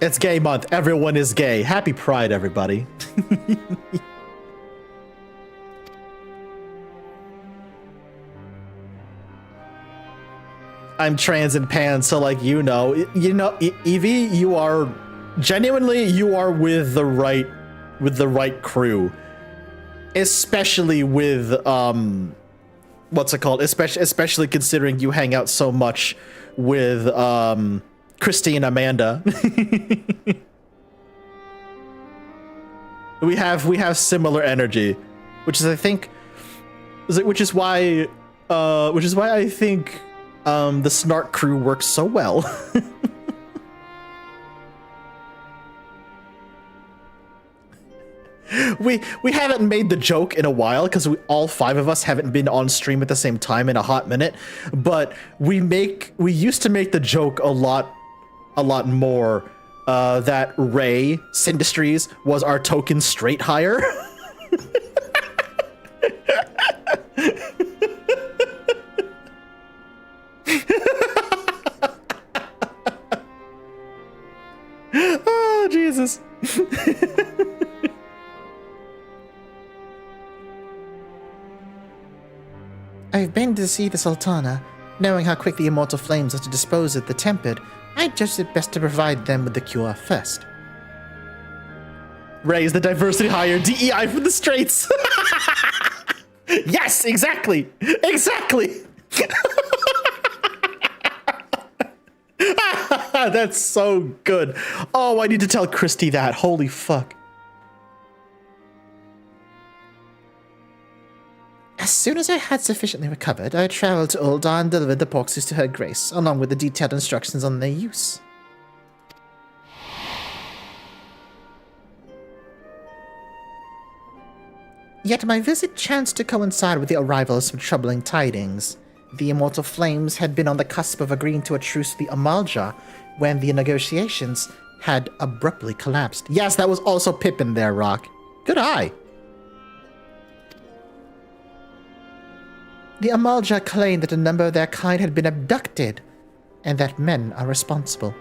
It's gay month. Everyone is gay. Happy Pride, everybody. I'm trans and pan, so like Evie, you are genuinely with the right crew, especially with what's it called? Especially considering you hang out so much with Christy and Amanda. we have similar energy, which is why I think the Snark crew works so well. We haven't made the joke in a while because all 5 of us haven't been on stream at the same time in a hot minute, but we used to make the joke a lot more that Ray Syndustries was our token straight hire. Oh, Jesus. I've been to see the Sultana. Knowing how quick the immortal flames are to dispose of the tempered, I judged it best to provide them with the cure first. Raise the diversity hire, DEI for the straights. Yes, exactly. Exactly. That's so good. Oh, I need to tell Christy that. Holy fuck. As soon as I had sufficiently recovered, I traveled to Uldar and delivered the boxes to Her Grace, along with the detailed instructions on their use. Yet my visit chanced to coincide with the arrival of some troubling tidings. The immortal flames had been on the cusp of agreeing to a truce with the Amalja when the negotiations had abruptly collapsed. Yes, that was also Pippin there, Rock. Good eye. The Amalja claimed that a number of their kind had been abducted, and that men are responsible.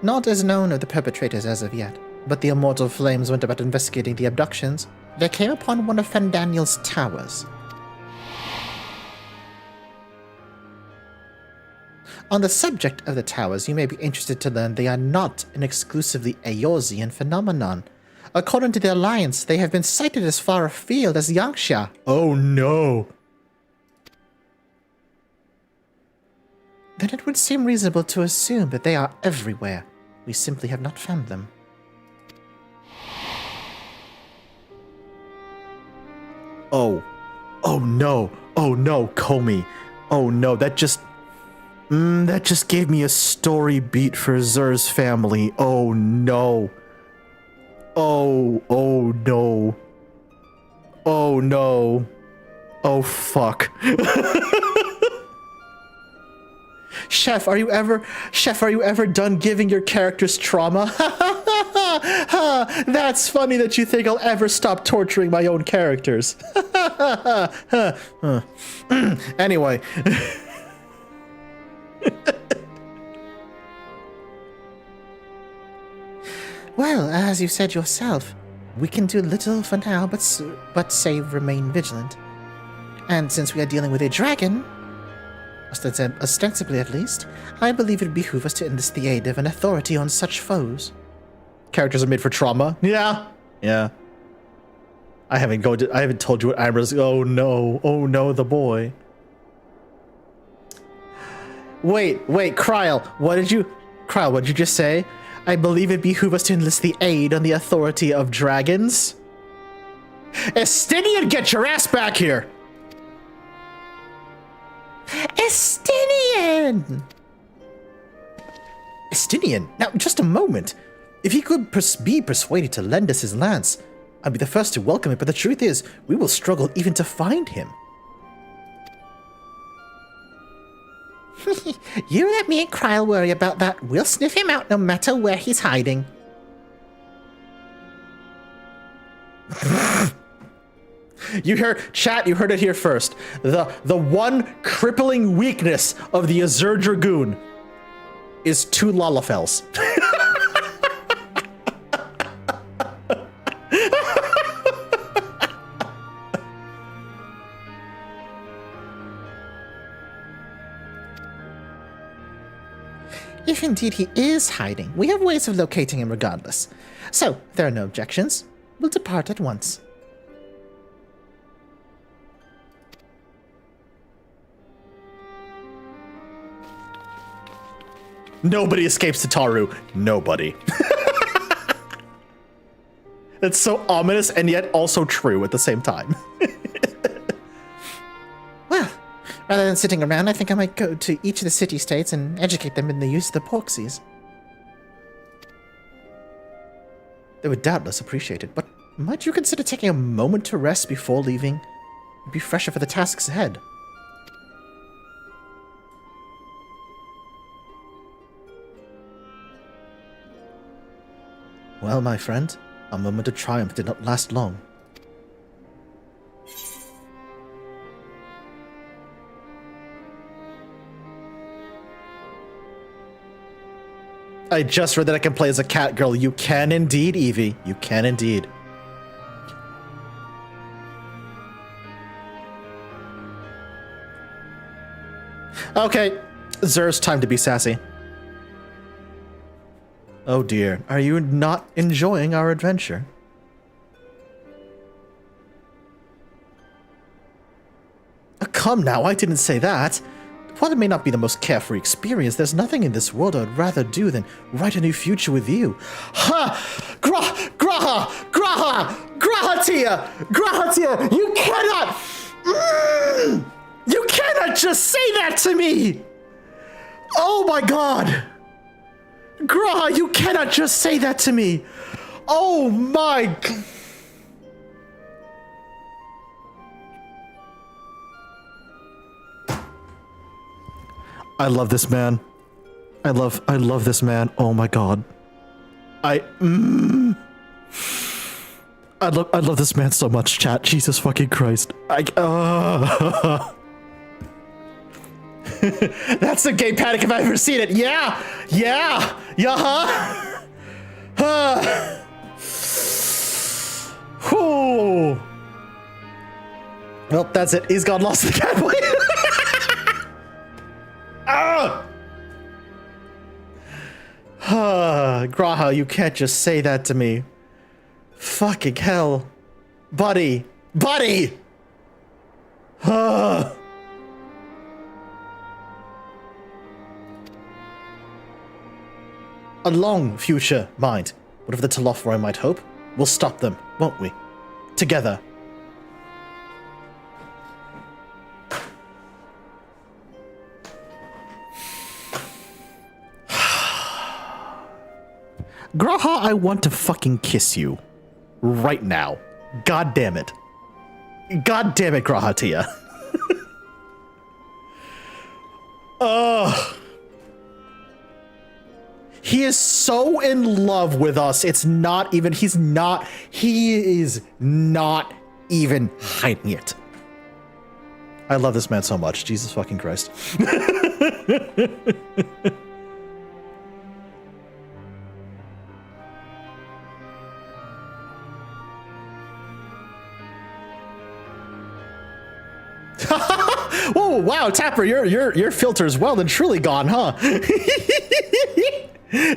Not as known of the perpetrators as of yet, but the immortal flames went about investigating the abductions. They came upon one of Fandaniel's towers. On the subject of the towers, you may be interested to learn they are not an exclusively Eorzean phenomenon. According to the Alliance, they have been sighted as far afield as Yangsha. Oh no. Then it would seem reasonable to assume that they are everywhere. We simply have not found them. Oh no, Comey. Oh no, that just gave me a story beat for Zer's family. Oh no. Oh no. Oh no. Oh fuck. Chef, are you ever done giving your characters trauma? That's funny that you think I'll ever stop torturing my own characters. Anyway. Well, as you said yourself, we can do little for now, but save remain vigilant. And since we are dealing with a dragon, ostensibly at least, I believe it behooves us to enlist the aid of an authority on such foes. Characters are made for trauma. Yeah. I haven't told you what Amber's. Oh no, the boy. Wait, Kryl, what did you just say? I believe it behooves us to enlist the aid on the authority of dragons. Estinian, get your ass back here! Estinian! Estinian, now just a moment. If he could be persuaded to lend us his lance, I'd be the first to welcome it, but the truth is, we will struggle even to find him. You let me and Kryl worry about that. We'll sniff him out no matter where he's hiding. You heard, chat, you heard it here first. The one crippling weakness of the Azure Dragoon is 2 Lalafels. If indeed he is hiding, we have ways of locating him regardless. So, if there are no objections, we'll depart at once. Nobody escapes Tataru. Nobody. It's so ominous and yet also true at the same time. Well, rather than sitting around, I think I might go to each of the city-states and educate them in the use of the porksies. They would doubtless appreciate it, but might you consider taking a moment to rest before leaving? You'd be fresher for the tasks ahead. Well, my friend, our moment of triumph did not last long. I just read that I can play as a cat girl. You can indeed, Evie. You can indeed. Okay, Zer's time to be sassy. Oh dear, are you not enjoying our adventure? Come now, I didn't say that. While it may not be the most carefree experience, there's nothing in this world I'd rather do than write a new future with you. Ha! Grahatia! You cannot! You cannot just say that to me! Oh my god! Graha, you cannot just say that to me! Oh my... I love this man. I love this man. Oh my god. I love this man so much, chat. Jesus fucking Christ. That's the gay panic if I've ever seen it. Yeah. Whew. Well, that's it. He's gone lost in the catboy. Graha, you can't just say that to me. Fucking hell. Buddy! A long future, mind. Whatever the Telothroi might hope, we'll stop them, won't we? Together. Graha, I want to fucking kiss you. Right now. God damn it. God damn it, Grahatia. He is so in love with us. It's not even, he is not even hiding it. I love this man so much. Jesus fucking Christ. Oh wow, Tapper, your filter's well and truly gone, huh?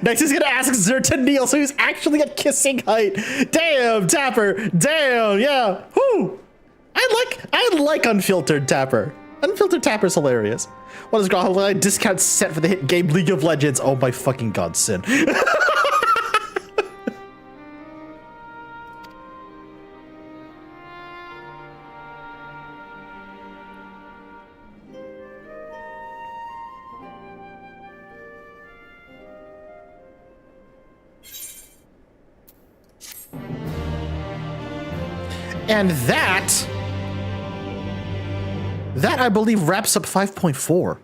Next he's gonna ask Zer to kneel, so he's actually at kissing height. Damn, Tapper. Damn, yeah. Whoo. I like unfiltered Tapper. Unfiltered Tapper's hilarious. What is Graha? Discount set for the hit game League of Legends. Oh my fucking god, Sin. And that I believe wraps up 5.4.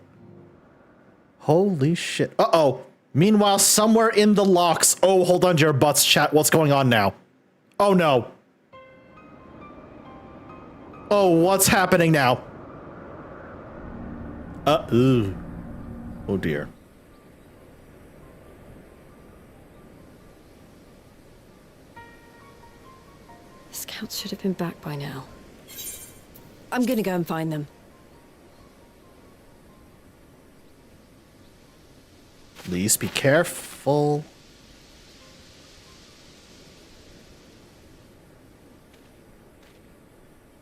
Holy shit. Uh-oh. Meanwhile, somewhere in the locks. Oh, hold on to your butts, chat. What's going on now? Oh, no. Oh, what's happening now? Ooh. Oh, dear. The scouts should have been back by now. I'm gonna go and find them. Please be careful.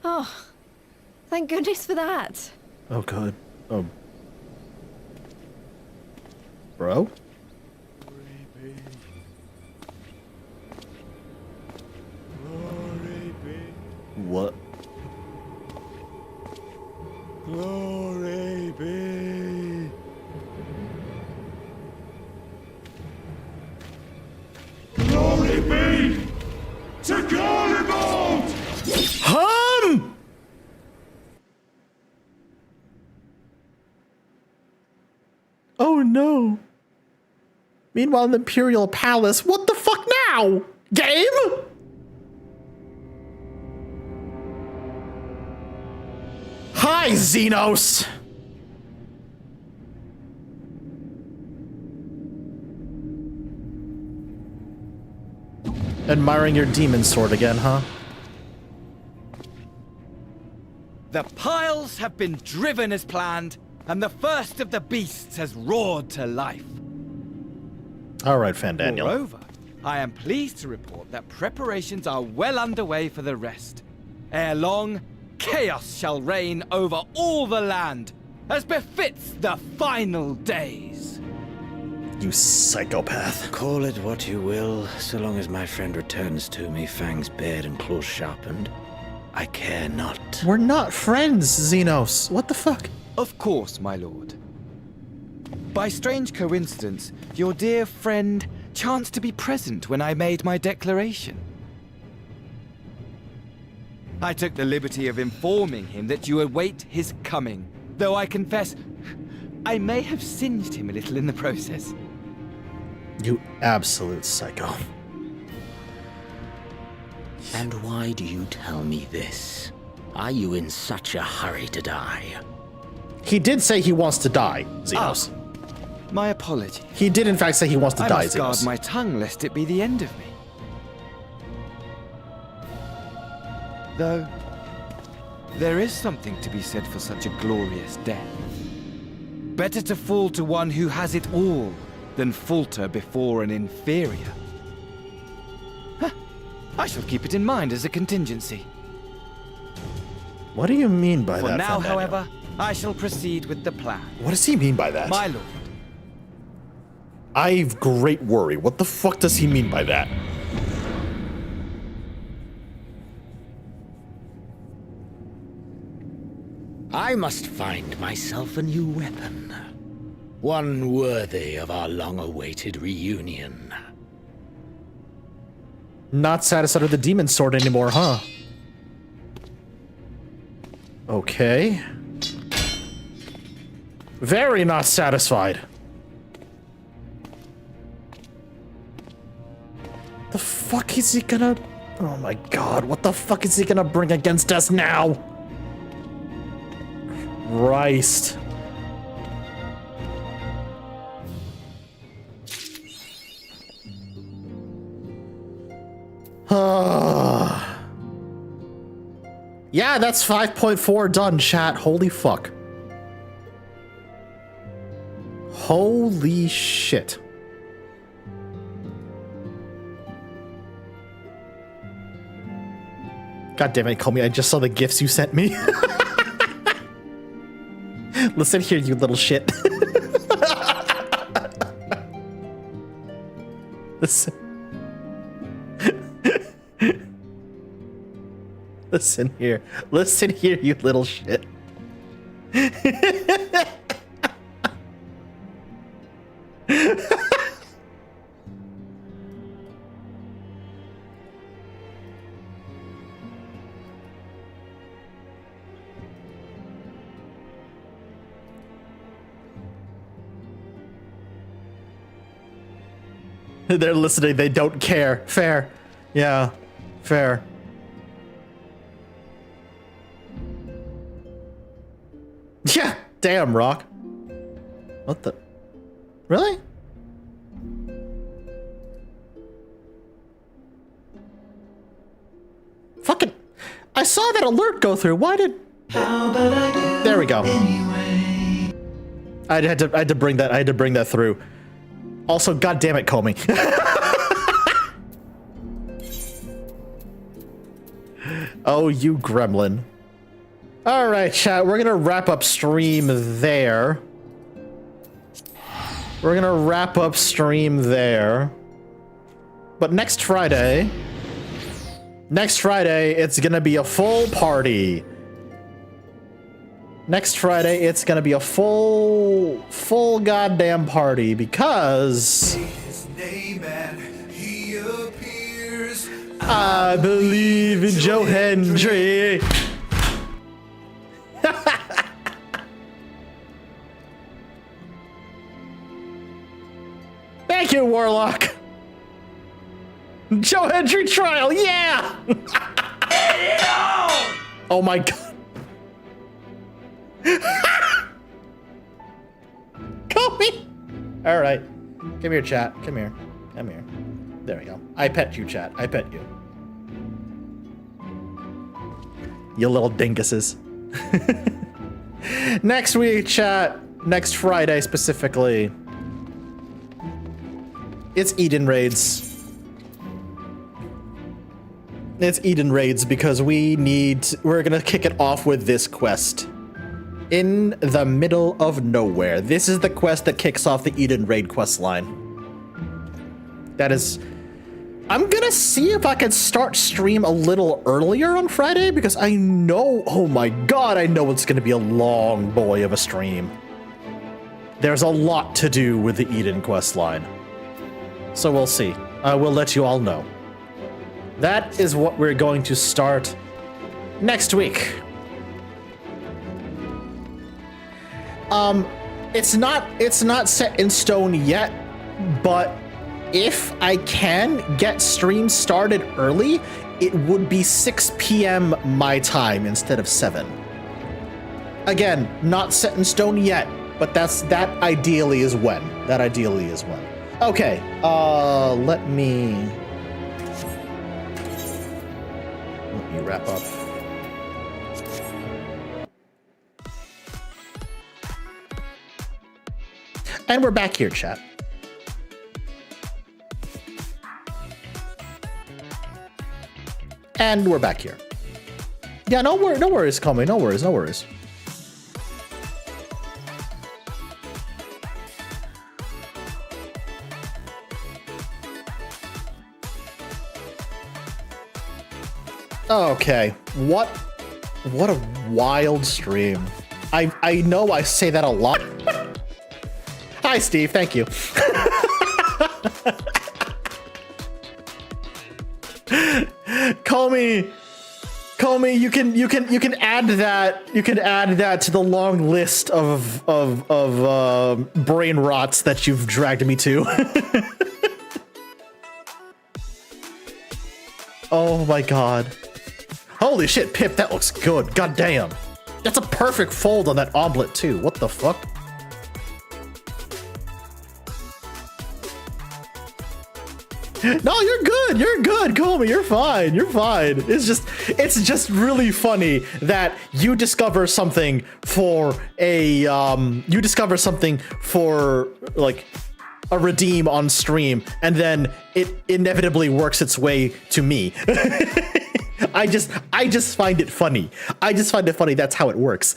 Oh, thank goodness for that. Oh, God. Oh. Bro? What? Glory be. Glory be to Garibald! Hum! Oh no. Meanwhile in the Imperial Palace, what the fuck now? Game? Hi, Zenos! Admiring your demon sword again, huh? The piles have been driven as planned, and the first of the beasts has roared to life. All right, Fandaniel. Moreover, I am pleased to report that preparations are well underway for the rest. Ere long, chaos shall reign over all the land, as befits the final days. You psychopath. Call it what you will, so long as my friend returns to me, fangs bared and claws sharpened. I care not. We're not friends, Zenos. What the fuck? Of course, my lord. By strange coincidence, your dear friend chanced to be present when I made my declaration. I took the liberty of informing him that you await his coming, though I confess I may have singed him a little in the process. You absolute psycho. And why do you tell me this? Are you in such a hurry to die? He did say he wants to die, Zenos. My apology. He did in fact say he wants to die, I must guard Zenos. my tongue lest it be the end of me. Though, there is something to be said for such a glorious death. Better to fall to one who has it all than falter before an inferior. Huh. I shall keep it in mind as a contingency. What do you mean by For that, now, Fandaniel? however, I shall proceed with the plan. What does he mean by that? My lord. I've great worry. What the fuck does he mean by that? I must find myself a new weapon. One worthy of our long-awaited reunion. Not satisfied with the demon sword anymore, huh? Okay. Very not satisfied. The fuck is he gonna... Oh my god, what the fuck is he gonna bring against us now? Christ. Yeah, that's 5.4 done, chat. Holy fuck. Holy shit. God damn it, Comey, I just saw the gifs you sent me. Listen here, you little shit. Listen. Listen here. Listen here, you little shit. They're listening, they don't care. Fair. Yeah, fair. Yeah, damn, Rock. What the? Really? Fucking, I saw that alert go through. Why did? There we go. I had to bring that. I had to bring that through. Also, God damn it, Comey. Oh, you gremlin. All right, chat. We're gonna wrap up stream there. We're gonna wrap up stream there. But next Friday, it's gonna be a full party. Next Friday, it's gonna be a full goddamn party because I believe in Joe Hendry. Thank you, Warlock. Joe Hendry trial, yeah! Oh my god. Kobe! Alright. Come here, chat. Come here. Come here. There we go. I pet you, chat. I pet you. You little dinguses. Next week, chat. Next Friday, specifically. It's Eden Raids. It's Eden Raids because we're gonna kick it off with this quest. In the middle of nowhere. This is the quest that kicks off the Eden Raid quest line. That is... I'm gonna see if I can start stream a little earlier on Friday because I know, oh my god, I know it's gonna be a long boy of a stream. There's a lot to do with the Eden quest line. So we'll see. I will let you all know. That is what we're going to start next week. It's not set in stone yet, but if I can get stream started early, it would be 6 p.m. my time instead of 7. Again, not set in stone yet, but that ideally is when. That ideally is when. Okay, let me wrap up. And we're back here, chat. And we're back here. Yeah, no worries, call me. No worries, no worries. Okay, what a wild stream. I know I say that a lot. Hi, Steve. Thank you. Call me. You can add that. You can add that to the long list of brain rots that you've dragged me to. Oh my god. Holy shit, Pip, that looks good. God damn. That's a perfect fold on that omelet too. What the fuck? No, you're good. You're good. Colby, you're fine. You're fine. It's just really funny that you discover something for like a redeem on stream, and then it inevitably works its way to me. I just find it funny. I just find it funny. That's how it works.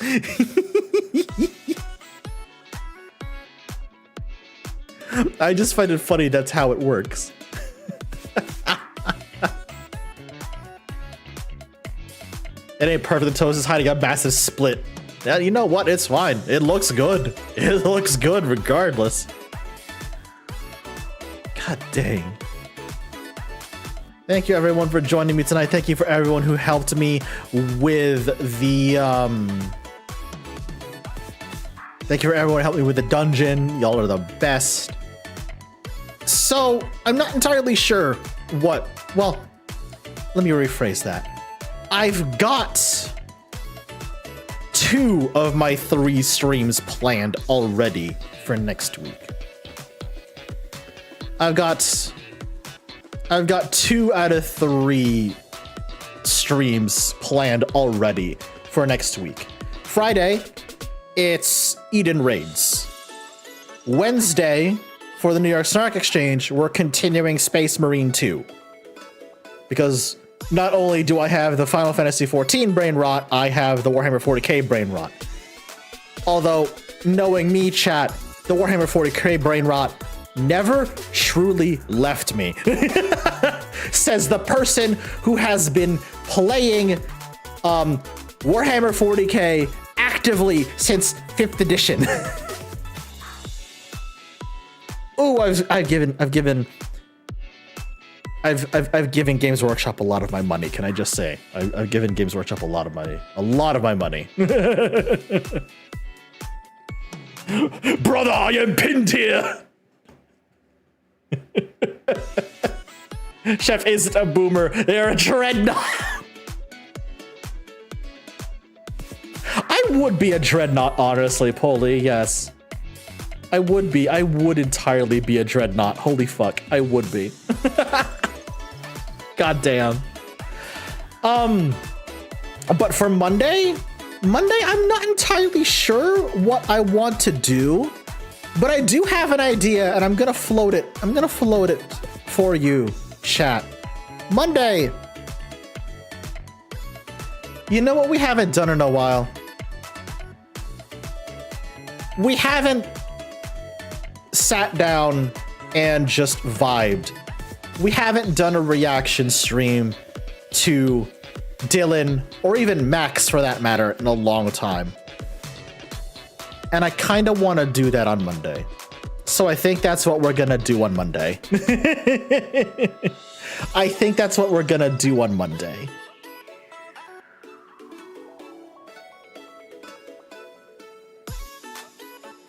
I just find it funny. That's how it works. It ain't perfect. The toast is hiding a massive split. Yeah, you know what? It's fine. It looks good. It looks good regardless. God dang. Thank you everyone for joining me tonight. Thank you for everyone who helped me with the Thank you for everyone who helped me with the dungeon. Y'all are the best. So I'm not entirely sure what, well, let me rephrase that. I've got 2 of my 3 streams planned already for next week. I've got 2 out of 3 streams planned already for next week. Friday, it's Eden Raids. Wednesday, for the New York Snark Exchange, we're continuing Space Marine 2. Because not only do I have the Final Fantasy XIV brain rot, I have the Warhammer 40k brain rot. Although, knowing me, chat, the Warhammer 40k brain rot never truly left me. Says the person who has been playing Warhammer 40k actively since 5th edition. Oh, I've given Games Workshop a lot of my money. Can I just say, I've given Games Workshop a lot of money, my money. Brother, I am pinned here. Chef isn't a boomer. They're a dreadnought. I would be a dreadnought, honestly, Polly. Yes, I would be. I would entirely be a dreadnought. Holy fuck, I would be. God damn. But for Monday, I'm not entirely sure what I want to do, but I do have an idea, and I'm gonna float it. I'm gonna float it for you, chat. Monday. You know what we haven't done in a while? We haven't sat down and just vibed. We haven't done a reaction stream to Dylan, or even Max for that matter, in a long time. And I kind of want to do that on Monday. So I think that's what we're going to do on Monday. I think that's what we're going to do on Monday.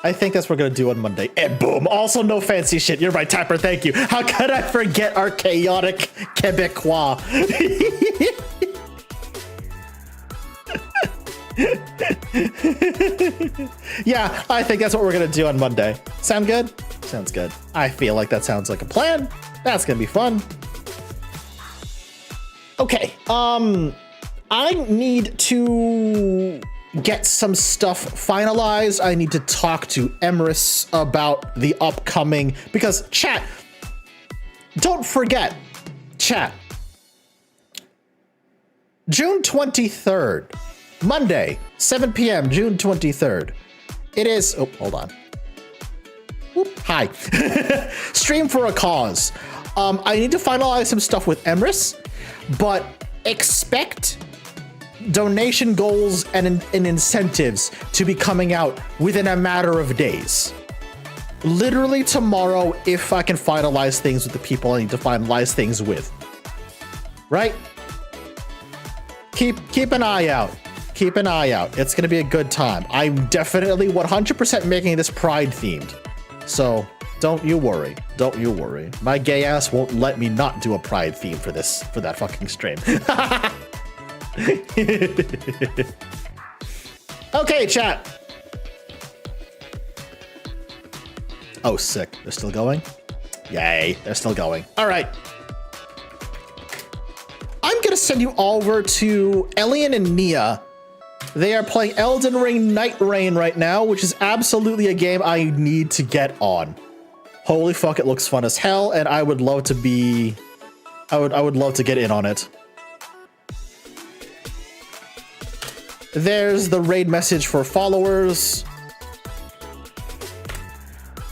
I think that's what we're gonna do on Monday. And boom, also no fancy shit. You're my tapper, thank you. How could I forget our chaotic Quebecois? Yeah, I think that's what we're gonna do on Monday. Sound good? Sounds good. I feel like that sounds like a plan. That's gonna be fun. Okay, I need to get some stuff finalized. I need to talk to Emrys about the upcoming, because chat, don't forget, chat, June 23rd, Monday, 7 p.m., June 23rd. It is, oh, hold on. Whoop, hi. Stream for a cause. I need to finalize some stuff with Emrys, but expect donation goals and incentives to be coming out within a matter of days. Literally tomorrow, if I can finalize things with the people I need to finalize things with. Right? Keep an eye out. Keep an eye out. It's gonna be a good time. I'm definitely 100% making this Pride themed. So don't you worry. Don't you worry. My gay ass won't let me not do a Pride theme for that fucking stream. Okay, chat. Oh, sick. They're still going? Yay, they're still going. All right. I'm gonna send you over to Elian and Nia. They are playing Elden Ring Night Rain right now, which is absolutely a game I need to get on. Holy fuck, it looks fun as hell, and I would love to be... I would love to get in on it. There's the raid message for followers.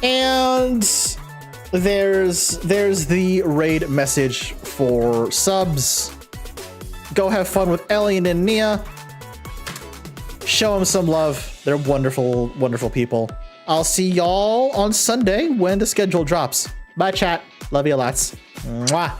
And there's the raid message for subs. Go have fun with Elian and Nia. Show them some love. They're wonderful, wonderful people. I'll see y'all on Sunday when the schedule drops. Bye, chat. Love you lots. Mwah.